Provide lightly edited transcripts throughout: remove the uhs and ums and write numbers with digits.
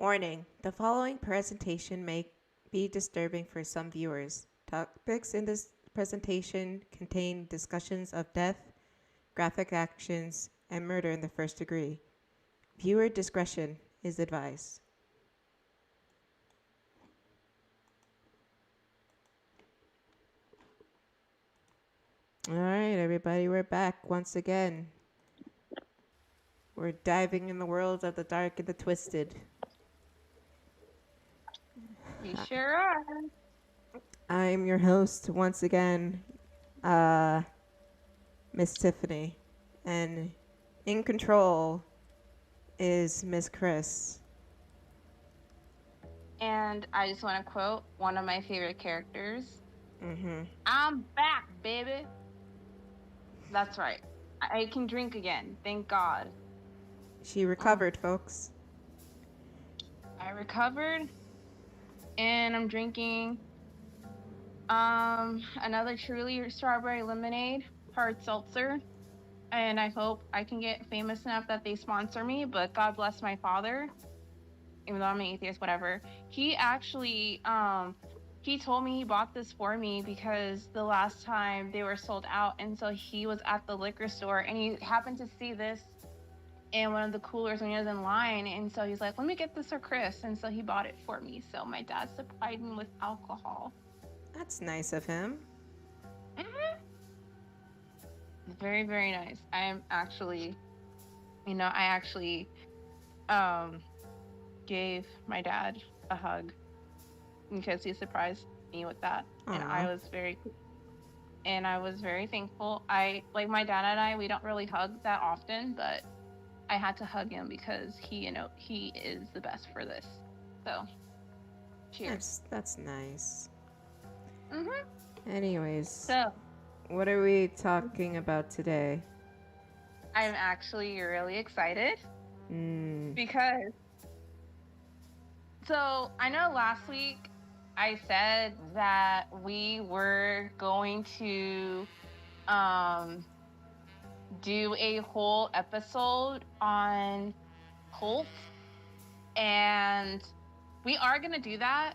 Warning: the following presentation may be disturbing for some viewers. Topics in this presentation contain discussions of death, graphic actions, and murder in the first degree. Viewer discretion is advised. All right, everybody, we're back once again. We're diving in the world of the dark and the twisted. You sure are. I'm your host once again, Miss Tiffany, and in control is Miss Kris. And I just want to quote one of my favorite characters. Mm-hmm. I'm back, baby. That's right. I can drink again. Thank God. She recovered, folks. I recovered and I'm drinking another Truly strawberry lemonade hard seltzer. And I hope I can get famous enough that they sponsor me, but God bless my father. Even though I'm an atheist, whatever. He actually he told me he bought this for me because the last time they were sold out, and so he was at the liquor store and he happened to see this in one of the coolers when he was in line, and so he's like, let me get this for Kris, and so he bought it for me. So my dad supplied me with alcohol. That's nice of him. Mm-hmm. Very, very nice. I am actually, I actually gave my dad a hug because he surprised me with that. Aww. And I was very thankful. I like my dad and I, we don't really hug that often, but I had to hug him because he is the best for this. So cheers. That's nice. Mhm. Anyways, So what are we talking about today? I'm actually really excited Mm. because so I know last week I said that we were going to do a whole episode on cults, and we are going to do that.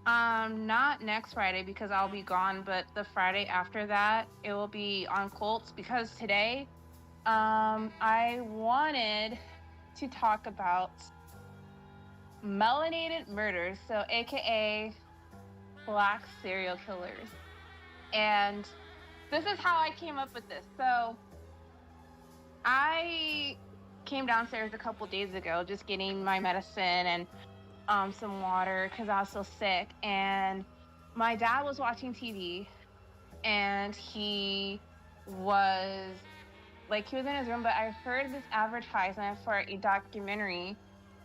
Not next Friday because I'll be gone, but the Friday after that it will be on cults, because today I wanted to talk about melanated murders, so aka black serial killers. And this is how I came up with this. So I came downstairs a couple days ago just getting my medicine and some water because I was so sick, and my dad was watching TV and he was he was in his room, but I heard this advertisement for a documentary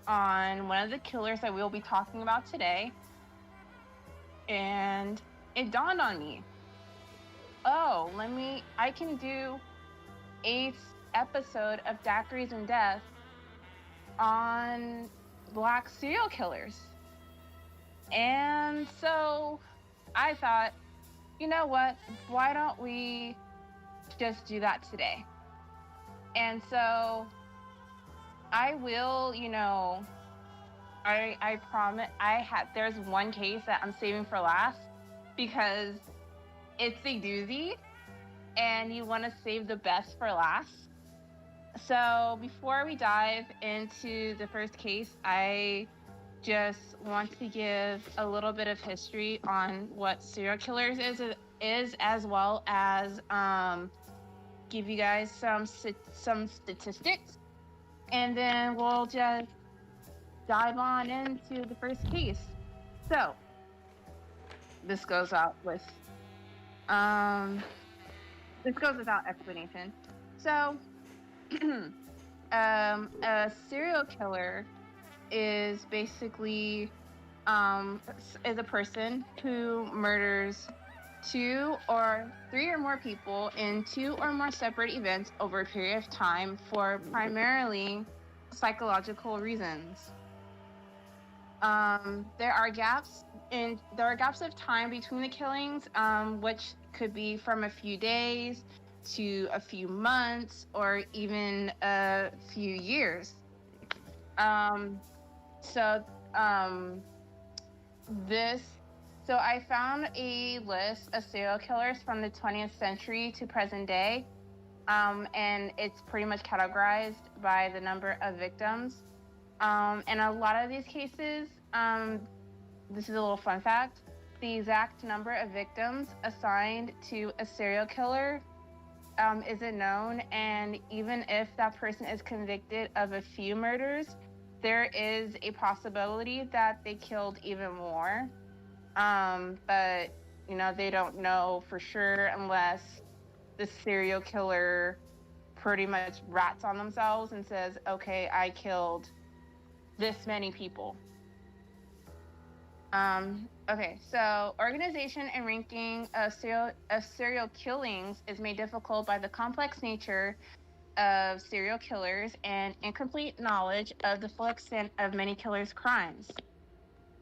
on one of the killers that we'll be talking about today, and it dawned on me, oh, I can do a episode of Daiquiris and Death on black serial killers. And so I thought, you know what, why don't we just do that today? And so I will, I promise, there's one case that I'm saving for last because it's a doozy and you want to save the best for last. So before we dive into the first case, I just want to give a little bit of history on what serial killers is, as well as give you guys some statistics, and then we'll just dive on into the first case. So this goes without explanation. So a serial killer is basically is a person who murders 2 or 3 or more people in 2 or more separate events over a period of time for primarily psychological reasons. There are gaps of time between the killings, which could be from a few days to a few months or even a few years. So, um, this, so I found a list of serial killers from the 20th century to present day, and it's pretty much categorized by the number of victims. And a lot of these cases, this is a little fun fact, the exact number of victims assigned to a serial killer isn't known, and even if that person is convicted of a few murders, there is a possibility that they killed even more. But they don't know for sure unless the serial killer pretty much rats on themselves and says, "Okay, I killed this many people." Okay, so organization and ranking of serial killings is made difficult by the complex nature of serial killers and incomplete knowledge of the full extent of many killers' crimes.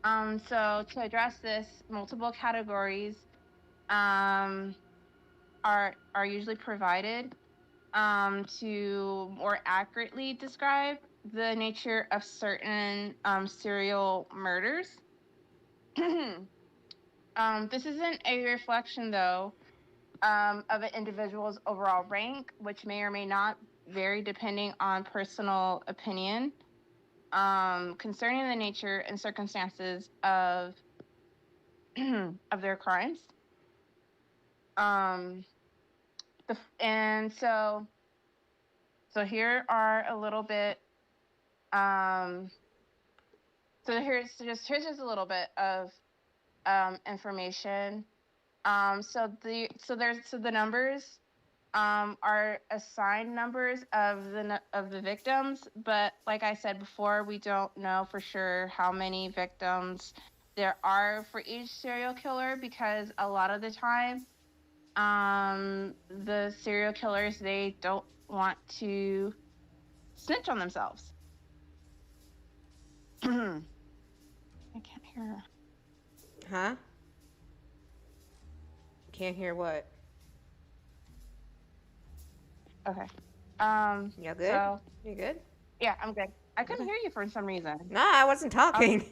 So to address this, multiple categories are usually provided to more accurately describe the nature of certain serial murders. This isn't a reflection, though, of an individual's overall rank, which may or may not vary depending on personal opinion concerning the nature and circumstances of of their crimes. Um, and so here are a little bit. So here's just a little bit of information. So the numbers are assigned numbers of the victims, but like I said before, we don't know for sure how many victims there are for each serial killer, because a lot of the time the serial killers, they don't want to snitch on themselves. I can't hear. Huh? Can't hear what? Okay. You good? So You good? yeah, I'm good. I couldn't hear you for some reason. No, I wasn't talking.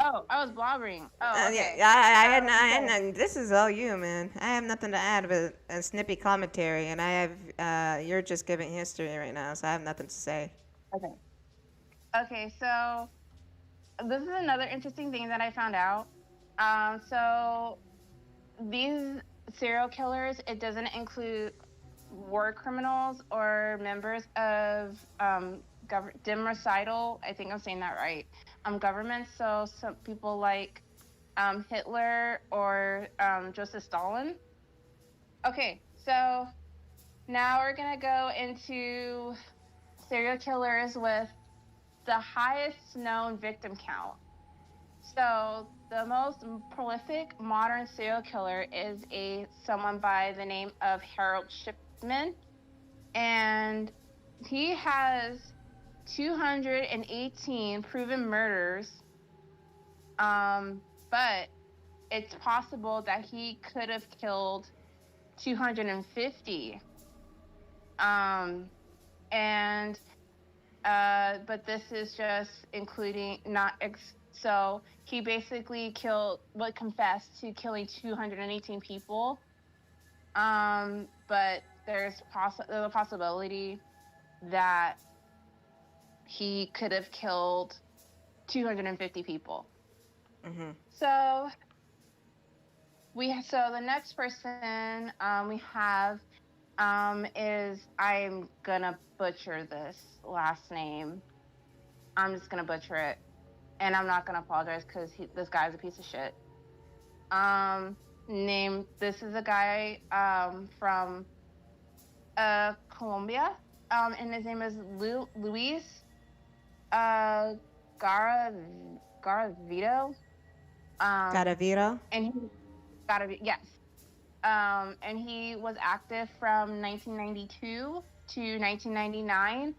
Oh, I was blabbering. Oh, okay. Yeah, I this is all you, man. I have nothing to add but a snippy commentary, and you're just giving history right now, so I have nothing to say. Okay. Okay, so this is another interesting thing that I found out. So these serial killers, it doesn't include war criminals or members of democratic, I think I'm saying that right, governments. So some people like Hitler or Joseph Stalin. Okay, so now we're gonna go into serial killers with the highest known victim count. So the most prolific modern serial killer is someone by the name of Harold Shipman, and he has 218 proven murders. But it's possible that he could have killed 250. But this is just including so he basically confessed to killing 218 people. But there's a possibility that he could have killed 250 people. Mm-hmm. So the next person we have is, I'm gonna butcher this last name. I'm just gonna butcher it, and I'm not gonna apologize because this guy's a piece of shit. This is a guy from Colombia, and his name is Luis Garavito. Garavito? Yes. And he was active from 1992 to 1999.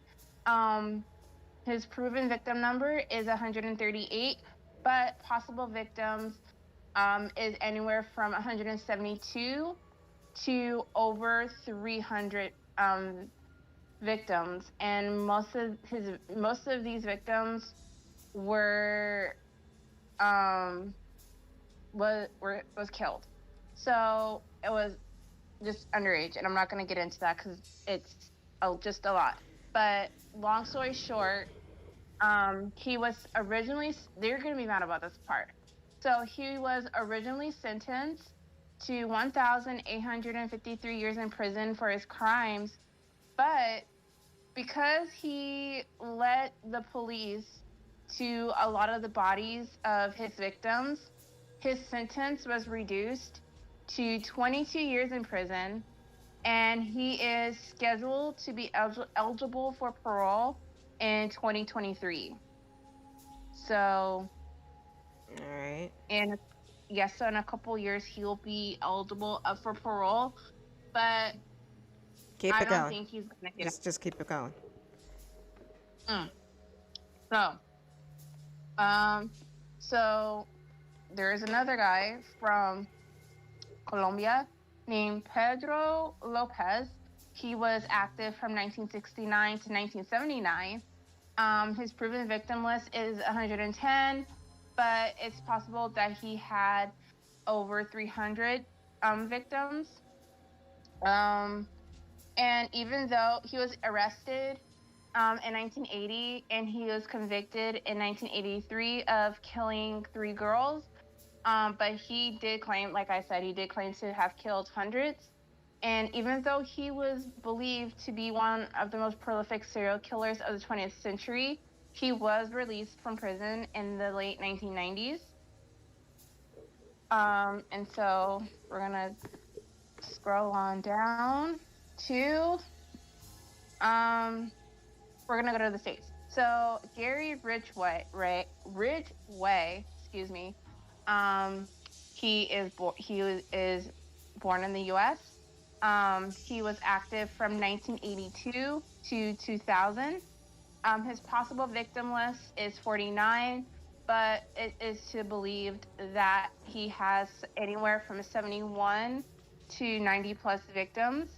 His proven victim number is 138, but possible victims is anywhere from 172 to over 300 victims, and most of these victims were um was killed. So it was just underage, and I'm not going to get into that because it's just a lot. But long story short, he was originally, they're going to be mad about this part. So he was originally sentenced to 1,853 years in prison for his crimes, but because he led the police to a lot of the bodies of his victims, his sentence was reduced to 22 years in prison, and he is scheduled to be eligible for parole in 2023. So, All right. in yes, so in a couple years he'll be eligible for parole, but Keep I it don't going. think he's gonna get Just keep it going. out. So, um, so there is another guy from Colombia named Pedro Lopez. He was active from 1969 to 1979. His proven victim list is 110, but it's possible that he had over 300 victims. And even though he was arrested in 1980 and he was convicted in 1983 of killing 3 girls, but he did claim, like I said, he did claim to have killed hundreds. And even though he was believed to be one of the most prolific serial killers of the 20th century, he was released from prison in the late 1990s. And so we're going to scroll on down to, we're going to go to the States. So Gary Ridgway, excuse me, he is born in the U.S. He was active from 1982 to 2000. His possible victim list is 49, but it is to believed that he has anywhere from 71 to 90 plus victims.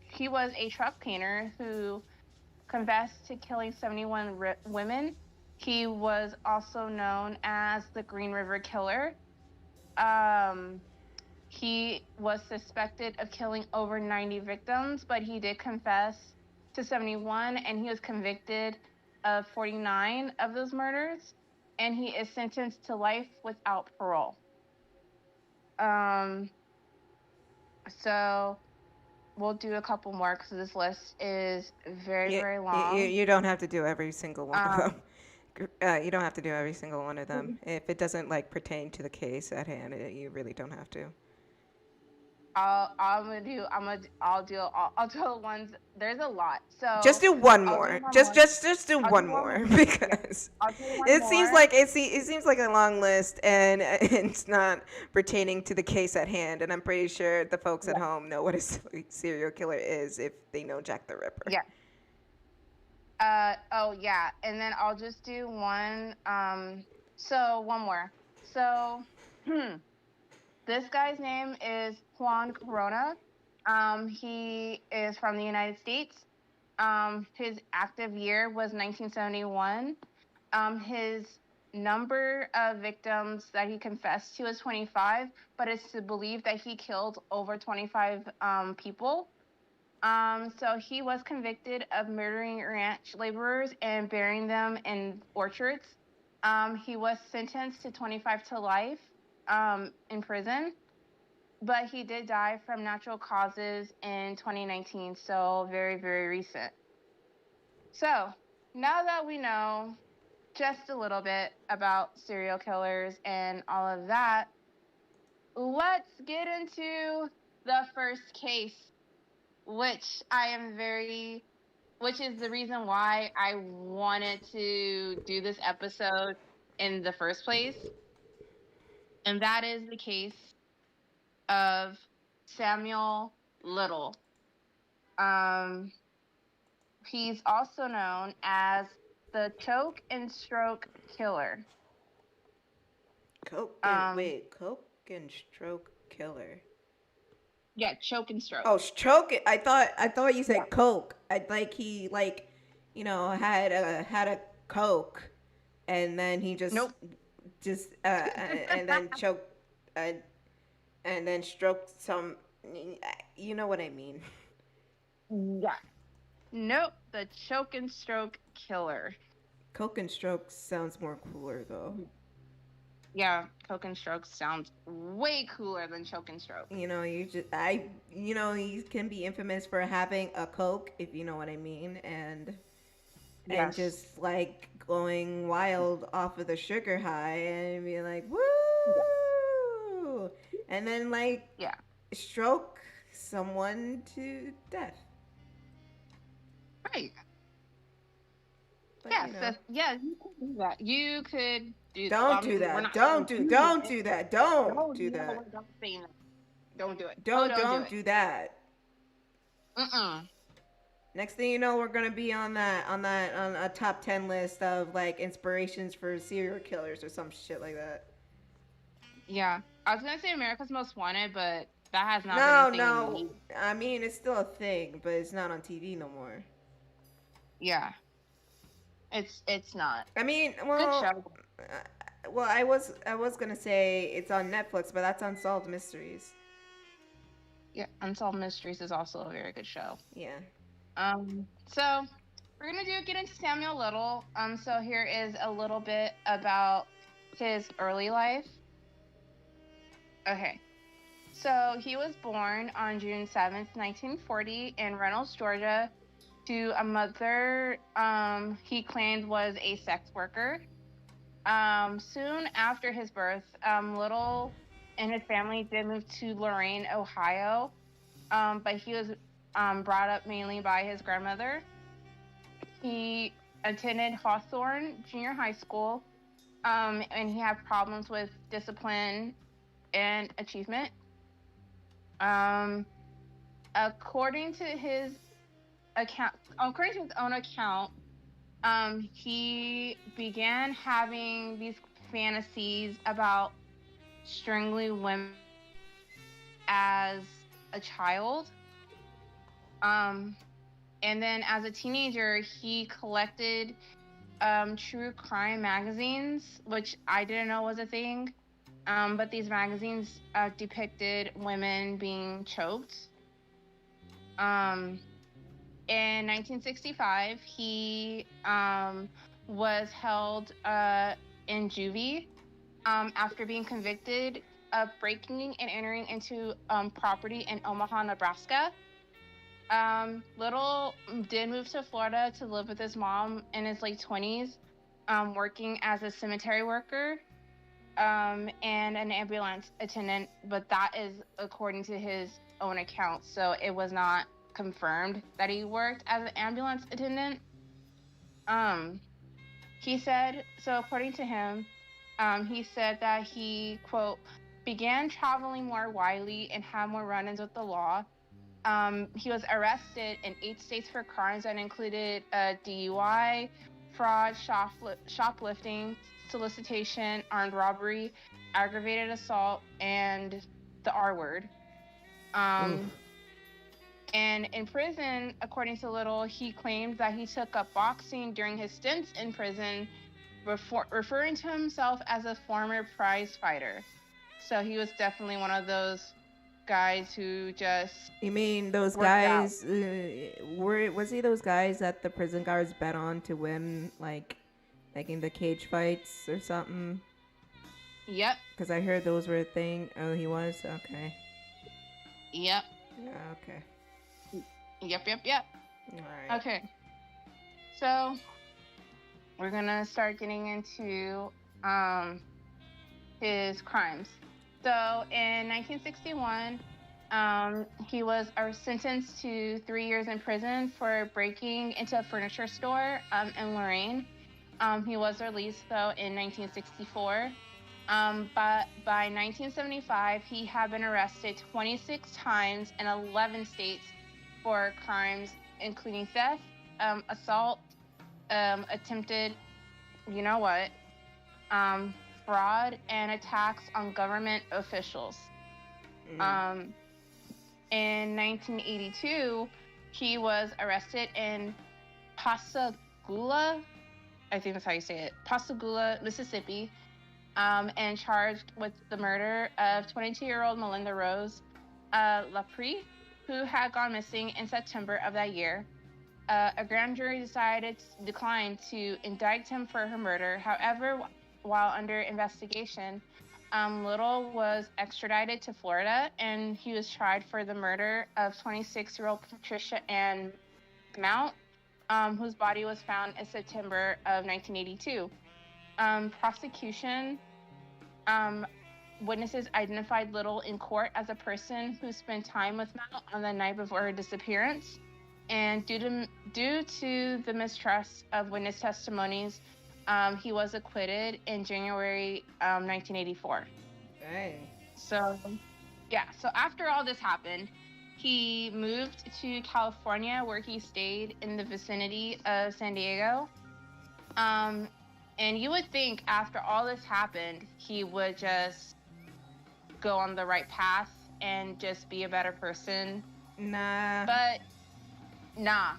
He was a truck painter who confessed to killing 71 women. He was also known as the Green River Killer. He was suspected of killing over 90 victims, but he did confess to 71, and he was convicted of 49 of those murders, and he is sentenced to life without parole. So we'll do a couple more because this list is very, very long. You don't have to do every single one of them. You don't have to do every single one of them. If it doesn't like pertain to the case at hand, you really don't have to. I'll do the ones. There's a lot, so Just do one I'll do more. one Just more. just do I'll one do one more more. because I'll do one it more. seems like a long list and it's not pertaining to the case at hand. And I'm pretty sure the folks at home know what a serial killer is if they know Jack the Ripper. Yeah. Oh yeah, and then I'll just do one. So one more. So, this guy's name is Juan Corona. He is from the United States. His active year was 1971. His number of victims that he confessed to is 25, but it's to believe that he killed over 25 people. So he was convicted of murdering ranch laborers and burying them in orchards. He was sentenced to 25 to life in prison, but he did die from natural causes in 2019, so very, very recent. So now that we know just a little bit about serial killers and all of that, let's get into the first case, which is the reason why I wanted to do this episode in the first place. And that is the case of Samuel Little. He's also known as the choke and stroke killer. Coke and stroke killer. Yeah, choke and stroke. Oh, stroke it. I thought you said coke. I like he had a coke, and then he Nope. just and then choked, uh, and then stroked some. You know what I mean? Yeah. Nope. The choke and stroke killer. Coke and stroke sounds more cooler though. Yeah, coke and stroke sounds way cooler than choke and stroke. You know, you can be infamous for having a coke, if you know what I mean, and Yes. just like going wild off of the sugar high and be like, Yeah. woo, and then like Yeah. stroke someone to death. Right. But Yes. Yeah. You could do that. You could do. don't do We're that. not saying do Don't it. do that. Don't No, do no, that. we're not saying that. Don't do it. Oh, don't do Don't it. do that. Mm-mm. Next thing you know, we're gonna be on a top 10 list of like inspirations for serial killers or some shit like that. Yeah. I was gonna say America's Most Wanted, but that has not been a No, thing in no. years. I mean, it's still a thing, but it's not on TV no more. Yeah. It's not. I mean, Good show. I was gonna say it's on Netflix, but that's Unsolved Mysteries. Yeah. Unsolved Mysteries is also a very good show. Yeah. So we're gonna get into Samuel Little. So here is a little bit about his early life. Okay. So he was born on June 7th, 1940 in Reynolds, Georgia, to a mother he claimed was a sex worker. Soon after his birth, Little and his family did move to Lorain, Ohio, but he was brought up mainly by his grandmother. He attended Hawthorne Junior High School, and he had problems with discipline and achievement. Um, according to his according to his own account, he began having these fantasies about strangling women as a child. And then as a teenager, he collected true crime magazines, which I didn't know was a thing. But these magazines depicted women being choked. In 1965, he was held in juvie after being convicted of breaking and entering into property in Omaha, Nebraska. Little did move to Florida to live with his mom in his late 20s, working as a cemetery worker and an ambulance attendant, but that is according to his own account, so it was not confirmed that he worked as an ambulance attendant. He said, so according to him, he said that he, quote, began traveling more widely and had more run-ins with the law. He was arrested in 8 states for crimes that included DUI, fraud, shoplifting, solicitation, armed robbery, aggravated assault, and the R word. And in prison, according to Little, he claimed that he took up boxing during his stints in prison, referring to himself as a former prize fighter. So he was definitely one of those guys who just You mean those guys? was he those guys that the prison guards bet on to win, like in the cage fights or something? Yep. Because I heard those were a thing. Oh, he was? Okay. Yep. Yeah, okay. Yep. All right. Okay. So we're gonna start getting into his crimes. So in 1961, he was sentenced to 3 years in prison for breaking into a furniture store in Lorain. He was released though in 1964. But by 1975, he had been arrested 26 times in 11 states for crimes including theft, assault, attempted, you know what, fraud, and attacks on government officials. In 1982, he was arrested in Pascagoula, I think that's how you say it, Pascagoula, Mississippi, and charged with the murder of 22-year-old Melinda Rose Lapre, who had gone missing in September of that year. A grand jury declined to indict him for her murder. However, while under investigation, Little was extradited to Florida, and he was tried for the murder of 26-year-old Patricia Ann Mount, whose body was found in September of 1982. Prosecution witnesses identified Little in court as a person who spent time with Mount on the night before her disappearance. And due to the mistrust of witness testimonies, he was acquitted in January 1984. Dang. So, yeah. So after all this happened, he moved to California, where he stayed in the vicinity of San Diego. And you would think after all this happened, he would just go on the right path and just be a better person. Nah. But Nah.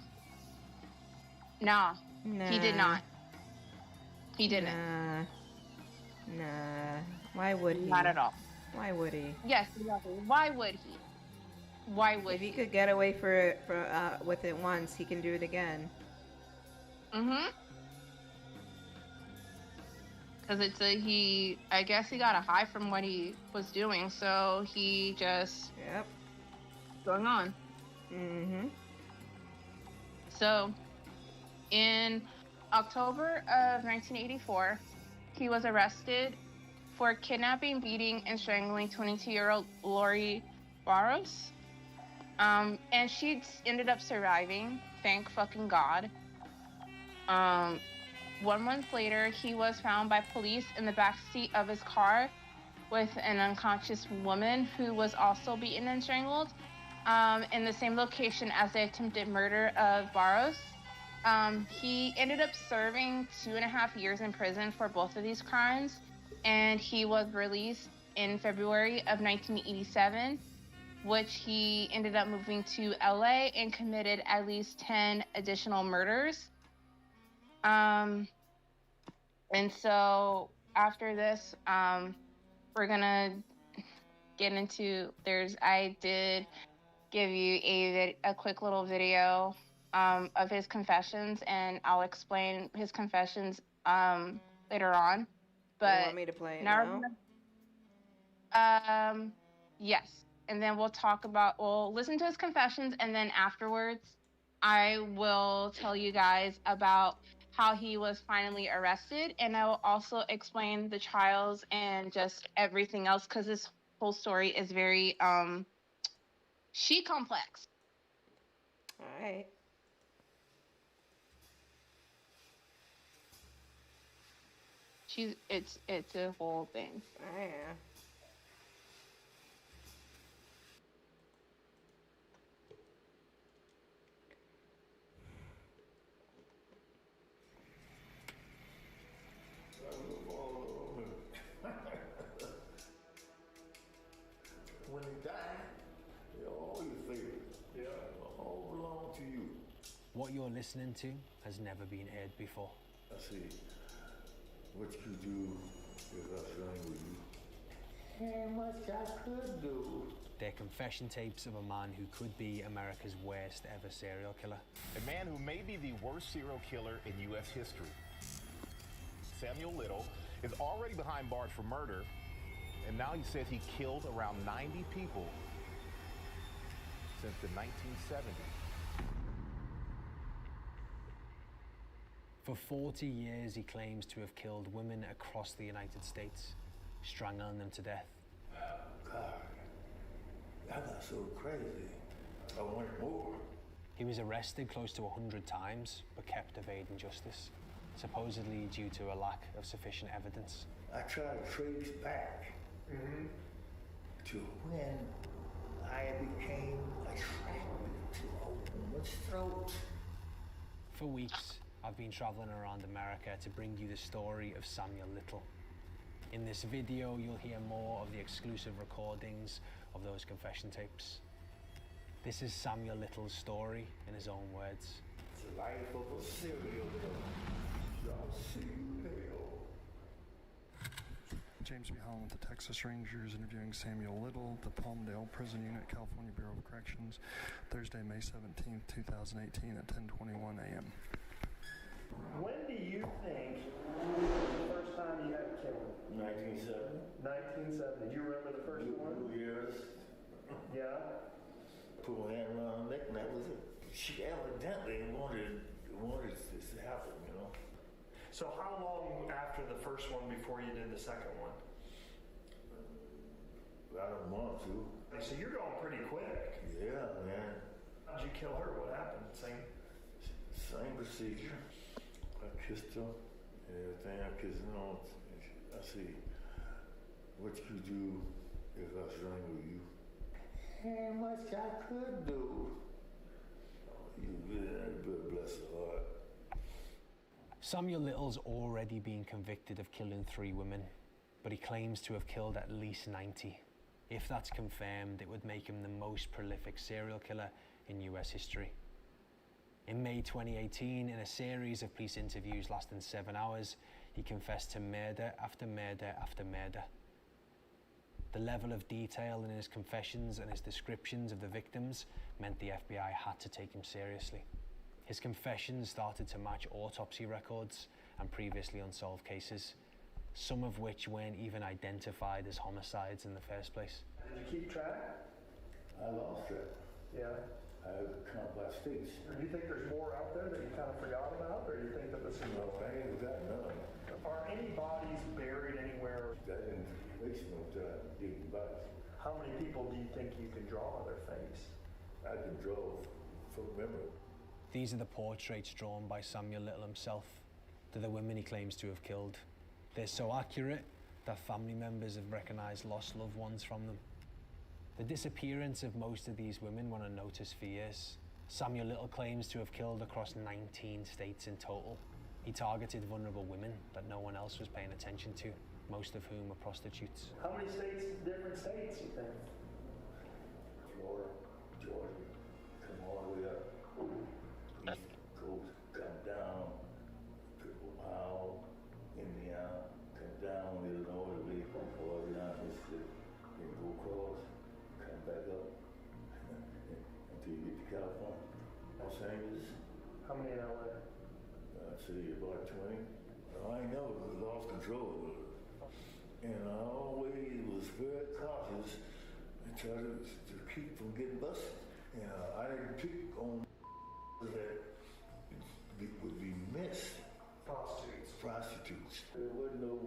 He did not. He didn't. Nah. Why would he? Not at all. Why would he? Yes, exactly. Why would he? If he could get away with it once, he can do it again. Because I guess he got a high from what he was doing, so he just going on. So, in October of 1984, he was arrested for kidnapping, beating, and strangling 22-year-old Lori Barros. And she ended up surviving, thank fucking God. 1 month later, he was found by police in the backseat of his car with an unconscious woman who was also beaten and strangled. In the same location as the attempted murder of Barros. He ended up serving 2.5 years in prison for both of these crimes, and he was released in February of 1987, which he ended up moving to LA and committed at least 10 additional murders. And so after this, we're gonna get into, I did give you a quick little video of his confessions, and I'll explain his confessions later on. But you want me to play it now? Yes. And then we'll listen to his confessions, and then afterwards I will tell you guys about how he was finally arrested, and I will also explain the trials and just everything else, because this whole story is very she complex. All right. It's a whole thing. Oh, yeah. When he died, all your favorites, all belong to you. What you're listening to has never been heard before. I see. What you do is I sang with you. Ain't much I could do. They're confession tapes of a man who could be America's worst ever serial killer. A man who may be the worst serial killer in U.S. history. Samuel Little is already behind bars for murder, and now he says he killed around 90 people since the 1970s. For 40 years, he claims to have killed women across the United States, strangling them to death. God, I got so crazy. I wanted more. He was arrested close to 100 times, but kept evading justice, supposedly due to a lack of sufficient evidence. I tried to trace back to when I became attracted to a woman's throat. For weeks, I've been traveling around America to bring you the story of Samuel Little. In this video, you'll hear more of the exclusive recordings of those confession tapes. This is Samuel Little's story in his own words. It's the life of a serial killer. shall see hell. James B. Holland with the Texas Rangers interviewing Samuel Little, the Palmdale Prison Unit, California Bureau of Corrections, Thursday, May 17th, 2018 at 10:21 a.m. When do you think was the first time you had a killing? 1970. 1970. Do you remember the first one? 2 years. Yeah. Put my hand around her neck, and that was it. She evidently wanted this to happen, you know. So how long after the first one before you did the second one? About a month, too. So you're going pretty quick. Yeah, man. How'd you kill her? What happened? Same procedure. I kissed her and everything. I kissed her on. I see what you do if I strangle you. How much I could do. You really bless her heart. Samuel Little's already been convicted of killing 3 women, but he claims to have killed at least 90. If that's confirmed, it would make him the most prolific serial killer in US history. In May 2018, in a series of police interviews lasting 7 hours, he confessed to murder after murder after murder. The level of detail in his confessions and his descriptions of the victims meant the FBI had to take him seriously. His confessions started to match autopsy records and previously unsolved cases, some of which weren't even identified as homicides in the first place. Did you keep track? I lost track. Yeah. I count by states. Do you think there's more out there that you kind of forgot about, or you think that this is... No, I ain't got none. Are any bodies buried anywhere? That information of that dig bodies. How many people do you think you can draw on their face? I can draw from memory. These are the portraits drawn by Samuel Little himself. They're the women he claims to have killed. They're so accurate that family members have recognized lost loved ones from them. The disappearance of most of these women went unnoticed for years. Samuel Little claims to have killed across 19 states in total. He targeted vulnerable women that no one else was paying attention to, most of whom were prostitutes. How many states, different states, you think? Florida, Georgia, come all the way up. East Coast, come down. Ohio, Indiana, come down, Illinois, all the way down Mississippi, then go across, come back up until you get to California. Los Angeles. How many in LA? I'd say about 20. I ain't never lost control. And I always was very cautious and tried to keep from getting busted. And I didn't pick on that would be missed. Prostitutes. There wasn't no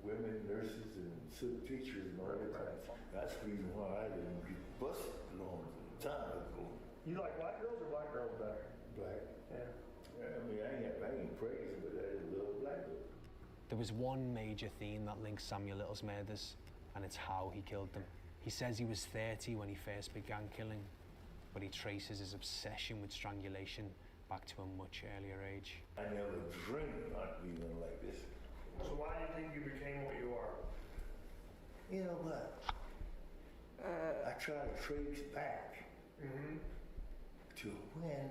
women nurses and civil teachers and all that kind of stuff. That's the reason why I didn't get busted a long time ago. You like white girls or black girls better? Black. Yeah. I mean, I ain't crazy, but I love black girls. There was one major theme that links Samuel Little's murders, and it's how he killed them. He says he was 30 when he first began killing, but he traces his obsession with strangulation back to a much earlier age. I never dreamed about being like this. So why do you think you became what you are? You know what? I try to trace back to when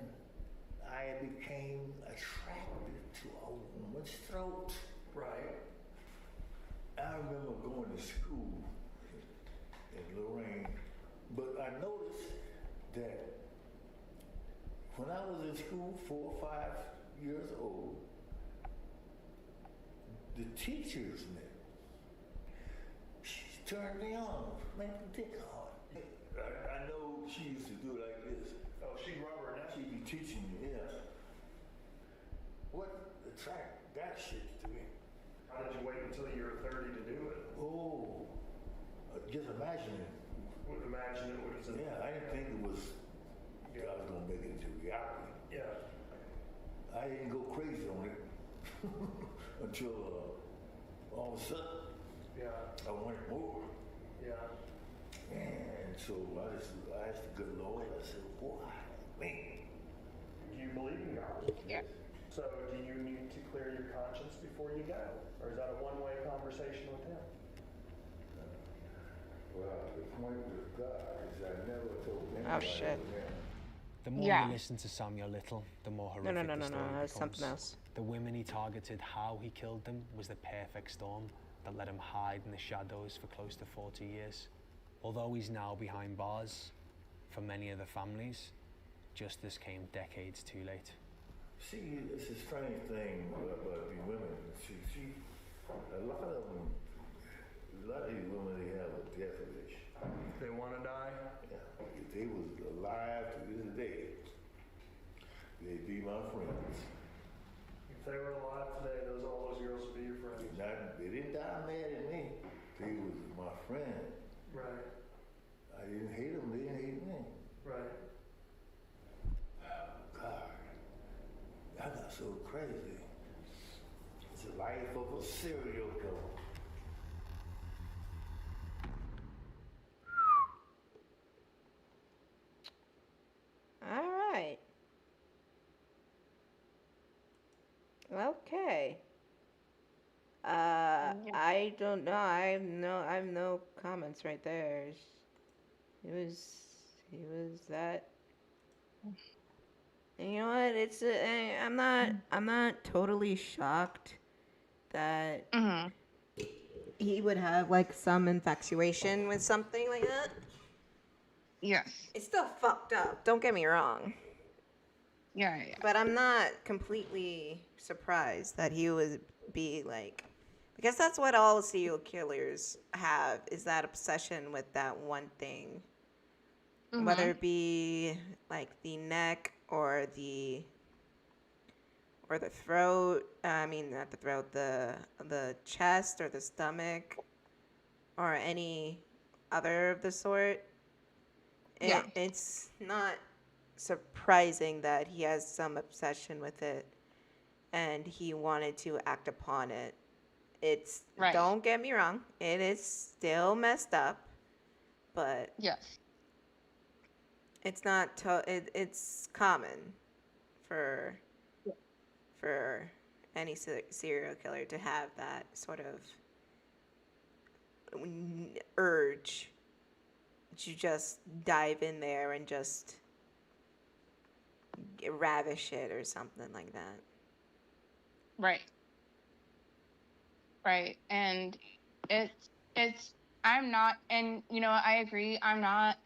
I became attracted to a woman's throat. Right. I remember going to school in Lorraine, but I noticed that when I was in school, 4 or 5 years old, the teachers met. She turned me on, made me dick hard. I know she used to do it like this. Oh, she rubber now? She'd be teaching me, yeah. What attracted that shit to me? How did you wait until you were 30 to do it? Oh, just imagine it. Would imagine it was. Yeah, I didn't think it was, I was gonna make it into reality. Yeah. I didn't go crazy on it until all of a sudden, Yeah. I wanted more. Yeah. And so I asked the good Lord, I said, why me? Do you believe in God? Yeah. So do you need to clear your conscience before you go? Or is that a one-way conversation with him? Well, the point with God is I never told anybody. Oh, shit. The more Yeah. you listen to Samuel Little, the more No, horrific the story no, becomes. something else. The women he targeted, how he killed them, was the perfect storm that let him hide in the shadows for close to 40 years. Although he's now behind bars, for many of the families, justice came decades too late. See, it's a strange thing about these women. See, a lot of these women, they have a death wish. They want to die? Yeah. If they was alive to this day, they'd be my friends. If they were alive today, all those girls would be your friends. They didn't die mad at me. They was my friend. Right. I didn't hate them, they didn't hate me. Right. God, I got so crazy. It's the life of a serial killer. All right. Okay. I don't know. I have no comments right there. He was that. And you know what? I'm not totally shocked that he would have like some infatuation with something like that. Yes. It's still fucked up. Don't get me wrong. Yeah. But I'm not completely surprised that he would be like, because that's what all serial killers have, is that obsession with that one thing. Whether it be like the neck or the throat, I mean not the throat, the chest or the stomach or any other of the sort. It's not surprising that he has some obsession with it and he wanted to act upon it. It's right. Don't get me wrong, it is still messed up, but yes, it's not it's common for any serial killer to have that sort of urge to just dive in there and just ravish it or something like that. Right. And I'm not, and I agree, I'm not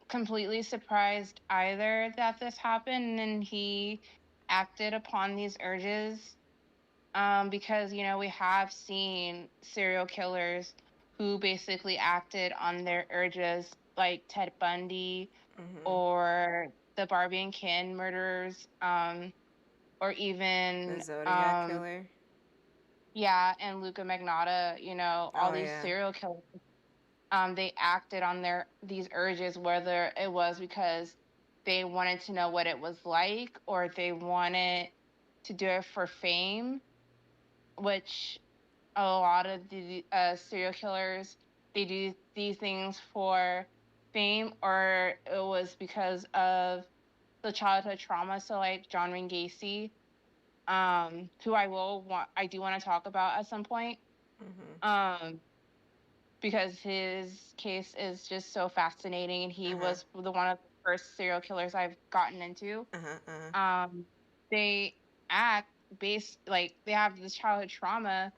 completely surprised either that this happened and he acted upon these urges, because we have seen serial killers who basically acted on their urges, like Ted Bundy or the Barbie and Ken murderers, or even the Zodiac killer. Yeah, and Luca Magnotta, all these serial killers, they acted on these urges, whether it was because they wanted to know what it was like or they wanted to do it for fame, which a lot of the serial killers, they do these things for fame, or it was because of the childhood trauma. So like John Wayne Gacy, who I do want to talk about at some point, because his case is just so fascinating, and he was one of the first serial killers I've gotten into. They act they have this childhood trauma,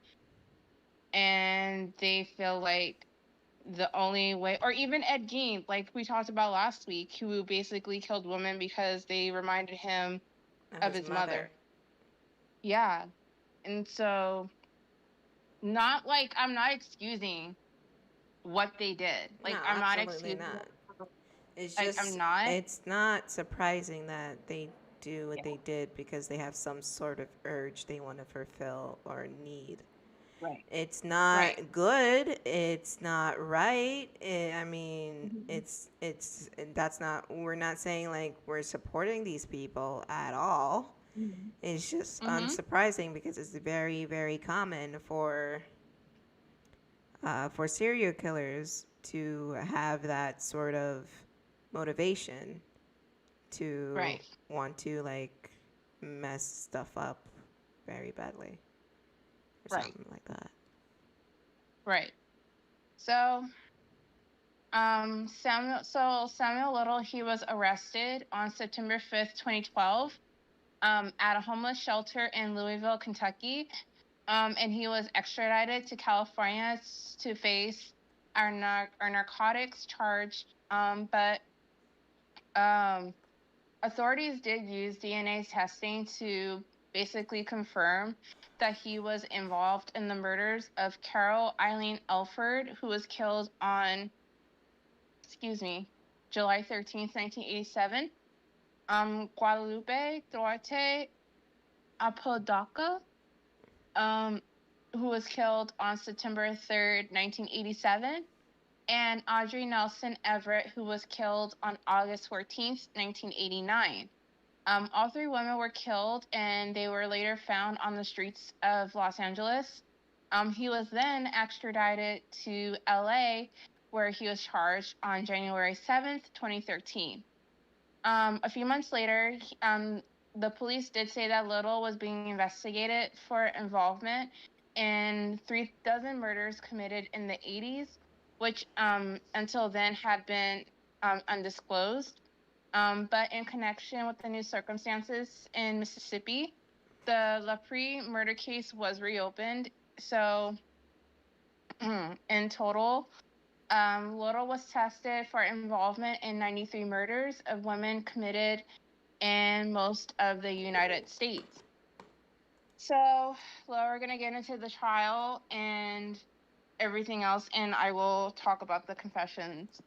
and they feel like the only way, or even Ed Gein, like we talked about last week, who basically killed women because they reminded him of his mother. Yeah. And so, I'm not excusing what they did. Like, No, I'm not absolutely excusing not. It's like, just, I'm not. it's not surprising that they do what they did because they have some sort of urge they want to fulfill or need. Right. It's not good. It's not right. That's not, we're not saying like we're supporting these people at all. It's just unsurprising because it's very, very common for serial killers to have that sort of motivation to want to like mess stuff up very badly or something like that. Right. So, Samuel Little, he was arrested on September 5th, 2012. at a homeless shelter in Louisville, Kentucky. And he was extradited to California to face our narcotics charge. But authorities did use DNA testing to basically confirm that he was involved in the murders of Carol Eileen Elford, who was killed on, July 13th, 1987. Guadalupe Duarte Apodaca, who was killed on September 3rd, 1987, and Audrey Nelson Everett, who was killed on August 14th, 1989. All three women were killed, and they were later found on the streets of Los Angeles. He was then extradited to LA, where he was charged on January 7th, 2013. A few months later, the police did say that Little was being investigated for involvement in 36 murders committed in the 80s, which until then had been undisclosed. But in connection with the new circumstances in Mississippi, the LaPree murder case was reopened. So in total, Little was tested for involvement in 93 murders of women committed in most of the United States. So, we're going to get into the trial and everything else, and I will talk about the confessions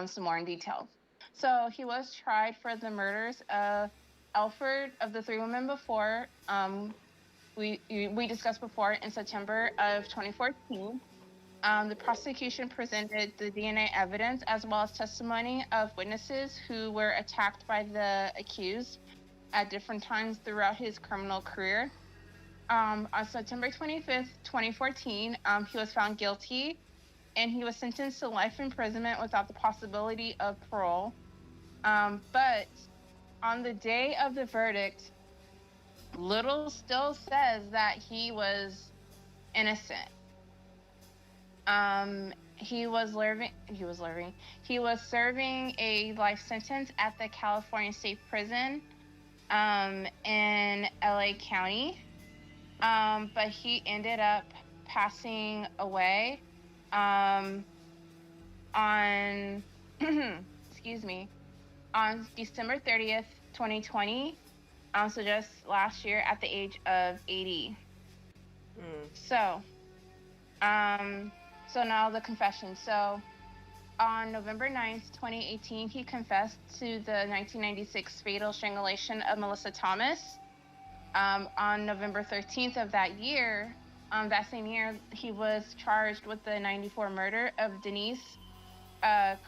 some more in detail. So, he was tried for the murders of Elford, of the three women before. We discussed before in September of 2014. The prosecution presented the DNA evidence as well as testimony of witnesses who were attacked by the accused at different times throughout his criminal career. On September 25th, 2014, he was found guilty, and he was sentenced to life imprisonment without the possibility of parole. But on the day of the verdict, Little still says that he was innocent. He was serving a life sentence at the California State Prison in LA County. But he ended up passing away on on December 30th, 2020. So just last year at the age of 80. So now the confession. So on November 9th, 2018, he confessed to the 1996 fatal strangulation of Melissa Thomas. On November 13th of that year, that same year, he was charged with the 94 murder of Denise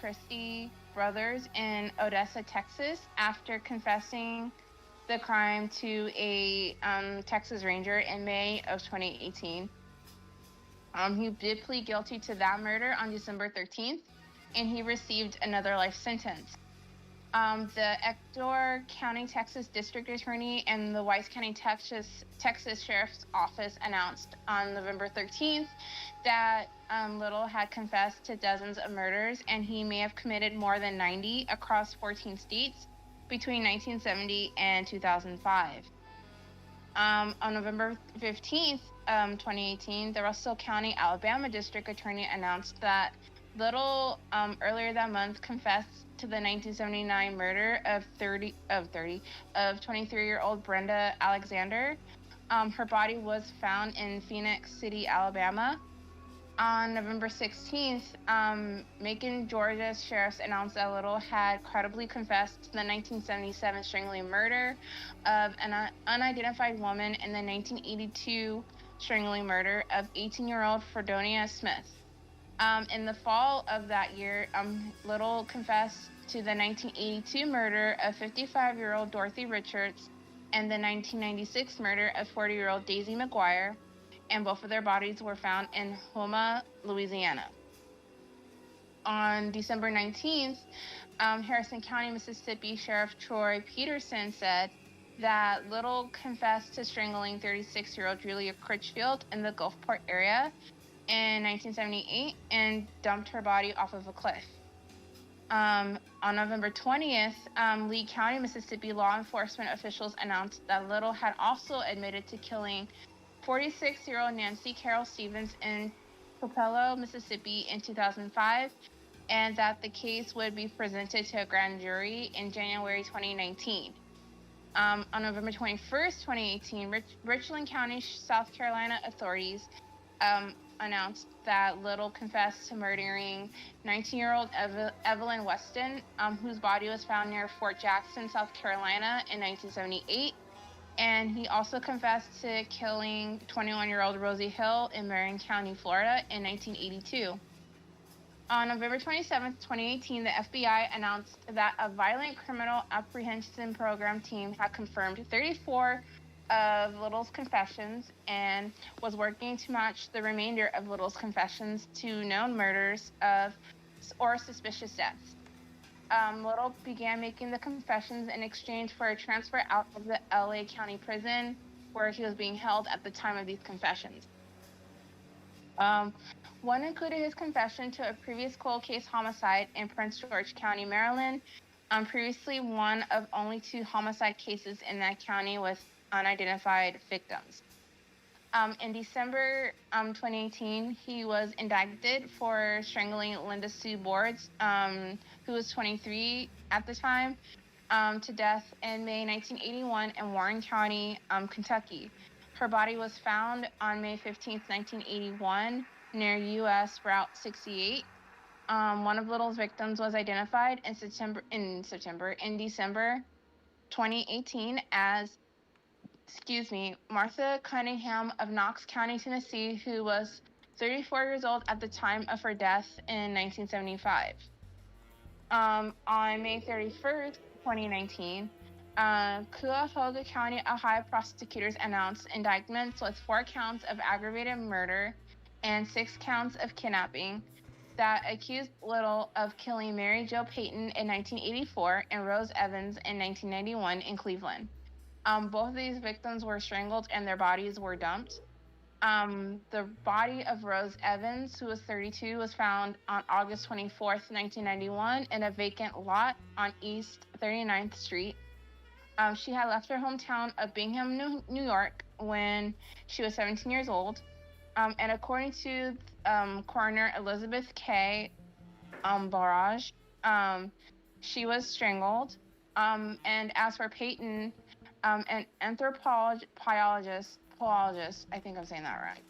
Christie Brothers in Odessa, Texas, after confessing the crime to a Texas Ranger in May of 2018. He did plead guilty to that murder on December 13th, and he received another life sentence. The Ector County, Texas District Attorney and the Wise County, Texas Sheriff's Office announced on November 13th that Little had confessed to dozens of murders, and he may have committed more than 90 across 14 states between 1970 and 2005. On November 15th, 2018, the Russell County, Alabama District Attorney announced that Little earlier that month confessed to the 1979 murder of 23-year-old Brenda Alexander. Her body was found in Phoenix City, Alabama. On November 16th, Macon, Georgia Sheriff's announced that Little had credibly confessed to the 1977 strangling murder of an unidentified woman and the 1982 strangling murder of 18-year-old Fredonia Smith. In the fall of that year, Little confessed to the 1982 murder of 55-year-old Dorothy Richards and the 1996 murder of 40-year-old Daisy McGuire, and both of their bodies were found in Houma, Louisiana. On December 19th, Harrison County, Mississippi Sheriff Troy Peterson said that Little confessed to strangling 36-year-old Julia Critchfield in the Gulfport area in 1978 and dumped her body off of a cliff. On November 20th, Lee County, Mississippi law enforcement officials announced that Little had also admitted to killing 46-year-old Nancy Carol Stevens in Tupelo, Mississippi in 2005, and that the case would be presented to a grand jury in January 2019. On November 21st, 2018, Richland County, South Carolina authorities announced that Little confessed to murdering 19-year-old Evelyn Weston, whose body was found near Fort Jackson, South Carolina in 1978. And he also confessed to killing 21-year-old Rosie Hill in Marion County, Florida in 1982. On November 27, 2018, the FBI announced that a violent criminal apprehension program team had confirmed 34 of Little's confessions and was working to match the remainder of Little's confessions to known murders or suspicious deaths. Little began making the confessions in exchange for a transfer out of the LA County prison where he was being held at the time of these confessions. One included his confession to a previous cold case homicide in Prince George County, Maryland, previously one of only 2 homicide cases in that county with unidentified victims. In December 2018, he was indicted for strangling Linda Sue Boards, who was 23 at the time, to death in May 1981 in Warren County, Kentucky. Her body was found on May 15, 1981, near U.S. Route 68. One of Little's victims was identified in December 2018 as Martha Cunningham of Knox County, Tennessee, who was 34 years old at the time of her death in 1975. On May 31st, 2019, Cuyahoga County, Ohio prosecutors announced indictments with 4 counts of aggravated murder and 6 counts of kidnapping that accused Little of killing Mary Jo Payton in 1984 and Rose Evans in 1991 in Cleveland. Both of these victims were strangled and their bodies were dumped. The body of Rose Evans, who was 32, was found on August 24th, 1991 in a vacant lot on East 39th Street. She had left her hometown of Bingham, New York when she was 17 years old. And according to coroner Elizabeth K. Barrage, she was strangled. And as for Payton, an anthropologist, I think I'm saying that right,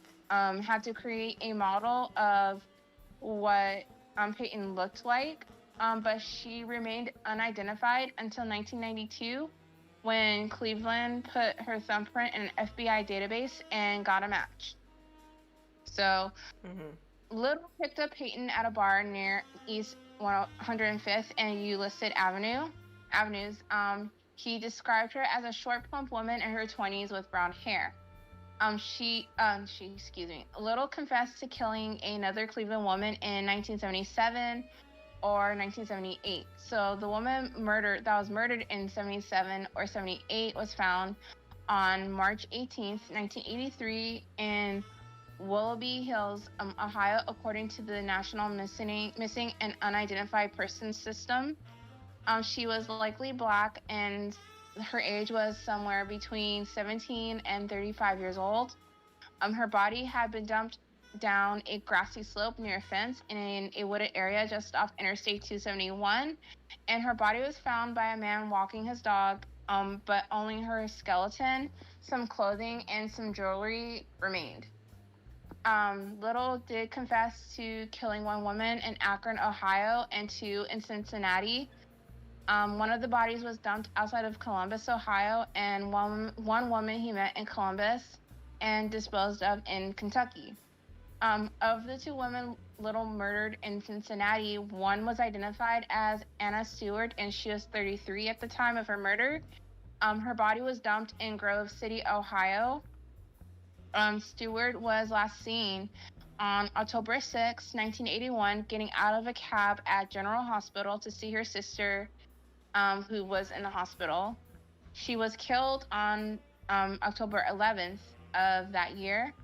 had to create a model of what Payton looked like, but she remained unidentified until 1992 when Cleveland put her thumbprint in an FBI database and got a match. So Little picked up Payton at a bar near East 105th and Ulysses Avenues. He described her as a short, plump woman in her 20s with brown hair. Little confessed to killing another Cleveland woman in 1977 or 1978. So the woman that was murdered in 77 or 78 was found on March 18th, 1983 in Willoughby Hills, Ohio, according to the National Missing and Unidentified Persons System. She was likely Black, and her age was somewhere between 17 and 35 years old. Her body had been dumped down a grassy slope near a fence in a wooded area just off Interstate 271, and her body was found by a man walking his dog, but only her skeleton, some clothing, and some jewelry remained. Little did confess to killing 1 woman in Akron, Ohio, and 2 in Cincinnati. One of the bodies was dumped outside of Columbus, Ohio, and one woman he met in Columbus and disposed of in Kentucky. Of the 2 women Little murdered in Cincinnati, one was identified as Anna Stewart, and she was 33 at the time of her murder. Her body was dumped in Grove City, Ohio. Stewart was last seen on October 6, 1981, getting out of a cab at General Hospital to see her sister, who was in the hospital. She was killed on October 11th of that year.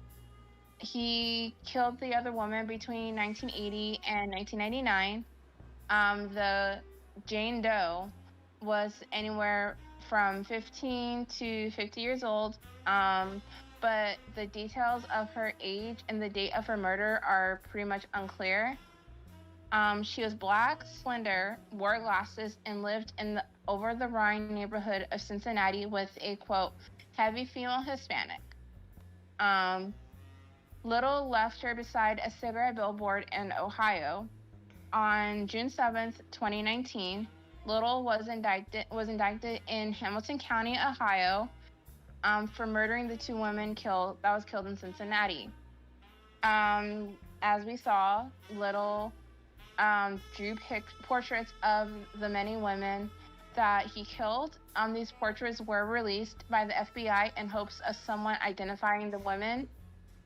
He killed the other woman between 1980 and 1999. The Jane Doe was anywhere from 15 to 50 years old, but the details of her age and the date of her murder are pretty much unclear. She was black, slender, wore glasses, and lived in the over the Rhine neighborhood of Cincinnati with a, quote, heavy female Hispanic. Little left her beside a cigarette billboard in Ohio. On June 7th, 2019, Little was indicted in Hamilton County, Ohio, for murdering the two women that was killed in Cincinnati. As we saw, Little drew portraits of the many women that he killed. These portraits were released by the FBI in hopes of someone identifying the women,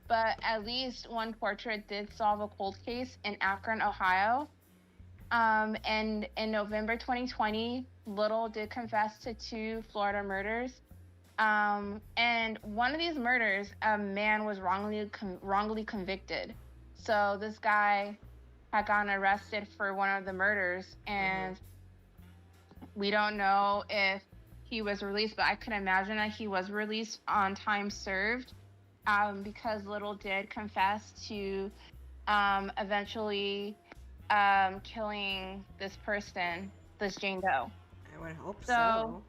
but at least one portrait did solve a cold case in Akron, Ohio. And in November 2020, Little did confess to 2 Florida murders. And one of these murders, a man was wrongly convicted. So this guy had gotten arrested for one of the murders, and we don't know if he was released, but I could imagine that he was released on time served, because Little did confess to eventually killing this person, this Jane Doe. I would hope so.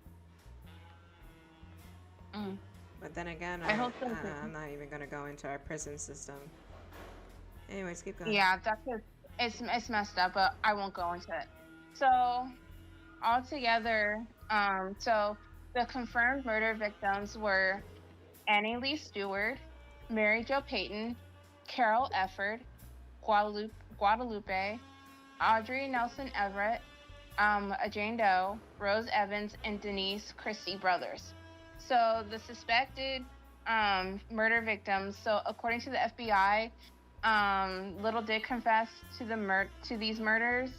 But then again, I hope so. I'm not even going to go into our prison system. Anyways, keep going. Yeah, that's just, it's messed up, but I won't go into it. So, altogether, so the confirmed murder victims were Annie Lee Stewart, Mary Jo Payton, Carol Efford, Guadalupe, Audrey Nelson Everett, Jane Doe, Rose Evans, and Denise Christie Brothers. So the suspected murder victims. So according to the FBI, Little did confess to these murders,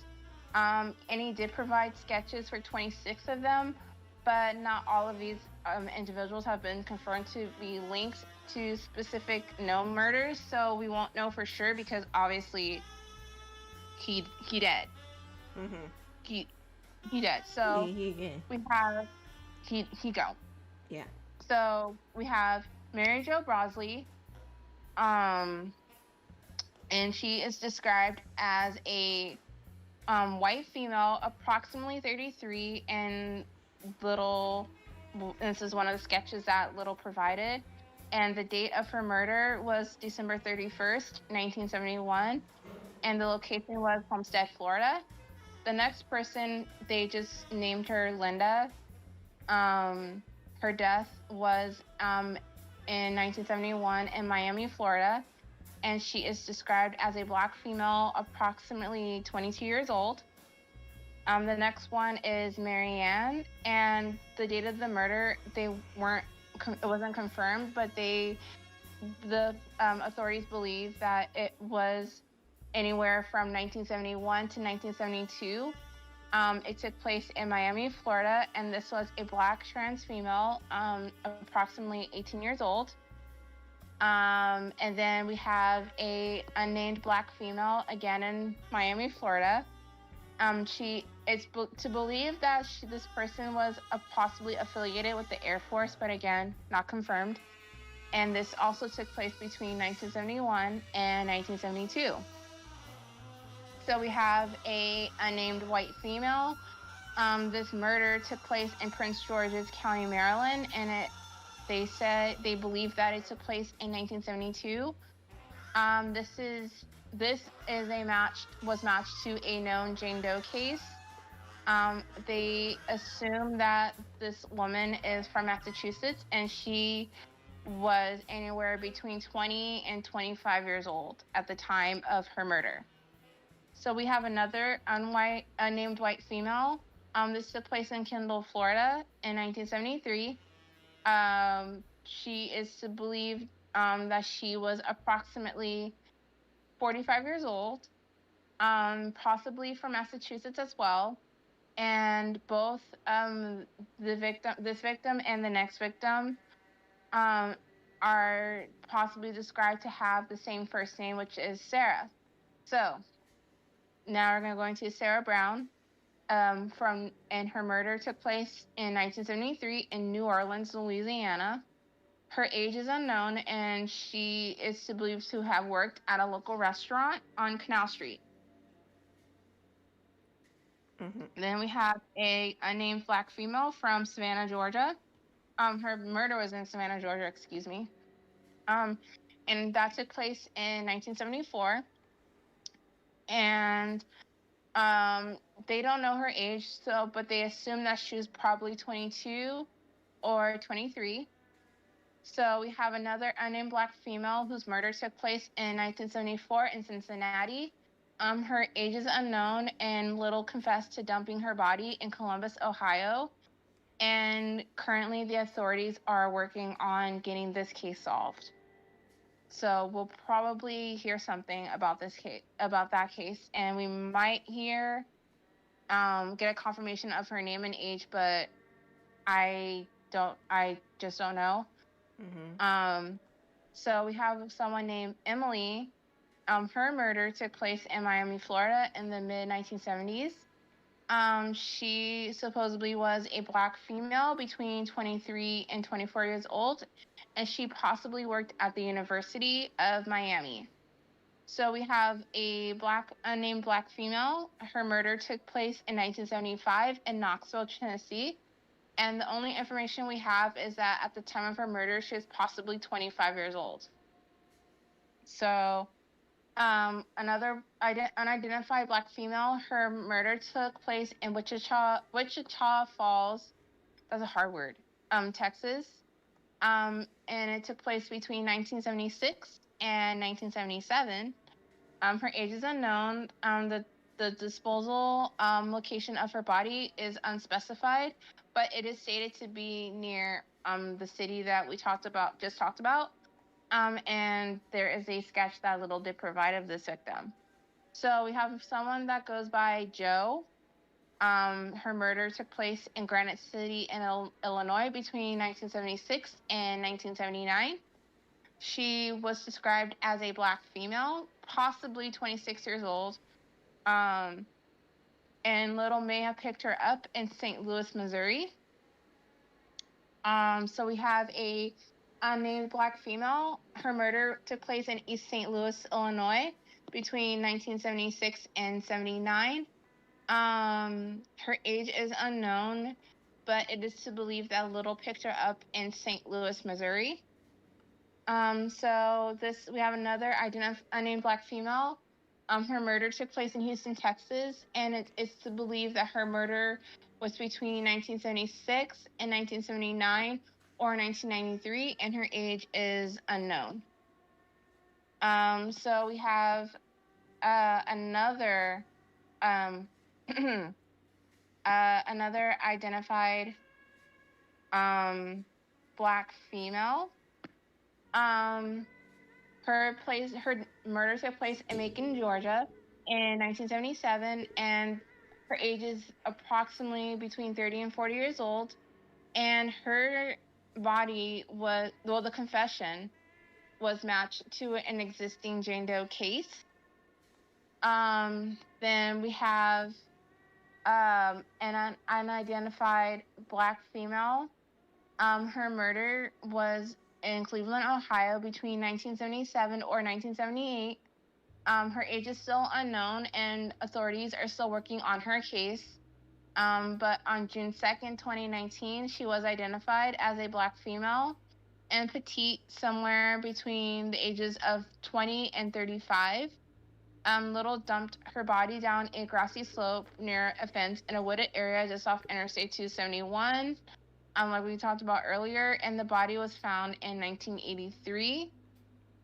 and he did provide sketches for 26 of them, but not all of these individuals have been confirmed to be linked to specific known murders. So we won't know for sure because obviously he dead. He dead. So we have he go. Yeah. So we have Mary Jo Brosley, and she is described as a white female, approximately 33, and this is one of the sketches that Little provided, and the date of her murder was December 31st, 1971, and the location was Homestead, Florida. The next person, they just named her Linda. Her death was in 1971 in Miami, Florida, and she is described as a black female, approximately 22 years old. The next one is Marianne, and the date of the murder, it wasn't confirmed, but the authorities believe that it was anywhere from 1971 to 1972. It took place in Miami, Florida, and this was a black trans female, approximately 18 years old. And then we have a unnamed black female, again in Miami, Florida. It's to believe that this person was possibly affiliated with the Air Force, but again, not confirmed. And this also took place between 1971 and 1972. So we have a unnamed white female. This murder took place in Prince George's County, Maryland, and they believe that it took place in 1972. This was matched to a known Jane Doe case. They assume that this woman is from Massachusetts, and she was anywhere between 20 and 25 years old at the time of her murder. So we have another unnamed white female. This took place in Kendall, Florida in 1973. She is to believe that she was approximately 45 years old, possibly from Massachusetts as well. And both this victim and the next victim are possibly described to have the same first name, which is Sarah. So Now we're going to go into Sarah Brown. And her murder took place in 1973 in New Orleans, Louisiana. Her age is unknown, and she is believed to have worked at a local restaurant on Canal Street. Then we have a unnamed Black female from Savannah, Georgia. Her murder was in Savannah, Georgia, excuse me. And that took place in 1974. And they don't know her age, but they assume that she was probably 22 or 23. So we have another unnamed Black female whose murder took place in 1974 in Cincinnati. Her age is unknown, and Little confessed to dumping her body in Columbus, Ohio. And currently the authorities are working on getting this case solved. So we'll probably hear something about that case, and we might hear, get a confirmation of her name and age, but I just don't know. So we have someone named Emily. Her murder took place in Miami, Florida in the mid-1970s. She supposedly was a Black female between 23 and 24 years old, and she possibly worked at the University of Miami. So we have a unnamed Black female. Her murder took place in 1975 in Knoxville, Tennessee. And the only information we have is that at the time of her murder, she was possibly 25 years old. So another unidentified Black female, her murder took place in Wichita Falls, that's a hard word, Texas. And it took place between 1976 and 1977. Her age is unknown. The disposal location of her body is unspecified, but it is stated to be near the city that we just talked about. And there is a sketch that Little did provide of this victim. So we have someone that goes by Joe. Her murder took place in Granite City in Illinois between 1976 and 1979. She was described as a Black female, possibly 26 years old. And Little may have picked her up in St. Louis, Missouri. So we have a unnamed Black female. Her murder took place in East St. Louis, Illinois between 1976 and 79. Her age is unknown, but it is to believe that Little picked her up in St. Louis, Missouri. So we have another unnamed Black female. Her murder took place in Houston, Texas, and it's to believe that her murder was between 1976 and 1979 or 1993, and her age is unknown. So we have another another identified Black female. Her murder took place in Macon, Georgia in 1977, and her age is approximately between 30 and 40 years old. And her body the confession was matched to an existing Jane Doe case. Then we have an unidentified Black female. Her murder was in Cleveland, Ohio between 1977 or 1978. Her age is still unknown, and authorities are still working on her case. But on June 2nd, 2019, she was identified as a Black female and petite, somewhere between the ages of 20 and 35. Little dumped her body down a grassy slope near a fence in a wooded area just off Interstate 271. Like we talked about earlier, and the body was found in 1983.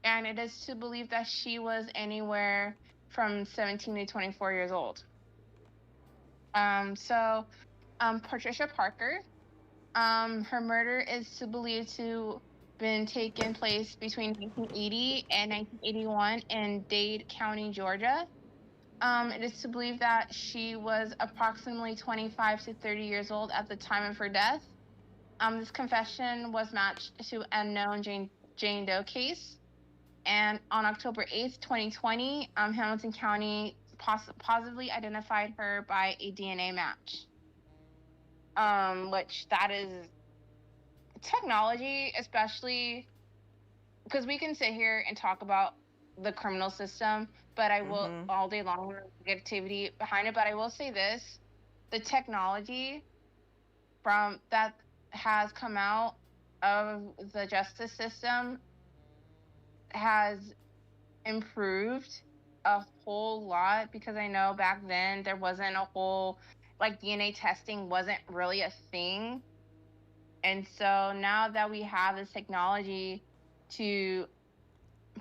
And it is to believe that she was anywhere from 17 to 24 years old. Patricia Parker, her murder is to believe to been taken place between 1980 and 1981 in Dade County, Georgia. It is to believe that she was approximately 25 to 30 years old at the time of her death. This confession was matched to an unknown Jane Doe case. And on October 8th, 2020, Hamilton County positively identified her by a DNA match. Which that is technology, especially because we can sit here and talk about the criminal system, but I will Mm-hmm. all day long negativity behind it. But I will say this: the technology from that has come out of the justice system has improved a whole lot, because I know back then there wasn't a whole, like, DNA testing wasn't really a thing. And so now that we have this technology to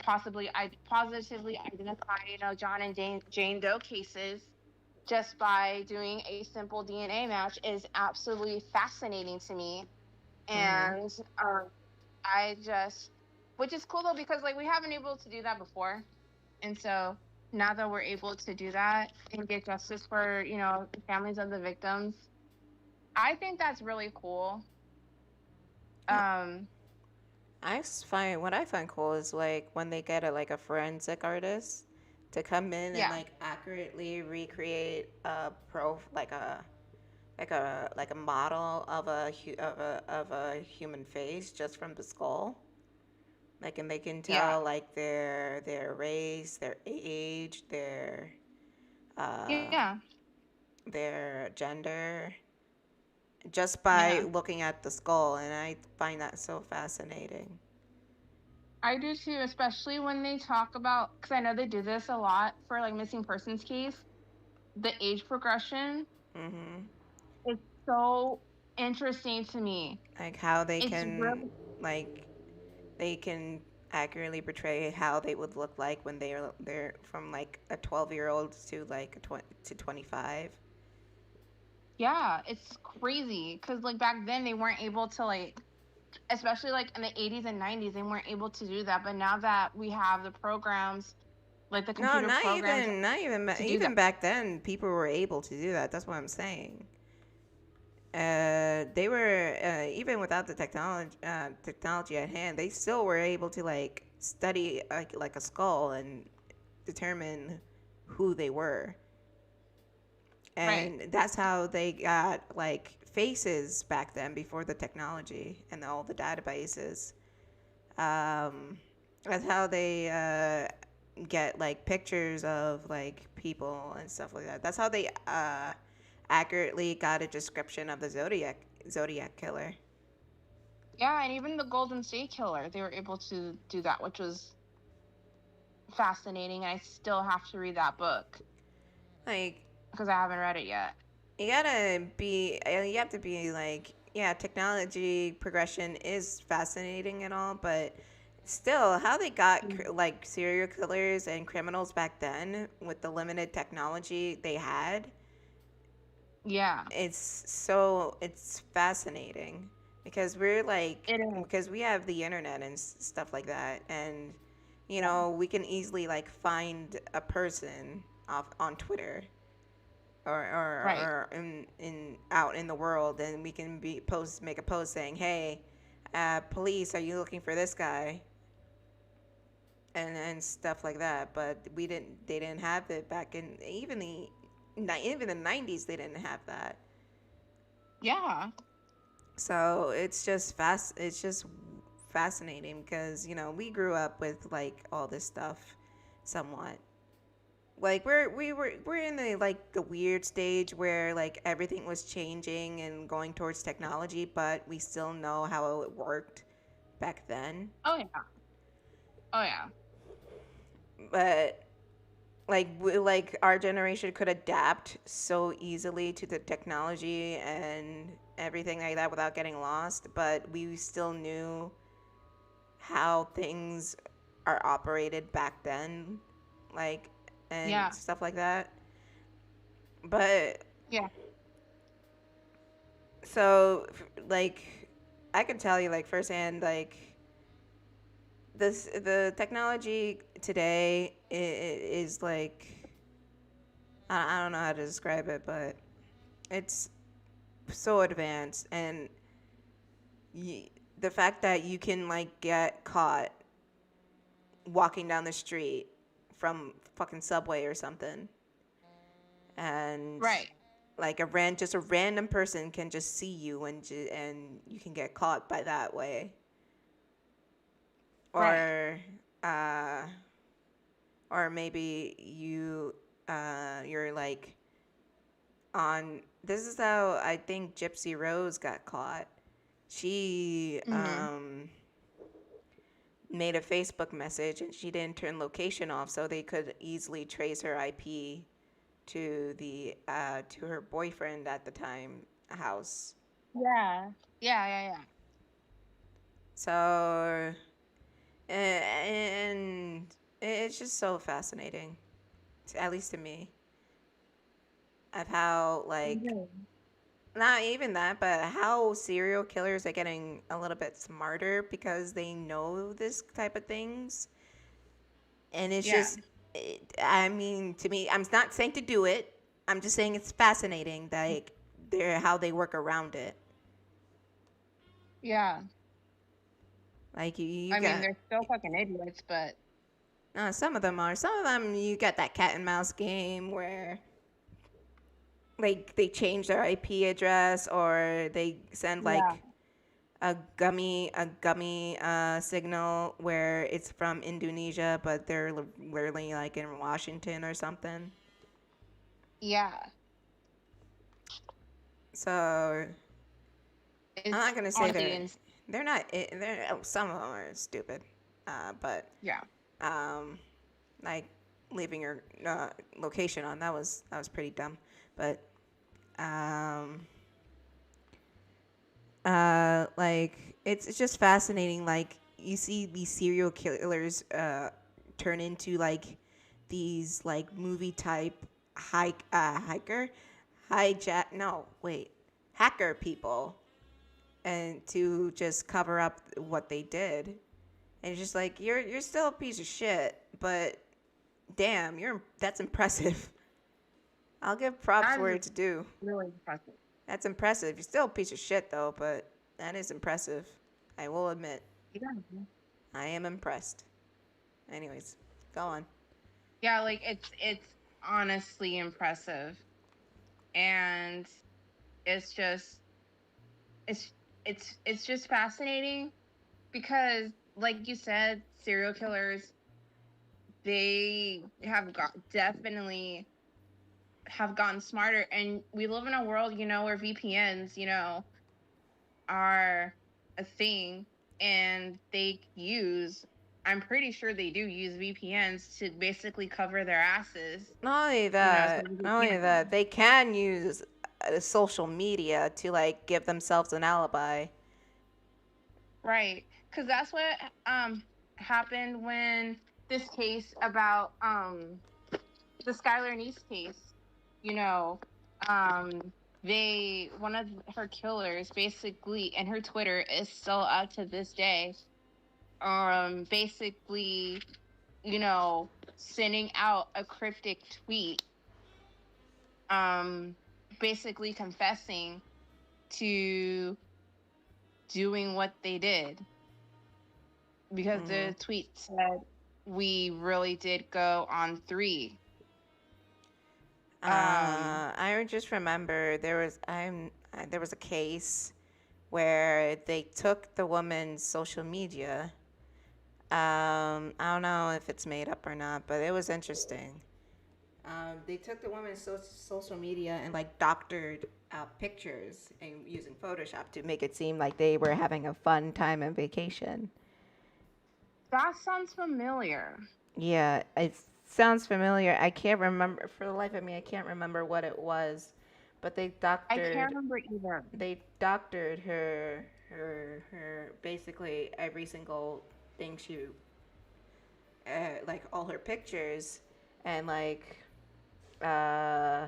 positively identify, John and Jane Doe cases just by doing a simple DNA match is absolutely fascinating to me. Mm-hmm. And I just, which is cool though, because like we haven't been able to do that before. And so now that we're able to do that and get justice for, the families of the victims, I think that's really cool. Um, What I find cool is like when they get a forensic artist to come in and yeah, like accurately recreate a like a model of a human face just from the skull. Like, and they can yeah, tell like their race, their age, uh yeah, their gender just by yeah. looking at the skull, and I find that so fascinating. I do too, especially when they talk about, because I know they do this a lot for like missing persons case, the age progression Mhm. is so interesting to me. Like how It's really, like they can accurately portray how they would look like when they're from like a 12-year-old to like to 25. yeah, it's crazy. Because like back then they weren't able to, like, especially like in the 80s and 90s, they weren't able to do that. But now that we have the programs, like the No, computer programs to do that. even back then people were able to do that. That's what I'm saying. They were even without the technology at hand, they still were able to like study like a skull and determine who they were. Right. And that's how they got like faces back then before the technology and all the databases. Um, that's how they get like pictures of like people and stuff like that. That's how they accurately got a description of the Zodiac killer. Yeah, and even the Golden State Killer, they were able to do that, which was fascinating. And I still have to read that book Like because I haven't read it yet. you have to be like, yeah, technology progression is fascinating and all, but still how they got like serial killers and criminals back then with the limited technology they had, Yeah, it's fascinating because we're like it is. because we have the internet and stuff like that, and we can easily like find a person off on Twitter Right. or in out in the world, and we can make a post saying, hey, police, are you looking for this guy, and stuff like that. But they didn't have it back in even the 90s. They didn't have that. Yeah. So it's just fascinating because we grew up with like all this stuff somewhat. Like we're in the weird stage where like everything was changing and going towards technology, but we still know how it worked back then. Oh yeah. Oh yeah. But like our generation could adapt so easily to the technology and everything like that without getting lost, but we still knew how things are operated back then, like, and Yeah. stuff like that. But Yeah. so like I can tell you like firsthand, like the technology today is like I don't know how to describe it, but it's so advanced, and the fact that you can like get caught walking down the street from fucking Subway or something, and Right. like just a random person can just see you and you can get caught by that way. Right. Or uh or maybe you're like on this is how I think Gypsy Rose got caught. She Mhm. made a Facebook message and she didn't turn location off, so they could easily trace her IP to her boyfriend at the time house. Yeah. Yeah, yeah, yeah. So and it's just so fascinating, at least to me, of how like Mhm. not even that, but how serial killers are getting a little bit smarter because they know this type of things. And it's Yeah. just, I mean, to me, I'm not saying to do it. I'm just saying it's fascinating, like how they work around it. Yeah. Like you I mean, got they're still fucking idiots, but some of them are. Some of them you got that cat and mouse game where like they change their IP address or they send yeah. like a gummy signal where it's from Indonesia, but they're literally like in Washington or something. Yeah. So I'm It's not gonna say honestly ins they're not they're some of them are stupid, but yeah. um like leaving your location on that was pretty dumb, but um like it's just fascinating. Like you see these serial killers turn into like these like movie type hiker hijack no wait hacker people and to just cover up what they did. And it's just like you're still a piece of shit, but damn, that's impressive. I'll give props That where is it's due. really impressive. That's impressive. You're still a piece of shit though, but that is impressive. I will admit. Yeah. I am impressed. Anyways, go on. Yeah, like it's honestly impressive. And it's just it's it's just fascinating because like you said, serial killers, they have got definitely have gotten smarter, and we live in a world, where VPNs, are a thing, and I'm pretty sure they do use VPNs to basically cover their asses, so they Not only can't. that, they can use social media to like give themselves an alibi. Right, because that's what happened when this case about the Skylar Niece case, you know, um one of her killers basically, and her Twitter is still up to this day, basically, sending out a cryptic tweet, um basically confessing to doing what they did, because Hmm. the tweet said, "We really did go on three." I just remember there was a case where they took the woman's social media. I don't know if it's made up or not, but it was interesting. They took the woman's social media and like doctored pictures and using Photoshop to make it seem like they were having a fun time and vacation. That sounds familiar. Yeah, it sounds familiar. I can't remember for the life of me. I can't remember what it was, but I can't remember either. they doctored her basically every single thing like all her pictures and like uh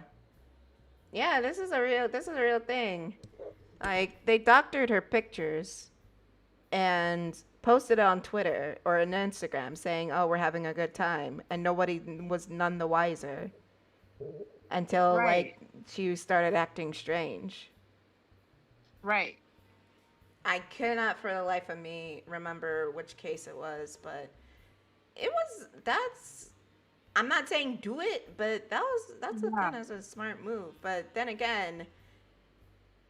yeah, this is a real thing. Like they doctored her pictures and posted it on Twitter or on Instagram saying, "Oh, we're having a good time," and nobody was none the wiser until Right, like she started acting strange. right. I cannot for the life of me remember which case it was, but it was that's I'm not saying do it, but that's a Yeah. kind of a smart move. But then again,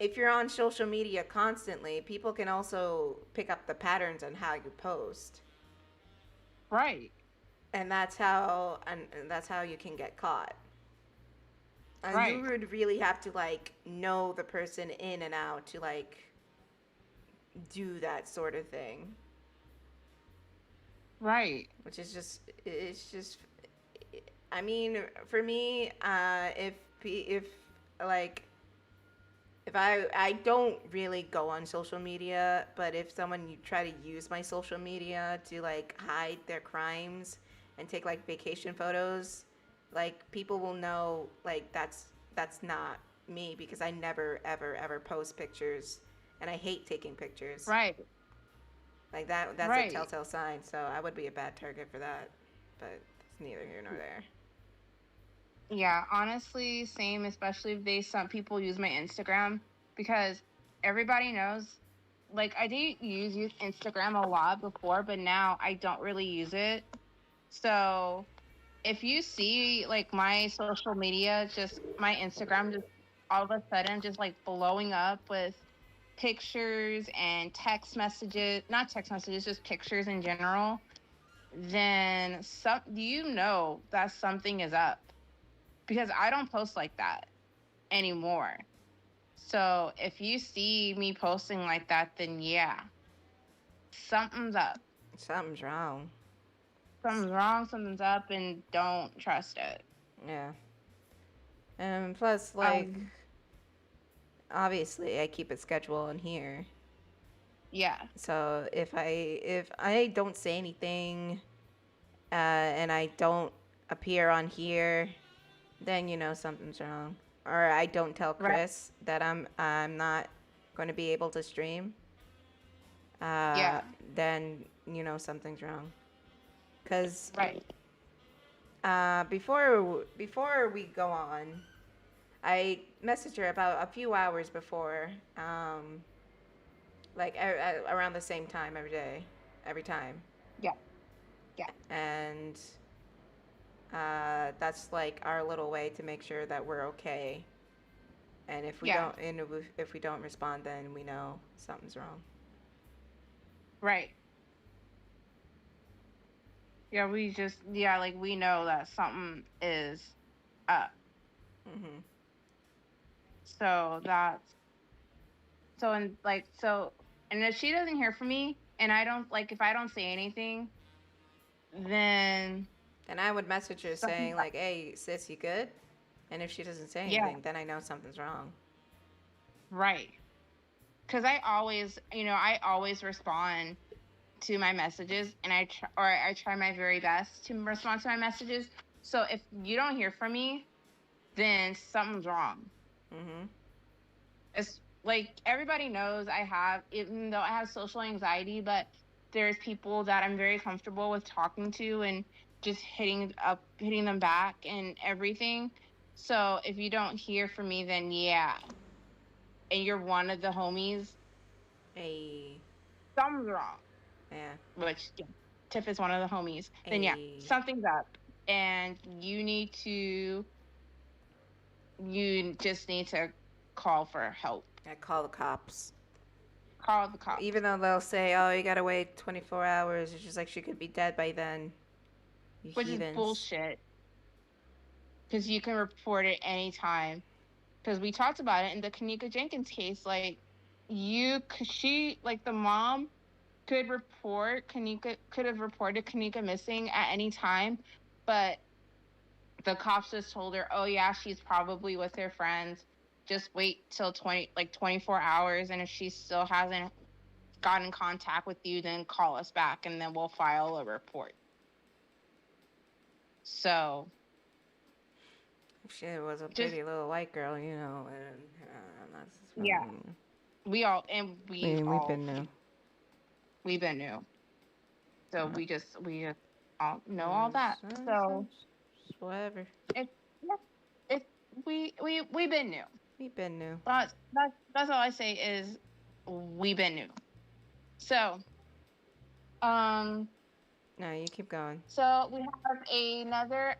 if you're on social media constantly, people can also pick up the patterns on how you post, Right. and that's how you can get caught. You Right. would really have to like know the person in and out to like do that sort of thing, Right. which is just it's just. I mean, for me, if like if I don't really go on social media, but if someone you try to use my social media to like hide their crimes and take like vacation photos, like people will know like that's not me because I never ever post pictures and I hate taking pictures. Right. Like that's a Right. telltale sign, so I would be a bad target for that. But it's neither here nor there. Yeah, honestly, same, especially if some people use my Instagram because everybody knows, like, I did use Instagram a lot before, but now I don't really use it. So if you see, like, my social media, just my Instagram, just all of a sudden, just like blowing up with pictures and text messages, not text messages, just pictures in general, then you know that something is up because I don't post like that anymore. So if you see me posting like that, then yeah, something's up. Something's wrong. Something's wrong, something's up, and don't trust it. Yeah. And plus, like, Um, obviously, I keep it scheduled on here. yeah, So if I don't say anything, and I don't appear on here, then you know something's wrong. Or I don't tell right, Kris that I'm not going to be able to stream. yeah, Then you know something's wrong. Cause right, before we go on, I messaged her about a few hours before, like around the same time every day, every time, yeah, yeah, and that's like our little way to make sure that we're okay. And if we yeah, don't, and if we don't respond, then we know something's wrong. right. Yeah, like we know that something is up. Mhm. So that's so and like so and if she doesn't hear from me and I don't like if I don't say anything, then And I would message her something's saying up. like, "Hey, sis, you good?" And if she doesn't say Yeah, anything, then I know something's wrong. right. Because I always respond to my messages, and I try my very best to respond to my messages. So if you don't hear from me, then something's wrong. Mhm. It's like everybody knows even though I have social anxiety, but there's people that I'm very comfortable with talking to and just hitting them back and everything. So if you don't hear from me, then yeah, and you're one of the homies, Hey. something's wrong. Yeah. Which yeah, Tiff is one of the homies. Then yeah, Hey. something's up, and you just need to call for help. I call the cops. Call the cops. Even though they'll say, "Oh, you gotta wait 24 hours," it's just like she could be dead by then. You Which is heathens. bullshit. Because you can report it anytime. Because we talked about it in the Kanika Jenkins case. Like, the mom could have reported Kanika missing at any time, but the cops just told her, oh yeah, she's probably with her friends. Just wait till 24 hours, and if she still hasn't gotten in contact with you, then call us back, and then we'll file a report. So She was a just pretty little white girl, you know, and that's yeah, we've been new. we've been new. So we just all know all that. So Whatever. it yeah, it we've been new. We've been new. That's all I say is we've been new. So No, you keep going. So we have another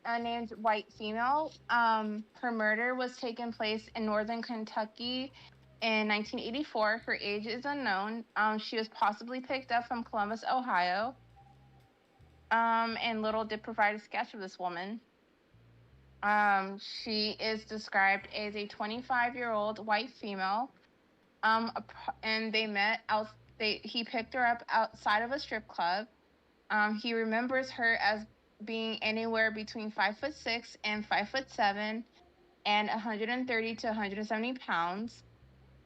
unnamed white female. Her murder was taken place in northern Kentucky in 1984. Her age is unknown. She was possibly picked up from Columbus, Ohio. And Little did provide a sketch of this woman. She is described as a 25-year-old white female. And they met out. He picked her up outside of a strip club. He remembers her as being anywhere between 5'6" and 5'7", and 130 to 170 pounds.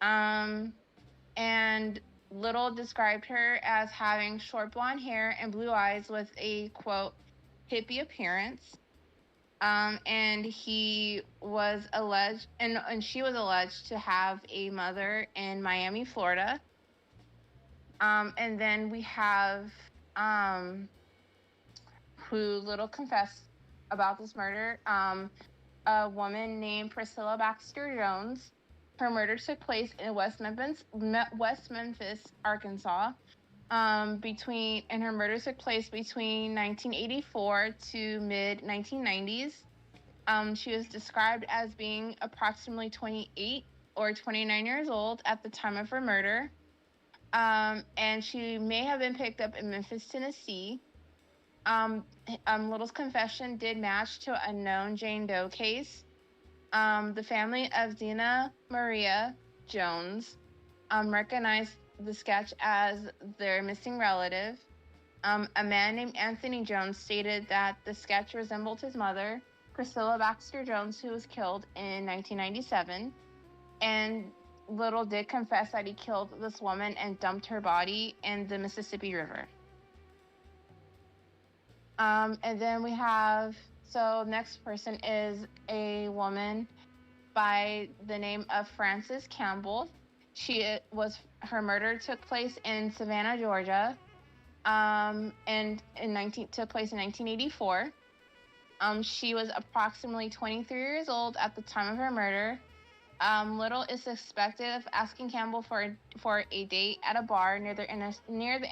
And Little described her as having short blonde hair and blue eyes with a, quote, hippie appearance. And he was alleged, and she was alleged to have a mother in Miami, Florida. And then we have who Little confessed about this murder, a woman named Priscilla Baxter Jones. Her murder took place in West Memphis, Arkansas. And her murder took place between 1984 to mid 1990s. She was described as being approximately 28 or 29 years old at the time of her murder. And she may have been picked up in Memphis, Tennessee. Little's confession did match to a known Jane Doe case. The family of Zena Maria Jones recognized the sketch as their missing relative. A man named Anthony Jones stated that the sketch resembled his mother, Priscilla Baxter Jones, who was killed in 1997. And Little did confess that he killed this woman and dumped her body in the Mississippi River. And then we have, next person is a woman by the name of Frances Campbell. Her murder took place in Savannah, Georgia, and took place in 1984. She was approximately 23 years old at the time of her murder. Little is suspected of asking Campbell for a date at a bar near the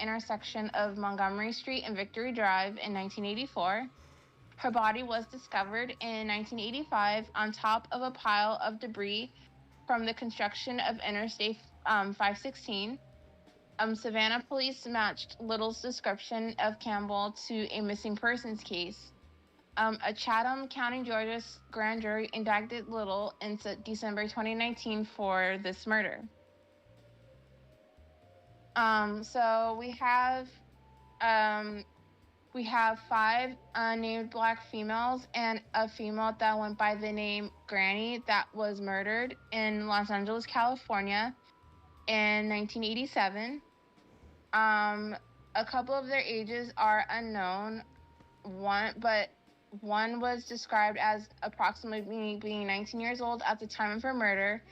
intersection of Montgomery Street and Victory Drive in 1984. Her body was discovered in 1985 on top of a pile of debris from the construction of Interstate 516. Savannah police matched Little's description of Campbell to a missing persons case. A Chatham County, Georgia grand jury indicted Little in December 2019 for this murder. So we have 5 unnamed black females and a female that went by the name Granny that was murdered in Los Angeles, California in 1987. A couple of their ages are unknown. One was described as approximately being 19 years old at the time of her murder.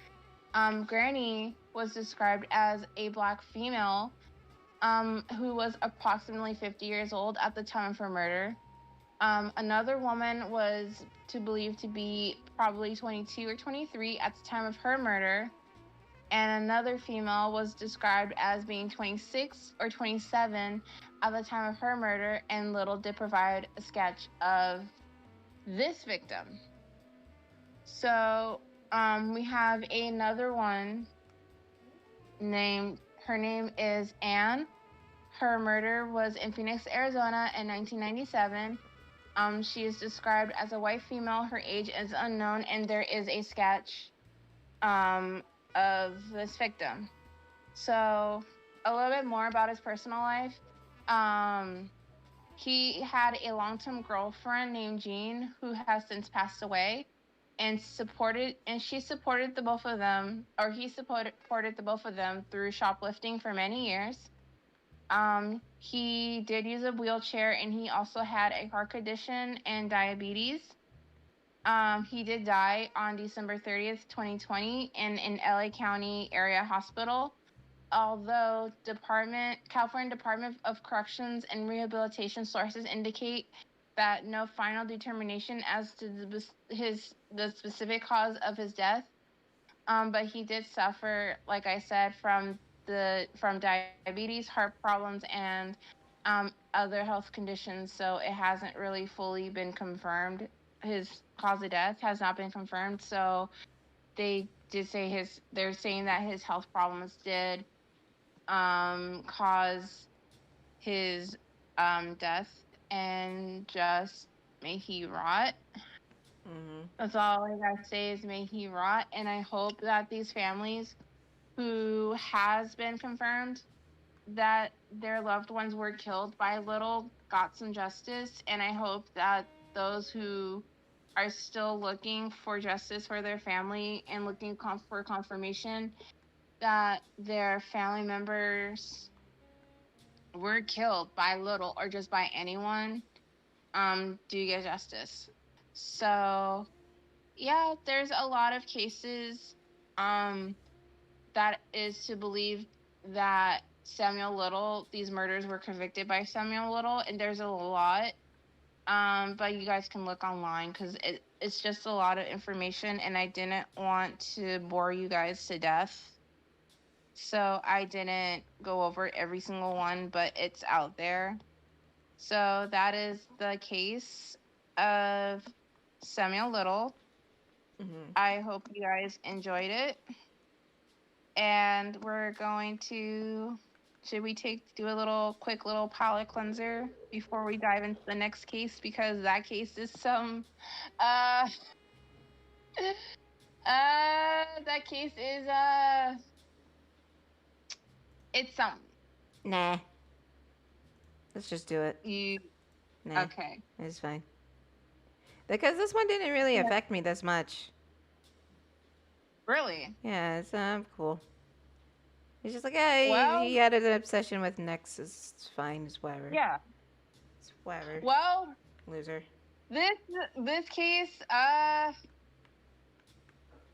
Granny was described as a black female who was approximately 50 years old at the time of her murder. Another woman was believed to be probably 22 or 23 at the time of her murder. And another female was described as being 26 or 27 at the time of her murder, and Little did provide a sketch of this victim. So we have another one her name is Anne. Her murder was in Phoenix, Arizona in 1997. She is described as a white female. Her age is unknown, and there is a sketch of this victim. So a little bit more about his personal life. He had a long-term girlfriend named Jean who has since passed away, and he supported the both of them through shoplifting for many years. He did use a wheelchair, and he also had a heart condition and diabetes. He did die on December 30th, 2020 in an LA County area hospital. Although California Department of Corrections and Rehabilitation sources indicate that no final determination as to the specific cause of his death. But he did suffer, like I said, from diabetes, heart problems, and other health conditions, so it hasn't really fully been confirmed. His cause of death has not been confirmed, so they're saying that his health problems did cause his death, and just may he rot. That's all I gotta say is may he rot, and I hope that these families who has been confirmed that their loved ones were killed by Little got some justice, and I hope that those who are still looking for justice for their family and looking for confirmation that their family members were killed by Little or just by anyone, do get justice. So yeah, there's a lot of cases that is to believe that Samuel Little, these murders were convicted by Samuel Little, and there's a lot. But you guys can look online because it's just a lot of information, and I didn't want to bore you guys to death. So I didn't go over every single one, but it's out there. So that is the case of Samuel Little. I hope you guys enjoyed it. And we're going to, should we do a quick little palate cleanser before we dive into the next case? Because that case is that case is, it's something. Nah. Let's just do it. Nah. Okay. It's fine. Because this one didn't really affect me this much. Really? Yeah, it's cool. He's just like, yeah, he had an obsession with Nexus. It's fine. It's whatever. Yeah. It's whatever. Well, loser. This case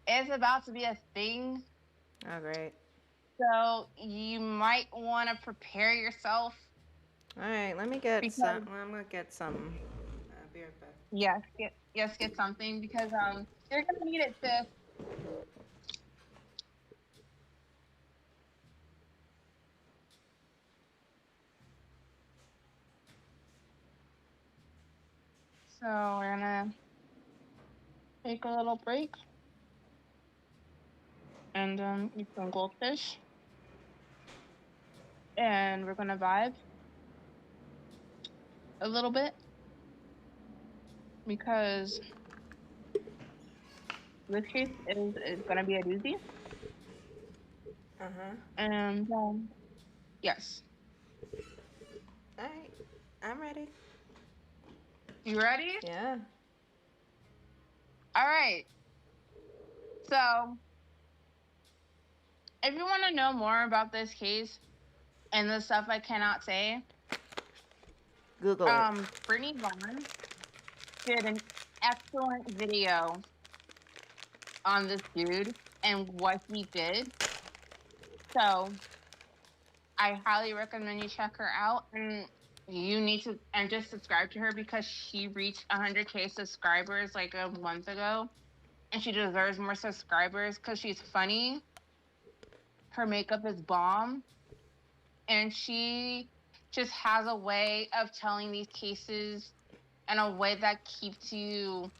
is about to be a thing. Oh, great. So you might want to prepare yourself. All right, let me get some. I'm gonna get some. Be right back. Yes, get something because you're gonna need it, Tiff. So we're gonna take a little break and eat some goldfish, and we're gonna vibe a little bit because this case is gonna be a doozy. And yes. All right, I'm ready. You ready? Yeah. All right. So, if you want to know more about this case and the stuff I cannot say, Google it. Brittany Vaughn did an excellent video on this dude and what he did. So, I highly recommend you check her out, and you need to just subscribe to her because she reached 100K subscribers like a month ago, and she deserves more subscribers because she's funny. Her makeup is bomb, and she just has a way of telling these cases in a way that keeps you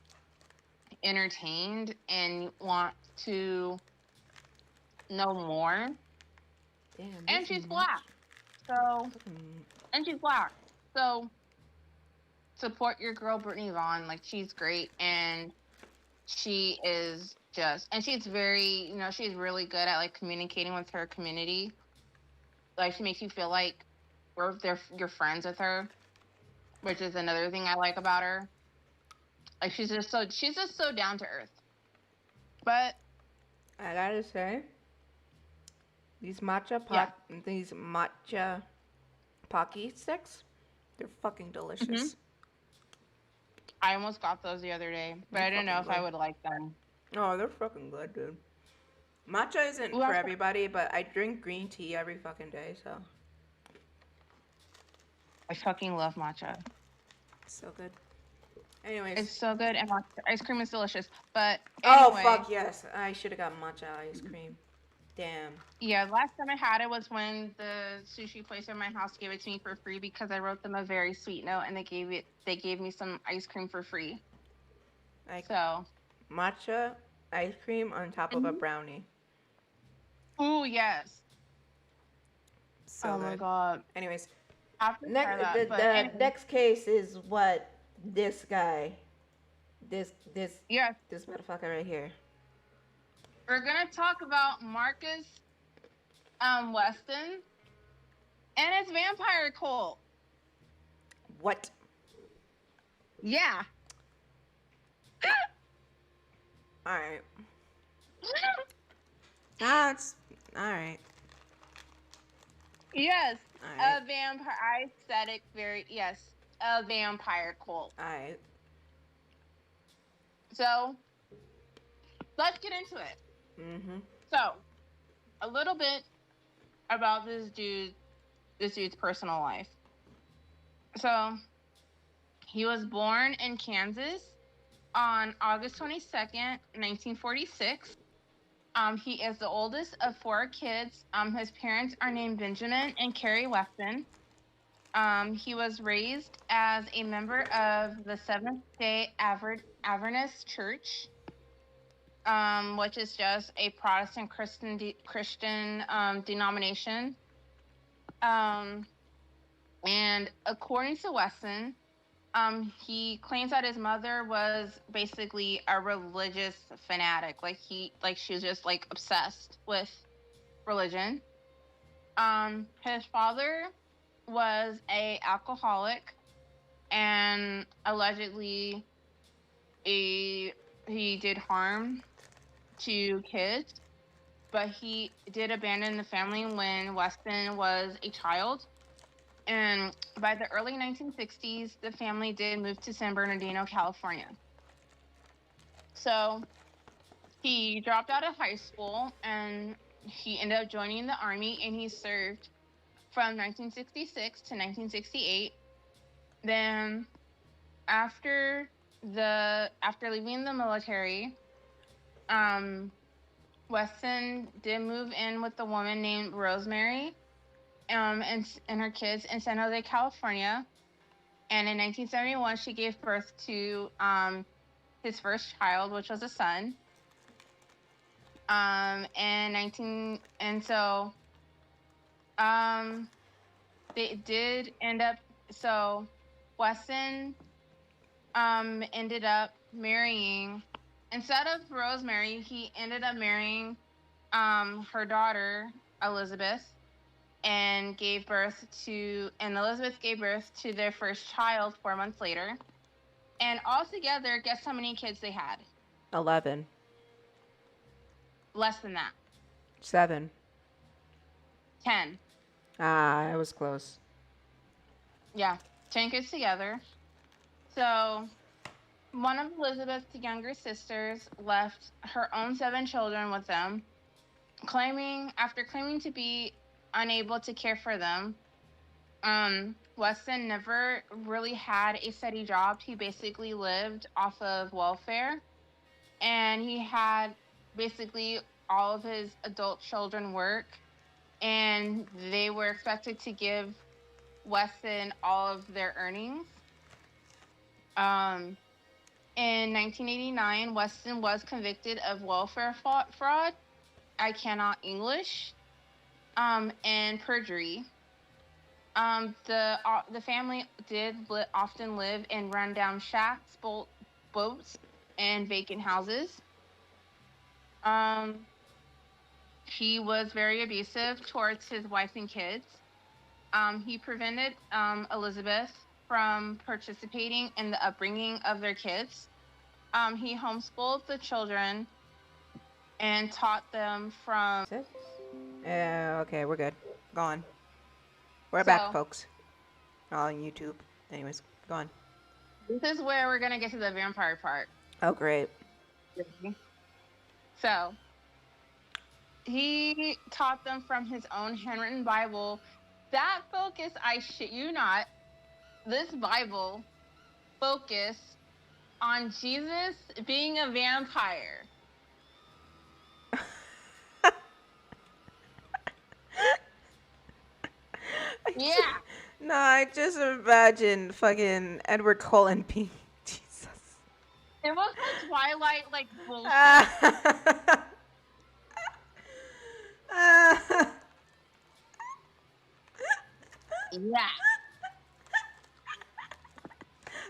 entertained and want to know more. Damn, and she's black. So, and she's black. So, support your girl Brittany Vaughn. Like, she's great, and she is just, and she's very, she's really good at like communicating with her community. Like, she makes you feel like you're friends with her, which is another thing I like about her. Like, she's just so down to earth. But I gotta say, these matcha Pocky sticks, they're fucking delicious. I almost got those the other day, but I didn't know if I would like them. Oh, they're fucking good, dude. Matcha isn't for everybody, but I drink green tea every fucking day, so. I fucking love matcha. So good. Anyways. It's so good, and matcha ice cream is delicious, but anyway. Oh, anyway. fuck yes. I should have got matcha ice cream. Damn. Yeah, last time I had it was when the sushi place in my house gave it to me for free because I wrote them a very sweet note and they gave me some ice cream for free. Like So, matcha ice cream on top of a brownie. ooh, yes. So Oh my good. God. Anyways, I have to try next that. But the anyway, next case is what this guy, this this yes, this motherfucker right here. we're gonna talk about Marcus Weston and his vampire cult. What? Yeah. All right. That's all right. Yes, All right. a vampire. I said it very. Yes, a vampire cult. All right. So let's get into it. Mm-hmm. So, a little bit about this dude's personal life. So, he was born in Kansas on August 22nd, 1946. He is the oldest of 4 kids. His parents are named Benjamin and Carrie Weston. He was raised as a member of the Seventh-day Adventist Church, which is just a Protestant Christian denomination. And according to Weston, he claims that his mother was basically a religious fanatic. Like she was just like obsessed with religion. His father was a alcoholic and allegedly he did harm to kids, but he did abandon the family when Weston was a child. And by the early 1960s, the family did move to San Bernardino, California. So he dropped out of high school and he ended up joining the Army, and he served from 1966 to 1968. Then after leaving the military, Weston did move in with a woman named Rosemary, and her kids in San Jose, California. And in 1971, she gave birth to his first child, which was a son. They did end up. So Weston ended up marrying, instead of Rosemary, he ended up marrying her daughter Elizabeth, and Elizabeth gave birth to their first child 4 months later. And altogether, guess how many kids they had? 11. Less than that. 7. 10. Ah, I was close. Yeah, 10 kids together. So one of Elizabeth's younger sisters left her own 7 children with them, after claiming to be unable to care for them. Weston never really had a steady job. He basically lived off of welfare, and he had basically all of his adult children work, and they were expected to give Weston all of their earnings. In 1989, Weston was convicted of welfare fraud, I cannot English, and perjury. The family did often live in rundown shacks, boats, and vacant houses. He was very abusive towards his wife and kids. He prevented Elizabeth from participating in the upbringing of their kids. He homeschooled the children and taught them from... Okay, we're good. Go on. We're back, folks. On YouTube. Anyways, go on. This is where we're going to get to the vampire part. Oh, great. So, he taught them from his own handwritten Bible. That focus, I shit you not, this Bible focused on Jesus being a vampire. Yeah. No, I just imagine fucking Edward Cullen being Jesus. It was the Twilight, like, bullshit. Yeah.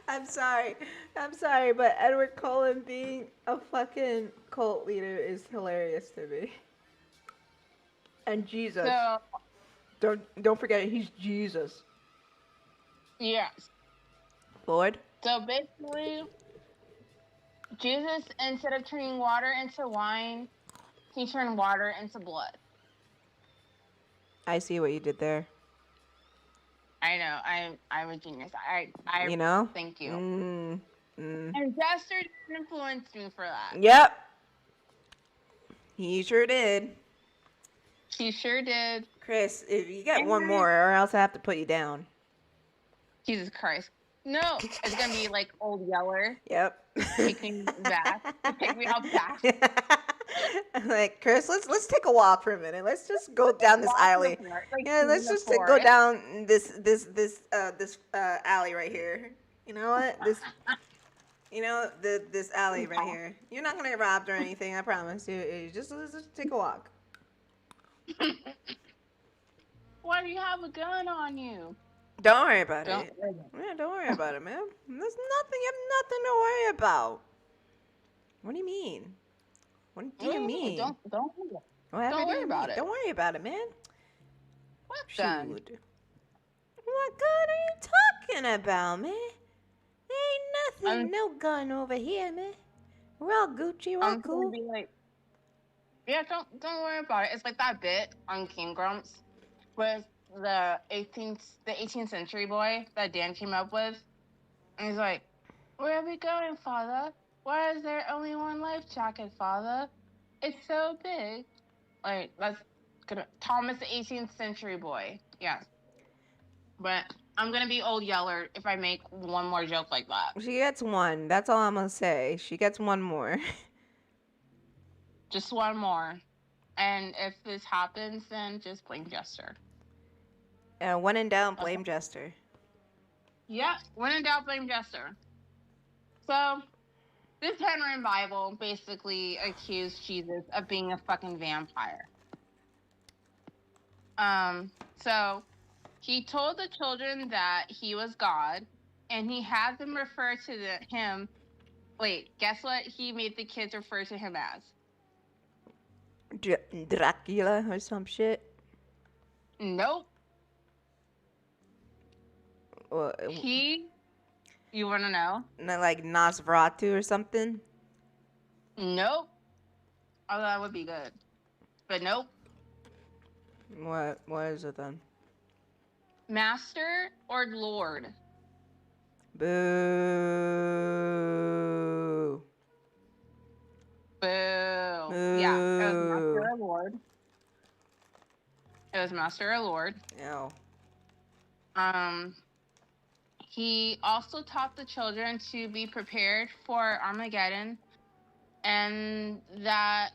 I'm sorry. I'm sorry, but Edward Cullen being a fucking cult leader is hilarious to me. And Jesus. So, Don't forget he's Jesus. yes. Lord? So basically, Jesus, instead of turning water into wine, he turned water into blood. I see what you did there. I know. I'm a genius. I You know? Thank you. Mm. And Jester influenced me for that. Yep. He sure did. She sure did. Kris, if you get one more, or else I have to put you down. Jesus Christ. No, it's gonna be like Old Yeller. Yep. Take me back. Take me out back. I'm like, Kris, let's take a walk for a minute. Let's just go down this alley. Yeah, let's just go down this alley right here. You know what? This alley right here. You're not gonna get robbed or anything. I promise. You just let's just take a walk. Why do you have a gun on you? Don't worry about Don't it. worry about Yeah, don't worry about it, man. There's nothing. You have nothing to worry about. What do you mean? What do you mean? Don't Whatever don't do worry you about mean? it. Don't worry about it, man. What Shoot. gun? What gun are you talking about, man? Ain't nothing, no gun over here, man. We're all Gucci, we're all I'm cool. gonna be like, yeah, don't worry about it. It's like that bit on King Grumps with the 18th century boy that Dan came up with, and he's like, "Where are we going, Father? Why is there only one life jacket, Father? It's so big." Like that's Thomas the 18th century boy. Yes, but I'm gonna be Old Yeller if I make one more joke like that. She gets one. That's all I'm gonna say. She gets one more. Just one more. And if this happens, then just blame Jester. And when in doubt, blame Jester. Yeah, when in doubt, blame Jester. So, this Henry Bible basically accused Jesus of being a fucking vampire. So he told the children that he was God, and he had them refer to him. Wait, guess what he made the kids refer to him as? Dracula or some shit. Nope. Well, You want to know? like Nosferatu or something. Nope. Although that would be good, but nope. What is it then? Master or Lord? Boo. Boo. Yeah, it was Master or Lord. It was Master or Lord. Ew. He also taught the children to be prepared for Armageddon, and that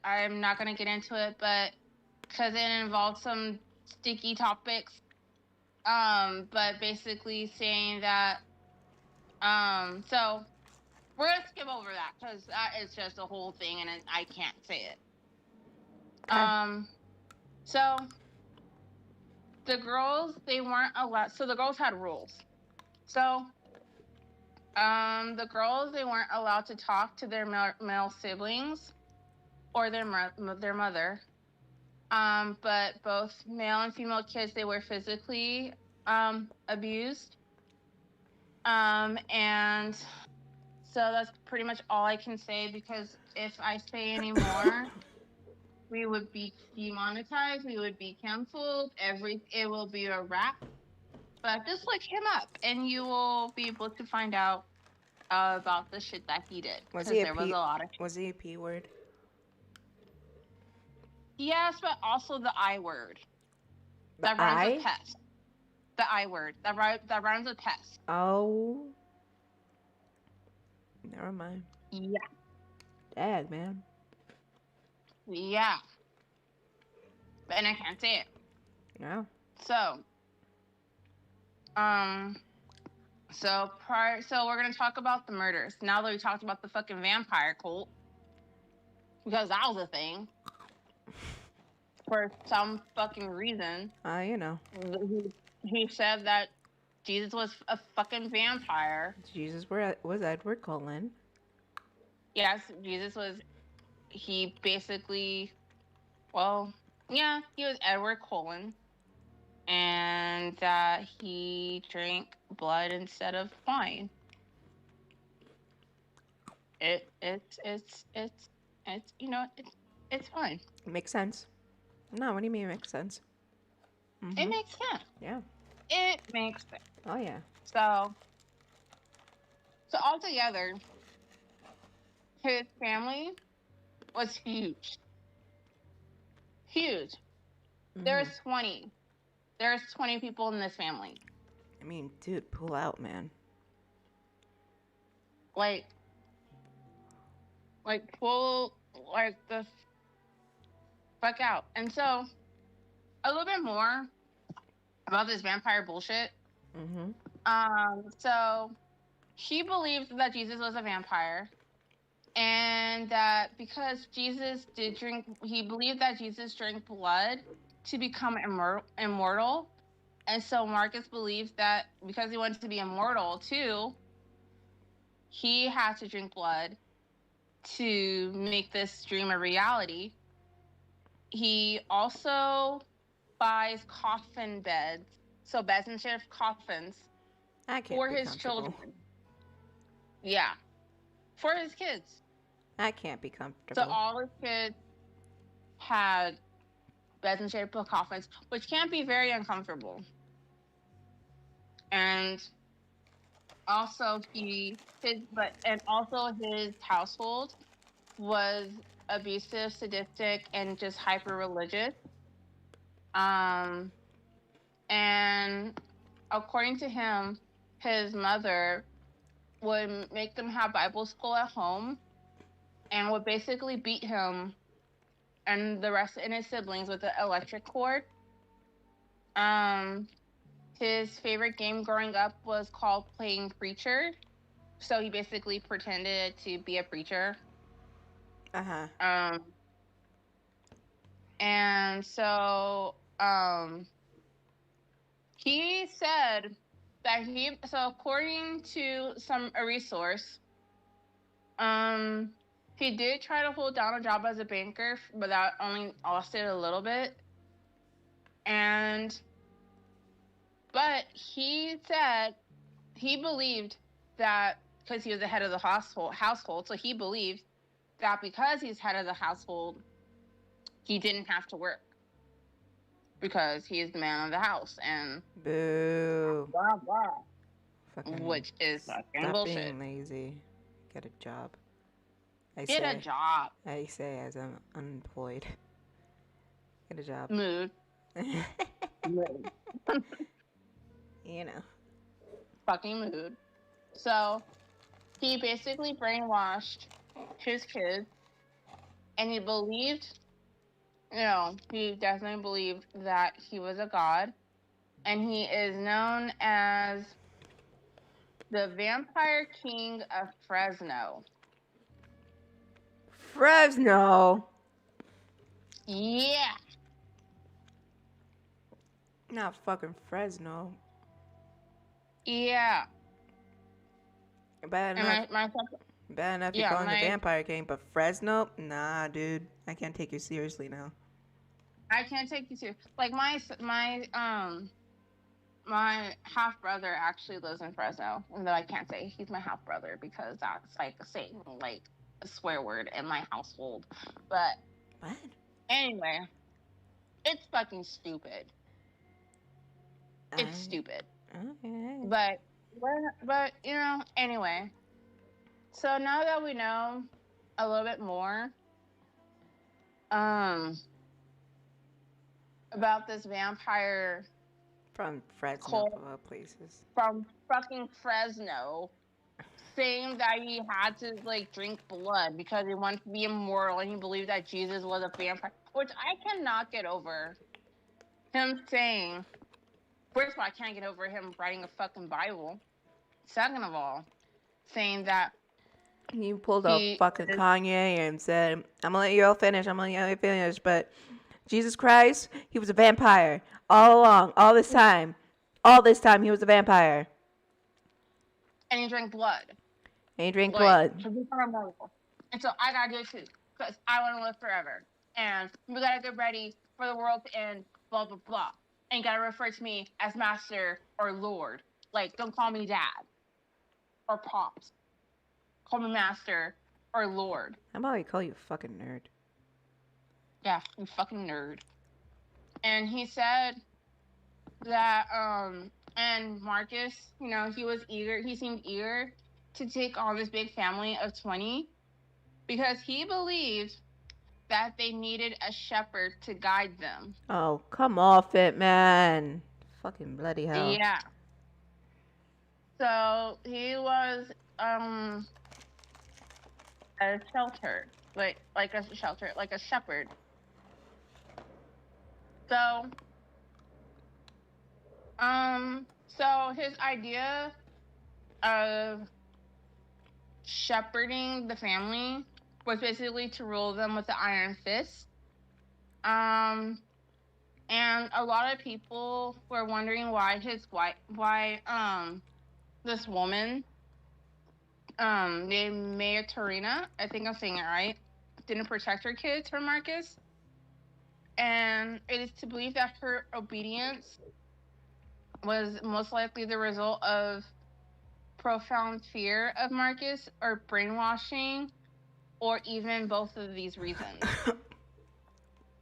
I'm not going to get into it, but because it involves some sticky topics, but basically saying that, so we're going to skip over that because that is just a whole thing and I can't say it. Okay. So the girls, they weren't allowed, so the girls had rules. So the girls, they weren't allowed to talk to their male siblings or their mother. But both male and female kids, they were physically abused. And so that's pretty much all I can say, because if I say any more, we would be demonetized, we would be canceled, it will be a wrap. But just look him up and you will be able to find out about the shit that he did. Was he a P word? Yes, but also the I word. That rhymes with pest. The I word. That rhymes with pest. Oh. Never mind. Yeah. Dad, man. Yeah. And I can't say it. Yeah. So, um, so we're gonna talk about the murders. Now that we talked about the fucking vampire cult, because that was a thing for some fucking reason. You know, He said that Jesus was a fucking vampire. Jesus was Edward Cullen. Yes, Jesus was. He basically, well, yeah, he was Edward Cullen, and that he drank blood instead of wine. It's you know it's fine. Makes sense. No, what do you mean it makes sense? It makes sense. Yeah. It makes sense. Oh yeah. So altogether, his family was huge. Huge. There's 20. There's 20 people in this family. I mean, dude, pull out, man. Like pull like the fuck out. And so a little bit more about this vampire bullshit. So he believed that Jesus was a vampire, and that because Jesus did drink, he believed that Jesus drank blood to become immortal. And so Marcus believed that because he wanted to be immortal too, he had to drink blood to make this dream a reality. He also buys coffin beds, so beds instead of coffins, for his children. Yeah, for his kids. I can't be comfortable. So all his kids had beds in shape of coffins, which can be very uncomfortable. And also his household was abusive, sadistic, and just hyper religious. And according to him, his mother would make them have Bible school at home and would basically beat him and the rest and his siblings with the electric cord. His favorite game growing up was called playing preacher. So he basically pretended to be a preacher. And so he said that according to a resource, he did try to hold down a job as a banker, but that only lasted a little bit. But he said he believed that because he was the head of the household, so he believed that because he's head of the household, he didn't have to work because he is the man of the house, and boo, blah blah, fucking which is fucking stop bullshit. being lazy. Get a job. Get a job. I say as I'm unemployed. Get a job. Mood. Mood. You know. Fucking mood. So he basically brainwashed his kids, and he definitely believed that he was a god, and he is known as the Vampire King of Fresno. Fresno. Yeah. Not fucking Fresno. Yeah. Bad enough you're calling the Vampire King, but Fresno? Nah, dude. I can't take you seriously now. I can't take you serious. Like my half brother actually lives in Fresno, and though I can't say he's my half brother because that's like saying like a swear word in my household. But what? Anyway, it's fucking stupid. It's stupid. Okay. But anyway. So now that we know a little bit more about this vampire from Fresno, cult, of all places. From fucking Fresno, saying that he had to like drink blood because he wanted to be immortal and he believed that Jesus was a vampire, which I cannot get over. him saying, first of all, I can't get over him writing a fucking Bible. Second of all, saying that You pulled a he fucking is, Kanye and said, I'm gonna let you all finish, but Jesus Christ, he was a vampire all along, all this time he was a vampire. and he drank blood. And he drank Like, blood. to become immortal. And so I gotta do it too, because I want to live forever. And we gotta get ready for the world to end, blah, blah, blah. And you gotta refer to me as master or lord. Like, don't call me dad or pops. Call me master or lord. How about we call you a fucking nerd? Yeah, you fucking nerd. And he said that, and Marcus, you know, he seemed eager to take on this big family of 20 because he believed that they needed a shepherd to guide them. Oh, come off it, man. Fucking bloody hell. Yeah. So he was a shelter, like a shepherd. So so his idea of shepherding the family was basically to rule them with the iron fist. And a lot of people were wondering why this woman, named Maya Torina, I think I'm saying it right, didn't protect her kids from Marcus. And it is to believe that her obedience was most likely the result of profound fear of Marcus or brainwashing, or even both of these reasons.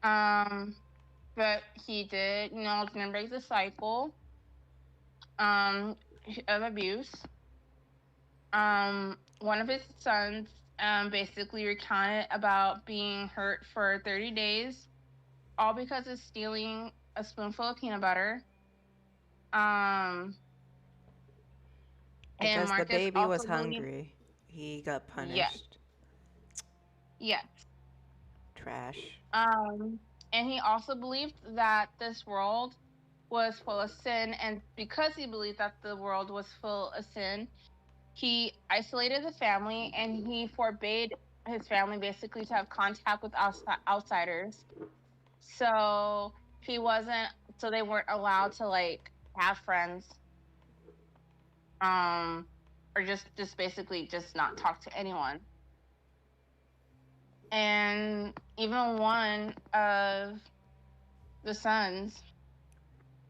But he didn't break the cycle of abuse. One of his sons basically recounted about being hurt for 30 days, all because of stealing a spoonful of peanut butter. Because the baby was believed, hungry. He got punished. Yes. Trash. And he also believed that this world was full of sin, and because he believed that the world was full of sin, he isolated the family and he forbade his family basically to have contact with outsiders. So they weren't allowed to like have friends, or just basically just not talk to anyone. And even one of the sons,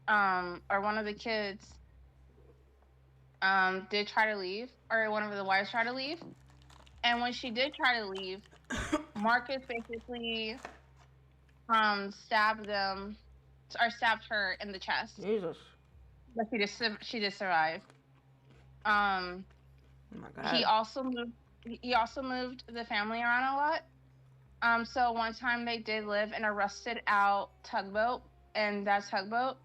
or one of the kids, did try to leave, or one of the wives tried to leave. And when she did try to leave, Marcus basically stabbed her in the chest. Jesus. But she did survive. Oh my God. He also moved the family around a lot. So one time they did live in a rusted out tugboat, and that tugboat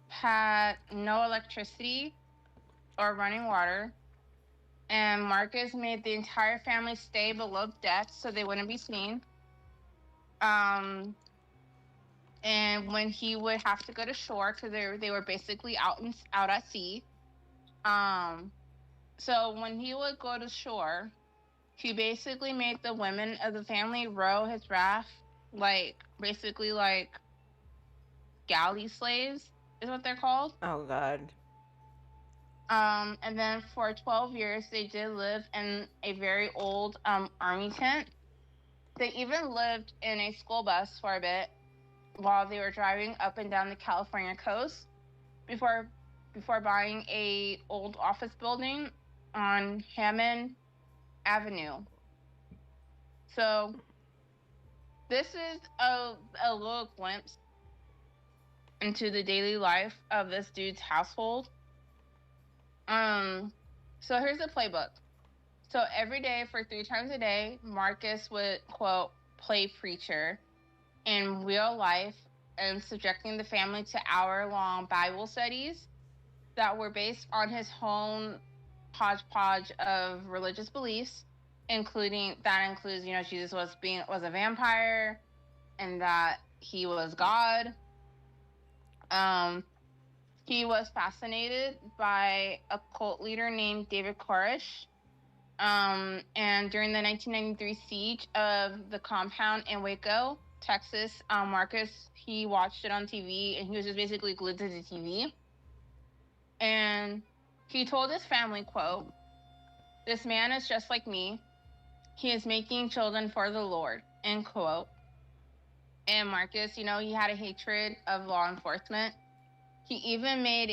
had no electricity or running water. And Marcus made the entire family stay below deck so they wouldn't be seen. And when he would have to go to shore, because they were basically out at sea. So when he would go to shore, he basically made the women of the family row his raft, basically like galley slaves is what they're called. Oh God. And then for 12 years, they did live in a very old army tent. They even lived in a school bus for a bit while they were driving up and down the California coast before buying a old office building on Hammond Avenue. So this is a little glimpse into the daily life of this dude's household. So here's the playbook. So every day for 3 times a day, Marcus would, quote, play preacher in real life and subjecting the family to hour-long Bible studies that were based on his own hodgepodge of religious beliefs, includes, Jesus was a vampire and that he was God. He was fascinated by a cult leader named David Koresh. And during the 1993 siege of the compound in Waco, Texas, Marcus, he watched it on TV, and he was just basically glued to the TV. And he told his family, quote, "This man is just like me. He is making children for the Lord," end quote. And Marcus, you know, he had a hatred of law enforcement. He even made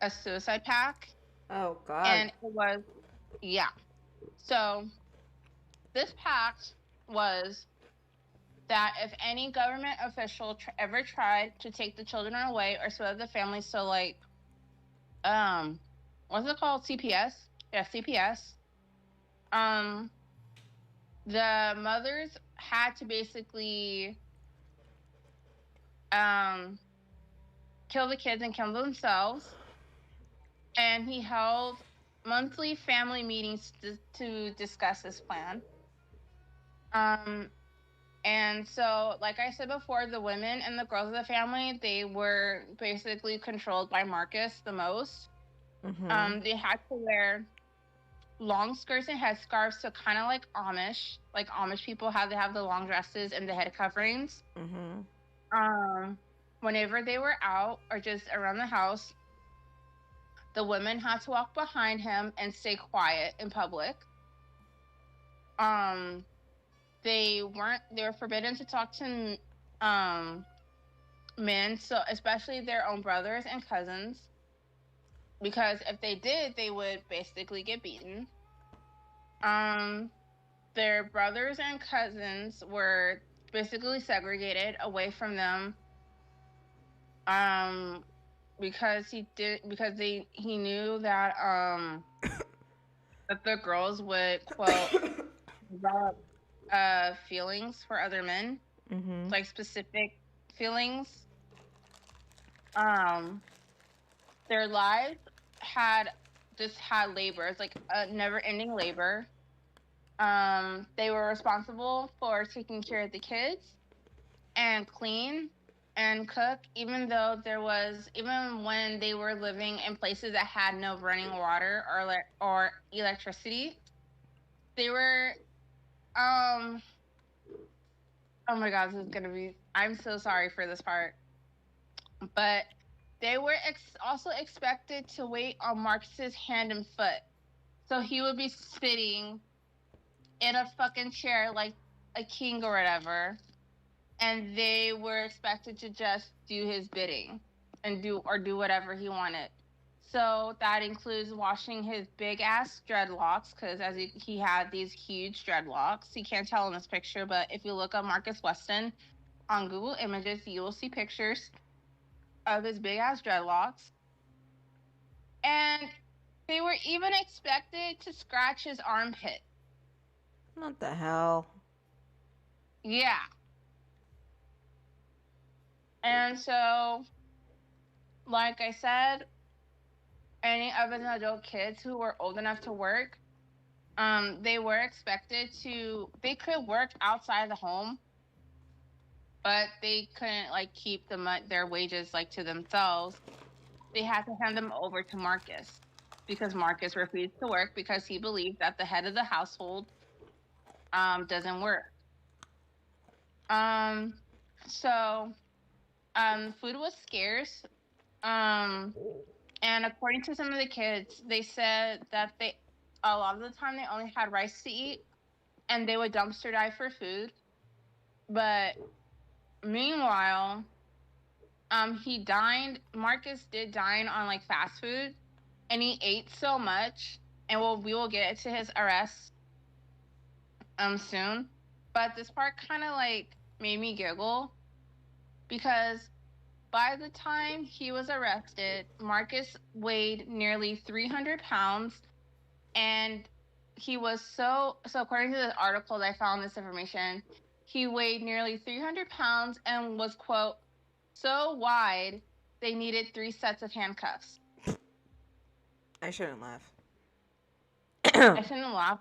a suicide pact. Oh, God. And it was, yeah. So this pact was that if any government official ever tried to take the children away or split up the family, so like, what's it called? CPS? Yeah, CPS. The mothers had to basically kill the kids and kill themselves. And he held monthly family meetings to discuss this plan. And so, like I said before, the women and the girls of the family, they were basically controlled by Marcus the most. Mm-hmm. They had to wear long skirts and headscarves, so kind of like Amish people, how they have the long dresses and the head coverings. Mm-hmm. Whenever they were out or just around the house, the women had to walk behind him and stay quiet in public. They were forbidden to talk to men, so especially their own brothers and cousins, because if they did, they would basically get beaten. Their brothers and cousins were basically segregated away from them, because he knew that that the girls would, quote, develop feelings for other men, Mm-hmm. like specific feelings. Their lives had labor. It's like a never-ending labor. They were responsible for taking care of the kids and clean and cook, even when they were living in places that had no running water or electricity. They were, oh my God, I'm so sorry for this part. But they were also expected to wait on Marcus's hand and foot. So he would be sitting in a fucking chair like a king or whatever, and they were expected to just do his bidding and do whatever he wanted. So that includes washing his big ass dreadlocks, because he had these huge dreadlocks. You can't tell in this picture, but if you look up Marcus Weston on Google Images, you will see pictures of his big ass dreadlocks. And they were even expected to scratch his armpit. What the hell? Yeah. And so, like I said, any of his adult kids who were old enough to work, they were expected to, they could work outside the home, but they couldn't like keep their wages like to themselves. They had to hand them over to Marcus, because Marcus refused to work because he believed that the head of the household doesn't work. So food was scarce. And according to some of the kids, they said that a lot of the time they only had rice to eat, and they would dumpster dive for food. But meanwhile, Marcus did dine on like fast food, and he ate so much, and we will get to his arrest soon. But this part kind of like made me giggle, because by the time he was arrested, Marcus weighed nearly 300 pounds, and he was so according to the article that I found this information, he weighed nearly 300 pounds and was, quote, so wide they needed 3 sets of handcuffs. I shouldn't laugh. I shouldn't laugh.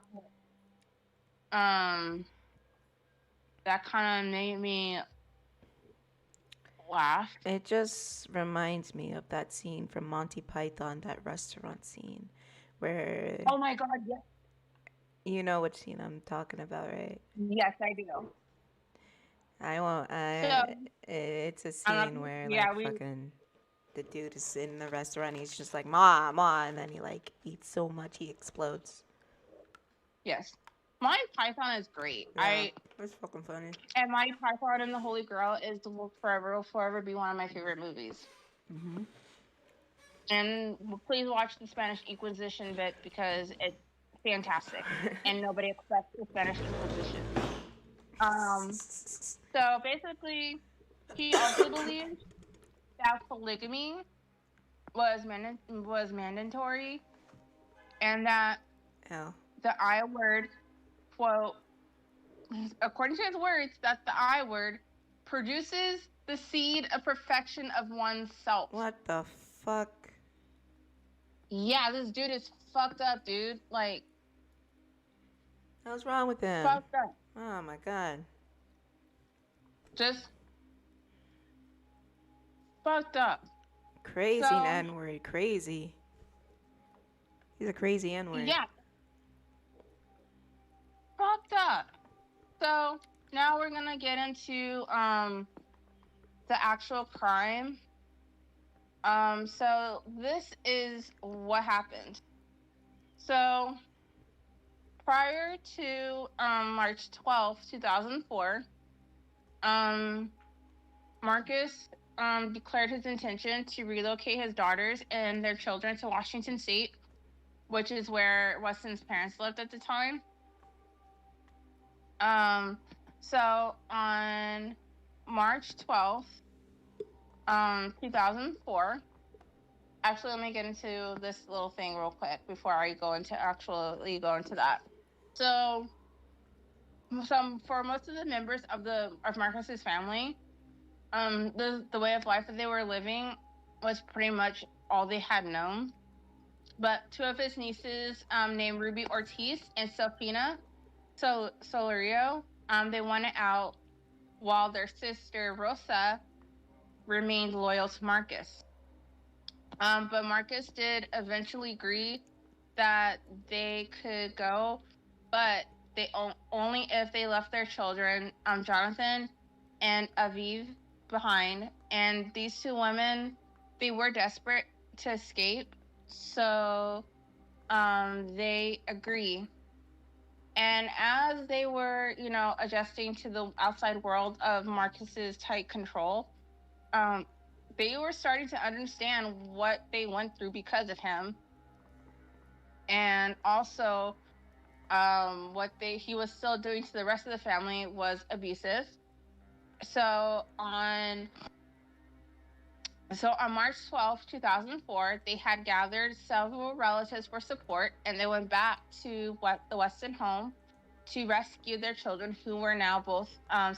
That kind of made me laugh. It just reminds me of that scene from Monty Python, that restaurant scene, where Oh my God, yes. you know which scene I'm talking about, right? Yes, I do. I won't. So, It's a I'm not, scene where yeah, like we, fucking the dude is in the restaurant. He's just like ma ma, and then he like eats so much he explodes. yes. Monty Python is great. Yeah, it's fucking funny. And Monty Python and the Holy Grail will forever be one of my favorite movies. Mhm. And please watch the Spanish Inquisition bit because it's fantastic, and nobody expects the Spanish Inquisition. So basically, he also believes that polygamy was mandatory, and that Oh. the I word, quote, according to his words, that the I word produces the seed of perfection of oneself. What the fuck? Yeah, this dude is fucked up, dude. Like, What's wrong with him? fucked up. Oh my god. Just fucked up. Crazy So- N-word. Crazy. He's a crazy N-word. Yeah. Fucked up. So now we're gonna get into the actual crime. So this is what happened. So prior to March 12th, 2004, Marcus declared his intention to relocate his daughters and their children to Washington State, which is where Weston's parents lived at the time. So on March 12th, 2004, actually, let me get into this little thing real quick before I go into that. So for most of the members of Marcus's family, the way of life that they were living was pretty much all they had known. But two of his nieces, named Ruby Ortiz and Sofina Solorio, they wanted out, while their sister Rosa remained loyal to Marcus. But Marcus did eventually agree that they could go, but they only if they left their children, Jonathan and Aviv, behind. And these two women, they were desperate to escape, so they agree. And as they were, adjusting to the outside world of Marcus's tight control, they were starting to understand what they went through because of him. And also, what he was still doing to the rest of the family was abusive. So on March 12th, 2004, they had gathered several relatives for support, and they went back to the Weston home to rescue their children, who were now both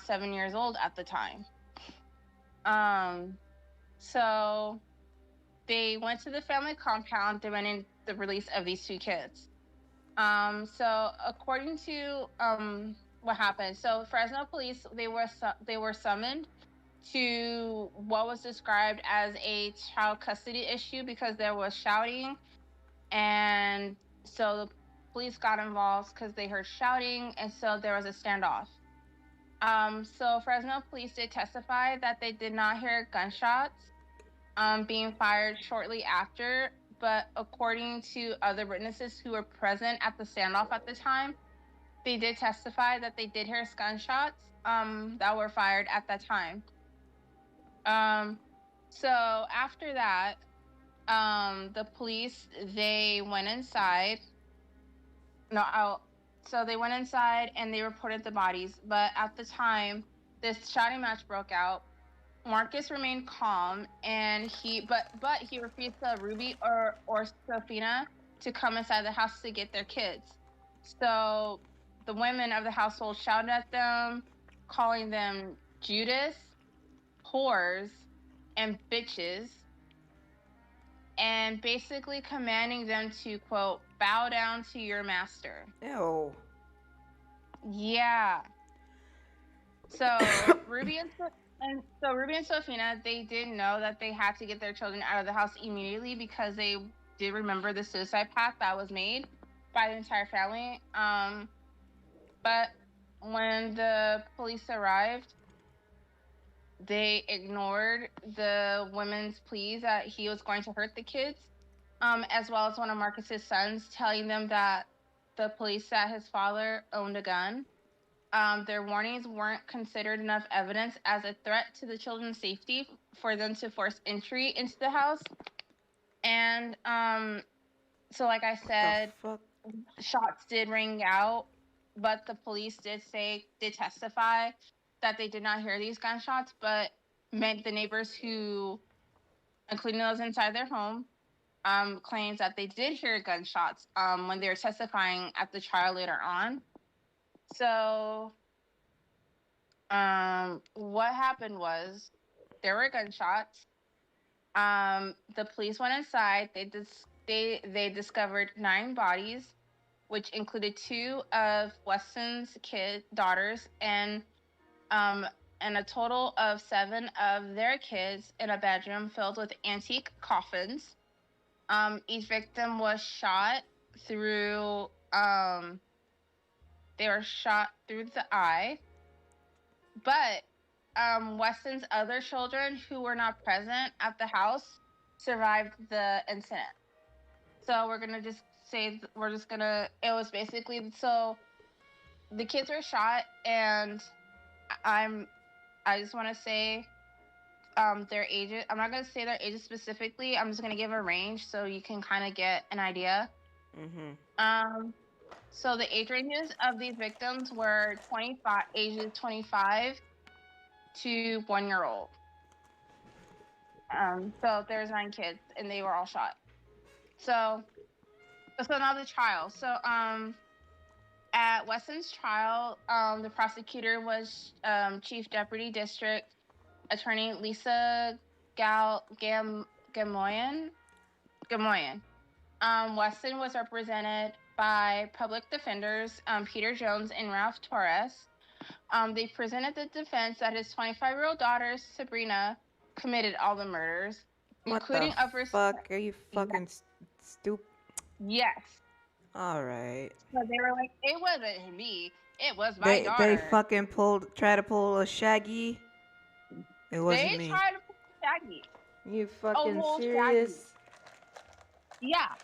7 years old at the time. So they went to the family compound demanding the release of these two kids. So according to what happened, so Fresno police, they were summoned to what was described as a child custody issue because there was shouting, and so the police got involved because they heard shouting, and so there was a standoff. So Fresno police did testify that they did not hear gunshots being fired shortly after, but according to other witnesses who were present at the standoff at the time, they did testify that they did hear gunshots that were fired at that time. So after that, the police, they went inside. So they went inside and they reported the bodies. But at the time, this shouting match broke out. Marcus remained calm, and he refused Ruby or Sofina to come inside the house to get their kids. So the women of the household shouted at them, calling them Judas, whores, and bitches, and basically commanding them to, quote, bow down to your master. Ew. Yeah. So Ruby And so Ruby and Sophina, they did know that they had to get their children out of the house immediately because they did remember the suicide pact that was made by the entire family. But when the police arrived, they ignored the women's pleas that he was going to hurt the kids, as well as one of Marcus's sons telling them that the police said his father owned a gun. Their warnings weren't considered enough evidence as a threat to the children's safety for them to force entry into the house. And so, like I said, shots did ring out, but the police did testify that they did not hear these gunshots, but the neighbors who, including those inside their home, claims that they did hear gunshots when they were testifying at the trial later on. So what happened was there were gunshots. The police went inside. They discovered 9 bodies, which included 2 of Weston's daughters and a total of 7 of their kids in a bedroom filled with antique coffins. Each victim was shot through. They were shot through the eye. But Weston's other children who were not present at the house survived the incident. So it was basically, so the kids were shot, and I just want to say their ages. I'm not going to say their ages specifically. I'm just going to give a range so you can kind of get an idea. Mm-hmm. So the age ranges of these victims were ages 25 to 1-year-old. So there's 9 kids, and they were all shot. So now the trial. So at Weston's trial, the prosecutor was Chief Deputy District Attorney Lisa Gamoyan. Weston was represented by public defenders Peter Jones and Ralph Torres. They presented the defense that his 25-year-old daughter, Sabrina, committed all the murders, including What the fuck? Are you fucking stupid? Yes. All right. So they were like, it wasn't me. It was my daughter. They fucking try to pull a Shaggy. It wasn't me. They tried to pull Shaggy. You fucking serious? Shaggy. Yeah.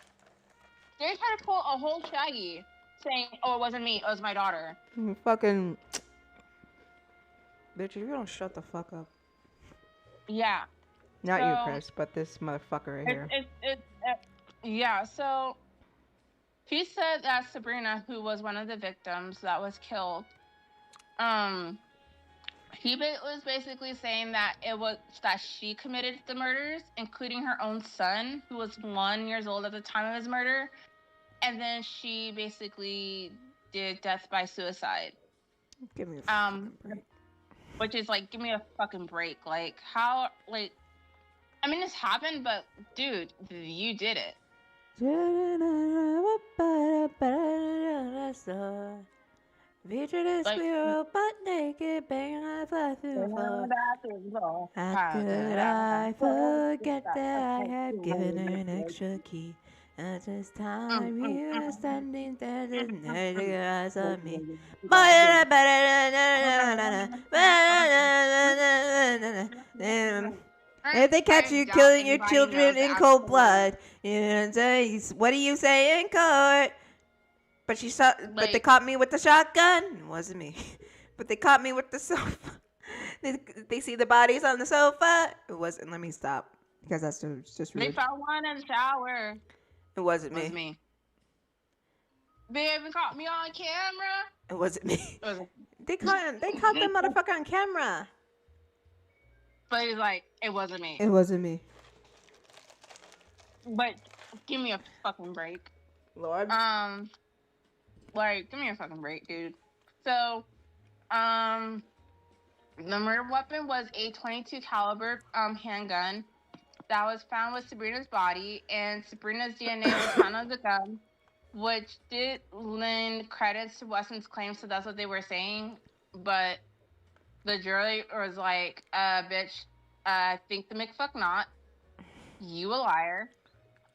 They tried to pull a whole Shaggy, saying, "Oh, it wasn't me. It was my daughter." You fucking bitch! You don't shut the fuck up. Yeah. Not you, Kris, but this motherfucker right here. Yeah. So he said that Sabrina, who was one of the victims that was killed, he was basically saying that that she committed the murders, including her own son, who was 1 year old at the time of his murder, and then she basically did death by suicide. Give me a fucking break. Which is like, give me a fucking break. Like, how? Like, I mean, this happened, but dude, you did it. Picture this squirrel butt naked, banging on fly through the floor. How could I forget that I have given her an extra key? At this time you are standing there, just nerdy your eyes on me. If they catch you killing your children in cold blood, what do you say in court? But but they caught me with the shotgun. It wasn't me. But they caught me with the sofa. They see the bodies on the sofa. It wasn't. Let me stop because that's just rude. They found one in the shower. It wasn't me. It was me. They even caught me on camera. It wasn't me. They caught the motherfucker on camera. But he's like, it wasn't me. It wasn't me. But give me a fucking break. Lord. Like, give me a fucking break, dude. So, the murder weapon was a .22 caliber handgun that was found with Sabrina's body, and Sabrina's DNA was found on the gun, which did lend credits to Weston's claims, so that's what they were saying. But the jury was like, bitch, think the McFuck not. You a liar.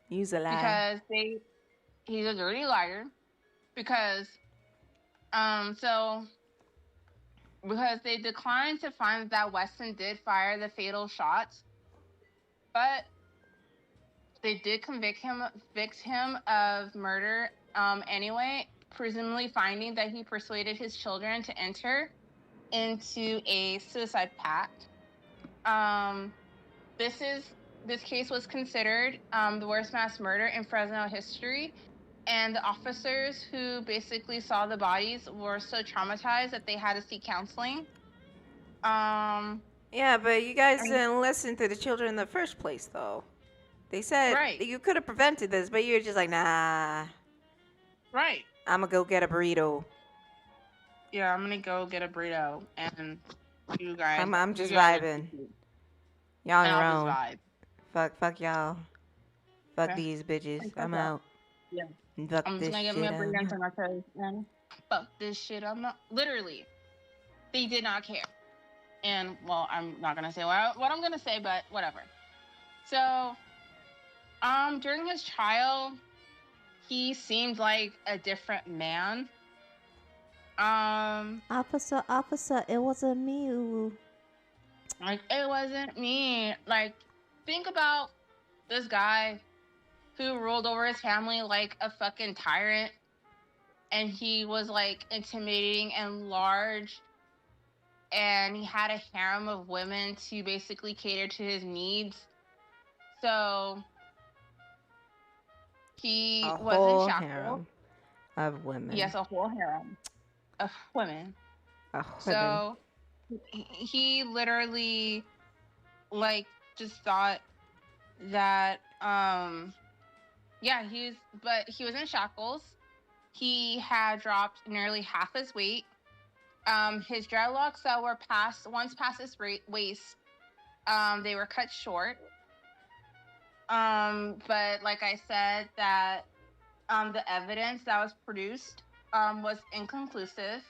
Use a lie. Because he's a dirty liar. Because, because they declined to find that Weston did fire the fatal shots, but they did convict him of murder anyway, presumably finding that he persuaded his children to enter into a suicide pact. This case was considered the worst mass murder in Fresno history, and the officers who basically saw the bodies were so traumatized that they had to seek counseling. Yeah, but you guys didn't listen to the children in the first place, though. They said Right. you could have prevented this, but you're just like, nah. Right. I'm gonna go get a burrito. Yeah, I'm gonna go get a burrito, and you guys. I'm just you guys- vibing. Y'all on and your I'll own. just vibe. Fuck y'all. Fuck Okay. these bitches. Fuck I'm that. out. Yeah. Fuck I'm this just gonna get me a shit. burrito I'm and out. nachos, and fuck this shit. I'm not. Literally, they did not care. And well, I'm not gonna say what I'm gonna say, but whatever. So, during his trial, he seemed like a different man. Officer, it wasn't me. Like, it wasn't me. Like, think about this guy who ruled over his family like a fucking tyrant, and he was like intimidating and large, and he had a harem of women to basically cater to his needs. So he A was whole in shackles. harem of women. Yes, a whole harem of women. So he literally like just thought that yeah, he was in shackles. He had dropped nearly half his weight. His dreadlocks that were once past his waist, they were cut short. But like I said, that the evidence that was produced was inconclusive,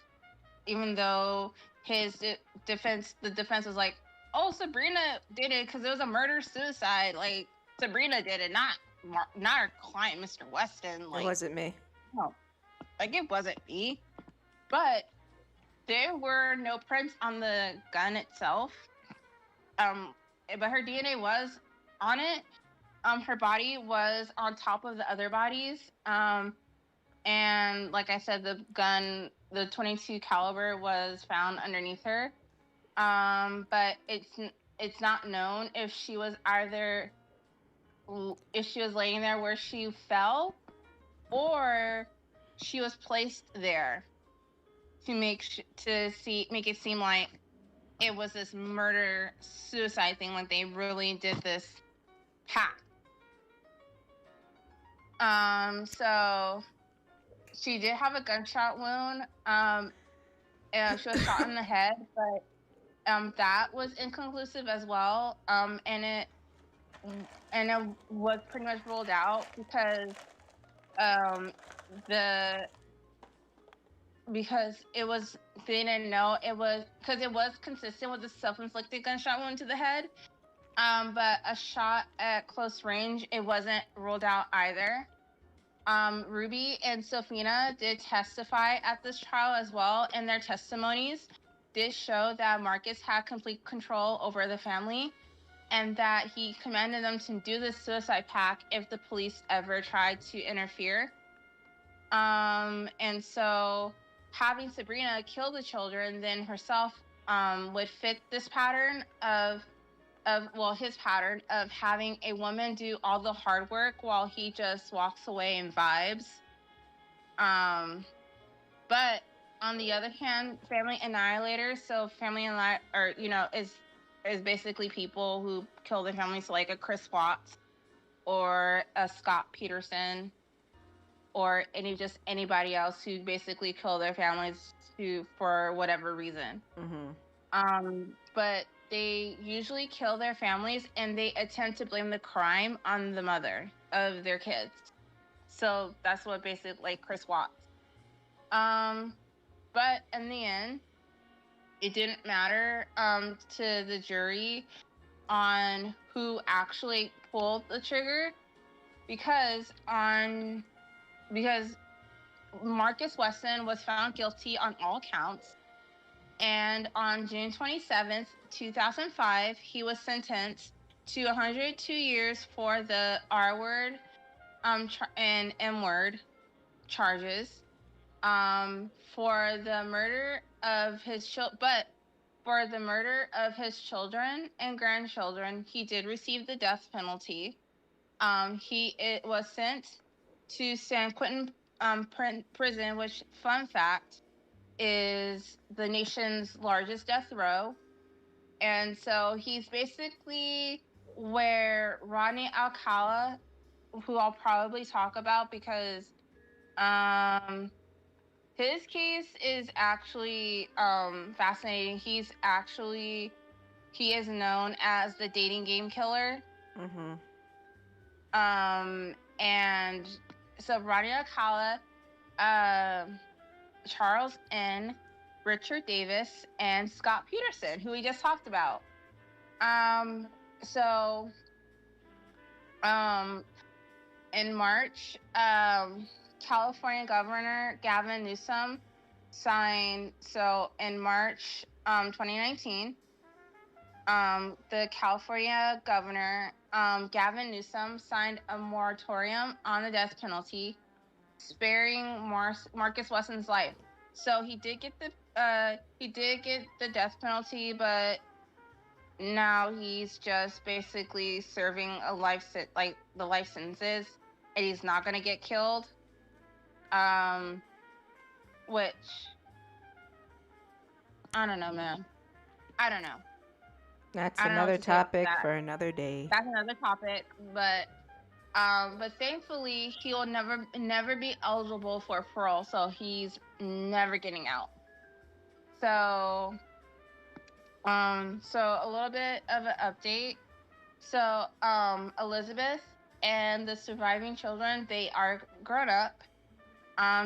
even though the defense was like, oh, Sabrina did it because it was a murder-suicide. Like, Sabrina did it, not our client, Mr. Weston. Like, it wasn't me. No, like, it wasn't me. But there were no prints on the gun itself. But her DNA was on it. Her body was on top of the other bodies. And like I said, the gun, the .22 caliber, was found underneath her. But it's not known if she was laying there where she fell, or she was placed there to make it seem like it was this murder suicide thing, like they really did this pact. So she did have a gunshot wound. And she was shot in the head, but that was inconclusive as well. And it was pretty much ruled out because they didn't know it was consistent with the self-inflicted gunshot wound to the head. But a shot at close range, it wasn't ruled out either. Ruby and Sophina did testify at this trial as well, and their testimonies did show that Marcus had complete control over the family, and that he commanded them to do the suicide pact if the police ever tried to interfere. And so having Sabrina kill the children then herself would fit this pattern his pattern of having a woman do all the hard work while he just walks away and vibes. But on the other hand, family annihilators, is basically people who kill their families, like a Chris Watts or a Scott Peterson or anybody else who basically kill their families for whatever reason. Mm-hmm. But they usually kill their families and they attempt to blame the crime on the mother of their kids. So that's what basically, like Chris Watts. But in the end, it didn't matter to the jury on who actually pulled the trigger because Marcus Wesson was found guilty on all counts, and on June 27th, 2005, he was sentenced to 102 years for the R-word and M-word charges for the murder of his for the murder of his children and grandchildren, he did receive the death penalty. It was sent to San Quentin prison, which, fun fact, is the nation's largest death row. And so he's basically where Rodney Alcala, who I'll probably talk about because his case is actually fascinating. He is known as the dating game killer. Mm-hmm. And so Rodney Alcala, Charles N., Richard Davis, and Scott Peterson, who we just talked about. In March, California Governor Gavin Newsom signed, in March 2019, the California Governor Gavin Newsom signed a moratorium on the death penalty, sparing Marcus Wesson's life. So he did get the death penalty, but now he's just basically serving a life sentences, and he's not gonna get killed. Which I don't know, man. I don't know. That's I don't know another what to say about topic that. for another day. That's another topic, but thankfully he'll never be eligible for parole, so he's never getting out. So a little bit of an update. So Elizabeth and the surviving children, they are grown up.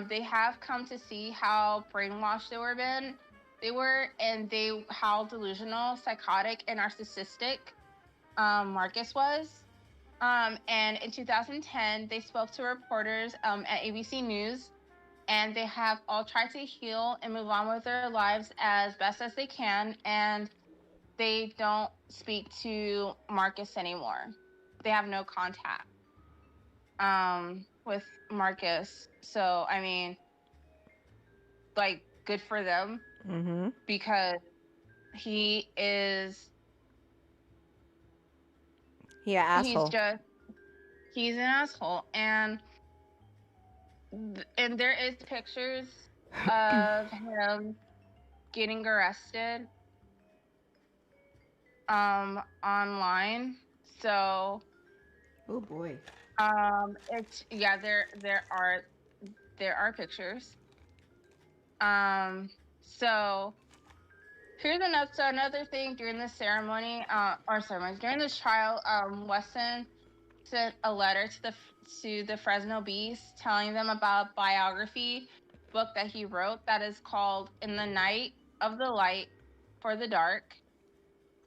They have come to see how brainwashed they were, and how delusional, psychotic, and narcissistic Marcus was. And in 2010, they spoke to reporters at ABC News, and they have all tried to heal and move on with their lives as best as they can, and they don't speak to Marcus anymore. They have no contact with Marcus. So, I mean, like, good for them. Mm-hmm. Because he is... Yeah, asshole. He's an asshole. And there is pictures of him getting arrested online. So Oh boy. There are pictures. So here's another thing during the ceremony, during this trial, Wesson sent a letter to the Fresno Beast telling them about a biography book that he wrote that is called In the Night of the Light for the Dark,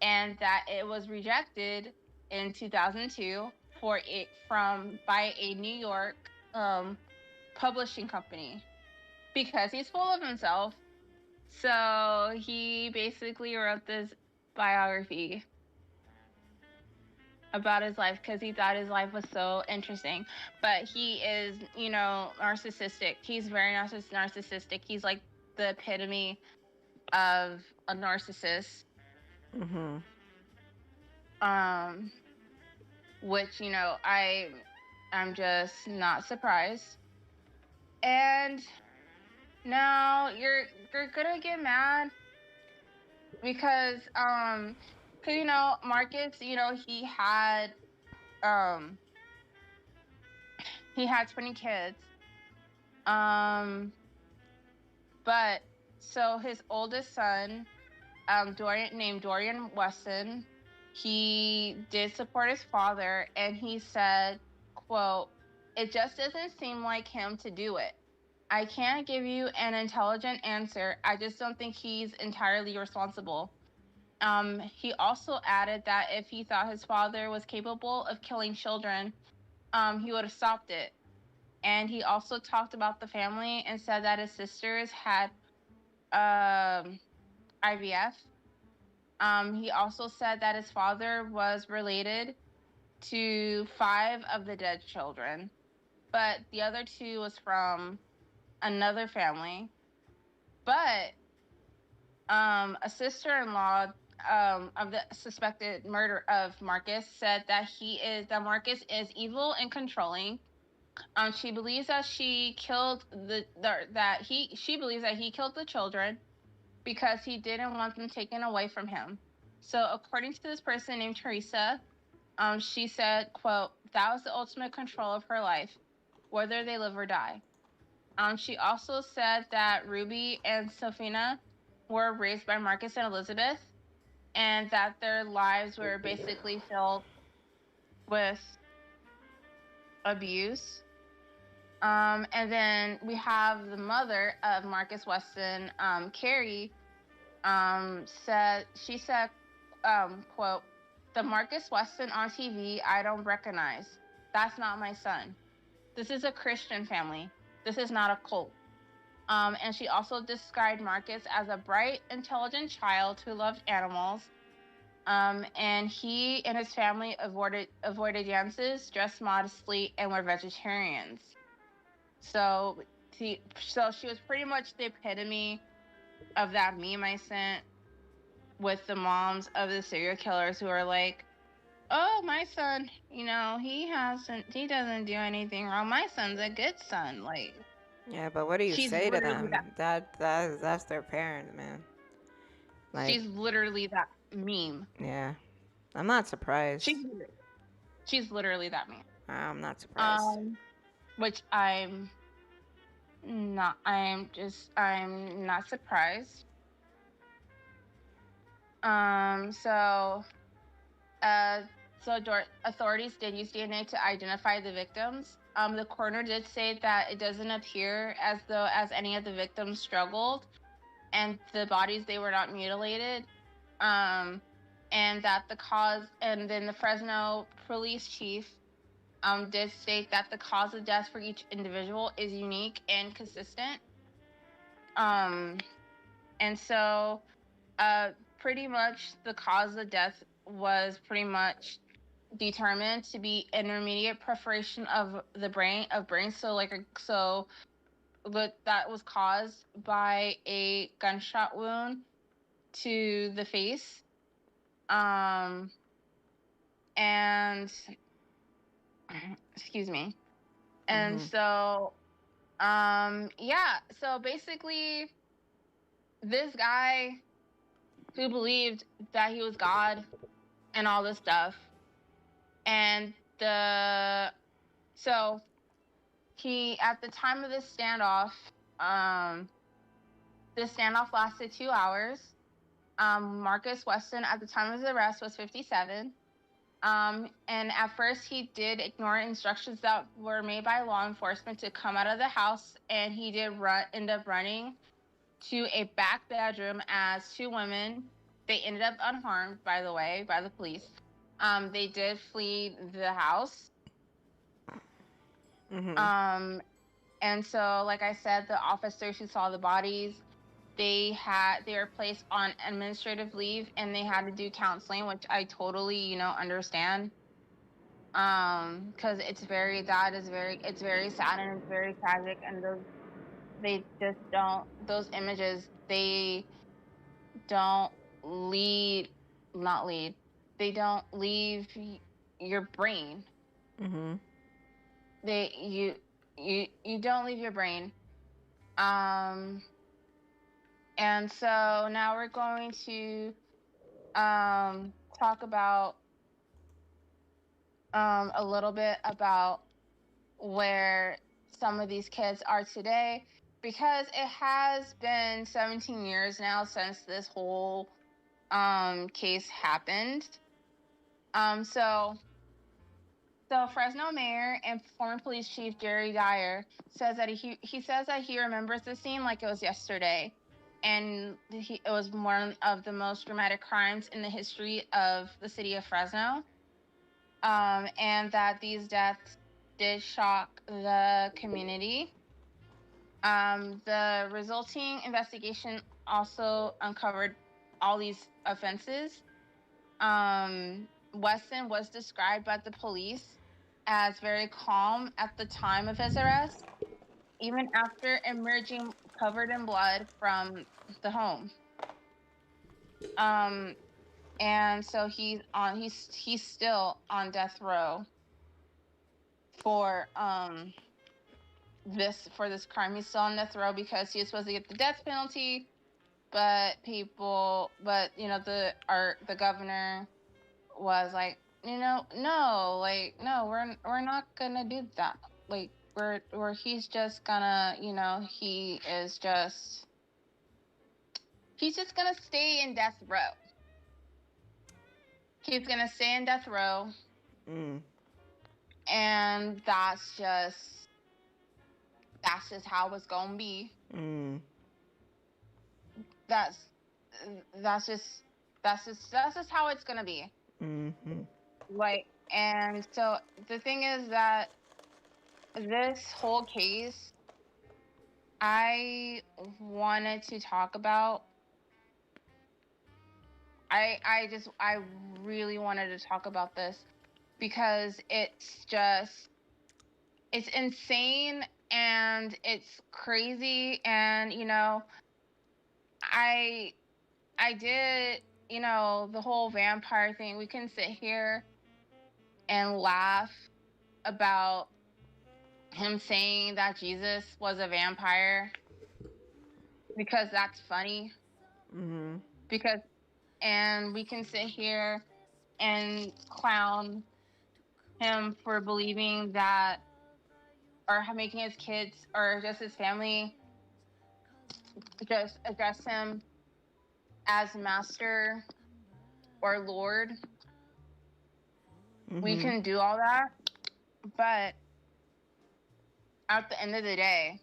and that it was rejected in 2002 by a New York publishing company because he's full of himself. So he basically wrote this biography about his life because he thought his life was so interesting. But he is, narcissistic. He's very narcissistic. He's like the epitome of a narcissist. Mm-hmm. Which, I'm just not surprised. And now you're gonna get mad because Marcus, he had 20 kids. But so his oldest son, Dorian Wesson, he did support his father, and he said, quote, "It just doesn't seem like him to do it. I can't give you an intelligent answer. I just don't think he's entirely responsible. He also added that if he thought his father was capable of killing children, he would have stopped it. And he also talked about the family and said that his sisters had IVF. He also said that his father was related to 5 of the dead children, but the other 2 was from another family. But a sister-in-law of the suspected murder of Marcus said that Marcus is evil and controlling. She believes that she believes that he killed the children because he didn't want them taken away from him. So according to this person named Teresa, she said, quote, "That was the ultimate control of her life, whether they live or die." She also said that Ruby and Sophina were raised by Marcus and Elizabeth, and that their lives were basically filled with abuse. And then we have the mother of Marcus Weston, Carrie, said, quote, "The Marcus Weston on TV, I don't recognize. That's not my son. This is a Christian family. This is not a cult." And she also described Marcus as a bright, intelligent child who loved animals. And he and his family avoided dances, dressed modestly, and were vegetarians. So she was pretty much the epitome of that meme I sent with the moms of the serial killers who are like, "Oh, my son, he doesn't do anything wrong. My son's a good son." Like, Yeah, but what do you she's say to literally them? That's their parent, man. Like, she's literally that meme. yeah, I'm not surprised. She's literally that meme. I'm not surprised. Which I'm not. I'm not surprised. Authorities did use DNA to identify the victims. The coroner did say that it doesn't appear as though any of the victims struggled, and the bodies, they were not mutilated. And that and then the Fresno police chief did state that the cause of death for each individual is unique and consistent. And so pretty much the cause of death was pretty much determined to be intermediate perforation of the brain. But that was caused by a gunshot wound to the face. And excuse me. And so so basically this guy who believed that he was God and all this stuff, and he, at the time of this standoff lasted 2 hours. Marcus Weston, at the time of his arrest, was 57. And at first he did ignore instructions that were made by law enforcement to come out of the house, and he did end up running to a back bedroom as 2 women. They ended up unharmed, by the way, by the police. They did flee the house. And so, like I said, the officers who saw the bodies, they were placed on administrative leave, and they had to do counseling, which I totally, understand. Because it's very sad, and it's very tragic, and those images, they don't they don't leave your brain. You don't leave your brain. And so now we're going to talk about a little bit about where some of these kids are today, because it has been 17 years now since this whole case happened. So So Fresno mayor and former police chief Jerry Dyer says that he says that he remembers the scene like it was yesterday, and it was one of the most dramatic crimes in the history of the city of Fresno, and that these deaths did shock the community. The resulting investigation also uncovered all these offenses. Weston was described by the police as very calm at the time of his arrest, even after emerging covered in blood from the home. And so he's still on death row for this crime. He's still on death row because he was supposed to get the death penalty, but the governor was like, no, we're not gonna do that. Like, he's just gonna, he's just gonna stay in death row. He's gonna stay in death row. And that's just how it's gonna be. That's just how it's gonna be. Like, and so the thing is that this whole case, I wanted to talk about. I really wanted to talk about this because it's insane and it's crazy, and I did, the whole vampire thing. We can sit here and laugh about him saying that Jesus was a vampire because that's funny. And we can sit here and clown him for believing that, or making his kids or just his family just address him as master or lord. We can do all that, but at the end of the day,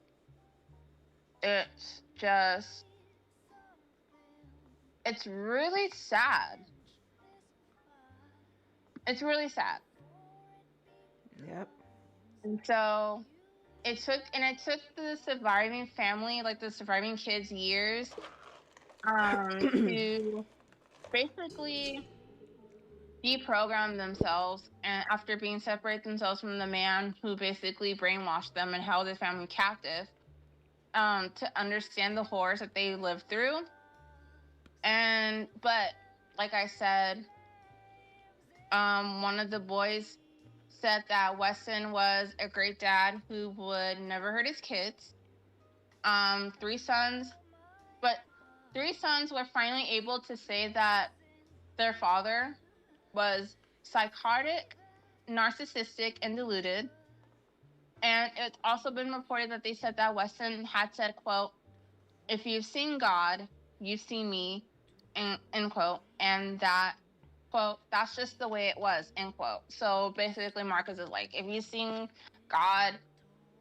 it's really sad. It's really sad. Yep. And so it took the surviving family, like the surviving kids, years to basically deprogram themselves, and after being separated themselves from the man who basically brainwashed them and held his family captive, to understand the horrors that they lived through. But like I said, one of the boys said that Weston was a great dad who would never hurt his kids. 3 sons were finally able to say that their father was psychotic, narcissistic, and deluded. And it's also been reported that they said that Weston had said, quote, "If you've seen God, you've seen me," end quote. And that, quote, "that's just the way it was," end quote. So basically Marcus is like, if you've seen God,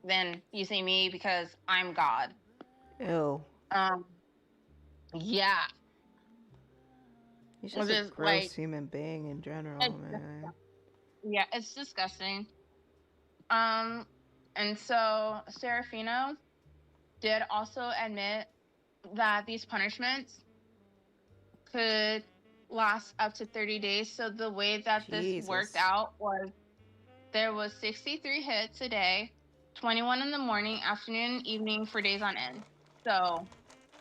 then you see me because I'm God. Ew. Yeah. He's just a gross human being in general, man. Yeah, it's disgusting. And so Serafino did also admit that these punishments could last up to 30 days. So the way that this worked out was there was 63 hits a day, 21 in the morning, afternoon, and evening for days on end. So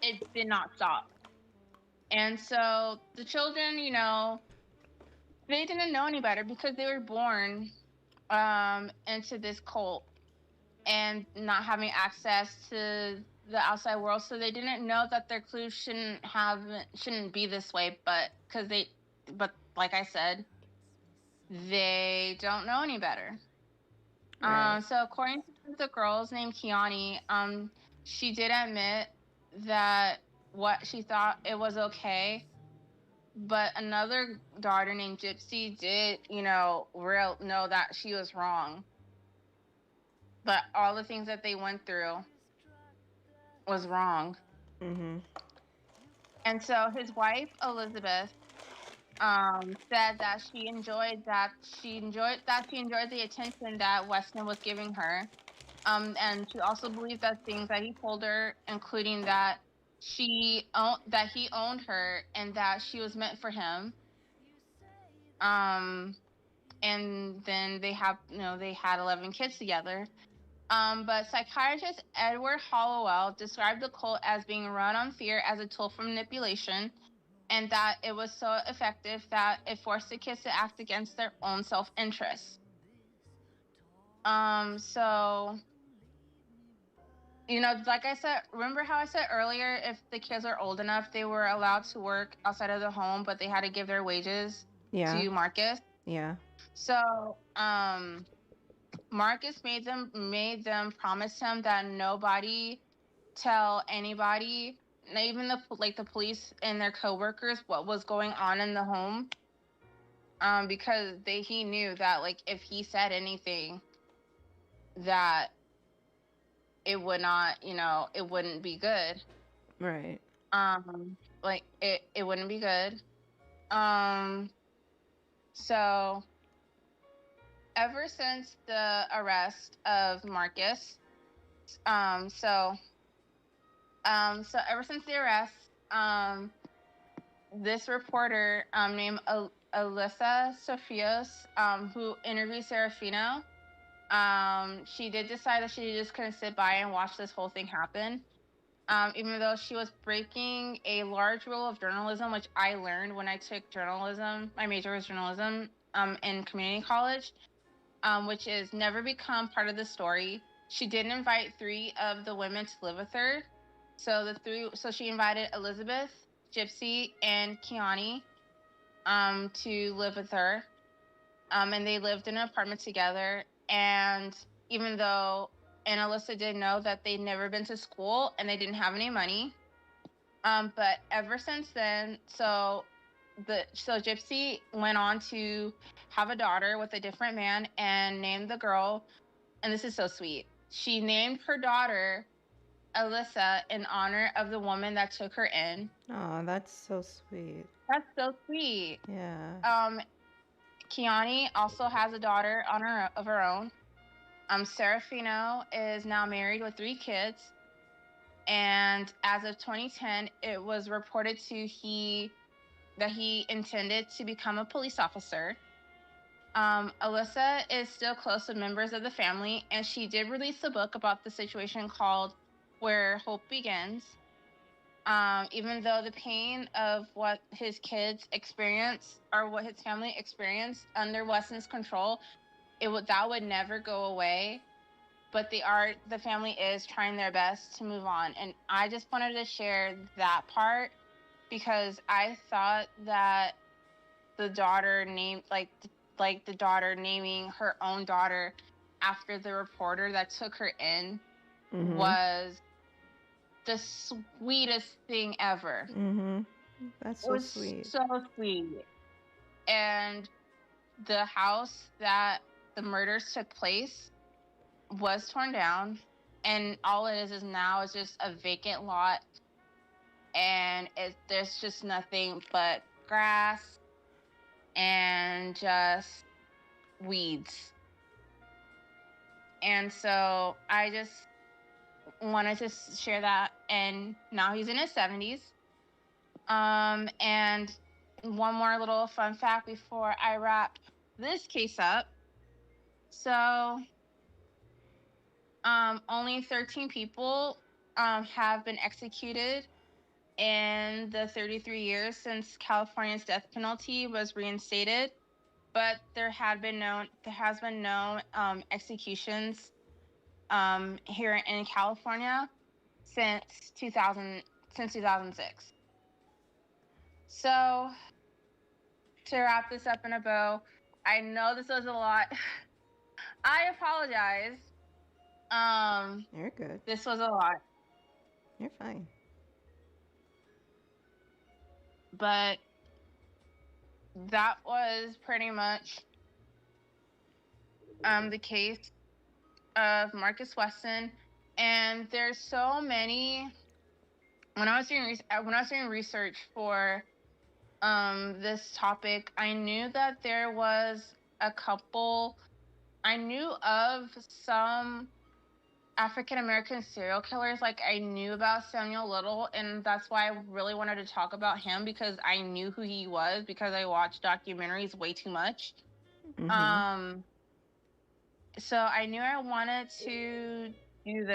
it did not stop. And so the children, they didn't know any better because they were born into this cult and not having access to the outside world. So they didn't know that their clues shouldn't be this way, but like I said, they don't know any better. Right. So according to the girls named Kiani, she did admit that what she thought it was okay But another daughter named Gypsy did, know that she was wrong. But all the things that they went through was wrong. Mm-hmm. And so his wife, Elizabeth, said that she enjoyed the attention that Weston was giving her. And she also believed that things that he told her, including that he owned her and that she was meant for him. And then they had 11 kids together. But psychiatrist Edward Hollowell described the cult as being run on fear as a tool for manipulation, and that it was so effective that it forced the kids to act against their own self-interest. So, like I said, remember how I said earlier, if the kids are old enough, they were allowed to work outside of the home, but they had to give their wages to Marcus? Yeah. So, Marcus made them promise him that nobody tell anybody, not even the police and their coworkers, what was going on in the home. Because he knew that if he said anything, that it would not, it wouldn't be good. Right. It wouldn't be good. So ever since the arrest of Marcus, so ever since the arrest, this reporter named Alyssa Sofios, who interviewed Serafino, she did decide that she just couldn't sit by and watch this whole thing happen. Even though she was breaking a large rule of journalism, which I learned when I took journalism. My major was journalism in community college, which is never become part of the story. She did invite 3 of the women to live with her. So she invited Elizabeth, Gypsy, and Kiani to live with her. And they lived in an apartment together. And even though Alyssa did know that they'd never been to school and they didn't have any money, but ever since then, so Gypsy went on to have a daughter with a different man and named the girl, and this is so sweet, she named her daughter Alyssa in honor of the woman that took her in. Oh, that's so sweet. That's so sweet. Yeah. Kiani also has a daughter of her own. Serafino is now married with 3 kids. And as of 2010, it was reported that he intended to become a police officer. Alyssa is still close to members of the family, and she did release a book about the situation called Where Hope Begins. Even though the pain of what his kids experience or what his family experienced under Weston's control, that would never go away. But the family is trying their best to move on. And I just wanted to share that part because I thought that the daughter named, the daughter naming her own daughter after the reporter that took her in was the sweetest thing ever. That's so sweet. So sweet. And the house that the murders took place was torn down, and all it is now is just a vacant lot, and there's just nothing but grass and just weeds. And so I just wanted to share that. And now he's in his 70s. And one more little fun fact before I wrap this case up. So only 13 people have been executed in the 33 years since California's death penalty was reinstated, but there has been no executions here in California since 2006. So to wrap this up in a bow, I know this was a lot. I apologize. You're good. This was a lot. You're fine. But that was pretty much the case of Marcus Weston. And there's so many. When I was doing research for this topic, I knew that there was a couple. I knew of some African American serial killers. Like, I knew about Samuel Little, and that's why I really wanted to talk about him, because I knew who he was, because I watched documentaries way too much. So I knew I wanted to do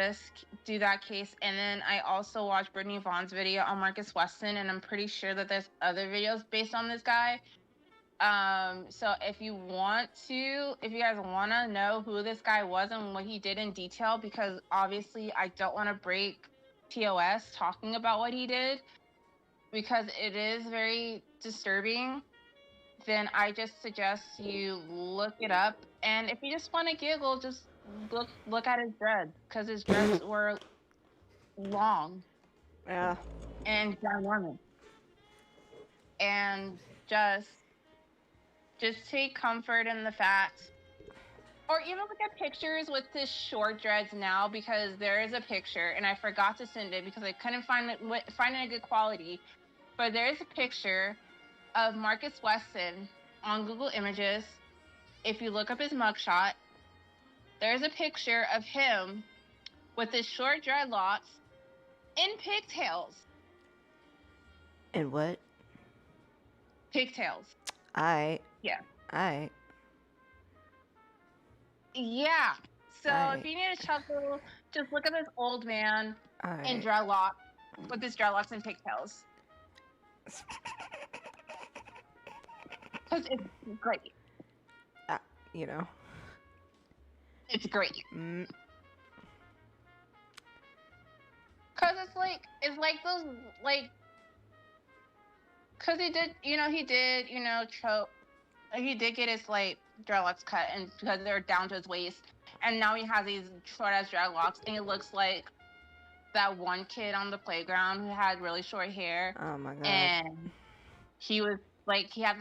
that case, and then I also watched Brittany Vaughn's video on Marcus Weston, and I'm pretty sure that there's other videos based on this guy. So if you guys want to know who this guy was and what he did in detail, because obviously I don't want to break TOS talking about what he did, because it is very disturbing, then I just suggest you look it up. And if you just want to giggle, just look at his dreads, because his dreads were long. Yeah. And ginormous. And just take comfort in the fact, or even look at pictures with his short dreads now, because there is a picture, and I forgot to send it because I couldn't find it in good quality. But there is a picture of Marcus Weston on Google Images. If you look up his mugshot, there's a picture of him with his short dreadlocks in pigtails. And what? Pigtails. Yeah. Yeah. So if you need a chuckle, just look at this old man in dreadlocks, with his dreadlocks and pigtails. Because it's great. You know. It's great. Because it's like those, like, because he did get his, like, dreadlocks cut, and because they're down to his waist, and now he has these short ass dreadlocks, and he looks like that one kid on the playground who had really short hair. Oh my god. And he was like, he had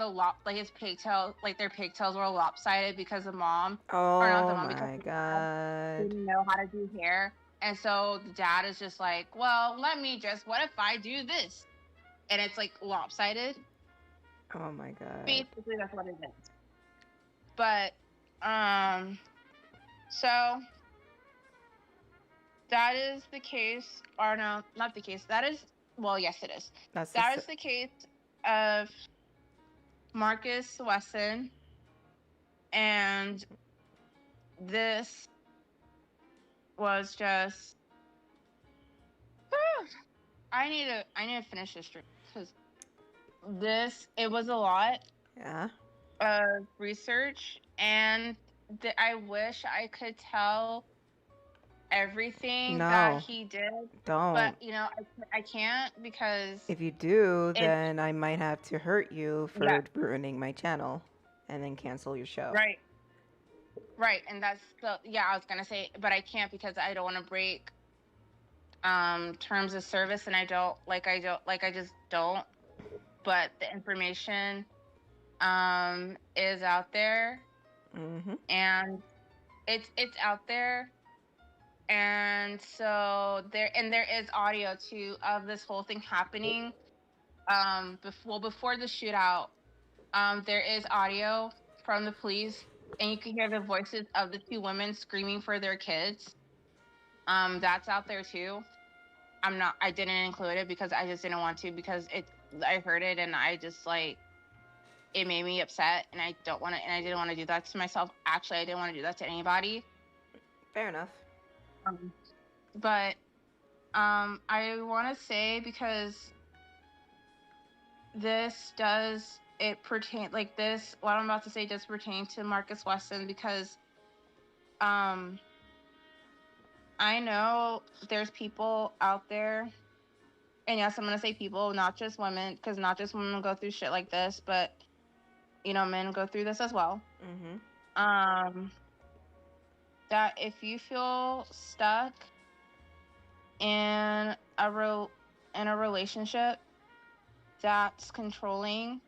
his pigtails, like, their pigtails were lopsided because the mom, or not the mom, because my god, didn't know how to do hair. And so the dad is just like, well, what if I do this? And it's, like, lopsided. Oh my god. Basically, that's what it is. But, so that is the case, or no, not the case. That is, well, yes, it is. That is the case of Marcus Weston, and this was just. I need to finish this stream, because it was a lot. Yeah. Of research, and I wish I could tell everything that he did. Don't. But I can't, because if you do, then I might have to hurt you for ruining my channel, and then cancel your show. Right, and that's I was gonna say, but I can't, because I don't want to break terms of service, and I just don't. But the information is out there, and it's out there, and so there is audio too of this whole thing happening. Before the shootout, there is audio from the police, and you can hear the voices of the two women screaming for their kids. That's out there too. I didn't include it because I just didn't want to, because I heard it, and I just, like, it made me upset, and I didn't want to do that to myself. Actually, I didn't want to do that to anybody. Fair enough. But I want to say, because what I'm about to say does pertain to Marcus Weston, because I know there's people out there, and yes, I'm going to say people, not just women, because not just women go through shit like this, but, men go through this as well. That if you feel stuck in a relationship that's controlling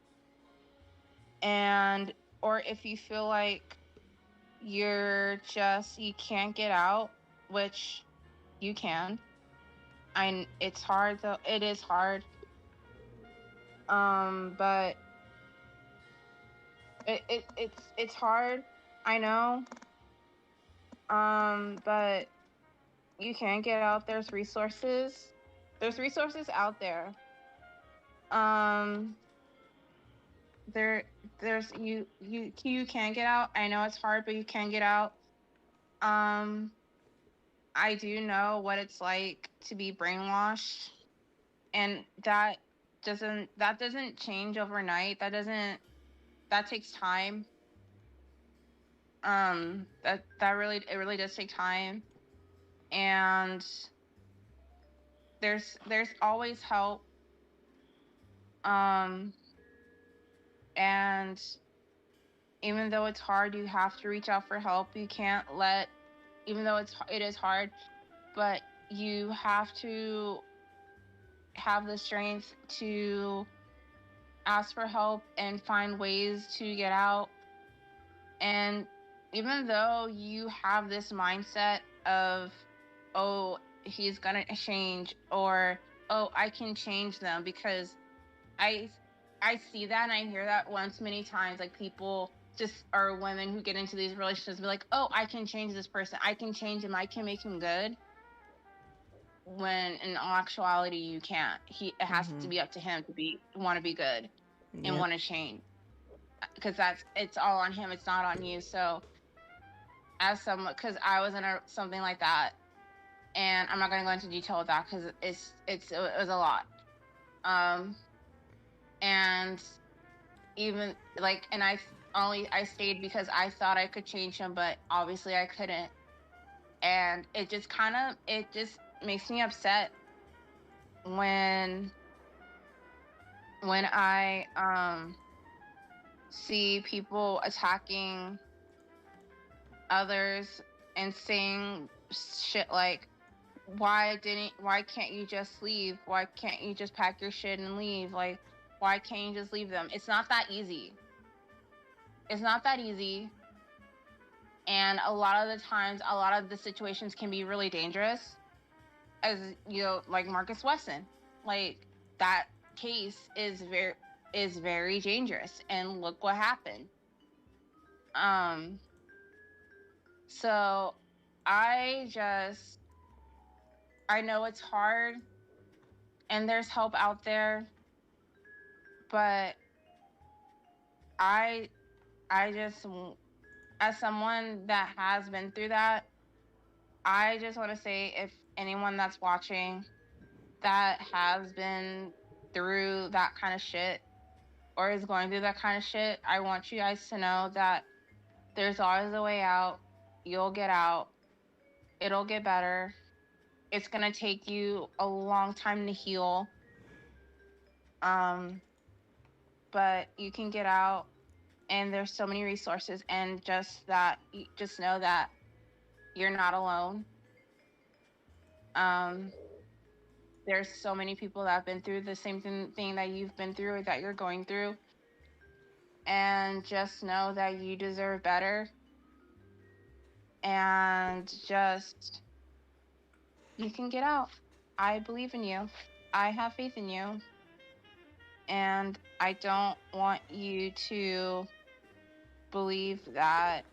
And or if you feel like you can't get out, which you can. It's hard though. It is hard. But it's hard. I know. But you can get out. There's resources. There's resources out there. Um, there there's you can get out. I know it's hard, but you can get out. Um, I do know what it's like to be brainwashed, and that doesn't change overnight. That takes time. It really does take time, and there's always help. Um, and even though it's hard, you have to reach out for help. You can't let, even though it is hard, but you have to have the strength to ask for help and find ways to get out. And even though you have this mindset of, oh, he's gonna change, or oh, I can change them, because I I see that and I hear that once many times, like people just or women who get into these relationships be like, oh, I can change this person, I can change him, I can make him good. When in actuality you can't. It has to be up to him to want to be good and Yep. want to change, because it's all on him, it's not on you. So as someone, because I was in something like that, and I'm not going to go into detail with that because it was a lot. And even like, and I stayed because I thought I could change him, but obviously I couldn't. And it just makes me upset when I see people attacking others and saying shit like, why can't you just leave? Why can't you just pack your shit and leave? Like, why can't you just leave them? It's not that easy. It's not that easy. And a lot of the times, a lot of the situations can be really dangerous. As you know, like Marcus Wesson, like that case is very dangerous, and look what happened. So I know it's hard and there's help out there, but I just, as someone that has been through that, I just want to say, if anyone that's watching that has been through that kind of shit or is going through that kind of shit, I want you guys to know that there's always a way out. You'll get out. It'll get better. It's going to take you a long time to heal. But you can get out, and there's so many resources, and just know that you're not alone. There's so many people that have been through the same thing that you've been through or that you're going through. And just know that you deserve better. And just, you can get out. I believe in you. I have faith in you. And I don't want you to believe that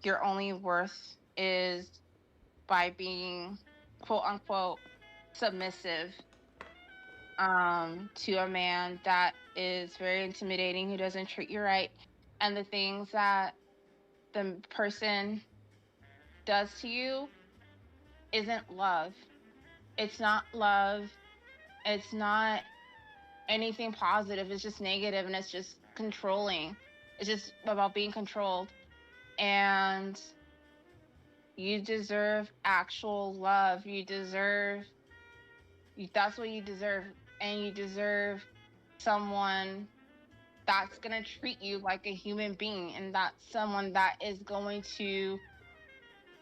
your only worth is by being, quote unquote, submissive to a man that is very intimidating, who doesn't treat you right, and the things that the person does to you isn't love. It's not love. It's not anything positive. It's just negative, and it's just controlling. It's just about being controlled. And you deserve actual love. That's what you deserve. And you deserve someone that's going to treat you like a human being, and that's someone that is going to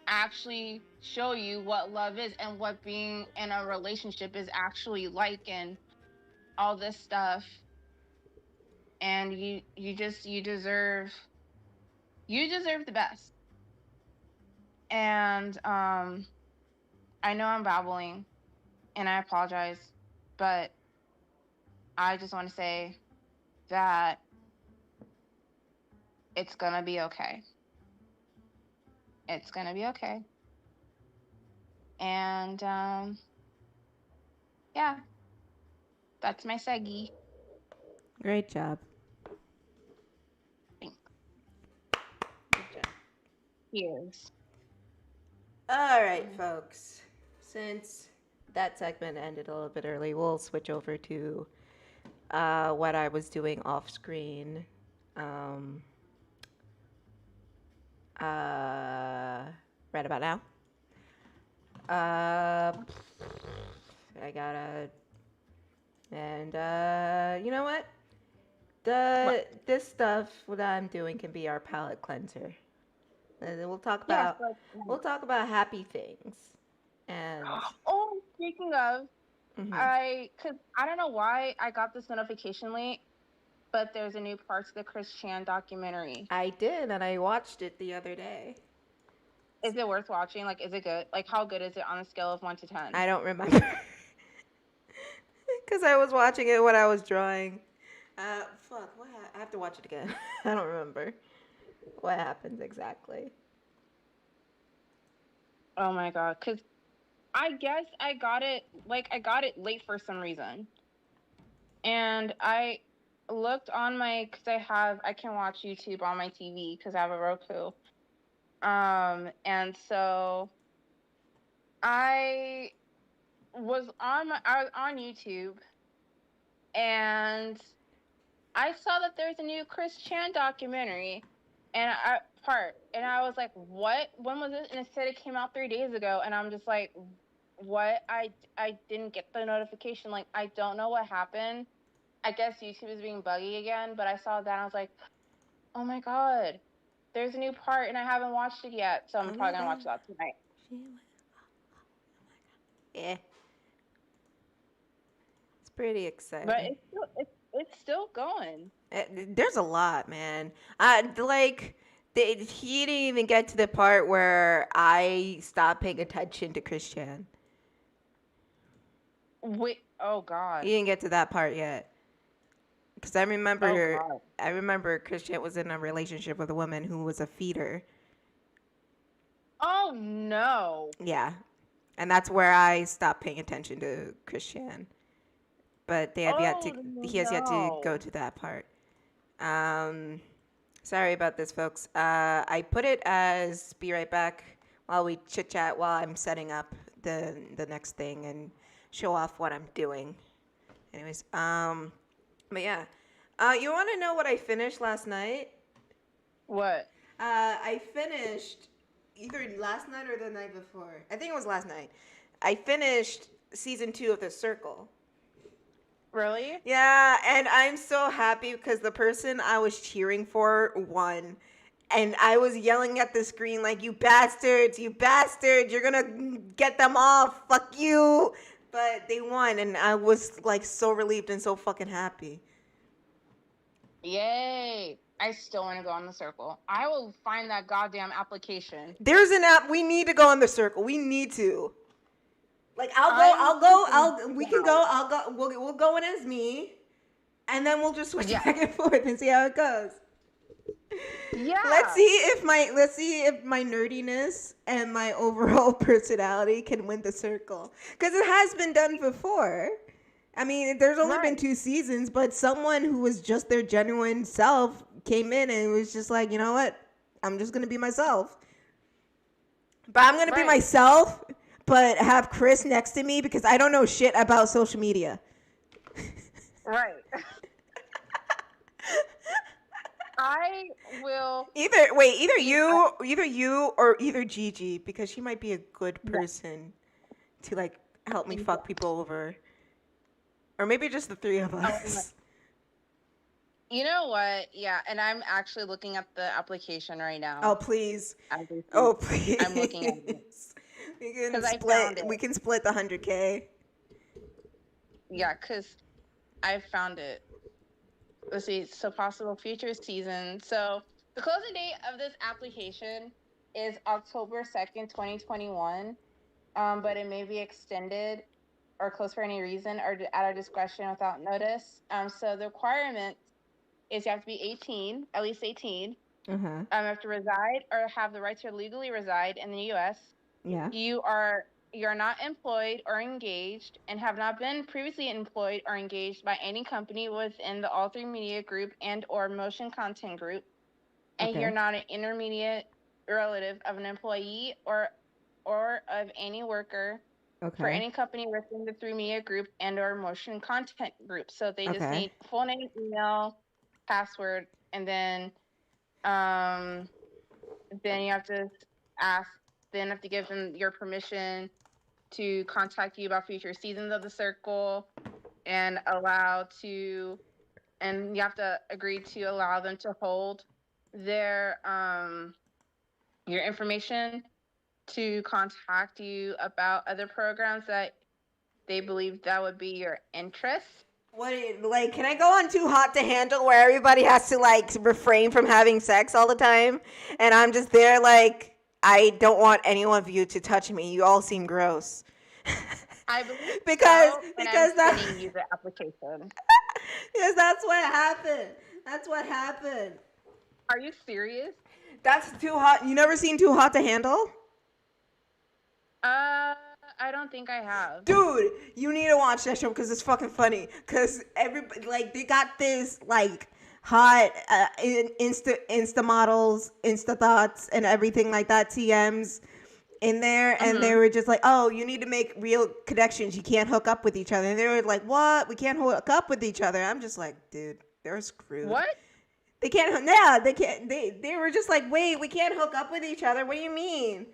actually show you what love is and what being in a relationship is actually like, and all this stuff. and you deserve the best. And I know I'm babbling, and I apologize, but I just want to say that it's gonna be okay. It's gonna be okay. And yeah, that's my seggy. Great job. Thanks. Good job. Cheers. All right, folks. Since that segment ended a little bit early, we'll switch over to what I was doing off screen. Right about now. I gotta, and you know what? This stuff that I'm doing can be our palate cleanser. And then we'll talk about happy things. And Oh, speaking of, mhm. cause I don't know why I got this notification late, but there's a new part to the Chris Chan documentary. I did, and I watched it the other day. Is it worth watching? Like, is it good? Like, how good is it on a scale of 1 to 10? I don't remember. Because I was watching it when I was drawing. Fuck, I have to watch it again. I don't remember what happens exactly. Oh my god, because I guess I got it late for some reason. And I looked on my, because I can watch YouTube on my TV because I have a Roku. And so I was on YouTube, and I saw that there's a new Chris Chan documentary, and I was like, what? When was it? And it said it came out 3 days ago, and I'm just like, what? I didn't get the notification. Like, I don't know what happened. I guess YouTube is being buggy again, but I saw that and I was like, oh my god, there's a new part, and I haven't watched it yet, so I'm probably gonna watch that tonight. Yeah. It's pretty exciting. But it's still going. There's a lot, man. He didn't even get to the part where I stopped paying attention to Chris Chan. Wait, oh god. He didn't get to that part yet. Because I remember Chris Chan was in a relationship with a woman who was a feeder. Oh no. Yeah. And that's where I stopped paying attention to Chris Chan. But he has yet to go to that part. Sorry about this, folks. I put it as be right back while we chit chat while I'm setting up the next thing and show off what I'm doing. Anyways, but yeah, you want to know what I finished last night? What? I finished either last night or the night before. I think it was last night. I finished season 2 of The Circle. Really? Yeah, and I'm so happy because the person I was cheering for won. And I was yelling at the screen like, you bastards, you're gonna get them off, fuck you. But they won, and I was like so relieved and so fucking happy. Yay. I still want to go on The Circle. I will find that goddamn application. There's an app. We need to go on The Circle. We need to. Like, we'll go in as me, and then we'll just switch back and forth and see how it goes. Yeah. Let's see if my nerdiness and my overall personality can win The Circle. Because it has been done before. I mean, there's only been 2 seasons, but someone who was just their genuine self came in and was just like, you know what? I'm just going to be myself. But I'm going to be myself, but have Kris next to me because I don't know shit about social media. Right. I will either you or Gigi, because she might be a good person to like help me fuck people over. Or maybe just the 3 of us. You know what? Yeah, and I'm actually looking at the application right now. Oh, please. Oh, please. I'm looking at it. We can split the 100K. Yeah, because I found it. let's see, so possible future season. So the closing date of this application is October 2nd, 2021. But it may be extended or closed for any reason or at our discretion without notice. So the requirement is you have to be 18, at least 18. Uh-huh. You have to reside or have the right to legally reside in the U.S. Yeah. You're not employed or engaged and have not been previously employed or engaged by any company within the All 3 Media Group and or Motion Content Group. And Okay. you're not an intermediate relative of an employee or of any worker for Okay. any company within the 3 Media Group and or Motion Content Group. So they just Okay. need full name, email, password, and then you have to give them your permission to contact you about future seasons of the circle and you have to agree to allow them to hold their your information to contact you about other programs that they believe that would be your interest. What like? Can I go on Too Hot to Handle where everybody has to like refrain from having sex all the time, and I'm just there like I don't want any of you to touch me. You all seem gross. I believe because so, and because I'm that sending you the application. because that's what happened. That's what happened. Are you serious? That's Too Hot. You never seen Too Hot to Handle? I don't think I have. Dude, you need to watch that show because it's fucking funny. Because everybody, like, they got this, like, hot Insta models, Insta thoughts, and everything like that, TMs in there. And they were just like, oh, you need to make real connections. You can't hook up with each other. And they were like, what? We can't hook up with each other. I'm just like, dude, they're screwed. What? They can't, yeah, they can't, they were just like, wait, we can't hook up with each other. What do you mean?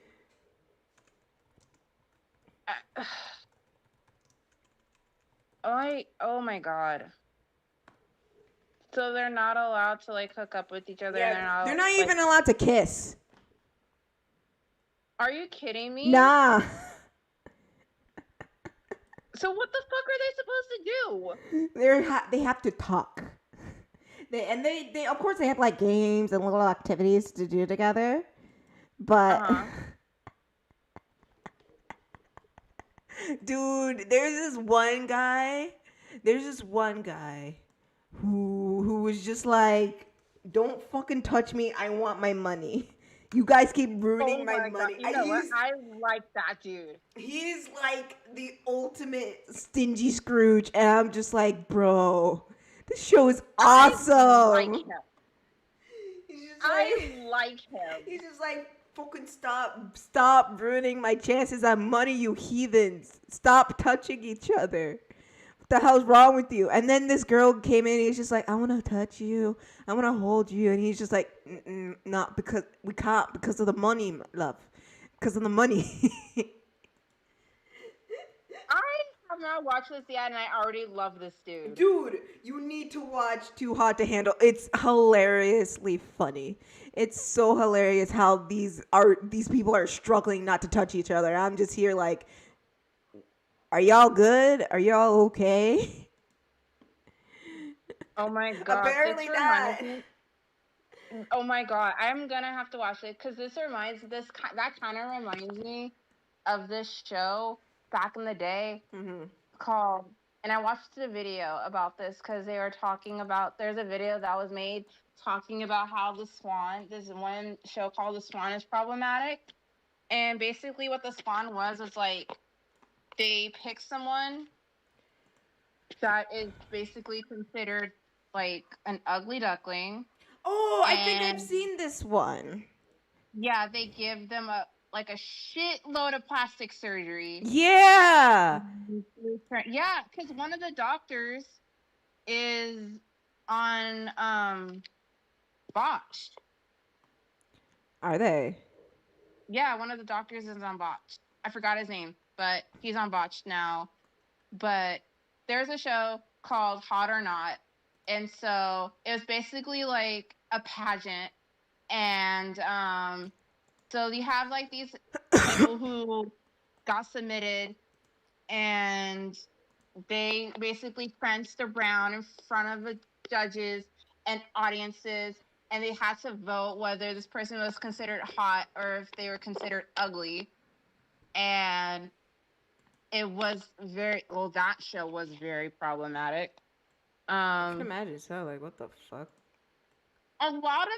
Oh my god. So they're not allowed to like hook up with each other. Yeah, they're not like, even allowed to kiss. Are you kidding me? Nah. So what the fuck are they supposed to do? They have to talk. They of course they have like games and little activities to do together, but dude, there's this one guy who was just like, don't fucking touch me, I want my money. You guys keep ruining my money. You know what? I like that dude. He's like the ultimate stingy Scrooge, and I'm just like, bro, this show is awesome. I like him. I like him. He's just like, fucking stop ruining my chances at money, you heathens. Stop touching each other. What the hell's wrong with you? And then this girl came in and he's just like, I want to touch you. I want to hold you. And he's just like, not because we can't, because of the money, love. Because of the money. I have not watched this yet and I already love this dude. Dude, you need to watch Too Hot to Handle. It's hilariously funny. It's so hilarious how these people are struggling not to touch each other. I'm just here like, are y'all good? Are y'all okay? Oh my god. Apparently not. Oh my god, I'm gonna have to watch it because that kind of reminds me of this show back in the day called, and I watched a video about this because they were talking about, there's a video that was made talking about how this one show called The Swan is problematic. And basically what The Swan was like, they pick someone that is basically considered like an ugly duckling. Oh, I think I've seen this one. Yeah, they give them a shitload of plastic surgery. Yeah. Yeah, because one of the doctors is on Botched. Are they? Yeah, one of the doctors is on Botched. I forgot his name, but he's on Botched now. But there's a show called Hot or Not. And so it was basically like a pageant. And so you have like these people who got submitted and they basically pranced around in front of a judges and audiences, and they had to vote whether this person was considered hot or if they were considered ugly. And it was that show was very problematic. I can imagine so. Like, what the fuck? A lot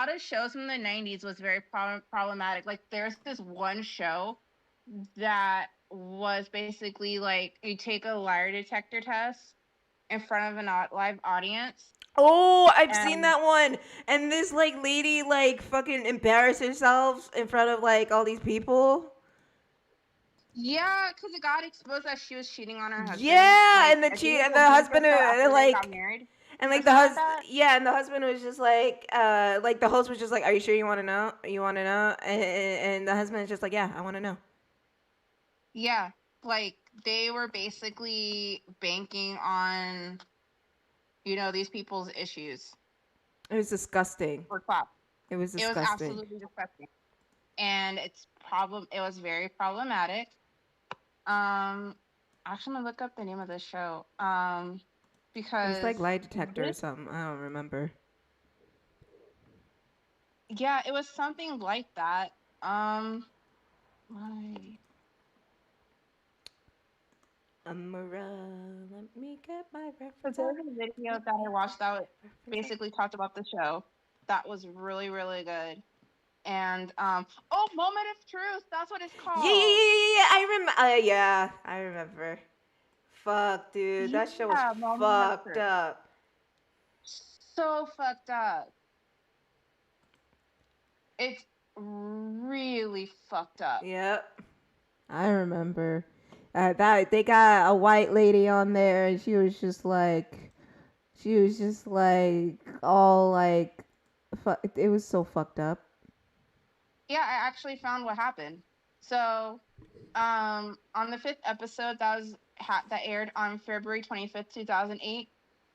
of shows from the 90s was very problematic. Like, there's this one show that was basically like you take a lie detector test in front of a live audience. Oh, I've seen that one. And this like lady like fucking embarrassed herself in front of like all these people. Yeah, because it got exposed that she was cheating on her husband. Yeah, like, and the husband like got married. And like the husband, yeah, and the husband was just like the host was just like, "Are you sure you want to know? You want to know?" And the husband is just like, "Yeah, I want to know." Yeah, like they were basically banking on, these people's issues. It was disgusting. For clout. It was disgusting. It was absolutely disgusting, and it was very problematic. Actually, I'm gonna look up the name of this show. Because it's like lie detector or something. I don't remember. Yeah, it was something like that. Amara, let me get my reference. There's a video that I watched that basically talked about the show. That was really, really good. And Moment of Truth. That's what it's called. Yeah. I remember. Fuck, dude, that show was fucked up. So fucked up. It's really fucked up. Yep, I remember. That they got a white lady on there, and she was just like, all like, it was so fucked up. Yeah, I actually found what happened. So, on the 5th episode that aired on February 25th, 2008,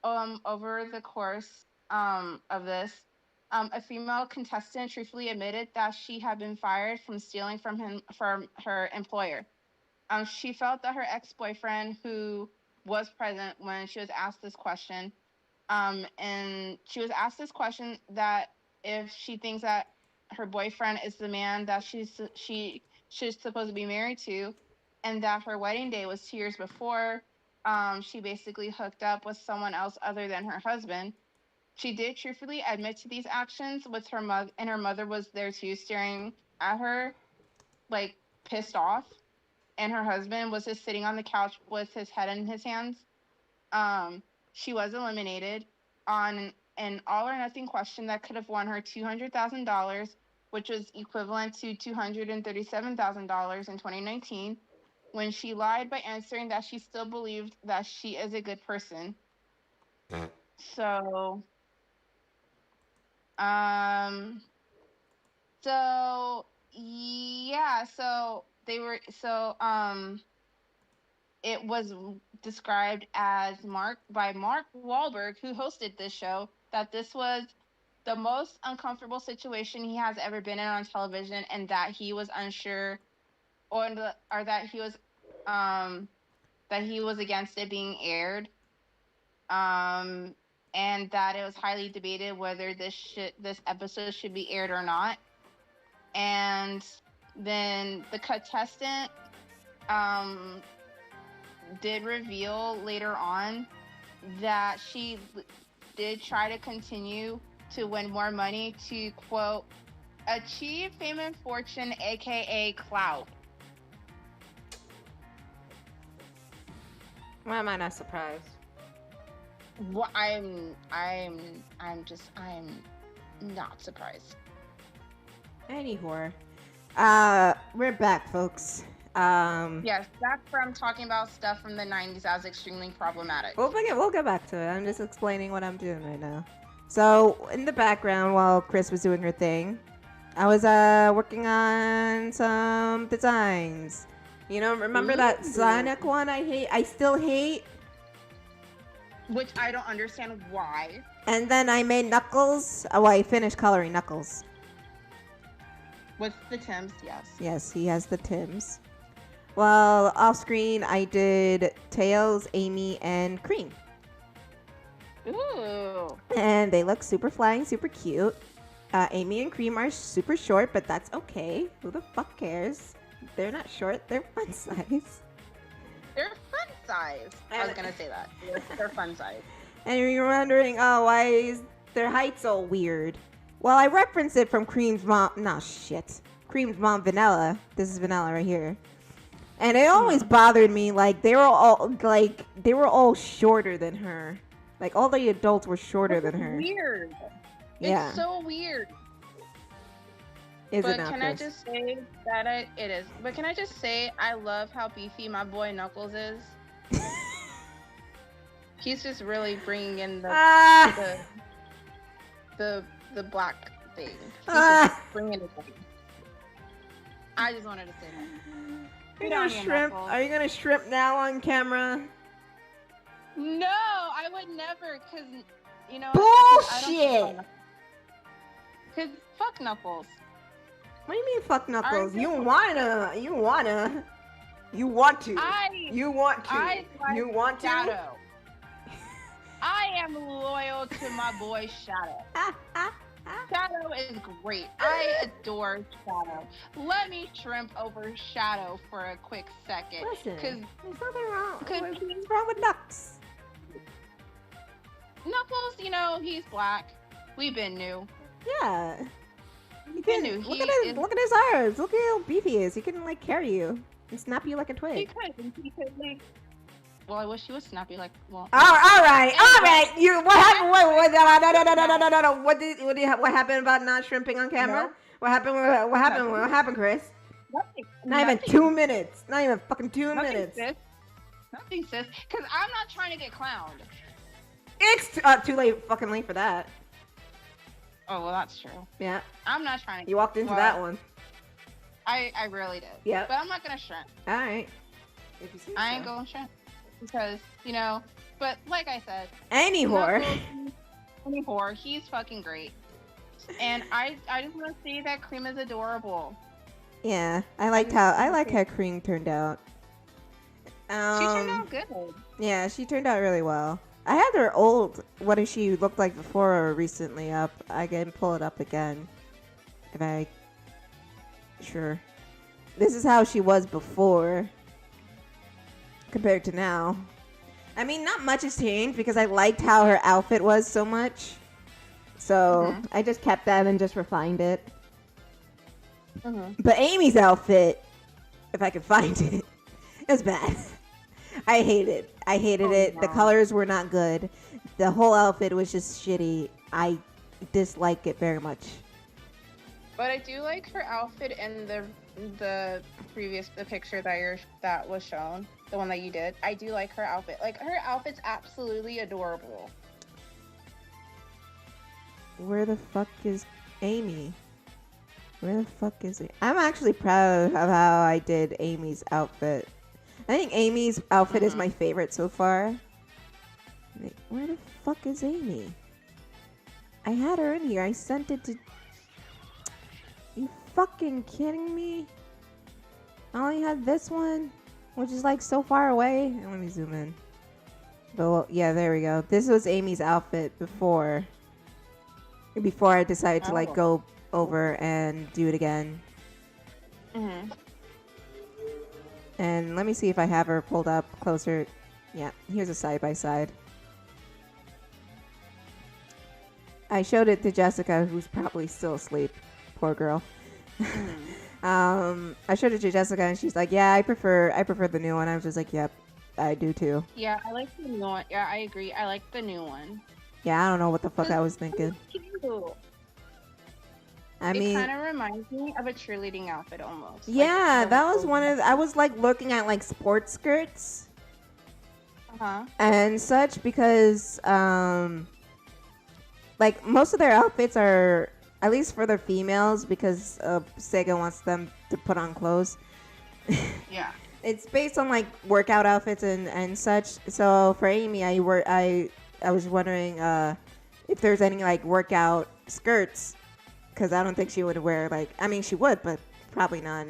over the course of this, a female contestant truthfully admitted that she had been fired from stealing from her employer. She felt that her ex-boyfriend, who was present when she was asked this question, and she was asked this question that if she thinks that her boyfriend is the man that she's supposed to be married to, and that her wedding day was 2 years before she basically hooked up with someone else other than her husband. She did truthfully admit to these actions with her mother, and her mother was there too, staring at her, like, pissed off. And her husband was just sitting on the couch with his head in his hands. She was eliminated on an all or nothing question that could have won her $200,000, which was equivalent to $237,000 in 2019, when she lied by answering that she still believed that she is a good person. So, it was described as by Mark Wahlberg, who hosted this show, that this was the most uncomfortable situation he has ever been in on television, and that he was unsure, or that he was against it being aired, and that it was highly debated whether this episode should be aired or not. And then the contestant did reveal later on that she did try to continue to win more money to, quote, achieve fame and fortune, aka clout. Why am I not surprised? Well, I'm not surprised. Anywho, we're back, folks. Yes, back from talking about stuff from the 90s that was extremely problematic. We'll get back to it. I'm just explaining what I'm doing right now. So, in the background, while Kris was doing her thing, I was working on some designs. Remember that Sonic one I still hate? Which I don't understand why. And then I made Knuckles. Oh, I finished coloring Knuckles. With the Tims, yes. Yes, he has the Tims. Well, off screen, I did Tails, Amy, and Cream. Ooh. And they look super flying, super cute. Amy and Cream are super short, but that's okay. Who the fuck cares? They're not short. They're fun size. They're fun size. I was gonna say that. They're fun size. And you're wondering, oh, why is their height so weird? Well, I referenced it from Cream's mom. No, shit. Cream's mom, Vanilla. This is Vanilla right here. And it always bothered me, like, they were all shorter than her. Like, all the adults were shorter than her. Weird. Yeah. It's so weird. Is But it not, can I Kris? just say that it is. But can I just say I love how beefy my boy Knuckles is. He's just really bringing in the black thing. He's just bringing it in. I just wanted to say that. Are you gonna shrimp? Are you gonna shrimp now on camera? No, I would never, cause you know. Bullshit! Cause fuck Knuckles. What do you mean, fuck Knuckles? I You know. want to. You want to. I You want to. Shadow. I am loyal to my boy Shadow. Shadow is great. I adore Shadow. Let me shrimp over Shadow for a quick second. Listen, Cause there's nothing wrong. Cause What's wrong with Nux? Knuckles, you know, he's black. We've been new. Yeah. We've been new. Look at his arms. Look at how beefy he is. He can like carry you and snap you like a He twig. could like. Well, I wish he was snappy like. Well. All right. You what happened? Wait, no. What happened about not shrimping on camera? No. What happened? What happened, Kris? Nothing. Not even 2 minutes. Not even fucking 2 Nothing, minutes. sis. Nothing, sis. Cause I'm not trying to get clowned. It's too fucking late for that. Oh well, that's true. Yeah. I'm not trying to. You walked into that one. I really did. Yeah. But I'm not gonna shrimp. All right. If you say I ain't so. going shrimp because you know. But like I said, Any whore. Any whore. He's fucking great. And I just want to say that Cream is adorable. Yeah, I like how Cream turned out. She turned out good. Yeah, she turned out really well. I had her old, what did she look like before or recently up. I can pull it up again. Sure. This is how she was before compared to now. I mean, not much has changed because I liked how her outfit was so much. So I just kept that and just refined it. But Amy's outfit, if I could find it, it was bad. I hated it. No. The colors were not good. The whole outfit was just shitty. I dislike it very much. But I do like her outfit in the picture that was shown, the one that you did. I do like her outfit. Like her outfit's absolutely adorable. Where the fuck is Amy? Where the fuck is it? I'm actually proud of how I did Amy's outfit. I think Amy's outfit is my favorite so far. Wait, where the fuck is Amy? I had her in here. I sent it to... You fucking kidding me? I only had this one, which is like so far away. And let me zoom in. But yeah, there we go. This was Amy's outfit before I decided to like go over and do it again. And let me see if I have her pulled up closer. Yeah, here's a side by side. I showed it to Jessica, who's probably still asleep. Poor girl. I showed it to Jessica, and she's like, "Yeah, I prefer the new one." I was just like, "Yep, I do too." Yeah, I like the new one. Yeah, I agree. I like the new one. Yeah, I don't know what the fuck I was thinking. Cute. I It mean, kind of reminds me of a cheerleading outfit almost. yeah, Like, that was one of. I was like looking at like sports skirts and such because, like most of their outfits are, at least for their females, because Sega wants them to put on clothes. Yeah. It's based on like workout outfits and such. So for Amy, I was wondering if there's any like workout skirts. Because I don't think she would wear like, I mean she would, but probably not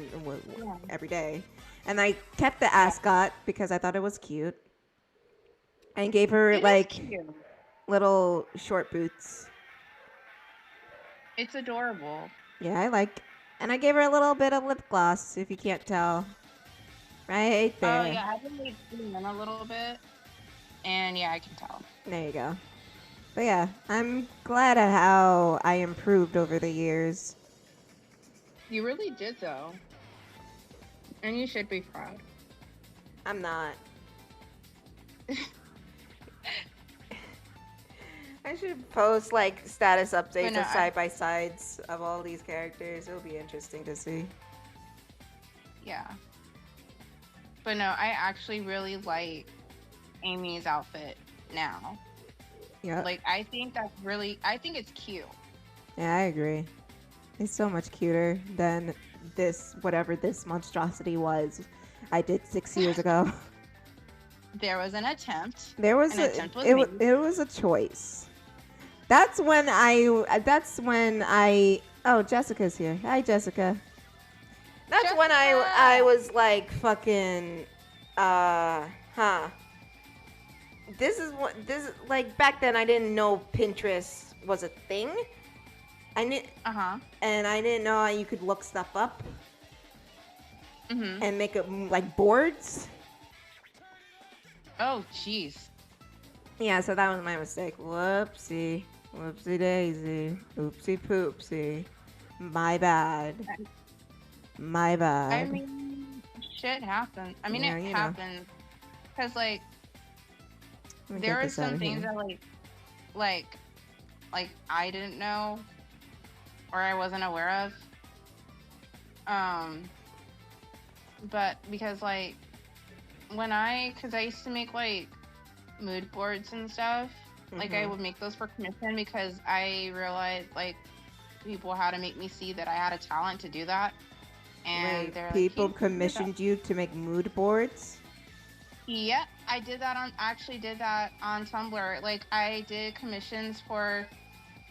every day. And I kept the ascot because I thought it was cute. And gave her It is like, cute. little short boots. It's adorable. Yeah, I like. And I gave her a little bit of lip gloss, if you can't tell. Right Oh there. yeah, I've been like zooming in a little bit, and yeah, I can tell. There you go. But yeah, I'm glad at how I improved over the years. You really did though, and you should be proud. I'm not. I should post like status updates no, of side by sides of all these characters. It'll be interesting to see. Yeah. But no, I actually really like Amy's outfit now. Yeah. Like, I think it's cute. Yeah, I agree. It's so much cuter than this, whatever this monstrosity was I did 6 years ago. There was an attempt. There was An attempt was it made. was a choice. That's when I oh, Jessica's here. Hi, Jessica. That's when I Jessica! was like fucking this is like back then I didn't know Pinterest was a thing. And I didn't know how you could look stuff up and make it like boards. Oh, jeez. Yeah, so that was my mistake. Whoopsie. Whoopsie daisy. Oopsie poopsie. My bad. My bad. I mean, shit happens. I mean, Yeah, it you know. happens. Because, like, Let me there get are this out some of things here. that, like I didn't know or I wasn't aware of. But because, like, because I used to make, like, mood boards and stuff. Like, I would make those for commission because I realized, like, people had to make me see that I had a talent to do that. And Wait, they're people like, "Hey, you can do that." commissioned you to make mood boards? Yeah, I actually did that on Tumblr. Like, I did commissions for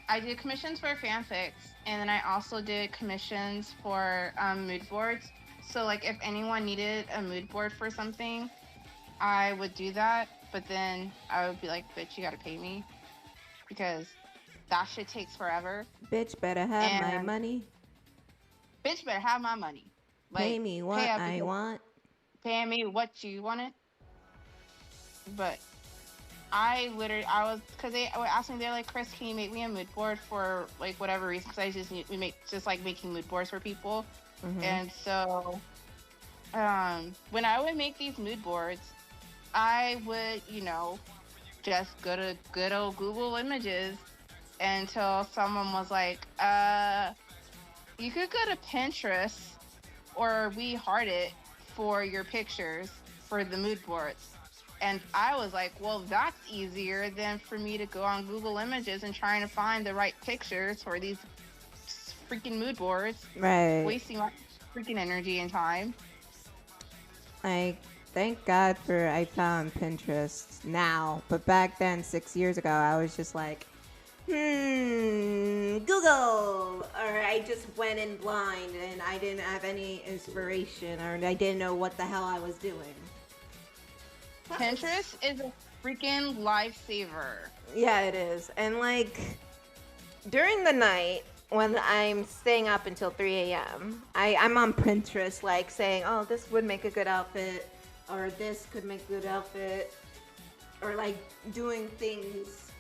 fanfics, and then I also did commissions for mood boards. So, like, if anyone needed a mood board for something, I would do that. But then I would be like, bitch, you gotta pay me. Because that shit takes forever. Bitch better have my And- money. Bitch better have my money. Like, Pay me what up I because- want. Pay me what you wanted. But because they were asking me, they're like, Kris, can you make me a mood board for, like, whatever reason? Because we like making mood boards for people. And so, when I would make these mood boards, I would, just go to good old Google Images until someone was like, you could go to Pinterest or WeHeartIt for your pictures for the mood boards. And I was like, well, that's easier than for me to go on Google Images and trying to find the right pictures for these freaking mood boards. Right. Wasting my freaking energy and time. Like, thank God I found Pinterest now. But back then, 6 years ago, I was just like, Google. Or I just went in blind and I didn't have any inspiration or I didn't know what the hell I was doing. Pinterest is a freaking lifesaver. Yeah, it is. And like, during the night, when I'm staying up until 3 a.m., I'm on Pinterest, like, saying, oh, this would make a good outfit, or this could make a good outfit, or, like, doing things,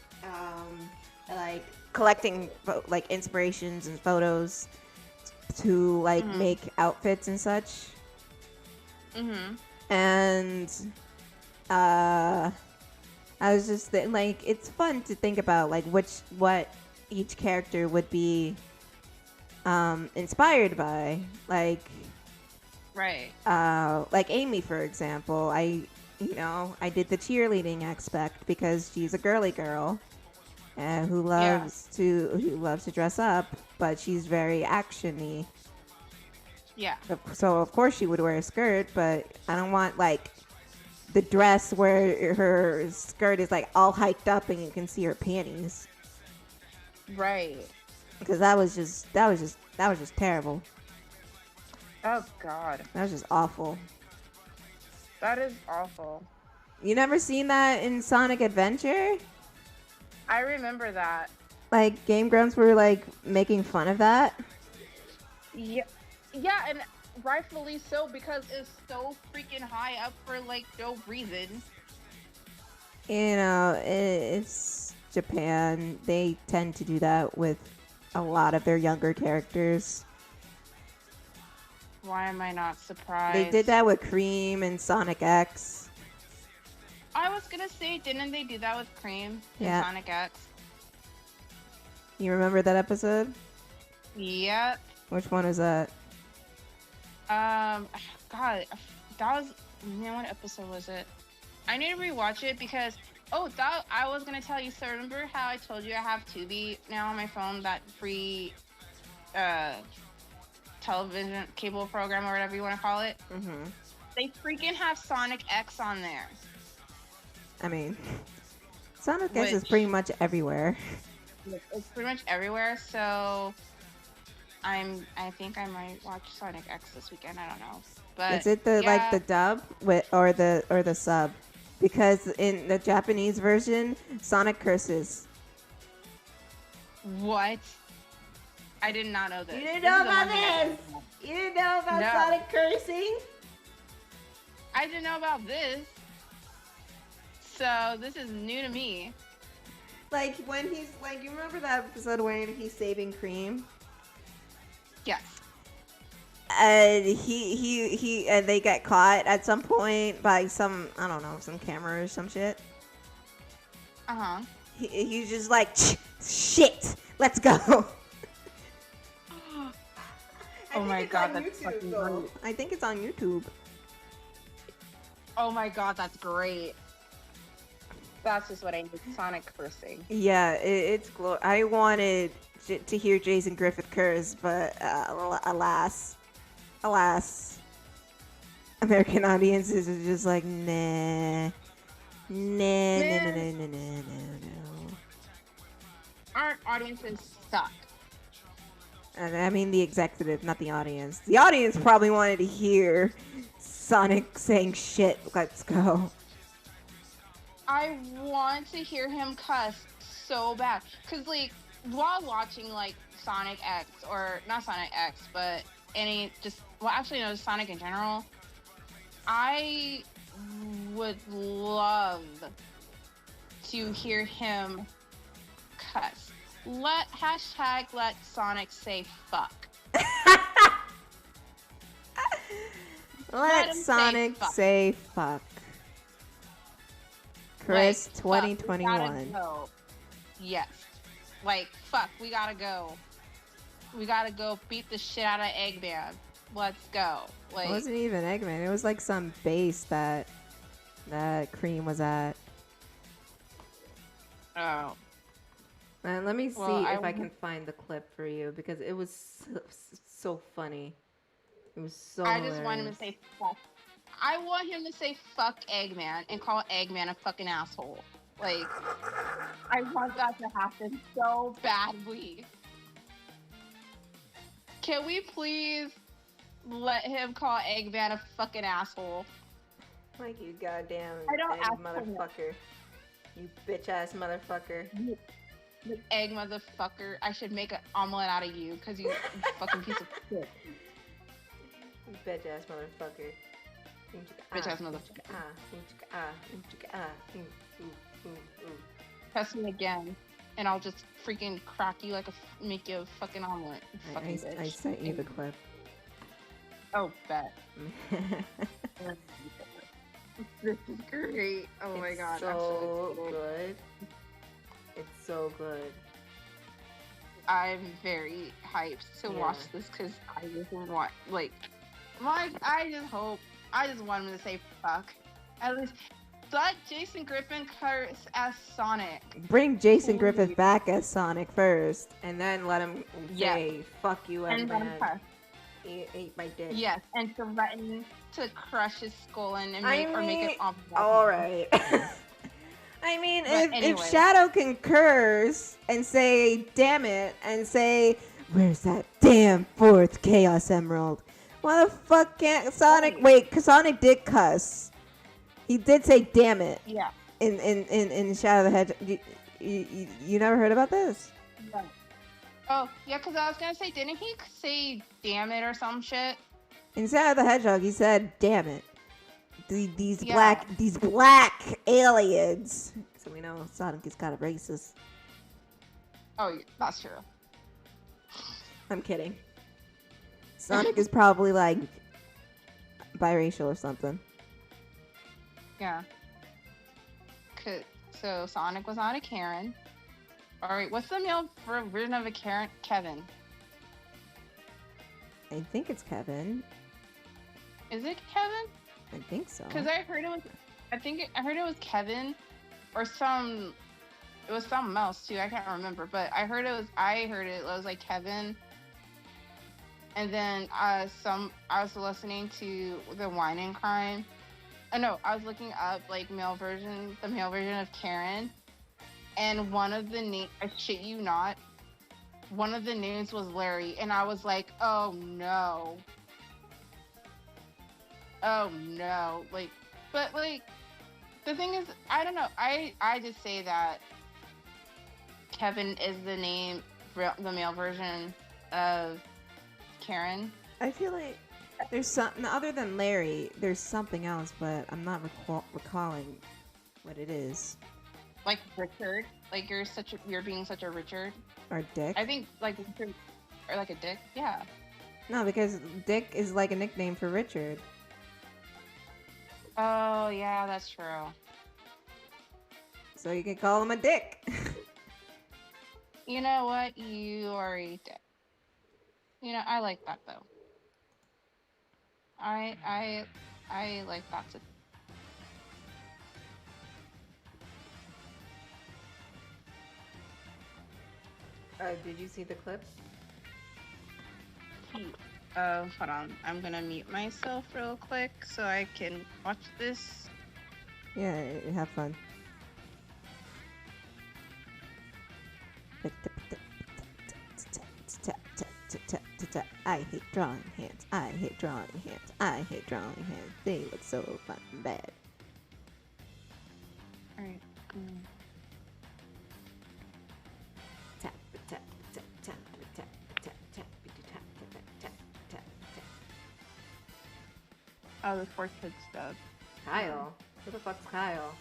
like, collecting, like, inspirations and photos to, like, make outfits and such. And I was just like, it's fun to think about like what each character would be inspired by, like Right. like Amy, for example. I did the cheerleading aspect because she's a girly girl and who loves to dress up, but she's very actiony. Yeah. So of course she would wear a skirt, but I don't want like the dress where her skirt is like all hiked up and you can see her panties. Right. Because that was just terrible. Oh, God. That was just awful. That is awful. You never seen that in Sonic Adventure? I remember that. Like, Game Grumps were, like, making fun of that. Yeah, yeah, and rightfully so, because it's so freaking high up for, like, no reason. You know, it's Japan. They tend to do that with a lot of their younger characters. Why am I not surprised? They did that with Cream and Sonic X. I was gonna say, didn't they do that with Cream Yeah. and Sonic X? You remember that episode? Yep. Which one is that? God, that was, man, what episode was it? I need to rewatch it because, that I was gonna tell you. So remember how I told you I have Tubi now on my phone, that free, television cable program or whatever you want to call it? Mm-hmm. They freaking have Sonic X on there. I mean, Sonic X is Which- pretty much everywhere. It's pretty much everywhere. So I think I might watch Sonic X this weekend. I don't know, but Is it the like yeah. the dub or the sub? Because in the Japanese version, Sonic curses. What? I did not know this. You didn't This know is the about one thing this? You didn't know about No. Sonic cursing? I didn't know about this. So this is new to me. Like when he's like, you remember that episode when he's saving Cream? Yes. And and they get caught at some point by some, I don't know, some camera or some shit. Uh-huh. He's just like, shit, let's go. Oh my god, that's fucking great. I think it's on YouTube. Oh my god, that's great. That's just what I need. Sonic cursing. Yeah, it's I wanted to hear Jason Griffith curse, but alas, American audiences are just like, nah, no. Our audiences suck. And I mean the executive, not the audience. The audience probably wanted to hear Sonic saying shit. Let's go. I want to hear him cuss so bad. Because, like, while watching, like, Sonic X, or not Sonic X, but just Sonic in general, I would love to hear him cuss. Let Sonic say fuck. Let him say Sonic fuck. say fuck. Kris, Like, fuck, we 2021. gotta go. Yes. Like, fuck, we gotta go. We gotta go beat the shit out of Eggman. Let's go. Like, It wasn't even Eggman. It was like some base that Cream was at. oh. And let me see Well, if I can find the clip for you because it was so funny. It was so I just want him to hilarious. say fuck. I want him to say fuck Eggman and call Eggman a fucking asshole. Like, I want that to happen so badly. Can we please let him call Eggman a fucking asshole? Like, you goddamn I don't egg ask for it. motherfucker. You bitch ass motherfucker. You egg motherfucker. I should make an omelet out of you because you fucking piece of shit. You bitch ass motherfucker. Bitch ass motherfucker. Press me again, and I'll just freaking crack you make you a fucking omelet. You fucking bitch. I sent you the clip. Oh, bet. This is great. Oh my god. I'm So excited. good. It's so good. I'm very hyped to Yeah. watch this because I just want, I just want him to say fuck. At least let Jason Griffin curse as Sonic. Bring Jason Please. Griffith back as Sonic first, and then let him Yeah. say, fuck you, And let him Eggman. curse. Ate my dick. Yes, and threaten to crush his skull and I make mean, it off. alright. I mean, But if anyway. Shadow can curse and say, damn it, and say, where's that damn fourth Chaos Emerald? Why the fuck can't Sonic... Wait, because Sonic did cuss. He did say, damn it, Yeah. in Shadow the Hedgehog. You never heard about this? No. Oh, yeah, because I was going to say, didn't he say damn it or some shit? Instead of the hedgehog, he said, "Damn it, these Yeah. black aliens." So we know Sonic is kind of racist. Oh, yeah, that's true. I'm kidding. Sonic is probably like biracial or something. Yeah. So Sonic was not a Karen. All right, what's the male version of a Karen? Kevin. I think it's Kevin. Is it Kevin? I think so. Because I heard it was. I heard it was Kevin, or some. It was something else too. I can't remember, but I heard it was like Kevin. And then I was listening to the Wine and Crime. No, I was looking up like the male version of Karen, and one of the I shit you not, one of the names was Larry, and I was like, oh no, like, but like, the thing is, I don't know, I just say that Kevin is the male version of Karen. I feel like there's something other than Larry. There's something else, but I'm not recalling what it is. Like Richard, like you're being such a Richard. Or Dick. I think like Richard, or like a Dick. Yeah. No, because Dick is like a nickname for Richard. Oh yeah, that's true. So you can call him a Dick. You know what? You are a Dick. You know, I like that though. I like that too. Did you see the clip? Hold on. I'm gonna mute myself real quick so I can watch this. Yeah, have fun. I hate drawing hands. I hate drawing hands. I hate drawing hands. They look so fucking bad. Alright. Tap tap tap tap tap tap tap tap tap tap tap. Oh, the 4 Kids stuff. Kyle? Who the fuck's Kyle?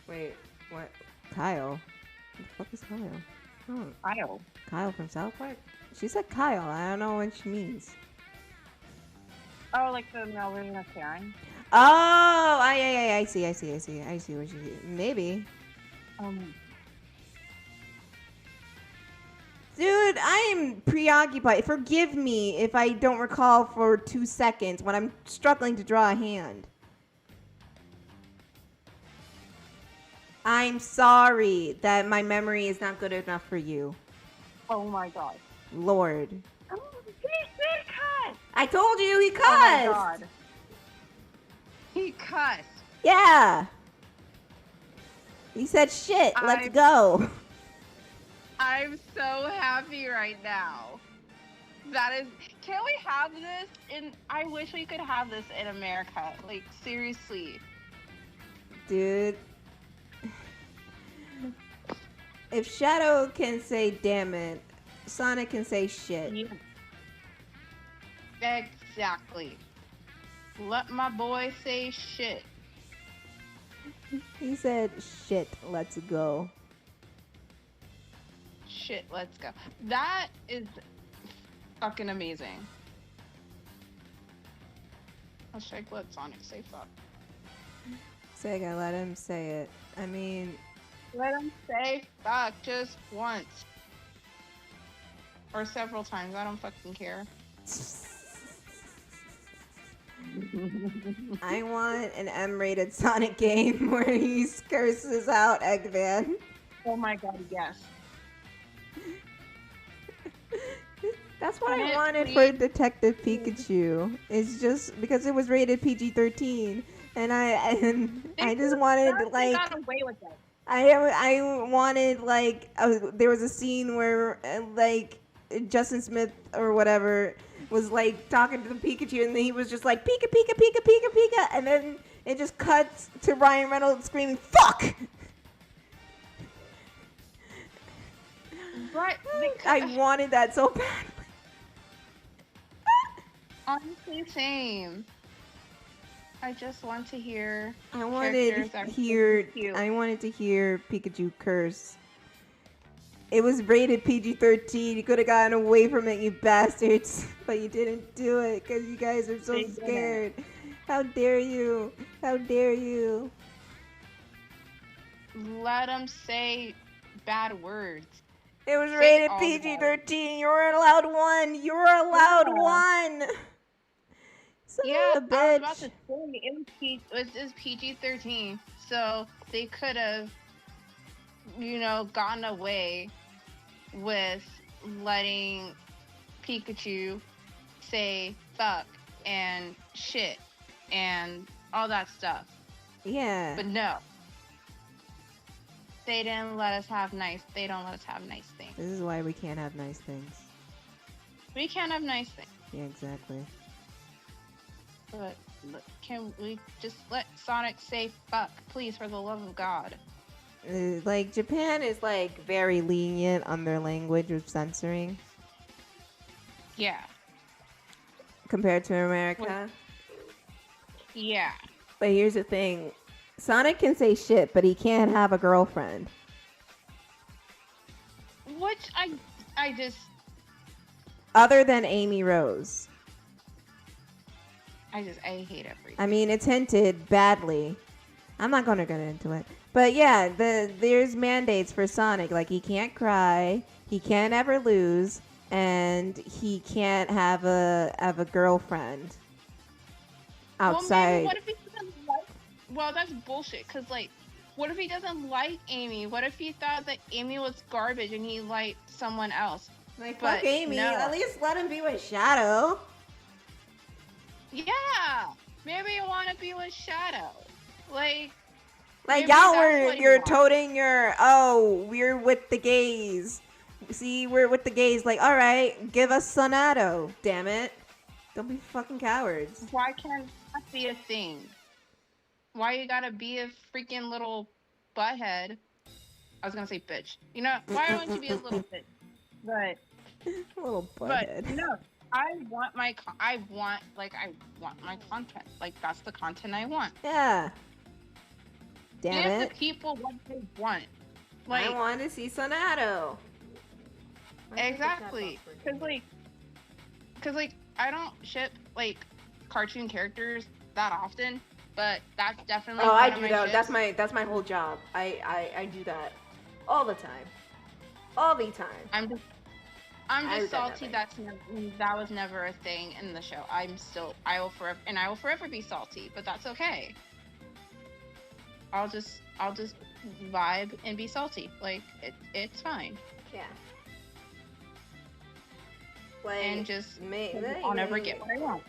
Wait, what? Kyle? Who the fuck is Kyle? Oh, Kyle. Kyle from South Park? She said Kyle. I don't know what she means. Oh, like the male version of Karen? Oh, I see what she means. Maybe. Dude, I am preoccupied. Forgive me if I don't recall for 2 seconds when I'm struggling to draw a hand. I'm sorry that my memory is not good enough for you. Oh my god. Lord. Oh, he did cuss! I told you he cussed. Oh my god. He cussed. Yeah. He said shit. Let's go. I'm so happy right now. That is, can we have this in, I wish we could have this in America. Like, seriously. Dude. If Shadow can say damn it, Sonic can say shit. Yeah. Exactly. Let my boy say shit. He said shit, let's go. Shit, let's go. That is fucking amazing. Hashtag let Sonic say fuck. Sega, let him say it. I mean... Let him say fuck just once. Or several times, I don't fucking care. I want an M-rated Sonic game where he curses out Eggman. Oh my god, yes. That's what I wanted for Detective Pikachu. It's just because it was rated PG-13, and I just wanted like. Got away with it. I wanted like there was a scene where like Justin Smith or whatever was like talking to the Pikachu, and then he was just like Pika Pika Pika Pika Pika, and then It just cuts to Ryan Reynolds screaming, "Fuck!" But I wanted that so badly. honestly, same. I just want to hear. I wanted characters that are cute. I wanted to hear Pikachu curse. It was rated PG-13. You could have gotten away from it, you bastards. But you didn't do it because you guys are so They didn't. scared. How dare you? How dare you? Let them say bad words. It was Say rated all the PG-13. You're allowed one. You're allowed one. Son Yeah, of a I was bitch. about to say it was PG-13, so they could have, gotten away with letting Pikachu say fuck and shit and all that stuff. Yeah. But no, they didn't let us have nice. They don't let us have nice things. This is why we can't have nice things. We can't have nice things. Yeah, exactly. But can we just let Sonic say fuck, please, for the love of God? Like, Japan is, like, very lenient on their language of censoring Yeah. compared to America. Yeah. But here's the thing. Sonic can say shit, but he can't have a girlfriend. Which I just... Other than Amy Rose. I hate everything. I mean, it's hinted badly. I'm not going to get into it. But yeah, there's mandates for Sonic. Like, he can't cry, he can't ever lose, and he can't have a girlfriend outside. Well, maybe what if he doesn't like... Well, that's bullshit, because, like, what if he doesn't like Amy? What if he thought that Amy was garbage and he liked someone else? Like, But fuck Amy. no. At least let him be with Shadow. Yeah! Maybe you want to be with Shadow. Like Like, maybe y'all that's what you you're want. toting your, oh, we're with the gays. See, we're with the gays. Like, all right, give us Sonato. Damn it. Don't be fucking cowards. Why can't that be a thing? Why you gotta be a freaking little butthead? I was gonna say bitch. Why don't you be a little bitch? But A little but butthead. no, I want my content. Like, that's the content I want. Yeah. Damn Give it. the people what they want. I Like, want to see Sonato. exactly. Cause I don't ship like cartoon characters that often, but that's definitely Oh, one I of do my that. ships. That's my whole job. I do that all the time. All the time. I'm I just regret salty. nothing. That was never a thing in the show. I will forever be salty, but that's okay. I'll just vibe and be salty. Like, it's fine. Yeah. Like, And just like, I'll never get what I want.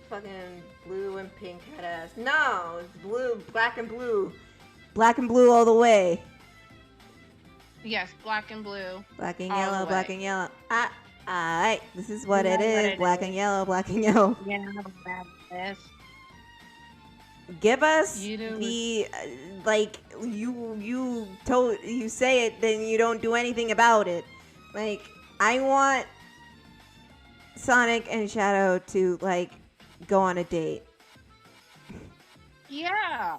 fucking blue and pink head ass. No, it's blue, black and blue. Black and blue all the way. Yes, black and blue. Black and All the yellow, black way. and yellow. Alright, this is what You it know what is. it Black is. and yellow, black and yellow. Yeah, that's Give us You do the like you say it, then you don't do anything about it. Like, I want Sonic and Shadow to like go on a date. Yeah.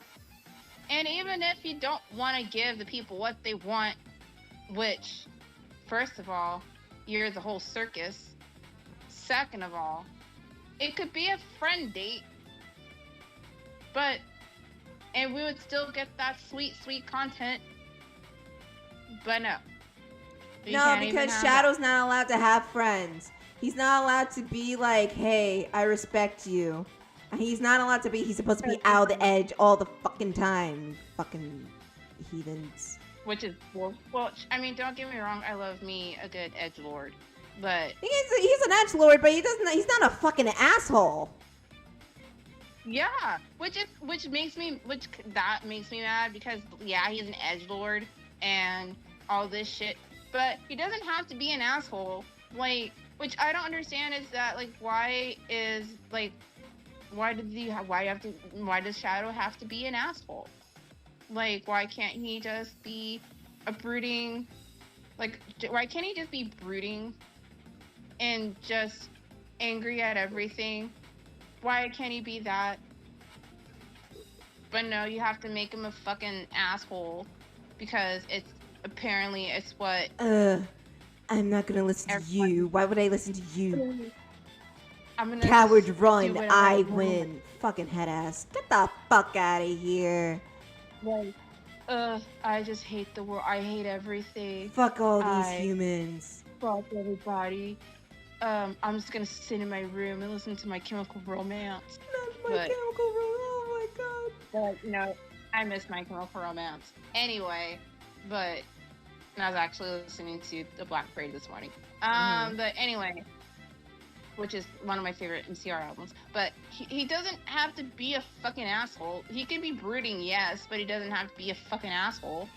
And even if you don't want to give the people what they want, which, first of all, you're the whole circus. Second of all, it could be a friend date. And we would still get that sweet, sweet content. But no. We No, can't even because have Shadow's not allowed to have friends. He's not allowed to be like, hey, I respect you. And he's not allowed to be, he's supposed to be out the edge all the fucking time. Fucking heathens. Which is, well, I mean, don't get me wrong, I love me a good edgelord. But, He's an edgelord, but he's not a fucking asshole. yeah, that makes me mad because, yeah, he's an edgelord and all this shit, but he doesn't have to be an asshole. Like, which I don't understand is that, like, why is, like, why does Shadow have to be an asshole? Like, why can't he just be a brooding, like, why can't he just be brooding and just angry at everything? Why can't he be that? But no, you have to make him a fucking asshole because it's what I'm not gonna listen to everyone. you. Why would I listen to you? I'm gonna Coward just run, do whatever I want. win. Fucking head ass. Get the fuck out of here. Like, I just hate the world. I hate everything. Fuck all these I humans. fuck everybody. I'm just gonna sit in my room and listen to My Chemical Romance. Not my chemical room. Oh my god. But, you know, I miss My Chemical Romance. Anyway, but I was actually listening to The Black Parade this morning. But anyway, which is one of my favorite MCR albums. But he doesn't have to be a fucking asshole. He can be brooding, yes, but he doesn't have to be a fucking asshole.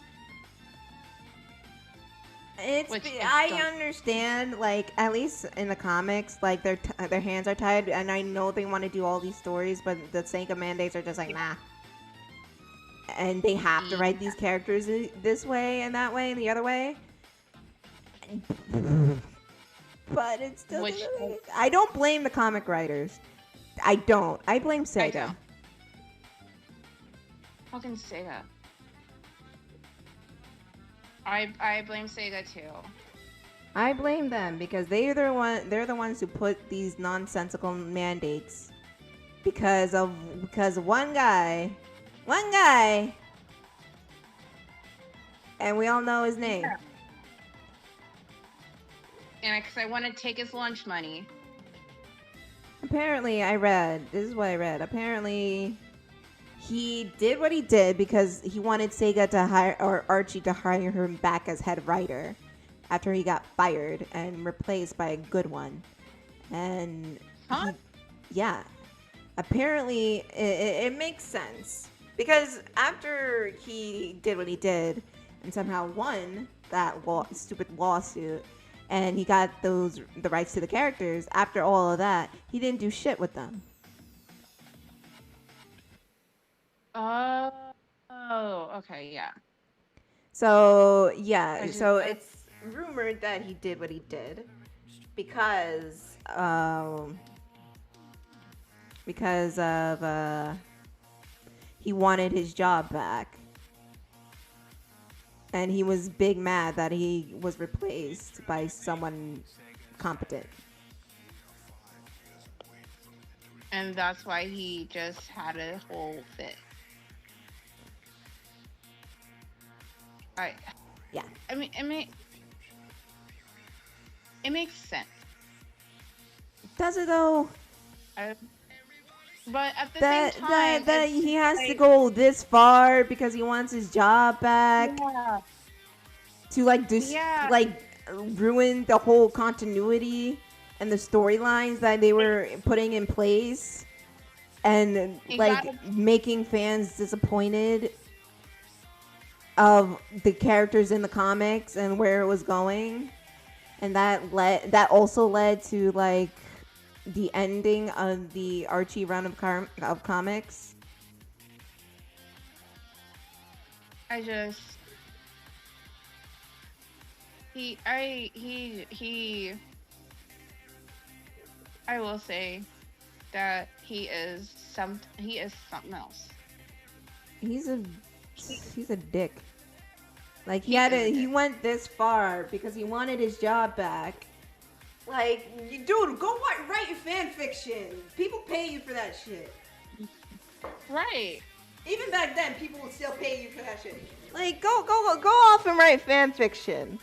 I understand, like, at least in the comics, like, their hands are tied, and I know they want to do all these stories, but the Sega mandates are just like, nah. And they have to write these characters this way and that way and the other way. But it's still... I don't blame the comic writers. I don't. I blame Sega. Fucking Sega. I blame Sega too. I blame them because they're the ones who put these nonsensical mandates because one guy, and we all know his name. Yeah. And because I want to take his lunch money. Apparently, this is what I read. Apparently, he did what he did because he wanted Sega to hire, or Archie to hire him back as head writer after he got fired and replaced by a good one. And apparently it makes sense because after he did what he did and somehow won that stupid lawsuit and he got the rights to the characters, after all of that, he didn't do shit with them. Oh, okay, yeah. So, yeah, so it's rumored that he did what he did because of he wanted his job back. And he was big mad that he was replaced by someone competent. And that's why he just had a whole fit. I mean, it makes sense. Does it though? But at the same time, that he has to go this far because he wants his job back. Yeah. To like ruin the whole continuity and the storylines that they were putting in place, and like making fans disappointed of the characters in the comics and where it was going, and that also led to like the ending of the Archie run of comics. I will say that he is something else. He's a dick. Like he went this far because he wanted his job back. Like, dude, go write fan fiction. People pay you for that shit. Right. Even back then, people would still pay you for that shit. Like, go off and write fan fiction.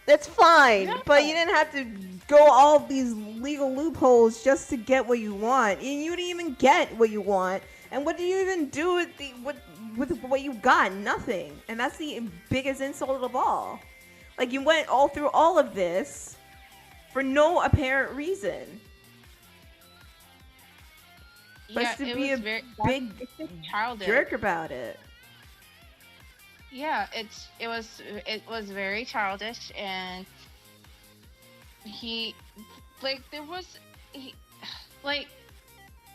That's fine, but you didn't have to go all these legal loopholes just to get what you want. And you didn't even get what you want. And what do you even do with what you got? Nothing. And that's the biggest insult of all. Like, you went all through all of this for no apparent reason. But to be a big jerk about it. Yeah, it was very childish, and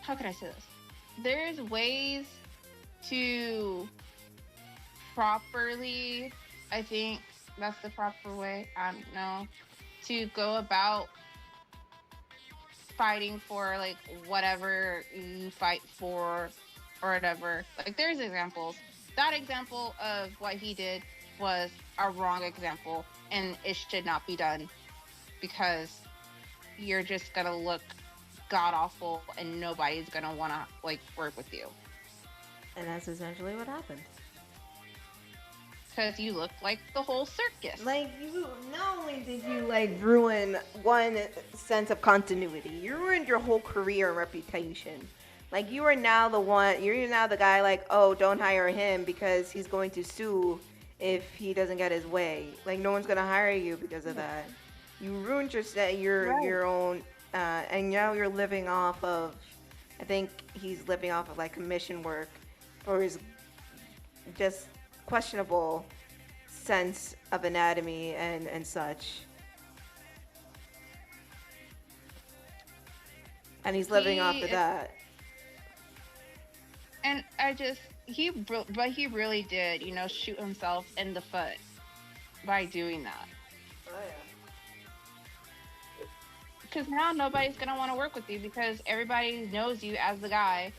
how can I say this? There's ways to properly, I think that's the proper way, I don't know, to go about fighting for like whatever you fight for or whatever. Like there's examples. That example of what he did was a wrong example and it should not be done because you're just gonna look god awful and nobody's gonna wanna like work with you. And that's essentially what happened. Because you look like the whole circus. Like, you not only did you like ruin one sense of continuity, you ruined your whole career and reputation. Like, you're now the guy like, oh, don't hire him because he's going to sue if he doesn't get his way. Like, no one's gonna hire you because of that. You ruined your own, and now you're living off of, I think he's living off of like commission work for his just questionable sense of anatomy and such. And he's living off of that. And but he really did, shoot himself in the foot by doing that. Oh, yeah. Because now nobody's going to want to work with you because everybody knows you as the guy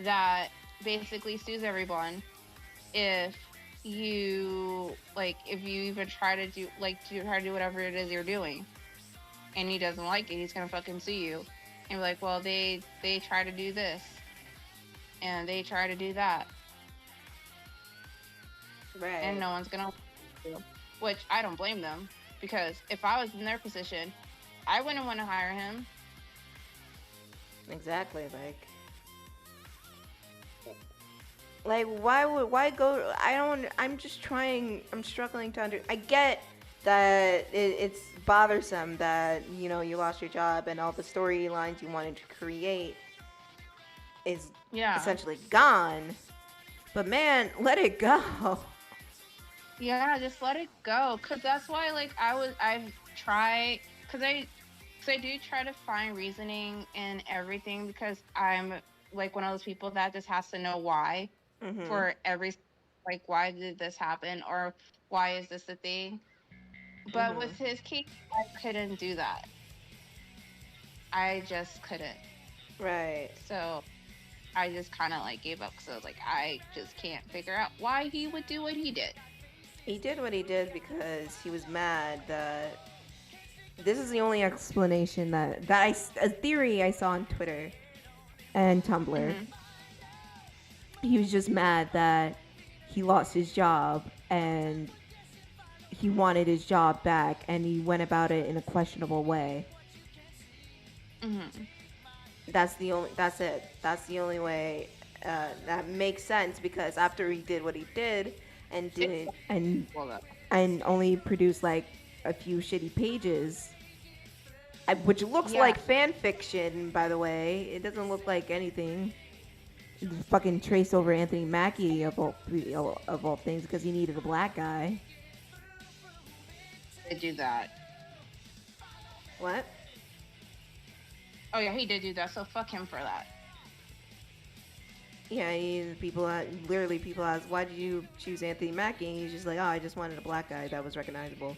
that basically sues everyone if you even try to do whatever it is you're doing and he doesn't like it, he's going to fucking sue you and be like, well, they try to do this and they try to do that. Right. And no one's going to, which I don't blame them because if I was in their position, I wouldn't want to hire him. Exactly. Like, why go? I'm struggling to I get that it's bothersome that, you lost your job and all the storylines you wanted to create is essentially gone. But man, let it go. Yeah, just let it go. Cause that's why, I've tried, cause I do try to find reasoning in everything because I'm like one of those people that just has to know why for every, why did this happen or why is this a thing? But with his case, I couldn't do that. I just couldn't. Right. So I just kind of gave up because I was like, I just can't figure out why he would do what he did. He did what he did because he was mad that this is the only explanation a theory I saw on Twitter and Tumblr. He was just mad that he lost his job and he wanted his job back and he went about it in a questionable way. That's it. That's the only way that makes sense because after he did what he did and only produced a few shitty pages, which looks like fan fiction, by the way. It doesn't look like anything. Fucking trace over Anthony Mackie of all things because he needed a black guy. They do that. What? Oh yeah, he did do that. So fuck him for that. Yeah, people ask, why did you choose Anthony Mackie? And he's just like, oh, I just wanted a black guy that was recognizable.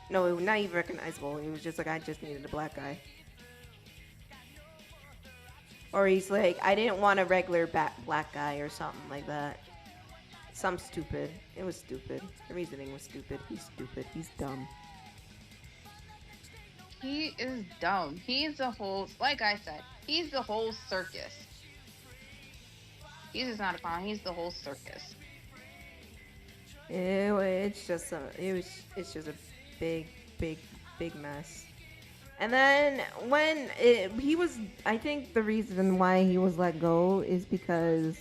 No, not even recognizable. He was just like, I just needed a black guy. Or he's like, I didn't want a regular black guy or something like that. Some stupid. It was stupid. The reasoning was stupid. He's stupid. He's dumb. He is dumb. He's the whole, like I said, he's the whole circus. He's just not a clown. He's the whole circus. It's just a big mess. And then when I think the reason why he was let go is because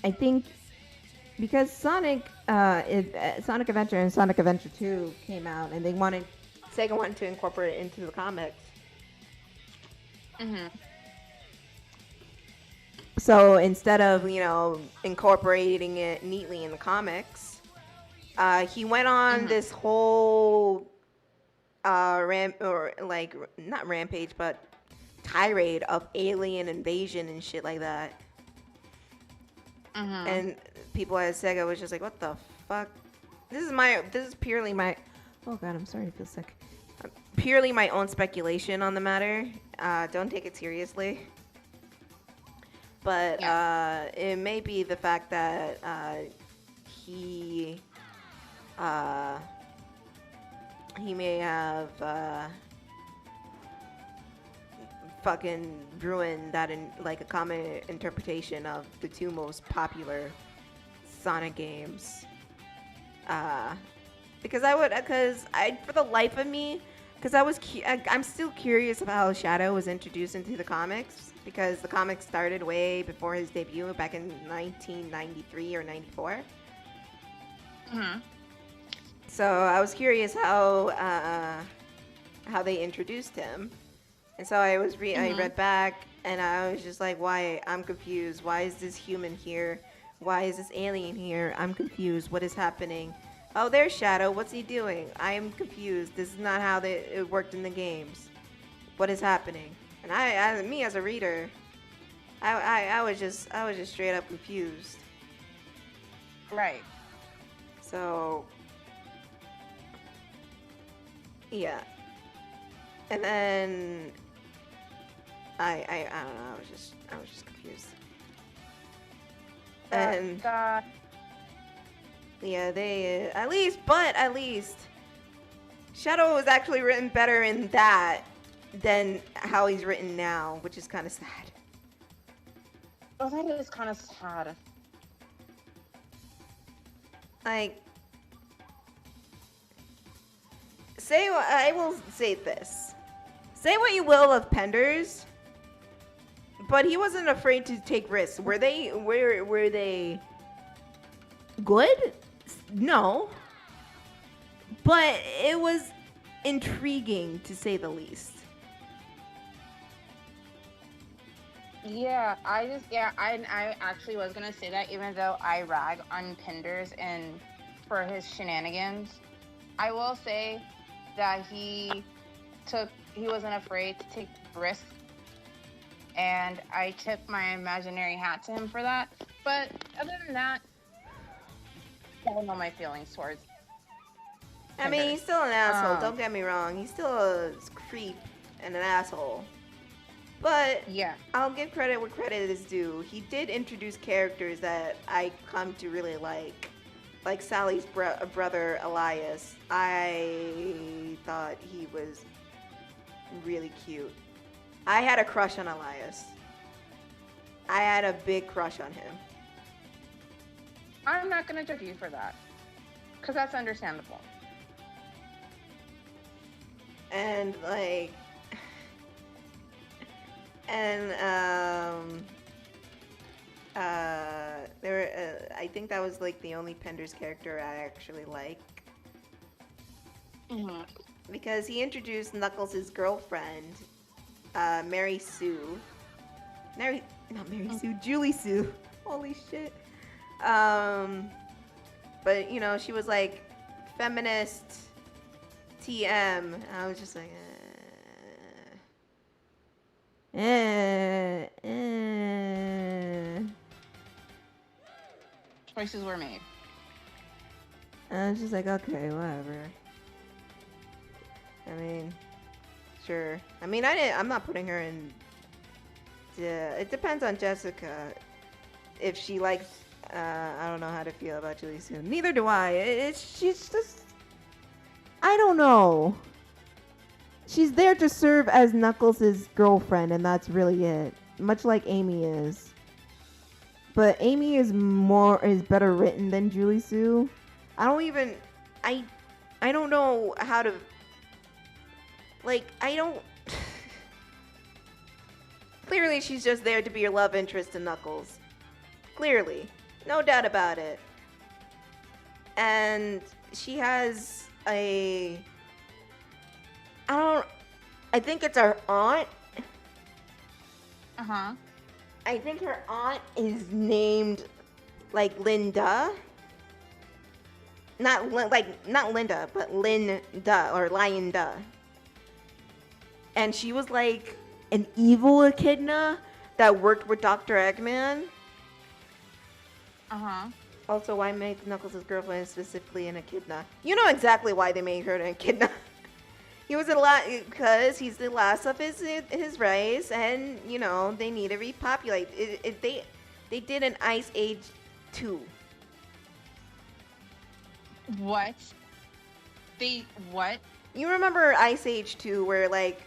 Sonic Adventure and Sonic Adventure 2 came out and Sega wanted to incorporate it into the comics. So instead of, incorporating it neatly in the comics, he went on this whole not rampage, but tirade of alien invasion and shit like that. And people at Sega was just like, what the fuck? This is purely my, oh god, I'm sorry, I feel sick. Purely my own speculation on the matter. Don't take it seriously. But it may be the fact that he may have fucking ruined that in like a common interpretation of the two most popular Sonic games. Because for the life of me, because I'm still curious about how Shadow was introduced into the comics, because the comics started way before his debut back in 1993 or 94. So I was curious how they introduced him. And so I read back, and I was just like, why? I'm confused. Why is this human here? Why is this alien here? I'm confused. What is happening? Oh, there's Shadow. What's he doing? I am confused. This is not how it worked in the games. What is happening? And me as a reader, I was just straight up confused. Right. So, yeah. And then I don't know. I was just confused. And yeah, they at least Shadow was actually written better in that than how he's written now, which is kind of sad. Oh, that is kind of sad. Like, I will say this. Say what you will of Penders, but he wasn't afraid to take risks. Were they good? No. But it was intriguing, to say the least. Yeah, I actually was gonna say that, even though I rag on Penders and for his shenanigans, I will say that he wasn't afraid to take risks, and I tip my imaginary hat to him for that. But other than that, I don't know my feelings towards Penders. I mean, he's still an asshole, don't get me wrong. He's still a creep and an asshole. But yeah, I'll give credit where credit is due. He did introduce characters that I come to really like Sally's brother Elias. I thought he was really cute. I had a crush on Elias. I had a big crush on him. I'm not gonna judge you for that, because that's understandable. And like, and I think that was like the only Penders character I actually like. Because he introduced Knuckles' girlfriend, Mary Sue. Julie Sue. Holy shit. But you know, she was like feminist TM. I was just like, Choices were made. I was just like, okay, whatever. I mean, sure. I mean, I'm not putting her in. It depends on Jessica. If she likes, I don't know how to feel about Julie Sue. Neither do I. She's just, I don't know. She's there to serve as Knuckles' girlfriend, and that's really it. Much like Amy is. But Amy is better written than Julie Sue. I don't know how to, clearly she's just there to be your love interest in Knuckles. Clearly. No doubt about it. And she has I think it's her aunt. I think her aunt is named like Linda. Not Linda, but Linda or Lynda. And she was like an evil echidna that worked with Dr. Eggman. Also, why make Knuckles' girlfriend specifically an echidna? You know exactly why they made her an echidna. He was because he's the last of his race, and you know they need to repopulate. They did an Ice Age 2. What? What? You remember Ice Age 2, where like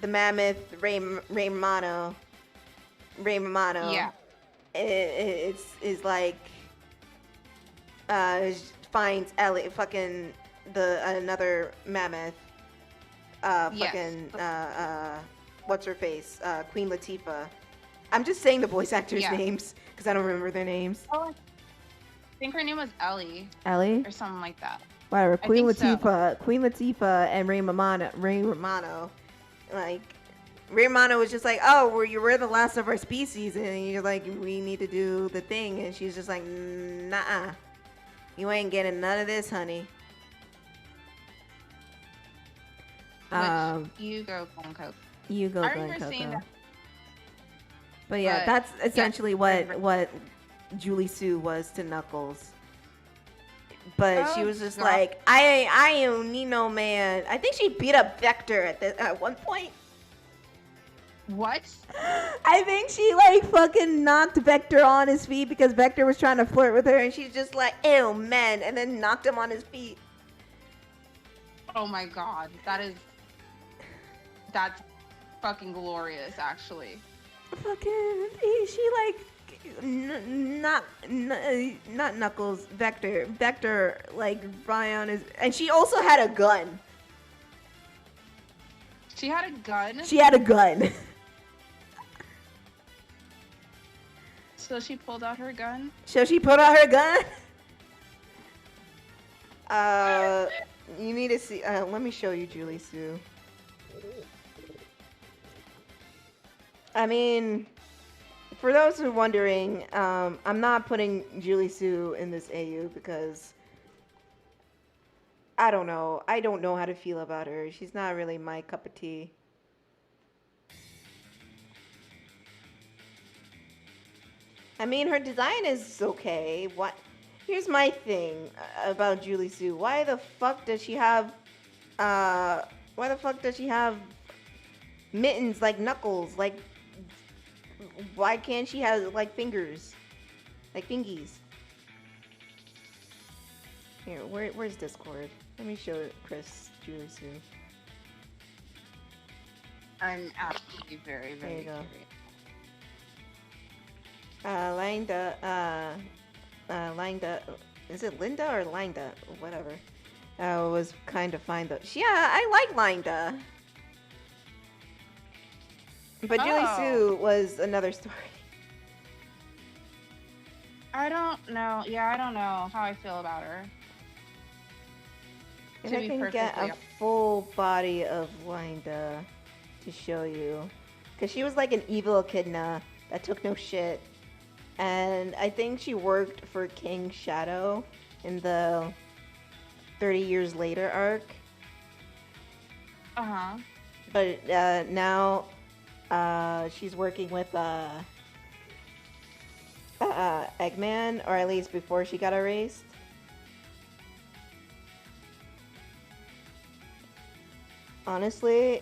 the mammoth Ray Romano, Yeah. is like finds Ellie fucking another mammoth, what's her face, Queen Latifah. I'm just saying the voice actors' names because I don't remember their names. Oh, I think her name was Ellie. Ellie or something like that. Whatever. Queen Latifah. And Ray Romano. Like, Ray Romano was just like, oh, we're the last of our species, and you're like, we need to do the thing, and she's just like, nah, you ain't getting none of this, honey. You go, Glen Coco. You go, I Glen remember seeing Coco. that. But yeah, that's essentially what Julie Sue was to Knuckles. But she was just like, I don't need no man. I think she beat up Vector at one point. What? I think she like fucking knocked Vector on his feet because Vector was trying to flirt with her, and she's just like, ew, man, and then knocked him on his feet. Oh my god, that's fucking glorious, actually. Fucking, she like not Knuckles, Vector like right on his, and she also had a gun. She had a gun? She had a gun. So she pulled out her gun? So she pulled out her gun? You need to see, let me show you Julie Sue. I mean, for those who are wondering, I'm not putting Julie Sue in this AU because I don't know. I don't know how to feel about her. She's not really my cup of tea. I mean, her design is okay. What? Here's my thing about Julie Sue. Why the fuck does she have mittens like Knuckles? Like, why can't she have like fingers? Like fingies? Here, where's Discord? Let me show Kris Julie Sue. I'm absolutely very, very curious. Linda, is it Linda or Linda? Whatever. Was kind of fine though. Yeah, I like Linda. But Julie Sue was another story. I don't know. Yeah, I don't know how I feel about her. If I can get a full body of Linda to show you. Because she was like an evil echidna that took no shit. And I think she worked for King Shadow in the 30 Years Later arc. Uh-huh. But now she's working with Eggman, or at least before she got erased. Honestly,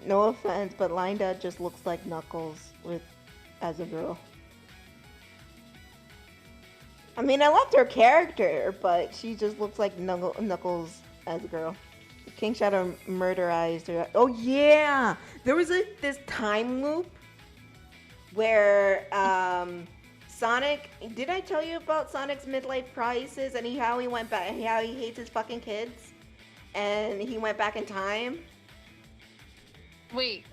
no offense, but Linda just looks like Knuckles as a girl. I mean, I loved her character, but she just looks like Knuckles as a girl. King Shadow murderized her. Oh yeah, there was this time loop where Sonic. Did I tell you about Sonic's midlife crisis and how he went back, how he hates his fucking kids, and he went back in time? Wait,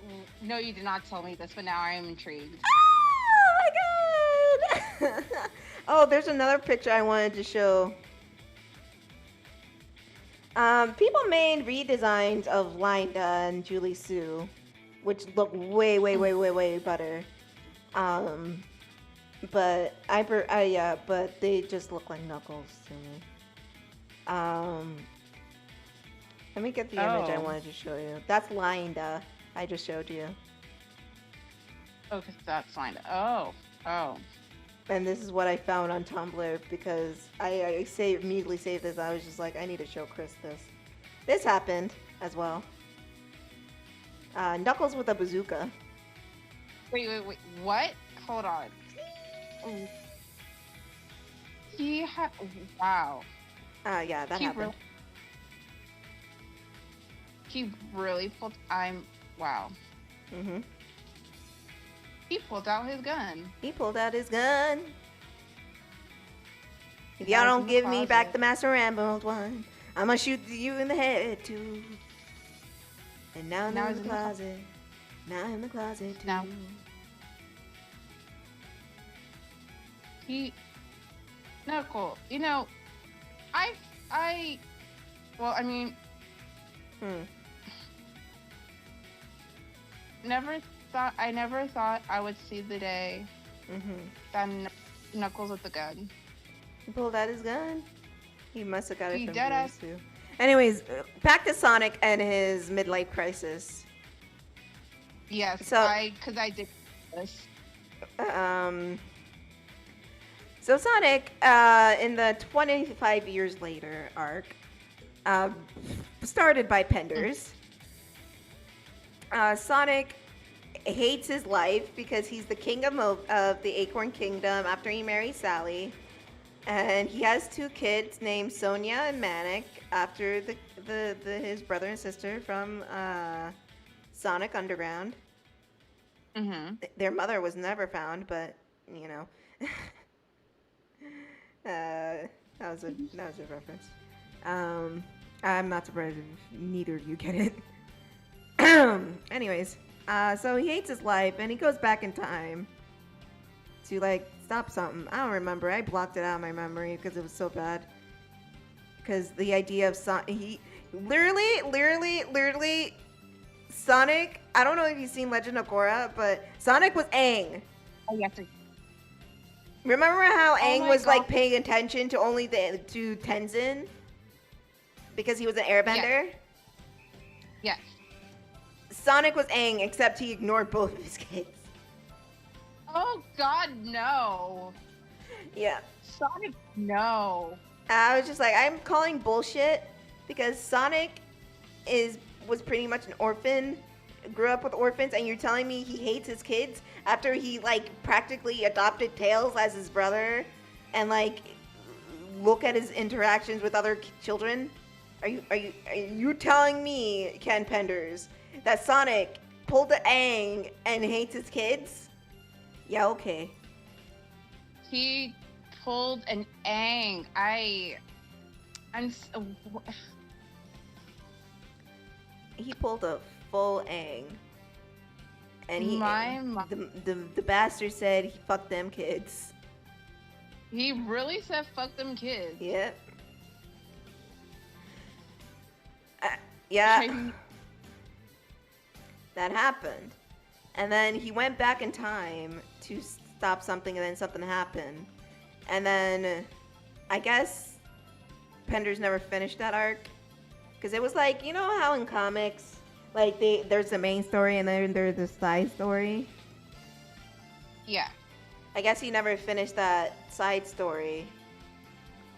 no, you did not tell me this, but now I am intrigued. Oh my god! Oh, there's another picture I wanted to show. People made redesigns of Linda and Julie Sue, which look way better. But but they just look like Knuckles to me. Let me get the image I wanted to show you. That's Linda. I just showed you. Okay, that's fine. Oh, oh. And this is what I found on Tumblr because I immediately saved this. I was just like, I need to show Kris this. This happened as well. Knuckles with a bazooka. Wait. What? Hold on. He had. Wow. Yeah, that happened. He really pulled. Wow. Mm-hmm. He pulled out his gun. He pulled out his gun. If y'all don't give me back the Master Emerald one, I'm gonna shoot you in the head too. And now I'm in the closet. Now I'm in the closet too. Now. Knuckle, you know, well, I mean, I never thought I would see the day that Knuckles with the gun. He pulled out his gun. He must have got it from dead ass. too. Anyways, back to Sonic and his midlife crisis. Yes, so, because I did this. So Sonic, in the 25 years later arc, started by Penders. Sonic hates his life because he's the king of the Acorn Kingdom after he marries Sally. And he has 2 kids named Sonia and Manic after his brother and sister from Sonic Underground. Mm-hmm. Their mother was never found, but you know, that was a reference. I'm not surprised if neither of you get it. Anyways, so he hates his life and he goes back in time to like stop something. I don't remember. I blocked it out of my memory because it was so bad. Because the idea of he literally Sonic. I don't know if you've seen Legend of Korra, but Sonic was Aang. Oh yes. Remember how Aang was God. like paying attention to only to Tenzin because he was an airbender? Yes. Sonic was Aang, except he ignored both of his kids. Oh God, no. Yeah. Sonic, no. I was just like, I'm calling bullshit because Sonic was pretty much an orphan, grew up with orphans, and you're telling me he hates his kids after he like practically adopted Tails as his brother, and like look at his interactions with other children. Are you telling me, Ken Penders, that Sonic pulled the Aang and hates his kids? Yeah, okay. He pulled an Aang. He pulled a full Aang. And the bastard said he fucked them kids. He really said fuck them kids. Yep. Yeah. That happened. And then he went back in time to stop something, and then something happened. And then I guess Penders never finished that arc. Because it was like, you know how in comics, like there's the main story and then there's the side story? Yeah. I guess he never finished that side story.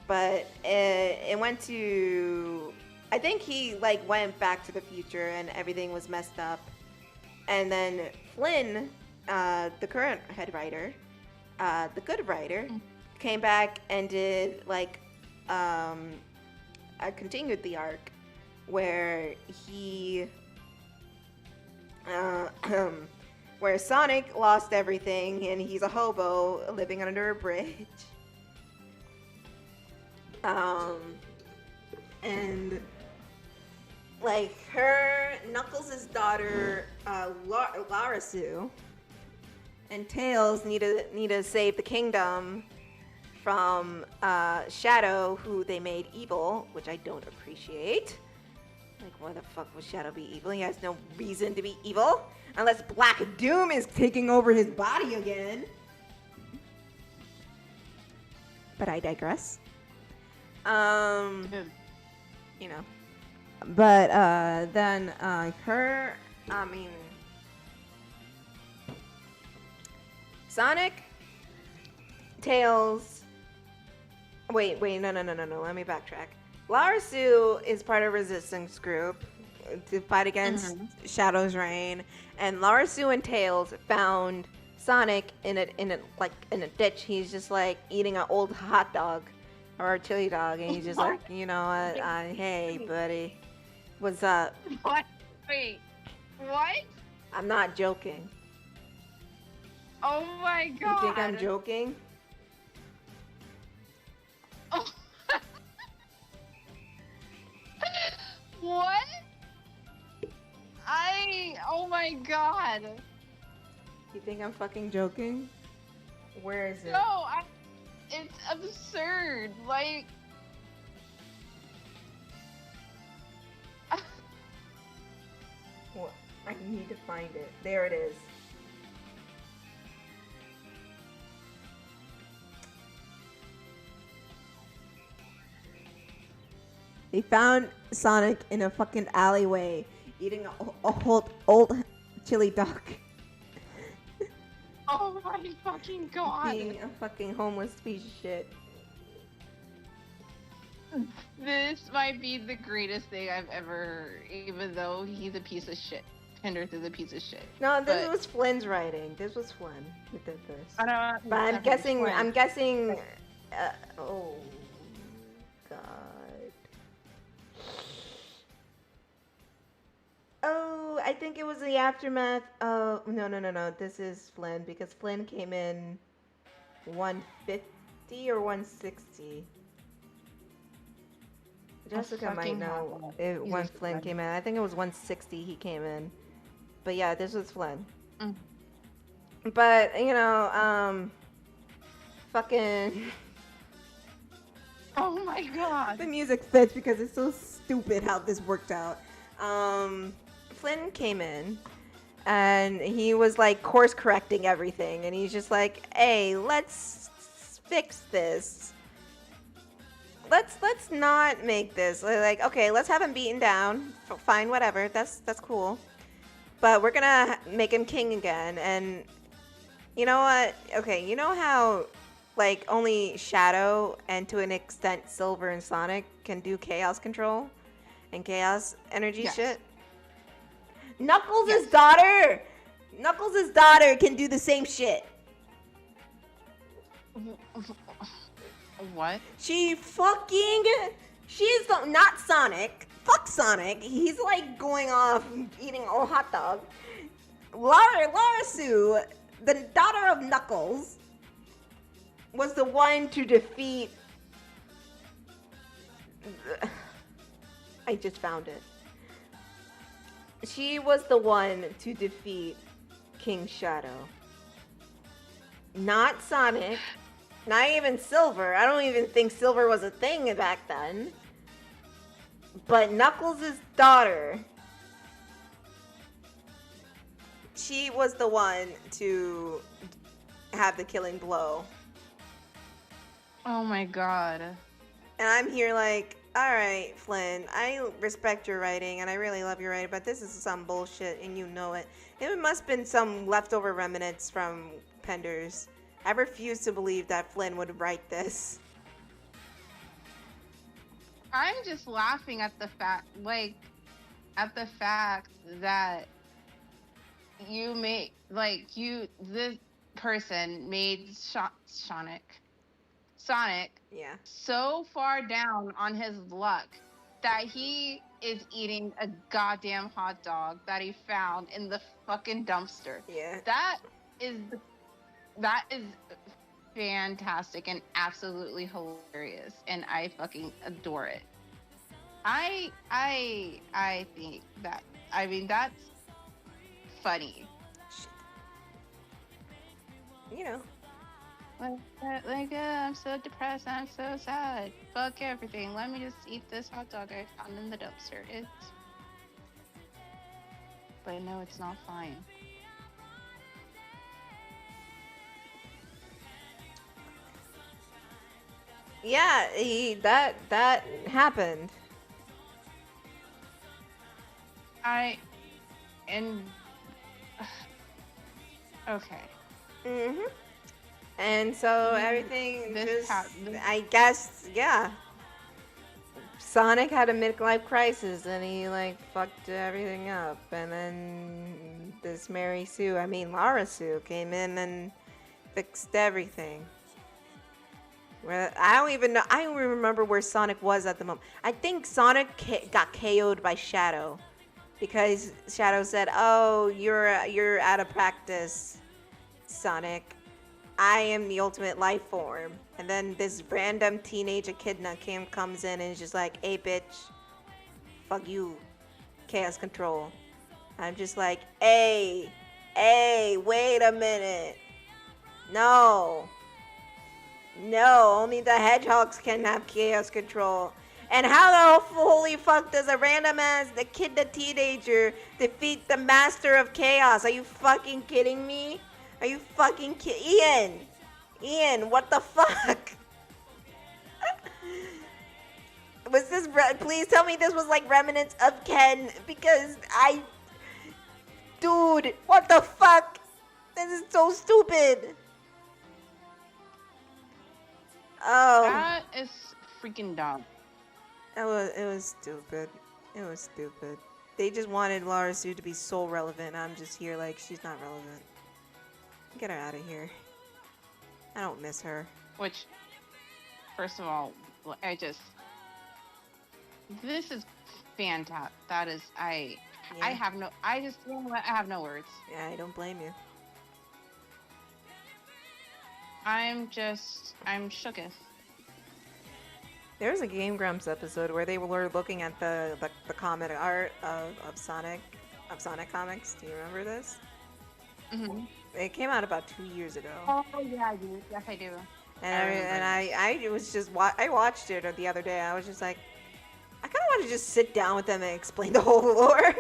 But it went to... I think he like went back to the future and everything was messed up. And then Flynn, the current head writer, the good writer, came back and did like continued the arc where he where Sonic lost everything and he's a hobo living under a bridge. And like Knuckles' daughter, Lara Sue, and Tails need to save the kingdom from Shadow, who they made evil, which I don't appreciate. Like, why the fuck would Shadow be evil? He has no reason to be evil unless Black Doom is taking over his body again. But I digress. You know. But then Sonic, Tails. Wait, no. Let me backtrack. Lara Sue is part of Resistance group to fight against Shadow's reign, and Lara Sue and Tails found Sonic in a ditch. He's just like eating an old hot dog or a chili dog, and he's just like, you know what? Hey, buddy, what's up? What? Wait, what? I'm not joking. Oh my god. You think I'm joking? Oh. What? Oh my god. You think I'm fucking joking? Where is it? No, it's absurd. Like, what? I need to find it. There it is. They found Sonic in a fucking alleyway eating a whole old chili dog. oh my fucking god. Being a fucking homeless piece of shit. This might be the greatest thing I've ever, even though he's a piece of shit. Hendrix is a piece of shit. No, this was Flynn's writing. This was Flynn who did this. I don't. But I'm guessing. Oh god. Oh, I think it was the aftermath. Oh no. This is Flynn because Flynn came in 150 or 160. Jessica might know when Flynn came in. I think it was 160 he came in. But yeah, this was Flynn. Mm. But, you know, fucking... Oh my god. The music fits because it's so stupid how this worked out. Flynn came in and he was like course correcting everything. And he's just like, hey, let's fix this. Let's not make this like, okay, let's have him beaten down. Fine, whatever. That's cool. But we're gonna make him king again. And you know what? Okay, you know how like only Shadow and to an extent Silver and Sonic can do chaos control and chaos energy shit? Knuckles' daughter can do the same shit. What? She's not Sonic. Fuck Sonic. He's like going off eating a hot dog. Lara Sue, the daughter of Knuckles, was the one to defeat. I just found it. She was the one to defeat King Shadow. Not Sonic. Not even Silver. I don't even think Silver was a thing back then. But Knuckles' daughter, she was the one to have the killing blow. Oh my god. And I'm here like, alright, Flynn, I respect your writing and I really love your writing, but this is some bullshit and you know it. It must have been some leftover remnants from Penders. I refuse to believe that Flynn would write this. I'm just laughing at the fact, that you made, this person made Sonic Yeah. so far down on his luck that he is eating a goddamn hot dog that he found in the fucking dumpster. Yeah. That is fantastic and absolutely hilarious, and I fucking adore it. I think that, I mean, that's funny. You know. I'm so depressed, I'm so sad. Fuck everything. Let me just eat this hot dog I found in the dumpster. But no, it's not fine. Yeah, that happened. Okay. Mm-hmm. And so everything This I guess, yeah. Sonic had a midlife crisis and he like fucked everything up. And then this Lara Sue came in and fixed everything. Well, I don't even know. I don't even remember where Sonic was at the moment. I think Sonic got KO'd by Shadow because Shadow said, "Oh, you're out of practice, Sonic. I am the ultimate life form." And then this random teenage echidna comes in and is just like, "Hey, bitch, fuck you, Chaos Control." I'm just like, "Hey, wait a minute, no." No, only the hedgehogs can have chaos control. And how the holy fuck does a random ass the teenager defeat the master of chaos? Are you fucking kidding me? Are you fucking Ian, what the fuck? Was this please tell me this was like remnants of Ken, because dude, what the fuck? This is so stupid. Oh. That is freaking dumb. It was stupid. It was stupid. They just wanted Lara Sue to be so relevant. I'm just here like, she's not relevant. Get her out of here. I don't miss her. Which, first of all, this is fantastic. That is, I have no words. Yeah, I don't blame you. I'm shooketh. There was a Game Grumps episode where they were looking at the comic art of Sonic comics. Do you remember this? Mm-hmm. It came out about 2 years ago. Oh yeah, I do. Yes, I do. I watched it the other day. I was just like, I kind of want to just sit down with them and explain the whole lore.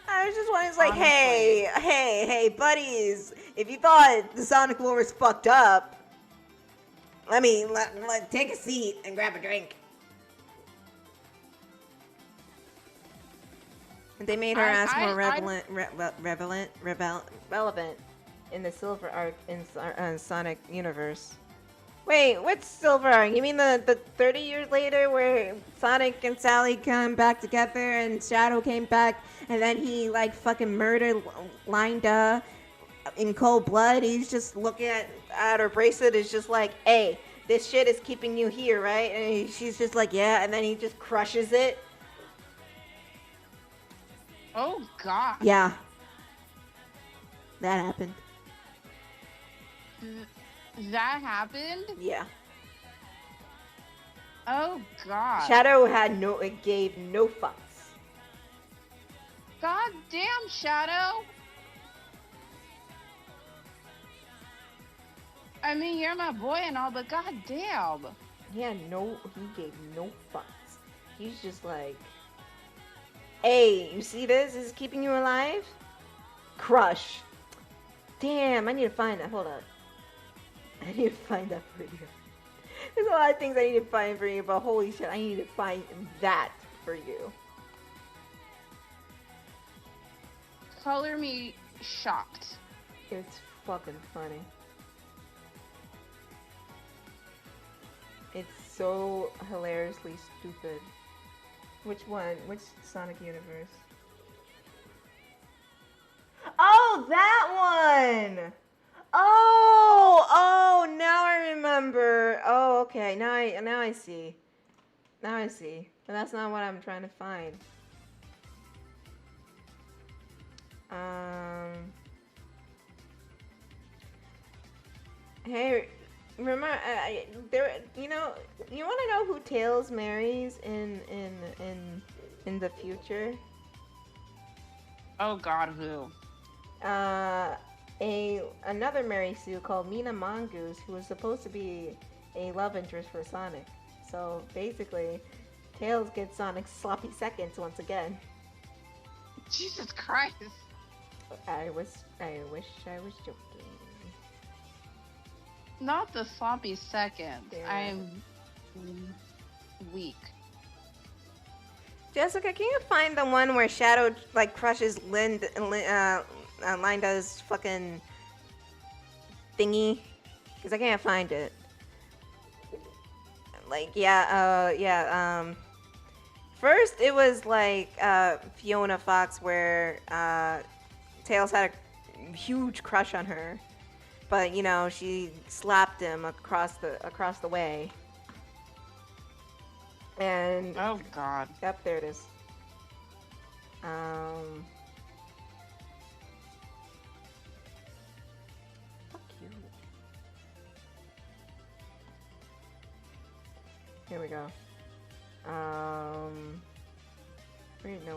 I was just wanting to like, hey, buddies, if you thought the Sonic lore was fucked up, let take a seat and grab a drink. And they made her ask more relevant in the Silver Arc in Sonic universe. Wait, what's Silver Arc? You mean the 30 years later where Sonic and Sally come back together and Shadow came back and then he like fucking murdered Linda in cold blood? He's just looking at her bracelet, is just like, hey, this shit is keeping you here, right? And she's just like, yeah, and then he just crushes it. Oh god. Yeah. That happened. That happened? Yeah. Oh god. Shadow gave no fucks. God damn, Shadow. I mean, you're my boy and all, but god damn. He gave no fucks. He's just like, hey, you see this? This is keeping you alive? Crush. Damn, I need to find that. Hold up. I need to find that for you. There's a lot of things I need to find for you, but holy shit, I need to find that for you. Color me shocked. It's fucking funny. It's so hilariously stupid. Which one? Which Sonic universe? Oh, that one! Oh, now I remember. Oh, okay. Now I see. Now I see. But that's not what I'm trying to find. Hey, remember there? You want to know who Tails marries in the future? Oh god, who? Another Mary Sue called Mina Mongoose, who was supposed to be a love interest for Sonic. So basically, Tails gets Sonic's sloppy seconds once again. Jesus Christ! I wish I was joking. Not the sloppy seconds. Yeah. I'm weak. Jessica, can you find the one where Shadow like crushes Linda's fucking thingy, because I can't find it. Like, first it was like Fiona Fox, where Tails had a huge crush on her, but you know she slapped him across the way. And Oh God. yep, there it is. Fuck you. Here we go.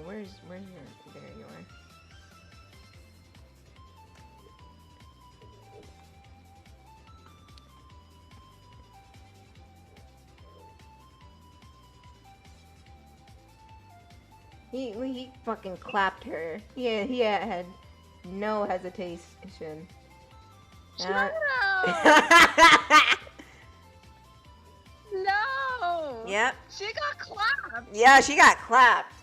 Where's your? There you are. He fucking clapped her. He had no hesitation. Shadow! No! Yep. She got clapped! Yeah, she got clapped.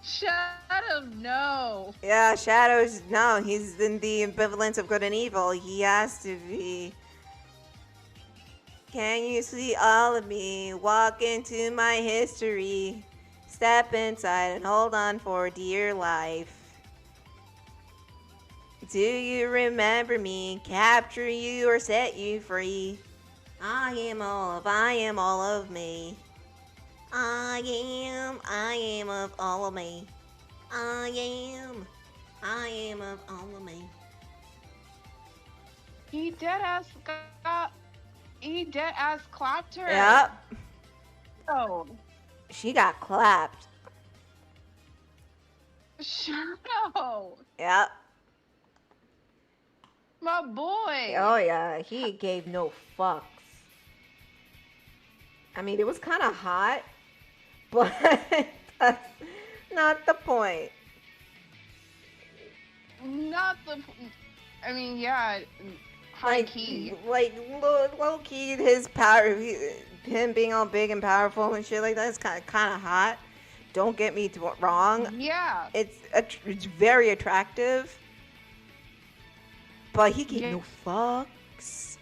Shadow, no! Yeah, Shadow's no. He's in the ambivalence of good and evil. He has to be. Can you see all of me? Walk into my history. Step inside and hold on for dear life. Do you remember me? Capture you or set you free? I am all of me. I am of all of me. I am of all of me. He dead ass clapped her. Yep. Oh. She got clapped. Shadow! Yep. My boy! Oh yeah, he gave no fucks. I mean, it was kind of hot, but that's not the point. Not the. I mean, yeah, high key. Like low key, his power, him being all big and powerful and shit like that is kind of hot. Don't get me wrong. Yeah. It's very attractive, but he gave no fucks.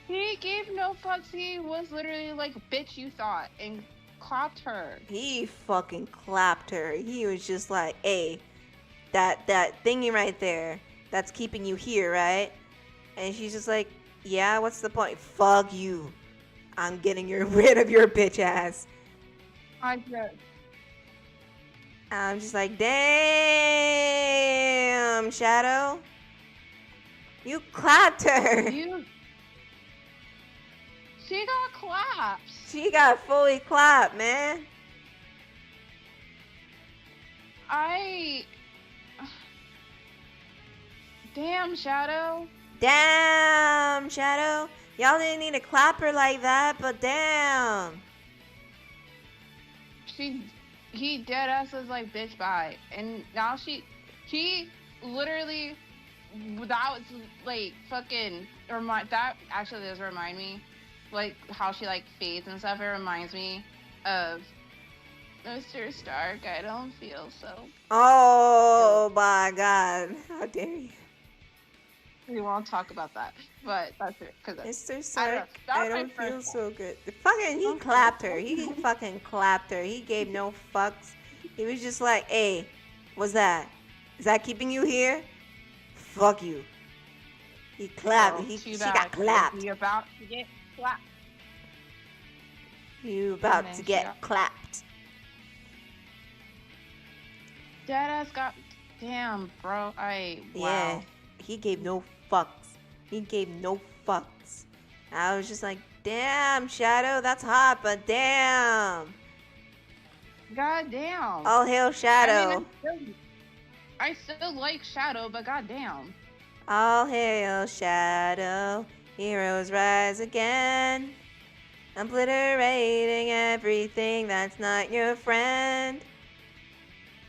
He gave no fucks. He was literally like, "Bitch, you thought," and clapped her. He fucking clapped her. He was just like, "Hey, that thingy right there, that's keeping you here, right?" And she's just like, "Yeah, what's the point? Fuck you. I'm getting rid of your bitch ass." I'm just like, damn, Shadow. You clapped her. She got clapped. She got fully clapped, man. Damn, Shadow. Damn, Shadow. Y'all didn't need to clap her like that, but damn. He dead ass was like, bitch, bye. And now he literally, that was like fucking, that actually does remind me, like how she like fades and stuff. It reminds me of Mr. Stark. I don't feel so. Oh my God. How dare you. We won't talk about that, but that's it. Mr. Stark, I don't feel so good. He clapped her. He fucking clapped her. He gave no fucks. He was just like, hey, what's that? Is that keeping you here? Fuck you. He clapped. She got clapped. You about to get clapped. You about to get clapped. Deadass got, damn, bro. Wow. Yeah, he gave no fucks. He gave no fucks. I was just like, damn, Shadow, that's hot, but damn. God damn. All hail Shadow. I still like Shadow, but goddamn. All hail Shadow. Heroes rise again. Obliterating everything that's not your friend.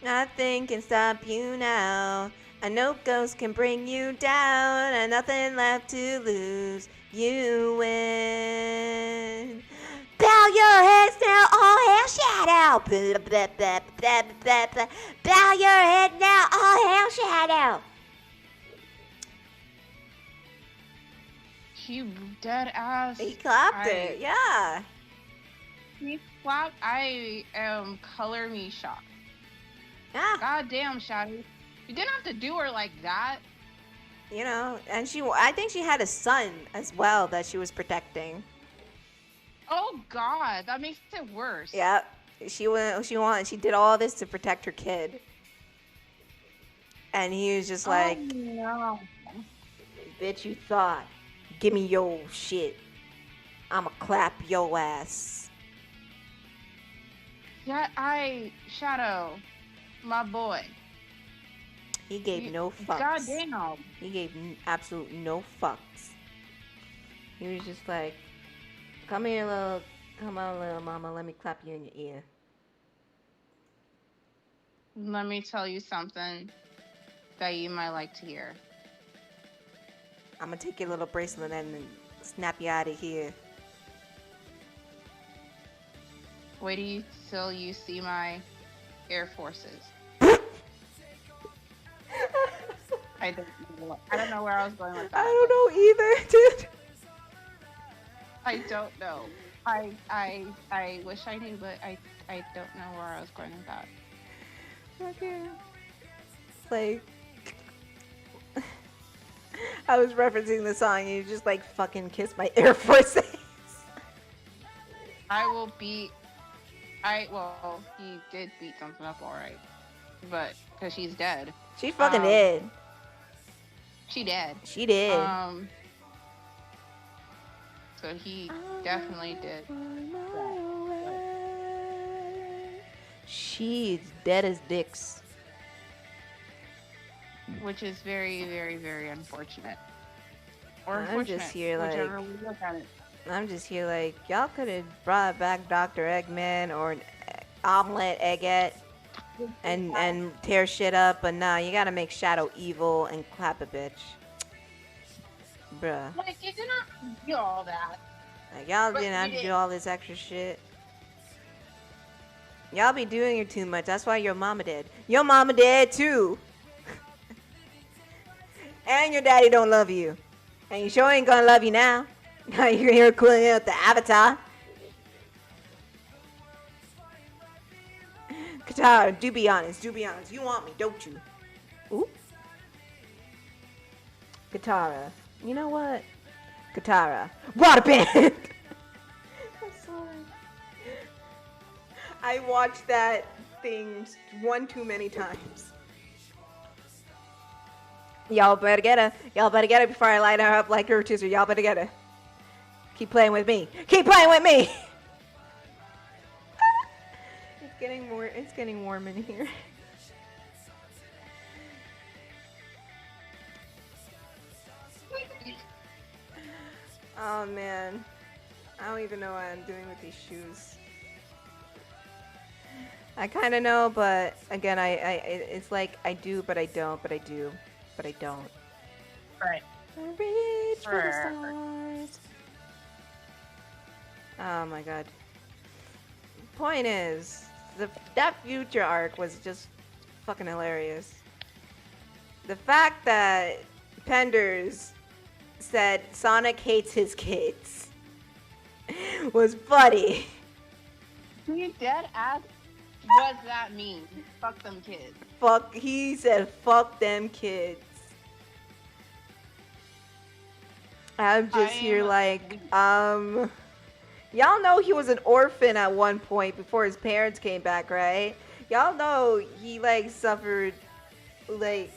Nothing can stop you now. A no ghost can bring you down, and nothing left to lose. You win. Bam! Bow your heads now, all hail Shadow. Bow your head now, all hail Shadow. He dead ass. He clapped it, yeah. He clapped. I am color me shocked. Yeah. God damn, Shadow. You didn't have to do her like that. You know, and I think she had a son as well that she was protecting. Oh God, that makes it worse. Yep. She did all this to protect her kid. And he was just like, oh, no. bitch, you thought. Give me your shit. I'ma clap your ass. Yeah, Shadow, my boy. He gave no fucks. God damn. He gave absolute no fucks. He was just like, come on, little mama, let me clap you in your ear. Let me tell you something that you might like to hear. I'm gonna take your little bracelet and snap you out of here. Wait till you see my Air Forces. I don't know where I was going with that. I don't know either, dude. I don't know. I wish I knew, but I don't know where I was going with that. Okay. Like, I was referencing the song and you just like fucking kiss my Air Forces. Well, he did beat something up alright. But, because she's dead. She fucking did. She did. She did. So he definitely did. She's dead as dicks. Which is very, very, very unfortunate. Or I'm unfortunate, just here whichever like, we look at it. I'm just here like, y'all could have brought back Dr. Eggman or an omelet eggette and tear shit up, but nah, you gotta make Shadow evil and clap a bitch. Bruh. Like, you did not do all that. Like, y'all But didn't have you to do did. all this extra shit. Y'all be doing it too much. That's why your mama did. Your mama did too. And your daddy don't love you. And you sure ain't gonna love you now. Now you're here cooling out the avatar. Katara, do be honest. Do be honest. You want me, don't you? Ooh. Katara. You know what? Katara. Waterbend! I'm sorry. I watched that thing one too many times. Y'all better get her. Y'all better get her before I light her up like her teaser. Y'all better get her. Keep playing with me. Keep playing with me! It's getting warm in here. Oh man. I don't even know what I'm doing with these shoes. I kind of know, but again, it's like I do, but I don't, but I do, but I don't. Right. I reach for the stars. Oh my god. Point is, that future arc was just fucking hilarious. The fact that Penders said Sonic hates his kids was funny. You dead ass. What does that mean? Fuck them kids. He said fuck them kids. I'm just here like, y'all know he was an orphan at one point before his parents came back, right? Y'all know he like suffered like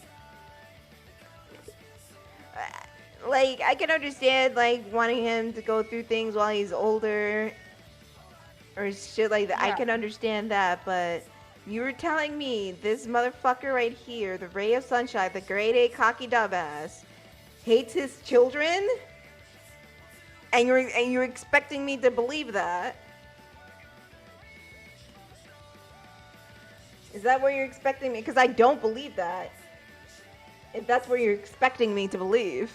I can understand like wanting him to go through things while he's older or shit like that. Yeah. I can understand that, but you were telling me this motherfucker right here, the ray of sunshine, the grade A cocky dumbass, hates his children? And you're expecting me to believe that? Is that what you're expecting me? Because I don't believe that. If that's what you're expecting me to believe.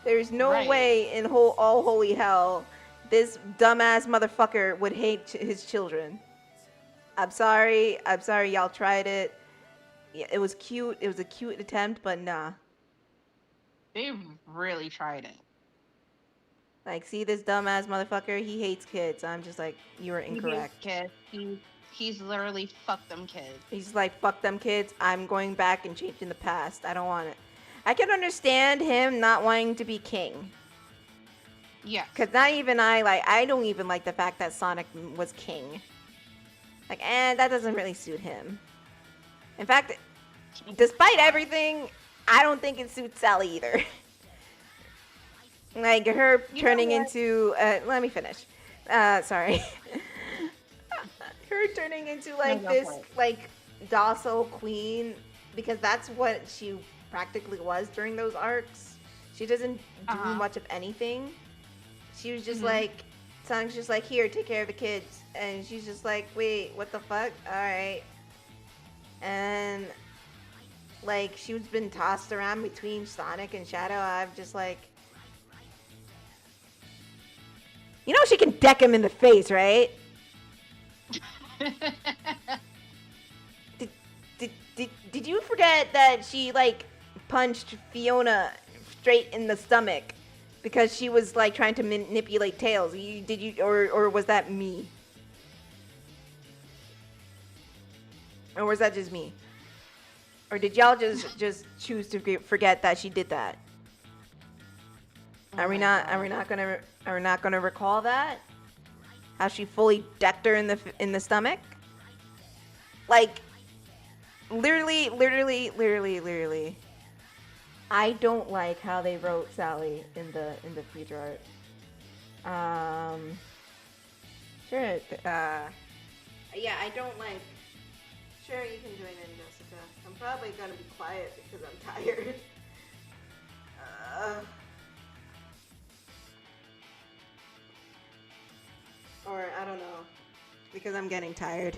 There's no Right. way in all holy hell this dumbass motherfucker would hate his children. I'm sorry y'all tried it. Yeah, it was cute. It was a cute attempt, but nah. They really tried it. Like, see this dumbass motherfucker? He hates kids. I'm just like, you are He hates incorrect. kids. He's literally fuck them kids. He's like, fuck them kids. I'm going back and changing the past. I don't want it. I can understand him not wanting to be king. Yeah. Because not even I don't even like the fact that Sonic was king. Like, that doesn't really suit him. In fact, despite everything, I don't think it suits Sally either. Like, her turning into... let me finish. Sorry. Her turning into, like, this, like, docile queen, because that's what she practically was during those arcs. She doesn't do much of anything. She was just like... Sonic's just like, here, take care of the kids. And she's just like, wait, what the fuck? Alright. And, like, she's been tossed around between Sonic and Shadow. I'm just like... You know she can deck him in the face, right? Did you forget that she, like, punched Fiona straight in the stomach? Because she was, like, trying to manipulate Tails. Or was that me? Or was that just me? Or did y'all just choose to forget that she did that? Are we not gonna recall that? How she fully decked her in the stomach? Like, literally. I don't like how they wrote Sally in the future art. Sure. Yeah, I don't like. Sure, you can join in, Jessica. I'm probably gonna be quiet because I'm tired. Or I don't know, because I'm getting tired.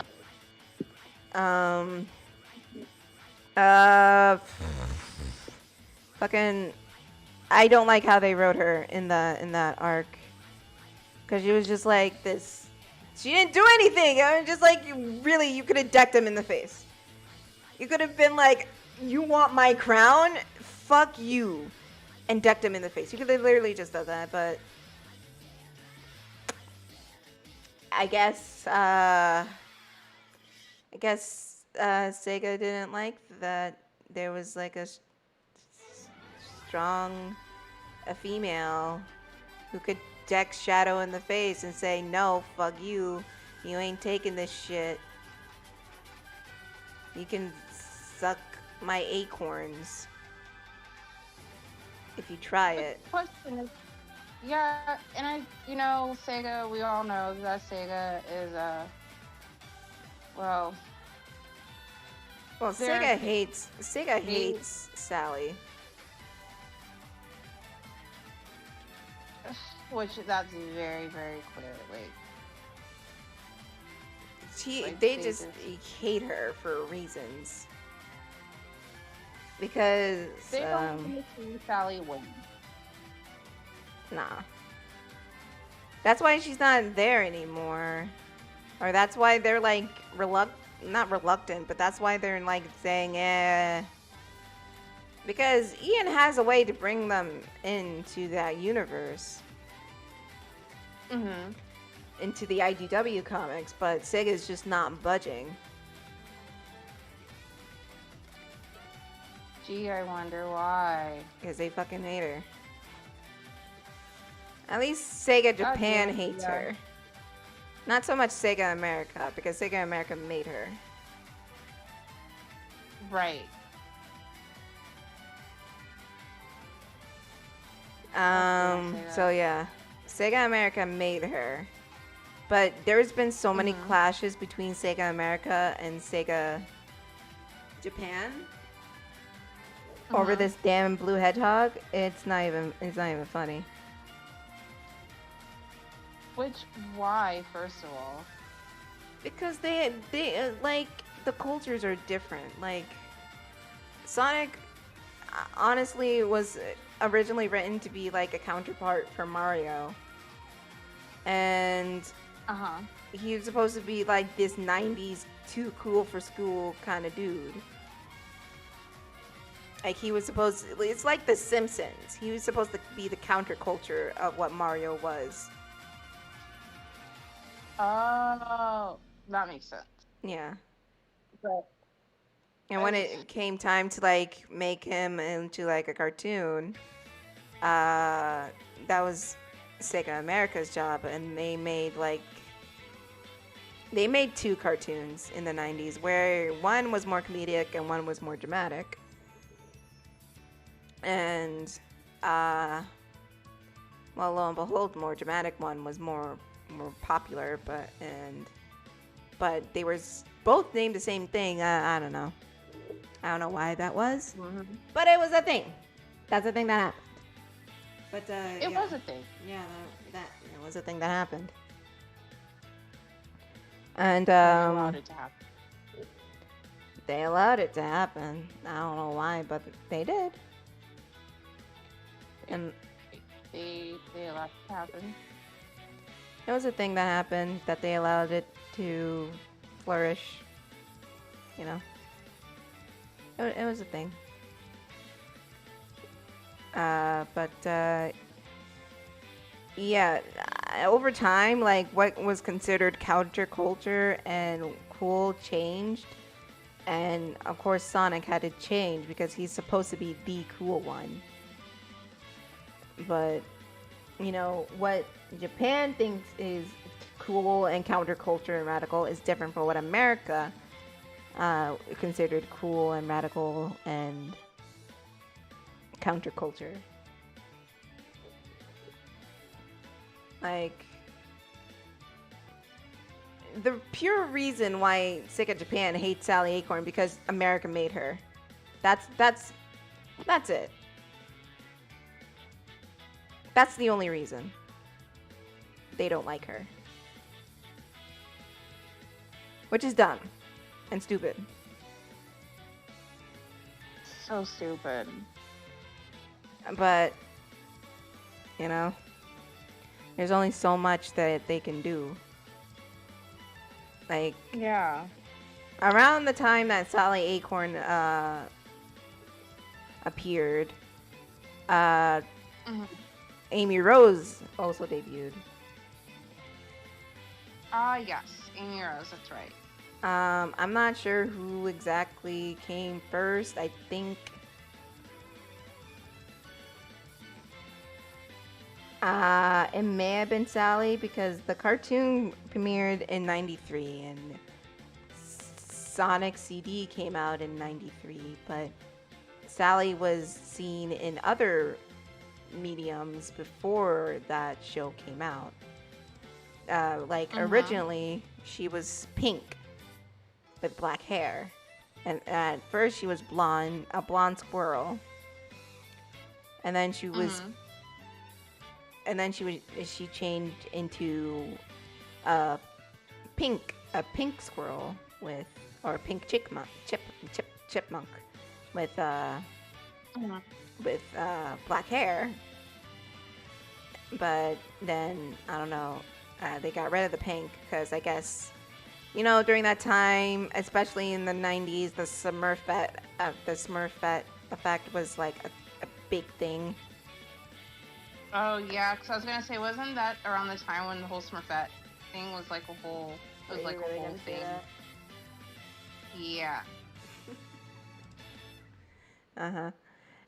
Fucking, I don't like how they wrote her in that arc, because she was just like this. She didn't do anything. I was just like, you could have decked him in the face. You could have been like, you want my crown? Fuck you, and decked him in the face. You could have literally just done that, but I guess Sega didn't like that there was like a strong female who could deck Shadow in the face and say, no, fuck you. You ain't taking this shit. You can suck my acorns if you try it. Question is, yeah, and Sega, we all know that Sega is well, Sega hates Sally. Which that's very, very clear. They just hate her for reasons. Because they don't want to see Sally win. Nah. That's why she's not there anymore. Or that's why they're like not reluctant, but that's why they're like saying, because Ian has a way to bring them into that universe. Mm-hmm. Into the IDW comics, but Sega's just not budging. Gee, I wonder why. Because they fucking hate her. At least Sega Japan hates her. Not so much Sega America, because Sega America made her. Right. So yeah. Sega America made her. But there's been so many clashes between Sega America and Sega Japan over this damn blue hedgehog. It's not even funny. Why, first of all? Because they like, the cultures are different. Like, Sonic honestly was originally written to be like a counterpart for Mario. and Uh-huh. he was supposed to be like this 90s too cool for school kind of dude. Like he was supposed to, it's like The Simpsons. He was supposed to be the counterculture of what Mario was. Oh, that makes sense. Yeah. But And when it came time to like make him into like a cartoon, that was Sega America's job, and they made two cartoons in the 90s where one was more comedic and one was more dramatic. And well, lo and behold, the more dramatic one was more popular, but they were both named the same thing. I don't know. I don't know why that was, but it was a thing. That's a thing that happened. But it was a thing. Yeah, that it was a thing that happened. And They allowed it to happen. they allowed it to happen. I don't know why, but they did. And They allowed it to happen. it was a thing that happened that they allowed it to flourish. You know, it was a thing. Yeah, over time, like what was considered counterculture and cool changed, and of course Sonic had to change because he's supposed to be the cool one. But you know what Japan thinks is cool and counterculture and radical is different from what America considered cool and radical and counterculture. Like, the pure reason why Sega Japan hates Sally Acorn because America made her. That's it. That's the only reason they don't like her. Which is dumb and stupid. So stupid. But, you know, there's only so much that they can do. Like, Yeah. around the time that Sally Acorn appeared, Amy Rose also debuted. Yes. Amy Rose, that's right. I'm not sure who exactly came first. I think it may have been Sally because the cartoon premiered in 93 and Sonic CD came out in 93, but Sally was seen in other mediums before that show came out. Originally, she was pink with black hair, and at first she was blonde, a blonde squirrel, and then she was, she changed into a pink squirrel or a pink chipmunk with black hair. But then I don't know. They got rid of the pink because I guess, during that time, especially in the 90s, the Smurfette effect was like a big thing. Oh yeah, because I was gonna say, wasn't that around the time when the whole Smurfette thing was like a whole, thing? Yeah.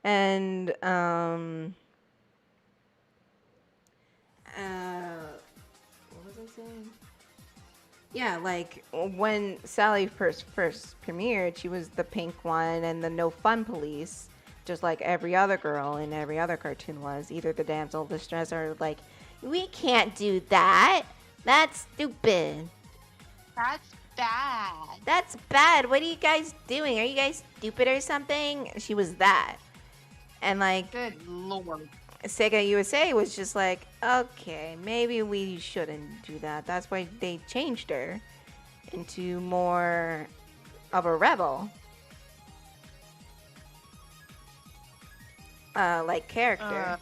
And what was I saying? Yeah, like when Sally first premiered, she was the pink one and the no fun police, just like every other girl in every other cartoon was. Either the damsel of distress or like, we can't do that. That's stupid. That's bad. That's bad. What are you guys doing? Are you guys stupid or something? She was that. And like, Good lord. Sega USA was just like, okay, maybe we shouldn't do that. That's why they changed her into more of a rebel, character,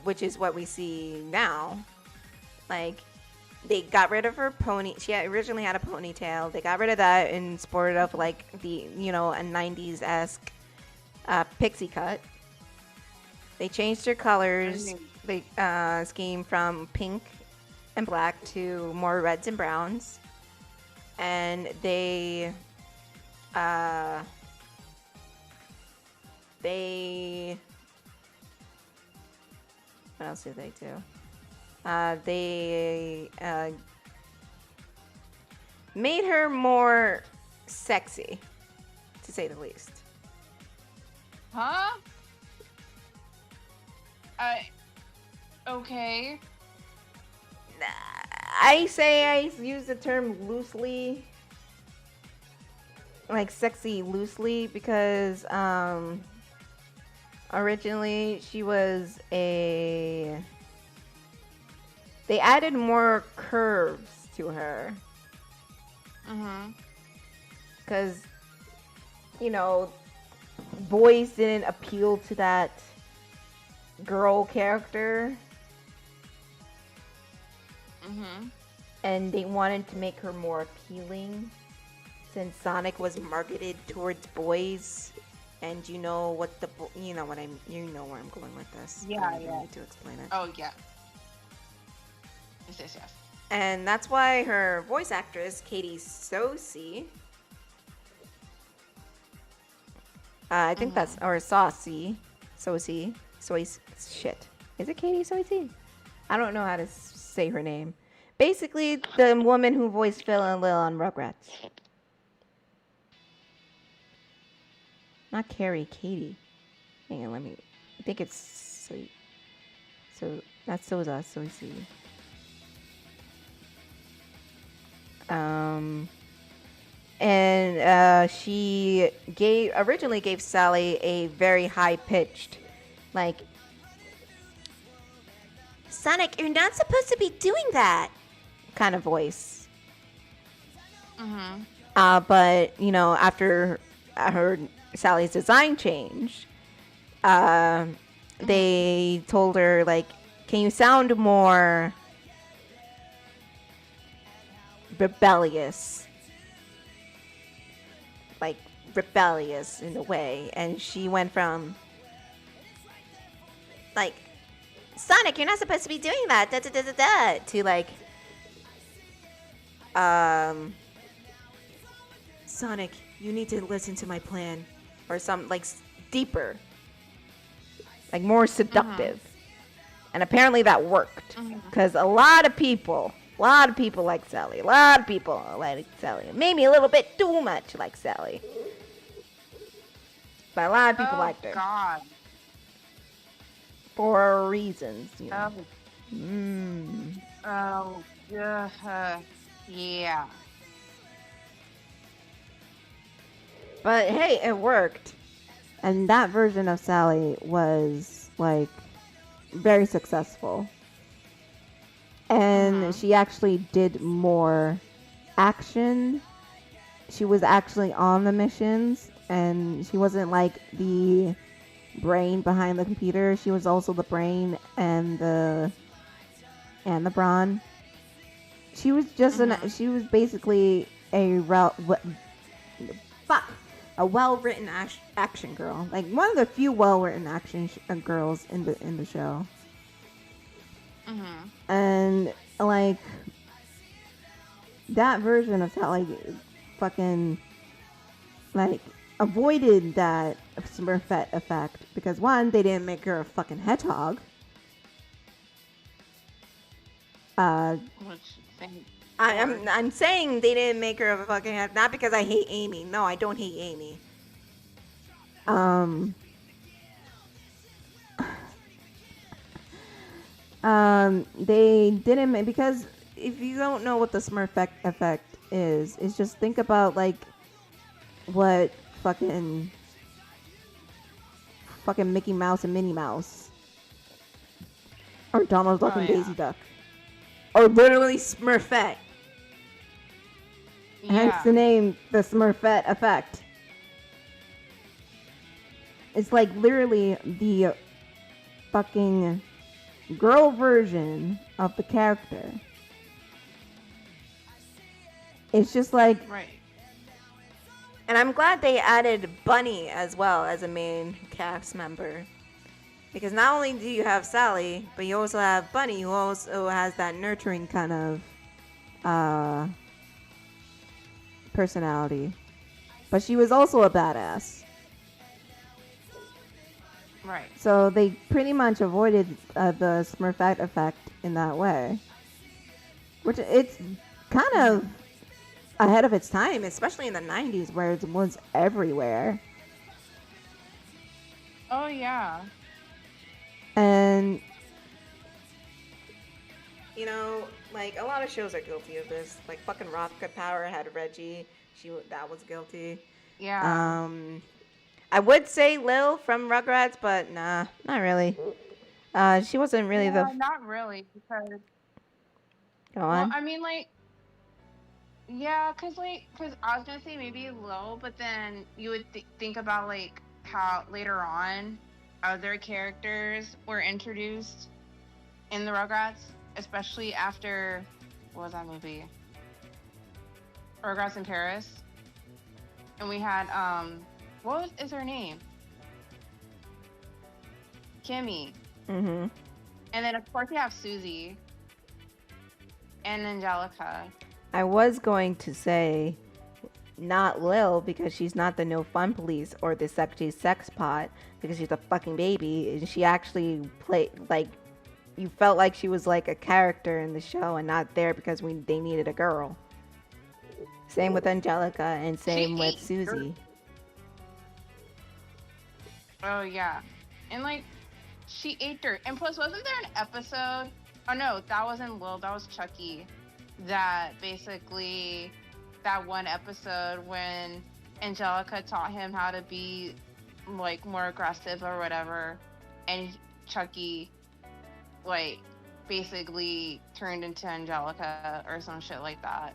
which is what we see now Like, they got rid of her pony. She originally had a ponytail. They got rid of that and sported up like the, you know, a 90s-esque pixie cut. They changed her colors. They scheme from pink and black to more reds and browns. And they what else did they do? They made her more sexy, to say the least. Huh? Okay. I say I use the term loosely, like sexy loosely, because originally she was they added more curves to her. Because, you know, boys didn't appeal to that girl character. And they wanted to make her more appealing, since Sonic was marketed towards boys. And you know what you know where I'm going with this. Yeah, I don't yeah. need to explain it. Oh, yeah. Yes. And that's why her voice actress, Katie Soce, I think that's, or Soce, shit. Is it Katie Soce? I don't know how to say her name. Basically, the woman who voiced Phil and Lil on Rugrats. Not Carrie, Katie. Hang on, I think it's so that's Soza, Soce. And she originally gave Sally a very high-pitched, like, Sonic, you're not supposed to be doing that kind of voice. But, you know, after her Sally's design changed, they told her, like, can you sound more rebellious? Like, rebellious in a way. And she went from, like, Sonic, you're not supposed to be doing that, da da da da da, to like, Sonic, you need to listen to my plan, or some like deeper, like more seductive, and apparently that worked, because a lot of people like Sally, maybe a little bit too much like Sally, but a lot of people liked her. God. For reasons, you know. Yeah. But hey, it worked. And that version of Sally was, like, very successful. And she actually did more action. She was actually on the missions, and she wasn't like the brain behind the computer. She was also the brain and the brawn. She was just she was basically a well-written action girl, like one of the few well-written action girls in the show. And like that version of Sally, fucking like avoided that Smurfette effect, because one, they didn't make her a fucking hedgehog. I'm saying they didn't make her a fucking hedgehog, not because I hate Amy. No, I don't hate Amy. They didn't because if you don't know what the Smurf effect is, it's just think about like what fucking Mickey Mouse and Minnie Mouse, or Donald Duck and Daisy Duck, or literally Smurfette. Hence the name, the Smurfette effect. It's like literally the fucking girl version of the character. It's just like, Right. and I'm glad they added Bunny as well as a main cast member. Because not only do you have Sally, but you also have Bunny, who also has that nurturing kind of personality. But she was also a badass. Right. So they pretty much avoided the Smurfette effect in that way. Which it's kind of ahead of its time, especially in the 90s where it was everywhere. Oh yeah. And you know, like a lot of shows are guilty of this. Like fucking Rocket Power had Reggie. That was guilty. Yeah. I would say Lil from Rugrats, but nah, not really. She wasn't really Yeah, not really, because Go well, on. I mean, like, yeah, cause I was gonna say maybe low, but then you would think about like how later on other characters were introduced in the Rugrats, especially after what was that movie? Rugrats in Paris, and we had is her name? Kimmy, Mm-hmm. and then of course you have Susie and Angelica. I was going to say not Lil because she's not the no fun police or the sexy sex pot because she's a fucking baby. And she actually played like you felt like she was like a character in the show and not there because they needed a girl. Same with Angelica and same She with ate Susie. Oh yeah, and like she ate dirt. And plus, wasn't there an episode? Oh no, that wasn't Lil. That was Chucky. That basically that one episode when Angelica taught him how to be like more aggressive or whatever, and Chucky like basically turned into Angelica or some shit like that.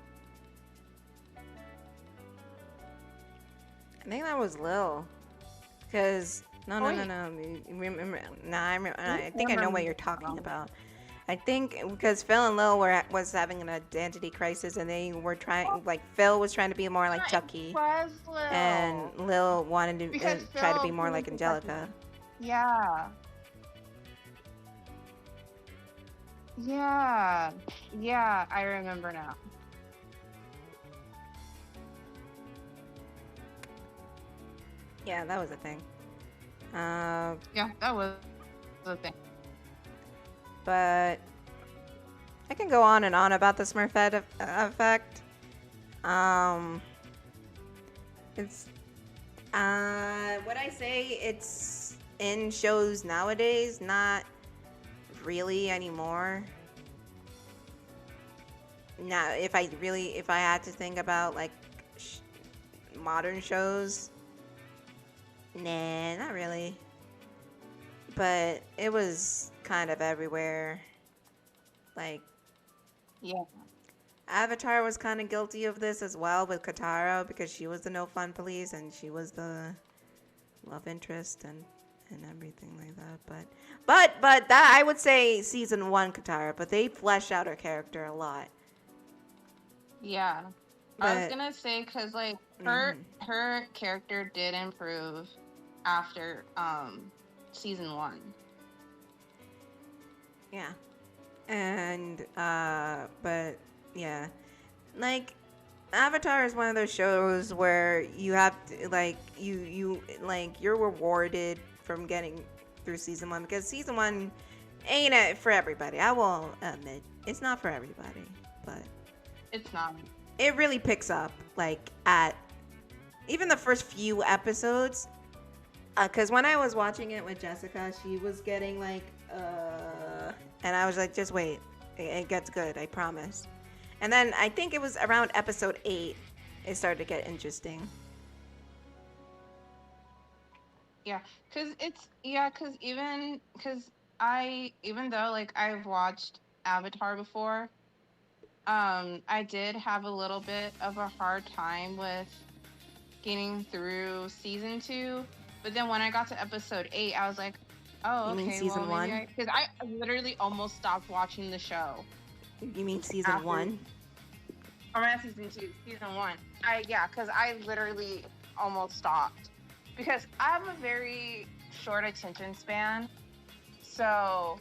I think that was Lil. Because no. Remember? I think I know what you're talking about. I think because Phil and Lil was having an identity crisis, and they were Phil was trying to be more like Chucky, Was Lil. and Lil wanted to try to be Phil more like was Angelica. Yeah. Yeah, I remember now. Yeah, that was a thing. Yeah, that was the thing. But I can go on and on about the Smurfette effect. It's what I say. It's in shows nowadays, not really anymore. Now, if I had to think about like modern shows, nah, not really. But it was kind of everywhere. Like, Yeah. Avatar was kind of guilty of this as well with Katara because she was the no fun police and she was the love interest and everything like that. But that I would say season 1 Katara, but they flesh out her character a lot. Yeah. I was But- gonna say because like her character did improve after season 1. Yeah. And but yeah. Like Avatar is one of those shows where you have to like you're rewarded from getting through season 1 because season 1 ain't it for everybody. I will admit it's not for everybody, but It's not. it really picks up like at even the first few episodes. Because when I was watching it with Jessica, she was getting like and I was like, just wait, it gets good, I promise. And then I think it was around episode 8 it started to get interesting. Yeah, because even though like I've watched Avatar before, I did have a little bit of a hard time with getting through season 2. But then when I got to episode 8, I was like, Oh, You mean okay. Well, season maybe one? because I literally almost stopped watching the show You mean season after, one? or not season two, season one. Yeah, because I literally almost stopped because I have a very short attention span. So,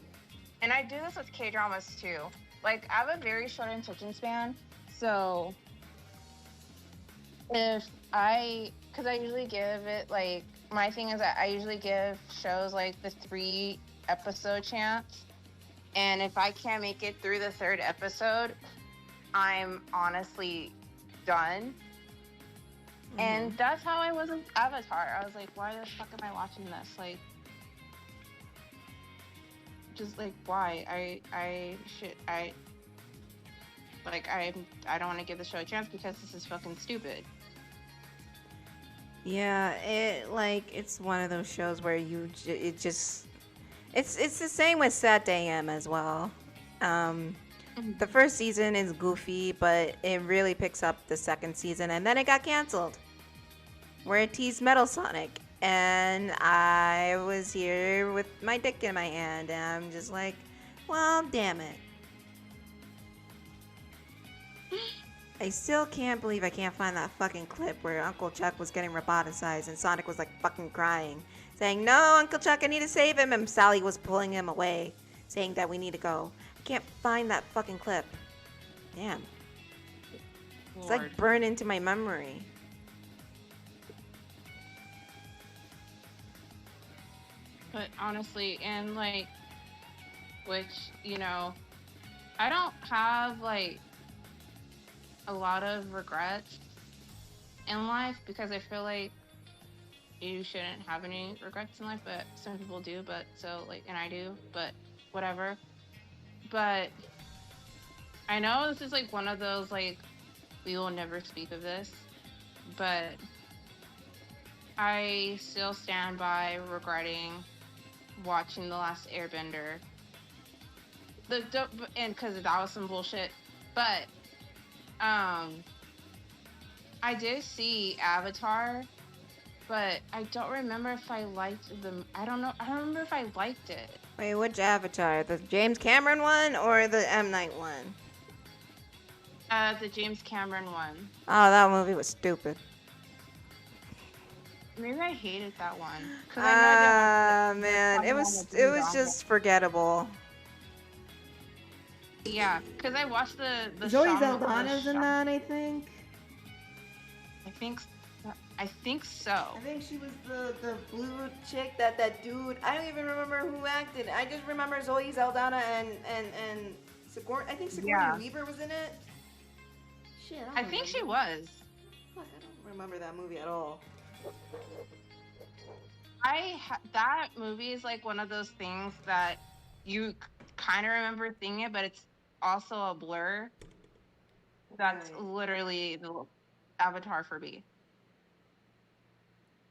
and I do this with K dramas too. Like, I have a very short attention span. So, because I usually give it like, my thing is that I usually give shows like the 3 episode chance. And if I can't make it through the 3rd episode, I'm honestly done. And that's how I was with Avatar. I was like, why the fuck am I watching this? Like, just like, why? I don't want to give the show a chance because this is fucking stupid. Yeah, it's one of those shows where it's the same with Sat AM as well. The first season is goofy, but it really picks up the second season, and then it got canceled. Where it teased Metal Sonic, and I was here with my dick in my hand, and I'm just like, well, damn it. I still can't believe I can't find that fucking clip where Uncle Chuck was getting roboticized and Sonic was like fucking crying, saying, no, Uncle Chuck, I need to save him, and Sally was pulling him away, saying that we need to go. I can't find that fucking clip. Damn. It's like burned into my memory. But honestly, and like, which, I don't have like a lot of regrets in life because I feel like you shouldn't have any regrets in life, but some people do, but so like, and I do, but whatever. But I know this is like one of those like, we will never speak of this, but I still stand by regretting watching The Last Airbender. And because that was some bullshit. But I did see Avatar, but I don't remember if I liked them. I don't remember if I liked it. Wait, which Avatar? The James Cameron one or the M. Night one? The James Cameron one. Oh, that movie was stupid. Maybe I hated that one. Man, it was just forgettable. Yeah, because I watched the Zoe Shaman- Saldana's in that, I think. I think so. I think she was the blue chick that dude. I don't even remember who acted. I just remember Zoe Saldana and Sigourney. I think Sigourney Weaver was in it. Shit, I think she was. Fuck, I don't remember that movie at all. That movie is like one of those things that you kind of remember seeing it, but it's also a blur. That's literally the Avatar for me.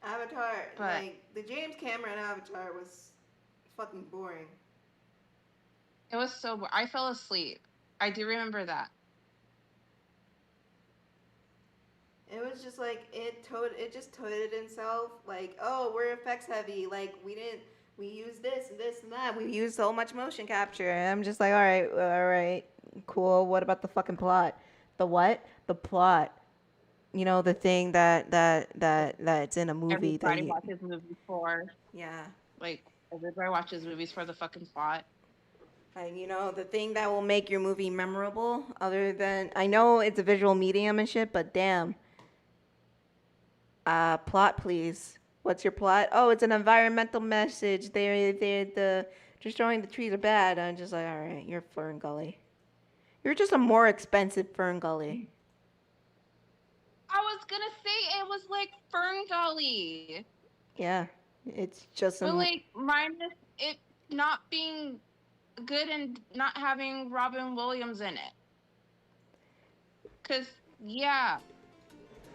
Avatar, like the James Cameron Avatar was fucking boring. It was so boring. I fell asleep. I do remember that. It was just like it just toted itself. Like, oh, we're effects heavy. Like we used this and this and that. We used so much motion capture. And I'm just like, all right, cool. What about the fucking plot? The what? The plot. You know, the thing that's in a movie. Everybody watches movies for. Yeah. Like, everybody watches movies for the fucking plot. Like, you know, the thing that will make your movie memorable. Other than, I know it's a visual medium and shit, but damn. Plot, please. What's your plot? Oh, it's an environmental message. The destroying the trees are bad. I'm just like, all right, you're Fern Gully. You're just a more expensive Fern Gully. I was gonna say it was like Fern Gully. Yeah, it's just. But like, minus it not being good and not having Robin Williams in it. 'Cause yeah.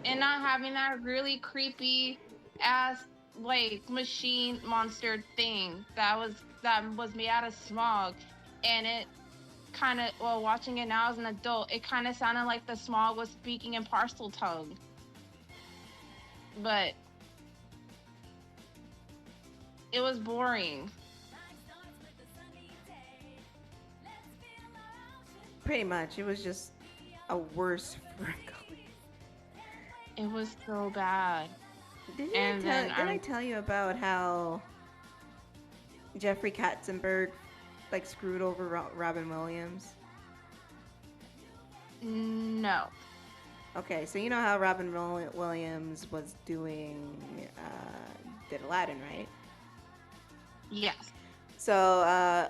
And not having that really creepy ass like machine monster thing that was made out of smog, and it kind of, well, watching it now as an adult, it kind of sounded like the smog was speaking in parcel tongue. But it was boring. Pretty much. It was just a worse Ferngully. It was so bad. Did I tell you about how Jeffrey Katzenberg like screwed over Robin Williams? No. Okay, so you know how Robin Williams was doing did Aladdin, right? Yes. So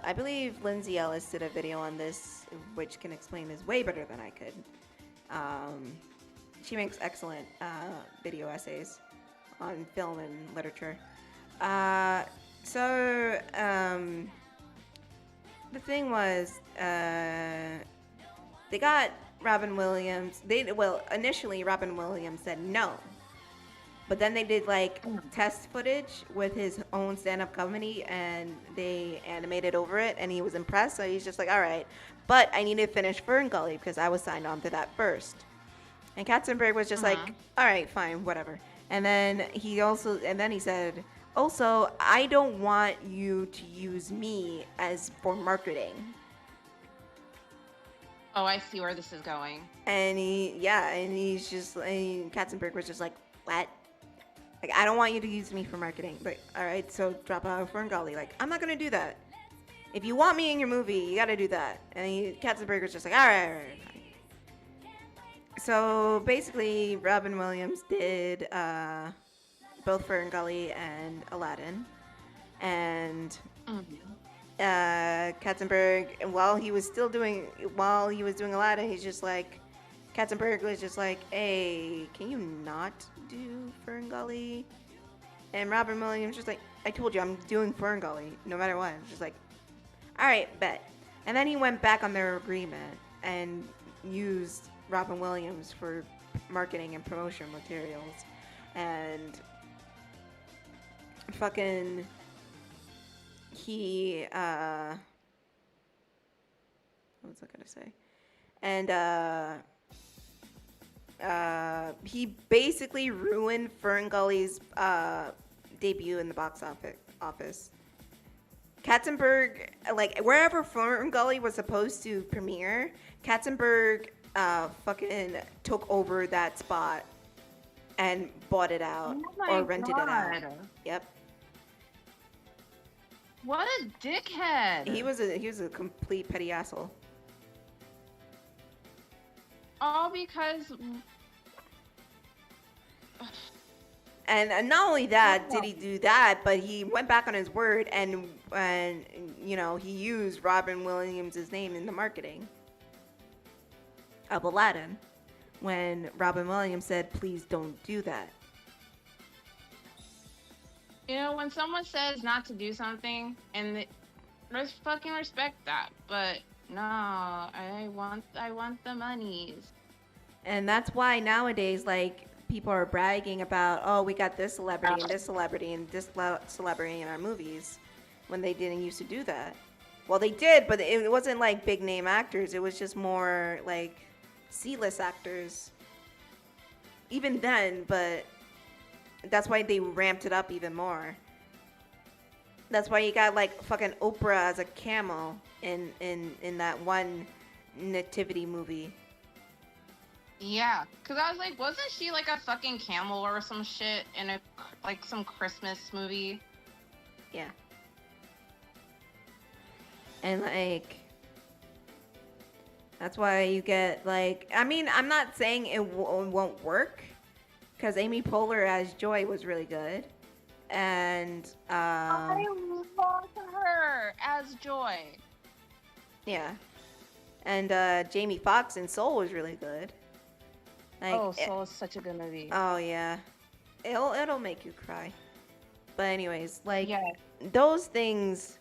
I believe Lindsay Ellis did a video on this, which can explain this way better than I could. She makes excellent video essays on film and literature. So the thing was, they got Robin Williams. Initially Robin Williams said no. But then they did like test footage with his own stand-up comedy, and they animated over it, and he was impressed. So he's just like, all right, but I need to finish Ferngully because I was signed on to that first. And Katzenberg was just like, all right, fine, whatever. And then he said, also, I don't want you to use me as for marketing. Oh, I see where this is going. And Katzenberg was just like, what? Like, I don't want you to use me for marketing. But, all right, so drop out of Ferngully. Like, I'm not going to do that. If you want me in your movie, you got to do that. And Katzenberg was just like, all right, fine. So, basically, Robin Williams did both Ferngully and Aladdin. And Katzenberg, while he was doing Aladdin, he's just like, Katzenberg was just like, hey, can you not do Ferngully? And Robin Williams just like, I told you I'm doing Ferngully no matter what. Just like, all right, bet. And then he went back on their agreement and used Robin Williams for marketing and promotion materials. And fucking he what was I gonna say? And he basically ruined Ferngully's debut in the box office. Katzenberg, like, wherever Ferngully was supposed to premiere, Katzenberg fucking took over that spot and bought it out or rented it out. Yep. What a dickhead. He was a complete petty asshole. All because... And not only that did he do that, but he went back on his word and you know, he used Robin Williams' name in the marketing of Aladdin when Robin Williams said, please don't do that. You know, when someone says not to do something, and let's fucking respect that, but no, I want the monies. And that's why nowadays, like, people are bragging about, oh, we got this celebrity and this celebrity and this celebrity in our movies, when they didn't used to do that. Well, they did, but it wasn't like big name actors. It was just more like C-list actors. Even then, but that's why they ramped it up even more. That's why you got like fucking Oprah as a camel in that one nativity movie. Yeah, because I was like, wasn't she like a fucking camel or some shit in some Christmas movie? Yeah. And like, that's why you get like, I mean, I'm not saying it won't work, because Amy Poehler as Joy was really good, and I love her as Joy. Yeah, and Jamie Foxx in Soul was really good. Like, Soul is such a good movie. Oh yeah, it'll make you cry. But anyways, like, yeah. Those things,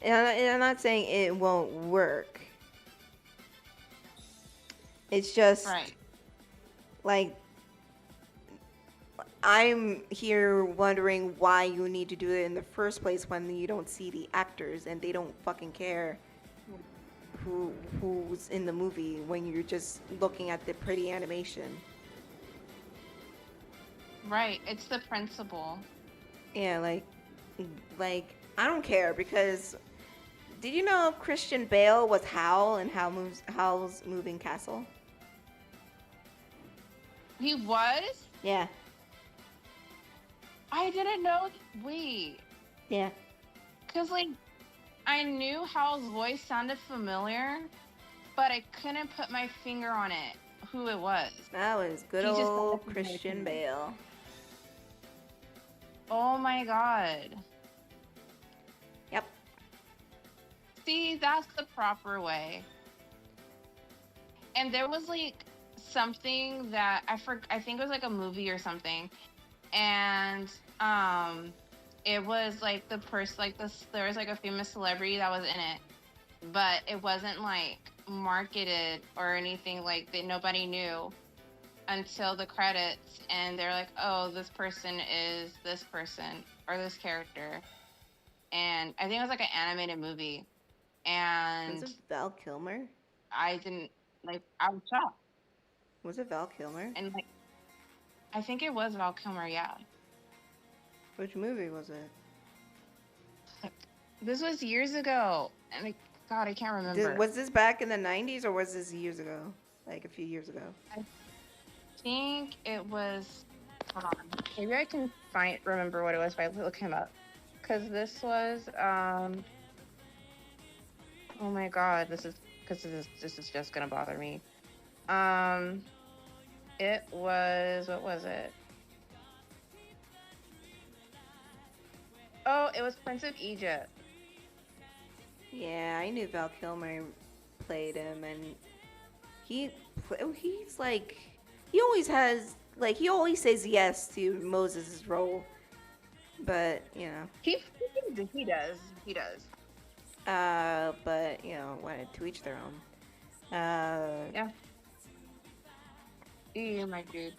and I'm not saying it won't work. It's just right. Like, I'm here wondering why you need to do it in the first place when you don't see the actors and they don't fucking care who's in the movie when you're just looking at the pretty animation. Right, it's the principle. Yeah, like I don't care, because Did you know Christian Bale was Hal in Howl's Moving Castle? He was? Yeah. I didn't know. Wait. Yeah. Because, like, I knew Hal's voice sounded familiar, but I couldn't put my finger on it, who it was. That was good He just old sounded Christian familiar. Bale. Oh my god. Yep. See, that's the proper way. And there was, like, something that I think it was like a movie or something, and it was like the person, like this, there was like a famous celebrity that was in it, but it wasn't like marketed or anything, like that nobody knew until the credits, and they're like, oh, this person is this person or this character, and I think it was like an animated movie, and Was it Val Kilmer? I didn't, like, I was shocked. Was it Val Kilmer? And like, I think it was Val Kilmer, yeah. Which movie was it? This was years ago, and God, I can't remember. Was this back in the 90s or was this years ago? Like a few years ago? I think it was. Hold on, maybe I can remember what it was if I look him up, because this was. Oh my God, this is just gonna bother me. It was, what was it? Oh, it was Prince of Egypt. Yeah, I knew Val Kilmer played him, and he's like, he always says yes to Moses' role, but you know. He does. But you know, to each their own. Yeah. You, my dude.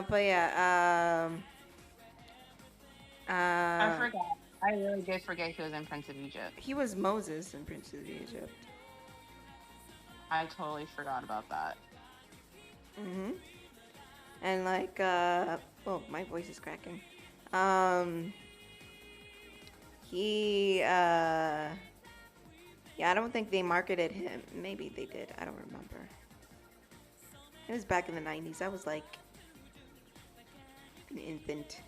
But yeah, I forgot. I really did forget he was in Prince of Egypt. he was Moses in Prince of Egypt. I totally forgot about that. And like, oh, my voice is cracking. Yeah, I don't think they marketed him. Maybe they did. I don't remember. It was back in the 90s. I was like an infant.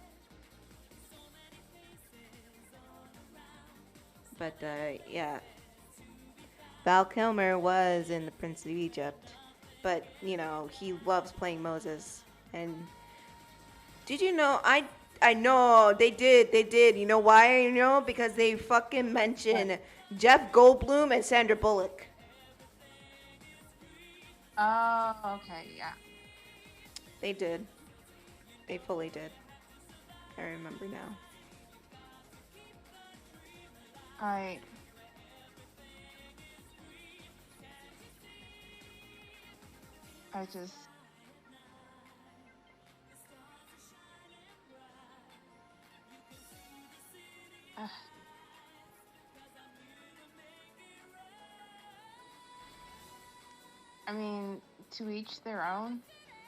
But, yeah. Val Kilmer was in The Prince of Egypt. But, you know, he loves playing Moses. And did you know, I know, they did. You know why I know? Because they fucking mentioned Jeff Goldblum and Sandra Bullock. Oh, okay, yeah. They did. They fully did. I remember now. I just. I mean, to each their own.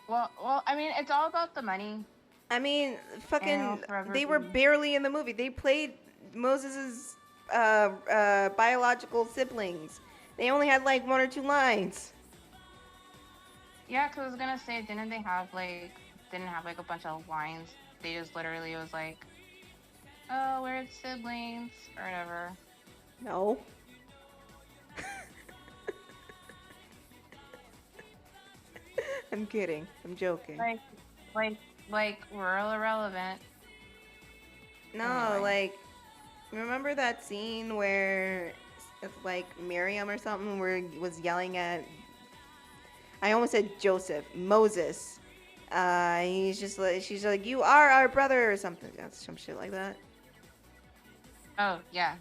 Well, I mean, it's all about the money. I mean, fucking, they were barely in the movie. They played Moses's biological siblings. They only had like one or two lines. Yeah, because I was gonna say, didn't have like a bunch of lines. They just literally was like, oh, we're siblings or whatever. No. I'm kidding. I'm joking. Like rural irrelevant. No, Anyway. like, remember that scene where it's like Miriam or something where he was yelling at, I almost said Joseph, Moses. He's just like, she's like, you are our brother or something. Some shit like that. Oh, yeah.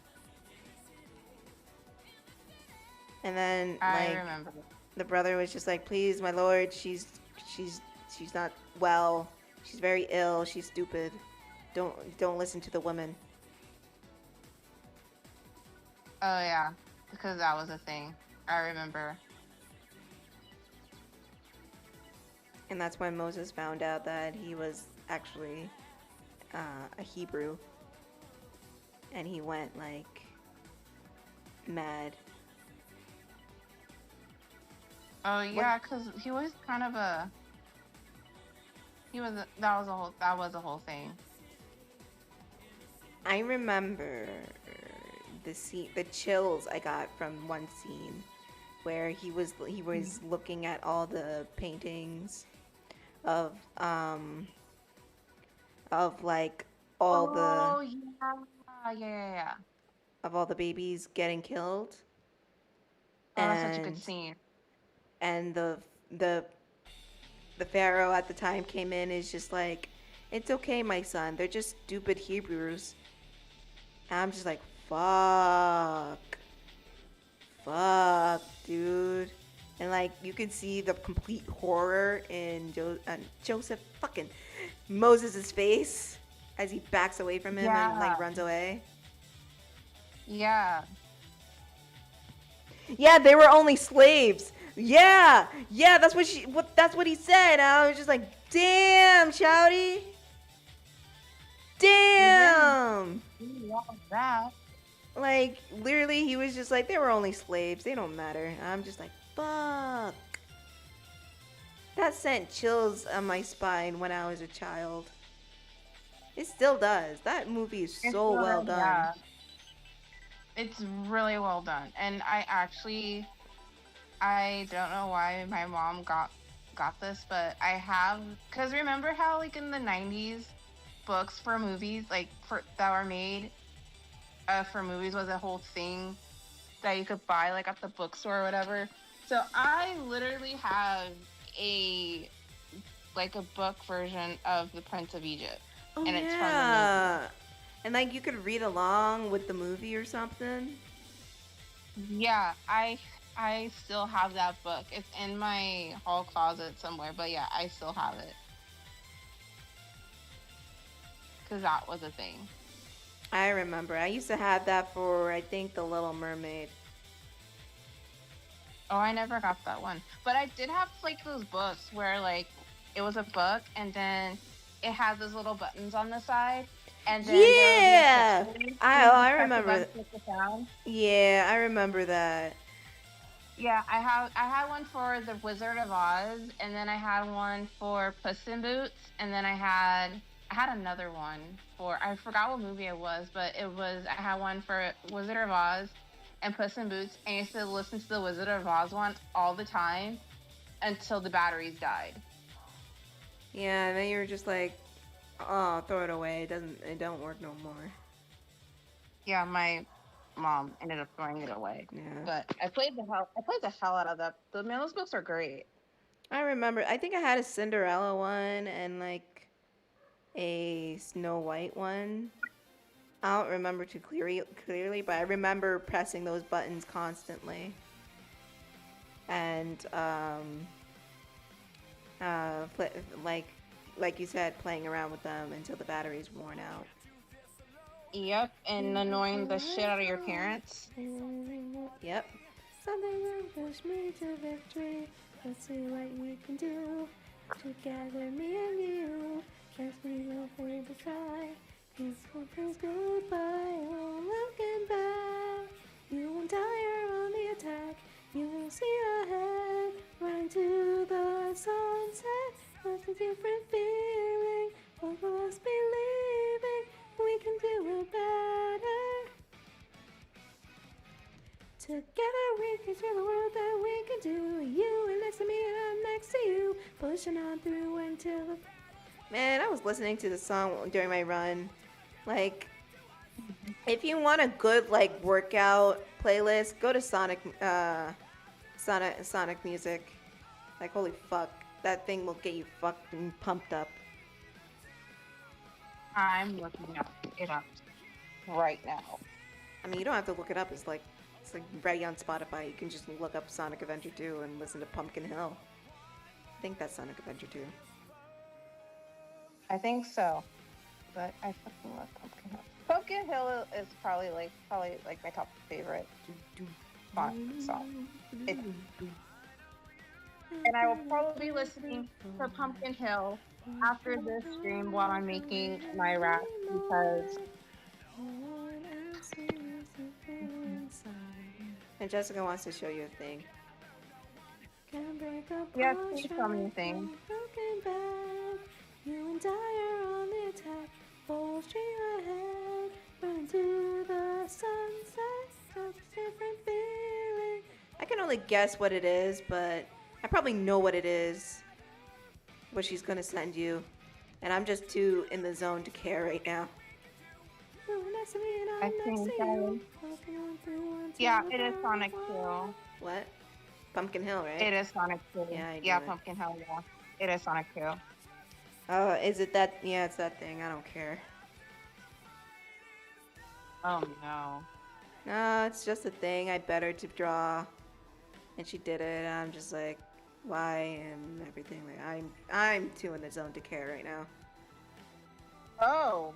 And then I like remember. the brother was just like, please, my lord, she's not well. She's very ill. She's stupid. Don't listen to the woman. Oh, yeah. Because that was a thing. I remember. And that's when Moses found out that he was actually a Hebrew. And he went like mad. Oh yeah, because he was kind of a. That was a whole thing. I remember the chills I got from one scene where he was looking at all the paintings of like all Oh the yeah. of all the babies getting killed, Oh, that's such a good and scene. and the pharaoh at the time came in, is just like, it's okay, my son, they're just stupid Hebrews. And I'm just like, fuck, dude. And like you could see the complete horror in Joseph fucking Moses's face as he backs away from him and like runs away. Yeah. Yeah, they were only slaves. Yeah, that's what he said. And I was just like, damn, Shouty. Damn. Yeah, that. Like, literally, he was just like, they were only slaves. They don't matter. I'm just like, fuck. That sent chills on my spine when I was a child. It still does. That movie is so well done. Yeah. It's really well done. And I don't know why my mom got this, but I have, because remember how like in the 90s, books for movies that were made for movies was a whole thing that you could buy like at the bookstore or whatever. So I literally have a book version of The Prince of Egypt. Oh, and it's yeah. from the movie. And like you could read along with the movie or something. Yeah, I still have that book. It's in my hall closet somewhere, but yeah, I still have it. Because that was a thing. I remember. I used to have that for, I think, The Little Mermaid. Oh, I never got that one. But I did have like those books where like it was a book and then it had those little buttons on the side. And then yeah, I remember. Yeah, I remember that. Yeah, I had one for The Wizard of Oz, and then I had one for Puss in Boots, and then I had another one for, I forgot what movie it was, but I had one for Wizard of Oz and Puss in Boots, and I used to listen to the Wizard of Oz one all the time until the batteries died. Yeah, and then you were just like, oh, throw it away. It don't work no more. Yeah, my mom ended up throwing it away. Yeah. But I played the hell out of that. Man, those books are great. I remember. I think I had a Cinderella one and like a Snow White one. I don't remember too clearly, but I remember pressing those buttons constantly. And like you said, playing around with them until the battery's worn out. Yep, and annoying the shit out of your parents. Yep. Something will push me to victory. Let's see what we can do. Together, me and you. Yes, we will fade the sky. Peaceful things goodbye. Oh, looking back. You won't tire on the attack. You will see ahead. Run to the sunset. What's a different feeling? Both of us believing we can do it better. Together we can show the world that we can do. You are next to me and I'm next to you. Pushing on through until the... Man, I was listening to the song during my run. Like, if you want a good like workout playlist, go to Sonic Music. Like, holy fuck, that thing will get you fucking pumped up. I'm looking it up right now. I mean, you don't have to look it up. It's like right on Spotify. You can just look up Sonic Adventure 2 and listen to Pumpkin Hill. I think that's Sonic Adventure 2. I think so, but I fucking love Pumpkin Hill. Pumpkin Hill is probably like my top favorite song. And I will probably be listening to Pumpkin Hill after this stream while I'm making my rap because And Jessica wants to show you a thing. Can break up yes, all please tell me strife, anything. broken back. You and I are on the attack. Full stream ahead. Run to the sunset. Such a different feeling. I can only guess what it is, but I probably know what it is. What she's gonna send you. And I'm just too in the zone to care right now. I think yeah, it is Sonic 2. What? Pumpkin Hill, right? It is Sonic 2. Yeah, I knew yeah, it. Pumpkin Hill, yeah. It is Sonic 2. Oh, is it that? Yeah, it's that thing. I don't care. Oh no. No, it's just a thing. I bet her to draw, and she did it. And I'm just like, why and everything. Like, I'm too in the zone to care right now. Oh.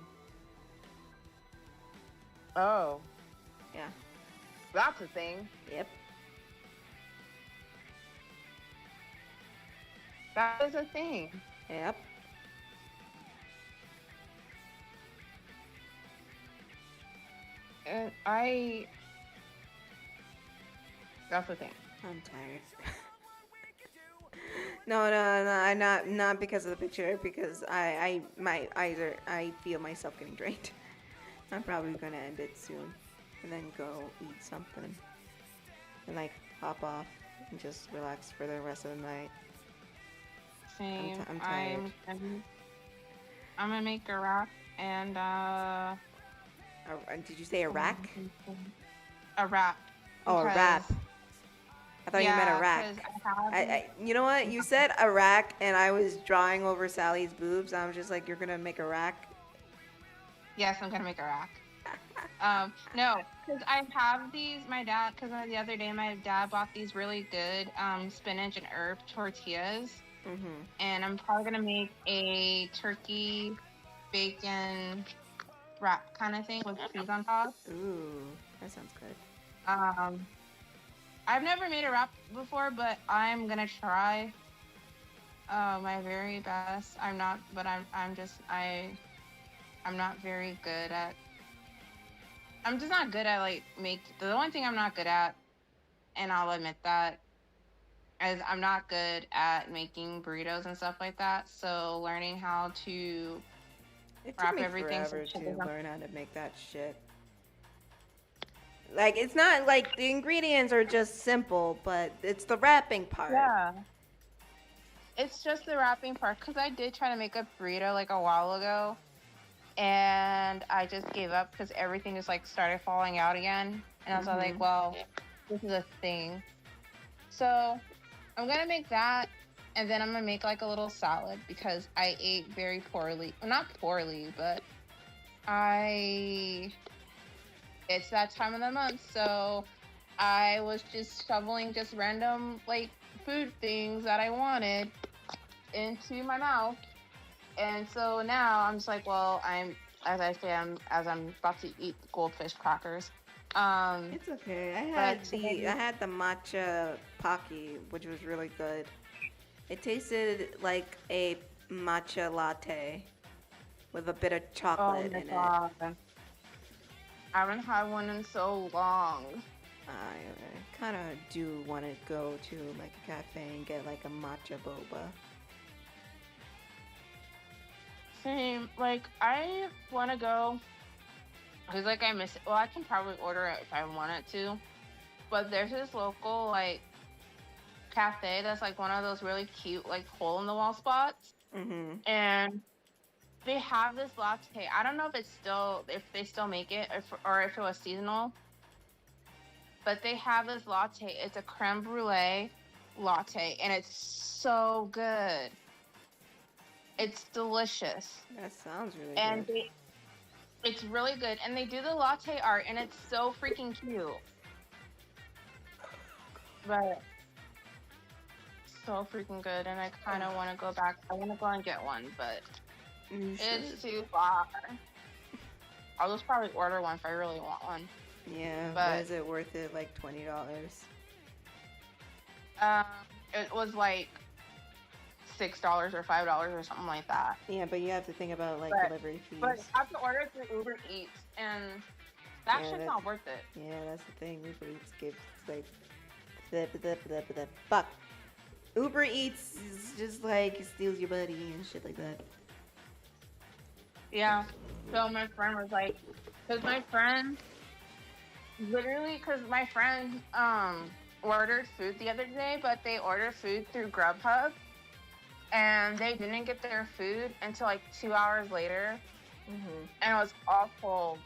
Oh. Yeah. That's a thing. Yep. That is a thing. Yep. And that's the thing. I'm tired. No, I'm not because of the picture. Because my eyes are. I feel myself getting drained. I'm probably gonna end it soon, and then go eat something, and like hop off and just relax for the rest of the night. Same. I'm tired. I'm gonna make a rap and Did you say a rack? a rap. Oh, a rap. I thought you meant a rack. You know what? You said a rack, and I was drawing over Sally's boobs. I was just like, you're gonna make a rack? Yes, I'm gonna make a rack. No, because I have these. My dad, because the other day my dad bought these really good spinach and herb tortillas, and I'm probably gonna make a turkey bacon wrap kind of thing with cheese on top. Ooh, that sounds good. I've never made a wrap before, but I'm gonna try my very best. I'm not very good at. I'm just not good at like the only thing I'm not good at, and I'll admit that, is I'm not good at making burritos and stuff like that. So learning how to wrap everything forever to learn how to make that shit. Like, it's not like the ingredients are just simple, but it's the wrapping part. Yeah. It's just the wrapping part, because I did try to make a burrito like a while ago, and I just gave up because everything just like started falling out again. And I was like, well, this is a thing. So I'm going to make that, and then I'm going to make like a little salad because I ate very poorly. Well, not poorly, but it's that time of the month, so I was just shoveling just random like food things that I wanted into my mouth, and so now I'm just like, well, I'm about to eat goldfish crackers. It's okay. I had the matcha Pocky, which was really good. It tasted like a matcha latte with a bit of chocolate in it. I haven't had one in so long. I kind of do want to go to like a cafe and get like a matcha boba. Same. Like, I want to go because like I miss it. Well, I can probably order it if I wanted to, but there's this local like cafe that's like one of those really cute like hole in the wall spots, and they have this latte. I don't know if they still make it or if it was seasonal, but they have this latte. It's a creme brulee latte, and it's so good. It's delicious. That sounds really and good. It's really good, and they do the latte art, and it's so freaking cute. But so freaking good, and I kind of want to go back. I want to go and get one, but it's too far. I'll just probably order one if I really want one. Yeah, but is it worth it? Like $20? Um, it was like $6 or $5 or something like that. Yeah, but you have to think about like delivery fees. But I have to order through Uber Eats, and that shit's not worth it. Yeah, that's the thing. Uber Eats gives like fuck. Uber Eats is just like steals your money and shit like that. Yeah. So my friend was like, because my friend ordered food the other day, but they ordered food through Grubhub, and they didn't get their food until like 2 hours later, and it was all cold.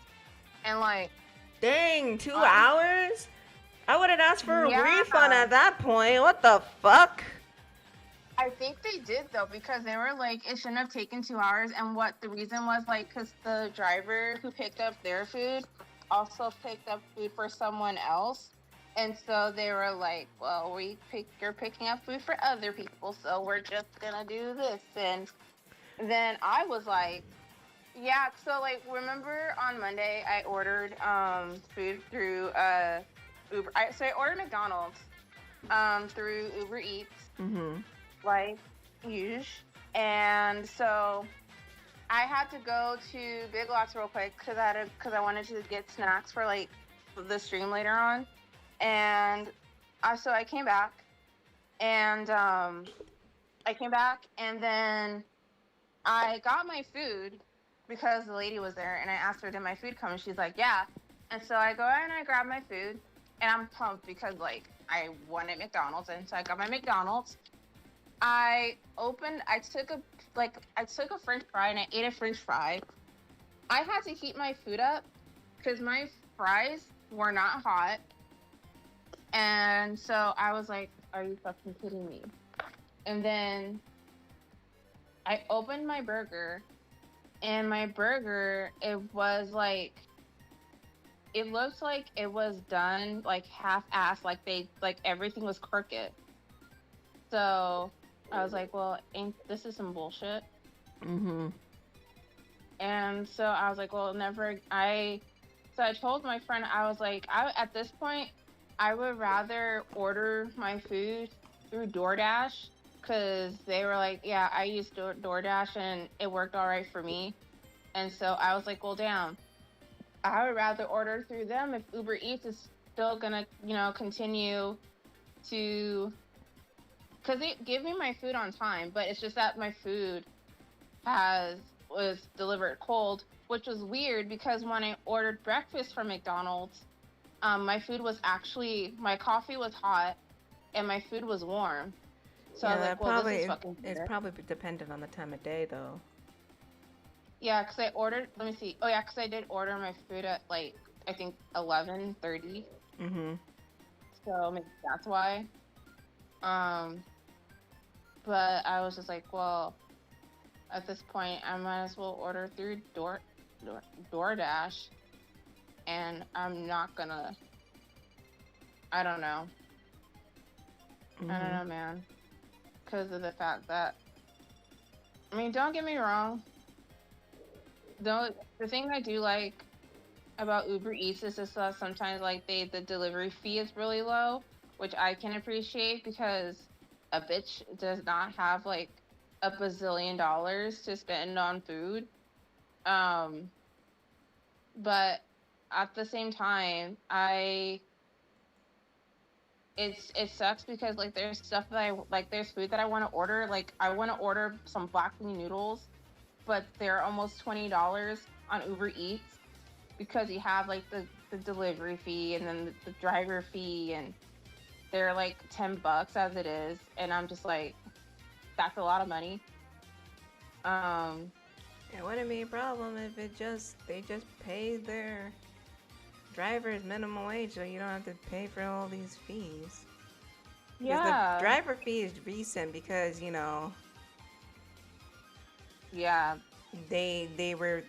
And like, dang, 2 hours? I would have asked for a refund at that point. What the fuck? I think they did though, because they were like, it shouldn't have taken 2 hours. And what the reason was, like, because the driver who picked up their food also picked up food for someone else. And so they were like, well, you're picking up food for other people, so we're just gonna do this. And then I was like, yeah, so like, remember on Monday I ordered food through Uber. So I ordered McDonald's through Uber Eats. Like usual, and so I had to go to Big Lots real quick because I wanted to get snacks for like the stream later on, and so I came back, and then I got my food because the lady was there, and I asked her, did my food come? And she's like, yeah. And so I go and I grab my food, and I'm pumped because like I wanted McDonald's, and so I got my McDonald's. I took a French fry and I ate a French fry. I had to heat my food up because my fries were not hot. And so I was like, are you fucking kidding me? And then I opened my burger, and my burger, it looked like it was done like half-assed, like everything was crooked. So I was like, well, this is some bullshit. And so I was like, well, so I told my friend, I was like, at this point, I would rather order my food through DoorDash, because they were like, yeah, I used DoorDash and it worked all right for me. And so I was like, well, damn, I would rather order through them if Uber Eats is still gonna, continue to, because they give me my food on time, but it's just that my food was delivered cold, which was weird because when I ordered breakfast from McDonald's, my coffee was hot and my food was warm. So I was like, well, this is fucking weird. It's probably dependent on the time of day, though. Yeah, because I ordered, let me see. Oh, yeah, because I did order my food at, like, I think 11:30. So maybe that's why. But I was just like, well, at this point, I might as well order through DoorDash, and I'm not gonna, I don't know. I don't know, man. Because of the fact that, I mean, don't get me wrong. The thing I do like about Uber Eats is just that sometimes, like, the delivery fee is really low, which I can appreciate because a bitch does not have like a bazillion dollars to spend on food. But at the same time, it sucks because like there's stuff that there's food that I want to order. Like I want to order some black bean noodles, but they're almost $20 on Uber Eats because you have like the delivery fee and then the driver fee, and they're like $10 as it is, and I'm just like, that's a lot of money. It wouldn't be a problem if they just pay their drivers minimum wage, so you don't have to pay for all these fees. Yeah. The driver fee is recent because Yeah. They were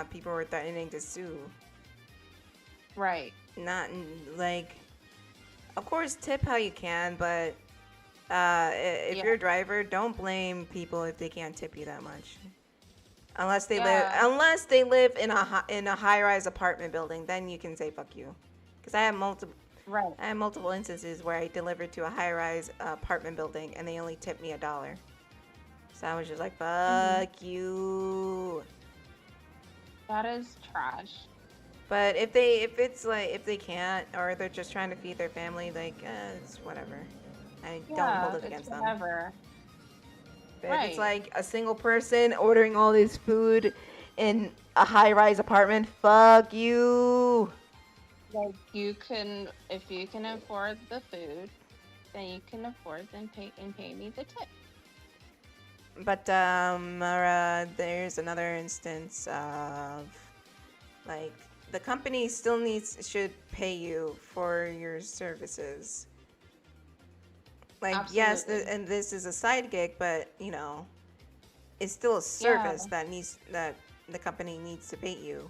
people were threatening to sue. Right. Not like, of course, tip how you can, but if you're a driver, don't blame people if they can't tip you that much. Unless they live in a high-rise apartment building, then you can say fuck you. Because I have multiple. Right. I had multiple instances where I delivered to a high-rise apartment building and they only tipped me $1. So I was just like, fuck you. That is trash. But if they can't, or they're just trying to feed their family, like, it's whatever. I don't hold Yeah, it it's against them. whatever. But if it's Right. like a single person ordering all this food in a high-rise apartment, fuck you. Like if you can afford the food, then you can afford and pay me the tip. But there's another instance of like the company still should pay you for your services. Like yes, Absolutely. and this is a side gig, but you know, it's still a service that the company needs to pay you,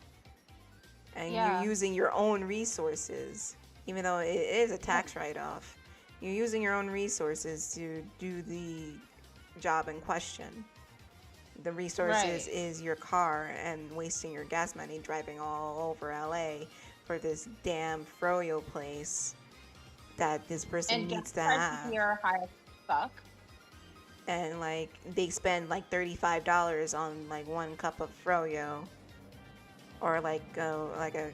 and you're Yeah. using your own resources, even though it is a tax write-off. You're using your own resources to do the job in question. The resources Right. is your car and wasting your gas money driving all over LA for this damn froyo place that this person And gas needs to prices have. here are high as fuck. And like they spend like $35 on like one cup of froyo, or like a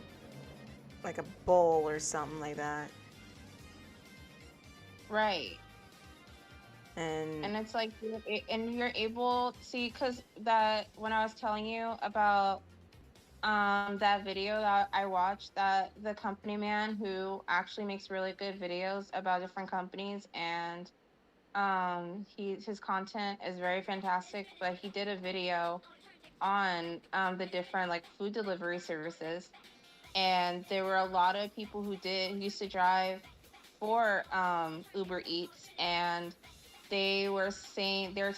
bowl or something like that. Right. And it's like you're able see because that when I was telling you about that video that I watched, that the company man who actually makes really good videos about different companies, and his content is very fantastic, but he did a video on the different like food delivery services, and there were a lot of people who used to drive for Uber Eats, and they were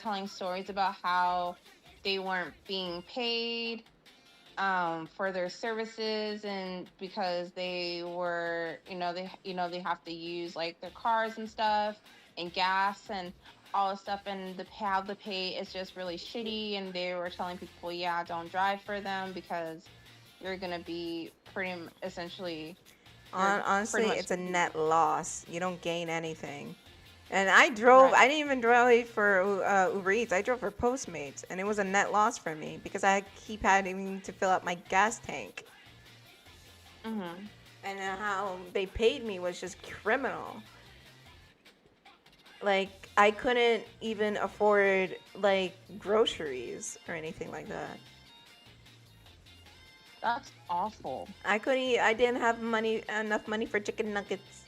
telling stories about how they weren't being paid for their services, and because they were, they have to use like their cars and stuff and gas and all this stuff, and how the pay is just really shitty. And they were telling people, yeah, don't drive for them because you're gonna be essentially Honestly, much it's a gonna be. net loss. You don't gain anything. And Right. I didn't even drive for Uber Eats. I drove for Postmates, and it was a net loss for me because I keep having to fill up my gas tank. Mhm. And how they paid me was just criminal. Like, I couldn't even afford, like, groceries or anything like that. That's awful. I didn't have enough money for chicken nuggets.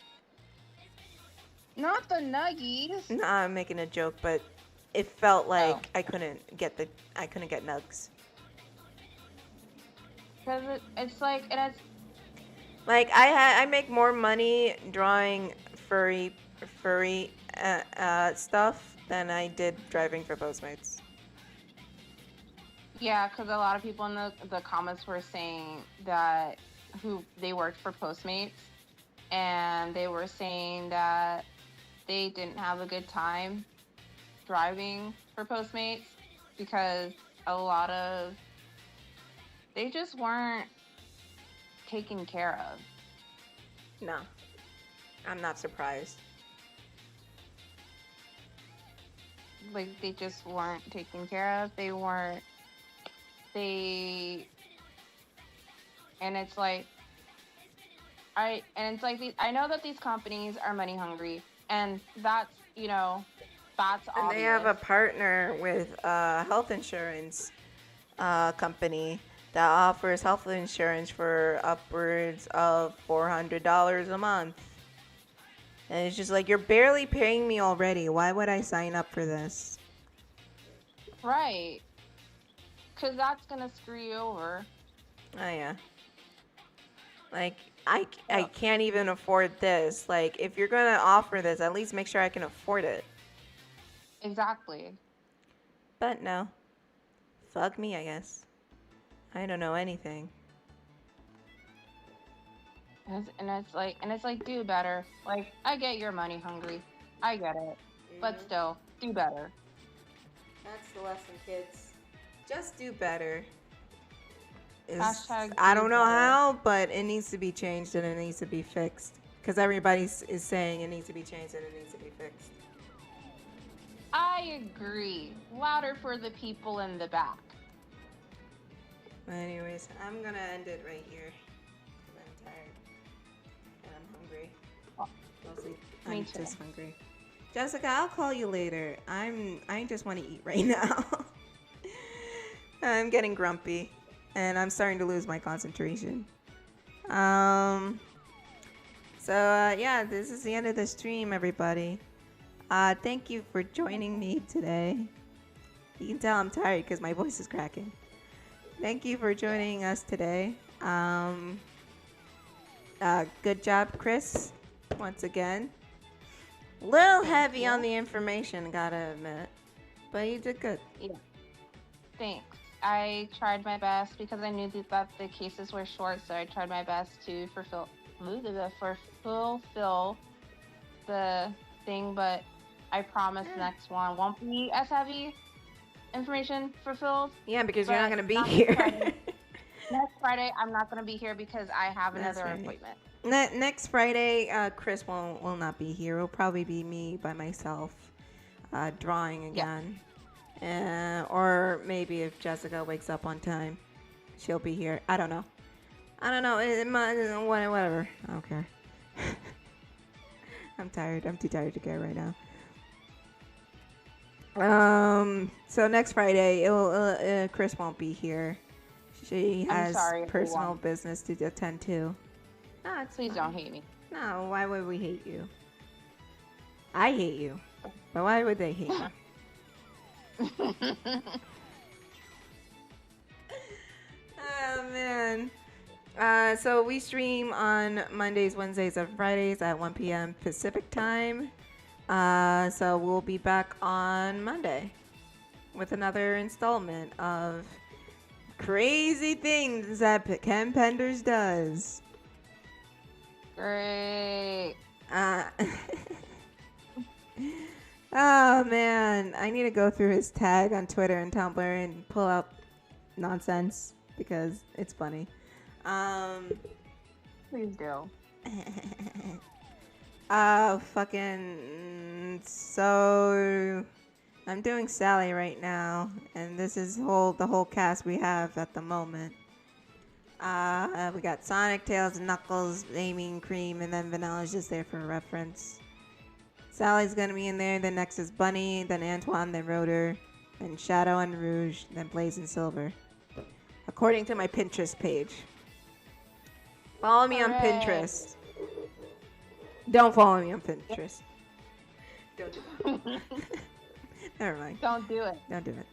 Not the nuggies. Nah, I'm making a joke, but it felt like I couldn't get nugs. Because it's like, and it's Like I make more money drawing furry stuff than I did driving for Postmates. yeah, because a lot of people in the comments were saying that they worked for Postmates, and they were saying that they didn't have a good time driving for Postmates because they just weren't taken care of. No, I'm not surprised. Like, they just weren't taken care of. And it's like, I know that these companies are money hungry, and that's And obvious. they have a partner with a health insurance company that offers health insurance for upwards of $400 a month. And it's just like, you're barely paying me already. Why would I sign up for this? Right. Because that's going to screw you over. Oh, yeah. Like, I can't even afford this. Like, if you're going to offer this, at least make sure I can afford it. Exactly. But no. Fuck me, I guess. I don't know anything. And it's like, do better. Like, I get you're money hungry. I get it. But still, do better. That's the lesson, kids. Just do better. Hashtag I do don't know better. how, but it needs to be changed and it needs to be fixed. because everybody is saying it needs to be changed and it needs to be fixed. I agree. Louder for the people in the back. Anyways, I'm gonna end it right here because I'm tired and I'm hungry. Mostly, Me I'm too. just hungry. Jessica, I''ll call you later. I just want to eat right now. I'm getting grumpy, and I'm starting to lose my concentration. Yeah, this is the end of the stream, everybody. Thank you for joining me today. You can tell I'm tired because my voice is cracking. Thank you for joining us today. Good job, Kris, once again. Little heavy on the information, gotta admit, but you did good. Yeah. Thanks. I tried my best because I knew that the cases were short, so I tried my best to fulfill the thing, but I promise the next one won't be as heavy information fulfilled. Yeah, because you're not But gonna be not here. Next Friday, I'm not gonna be here because I have That's another right. appointment. Next Friday, Kris will not be here. It'll probably be me by myself, drawing again. Or maybe if Jessica wakes up on time, she'll be here. I don't know. Whatever. I don't care. I'm tired. I'm too tired to care right now. So next Friday, Kris won't be here. She has personal everyone. business to attend to. No, Please don't hate me. No, why would we hate you? I hate you. But why would they hate you? Oh, man. So we stream on Mondays, Wednesdays, and Fridays at 1 p.m. Pacific time. So we'll be back on Monday with another installment of crazy things that Ken Penders does. Great. Oh man, I need to go through his tag on Twitter and Tumblr and pull out nonsense because it's funny. Please do. So I'm doing Sally right now, and this is the whole cast we have at the moment. We got Sonic, Tails, Knuckles, Amy, and Cream, and then Vanilla's just there for reference. Sally's gonna be in there, then next is Bunny, then Antoine, then Rotor, then Shadow and Rouge, then Blaze and Silver. According to my Pinterest page. Follow me on Hooray. Pinterest. Don't follow me on Pinterest. Don't do that. Never mind. Don't do it. Don't do it.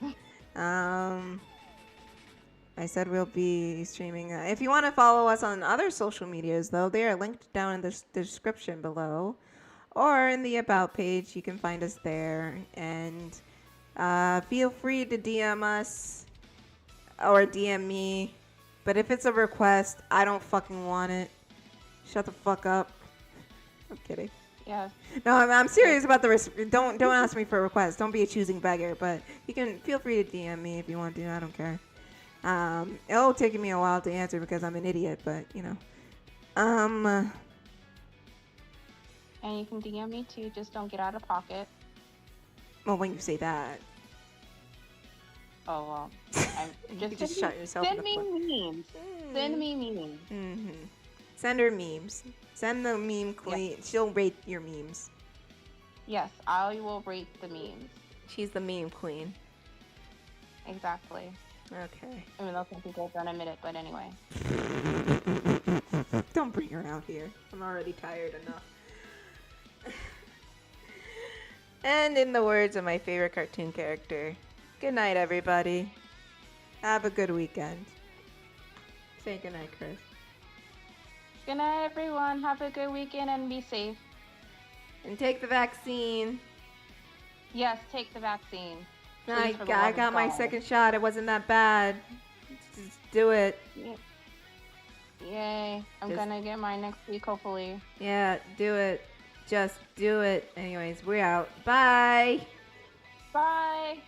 I said we'll be streaming. If you want to follow us on other social medias, though, they are linked down in the description below. Or in the About page. You can find us there. And feel free to DM us. Or DM me. But if it's a request, I don't fucking want it. Shut the fuck up. I'm kidding. Yes. No, I'm serious about the don't ask me for a request. Don't be a choosing beggar. But you can feel free to DM me if you want to. I don't care. It'll take me a while to answer because I'm an idiot. But you know. And you can DM me too. Just don't get out of pocket. Well, when you say that. Oh well. You just shut yourself in Send the me foot. memes. Send me memes. Mm-hmm. Send her memes. Send the meme queen. Yeah. She'll rate your memes. Yes, I will rate the memes. She's the meme queen. Exactly. Okay. I mean, those people don't admit it, but anyway. Don't bring her out here. I'm already tired enough. And in the words of my favorite cartoon character, good night, everybody. Have a good weekend. Say good night, Kris. Good night, everyone. Have a good weekend and be safe. And take the vaccine. Yes, take the vaccine. I got my second shot. It wasn't that bad. Just do it. Yay. I'm gonna get mine next week, hopefully. Yeah, do it. Just do it. Anyways, we're out. Bye. Bye.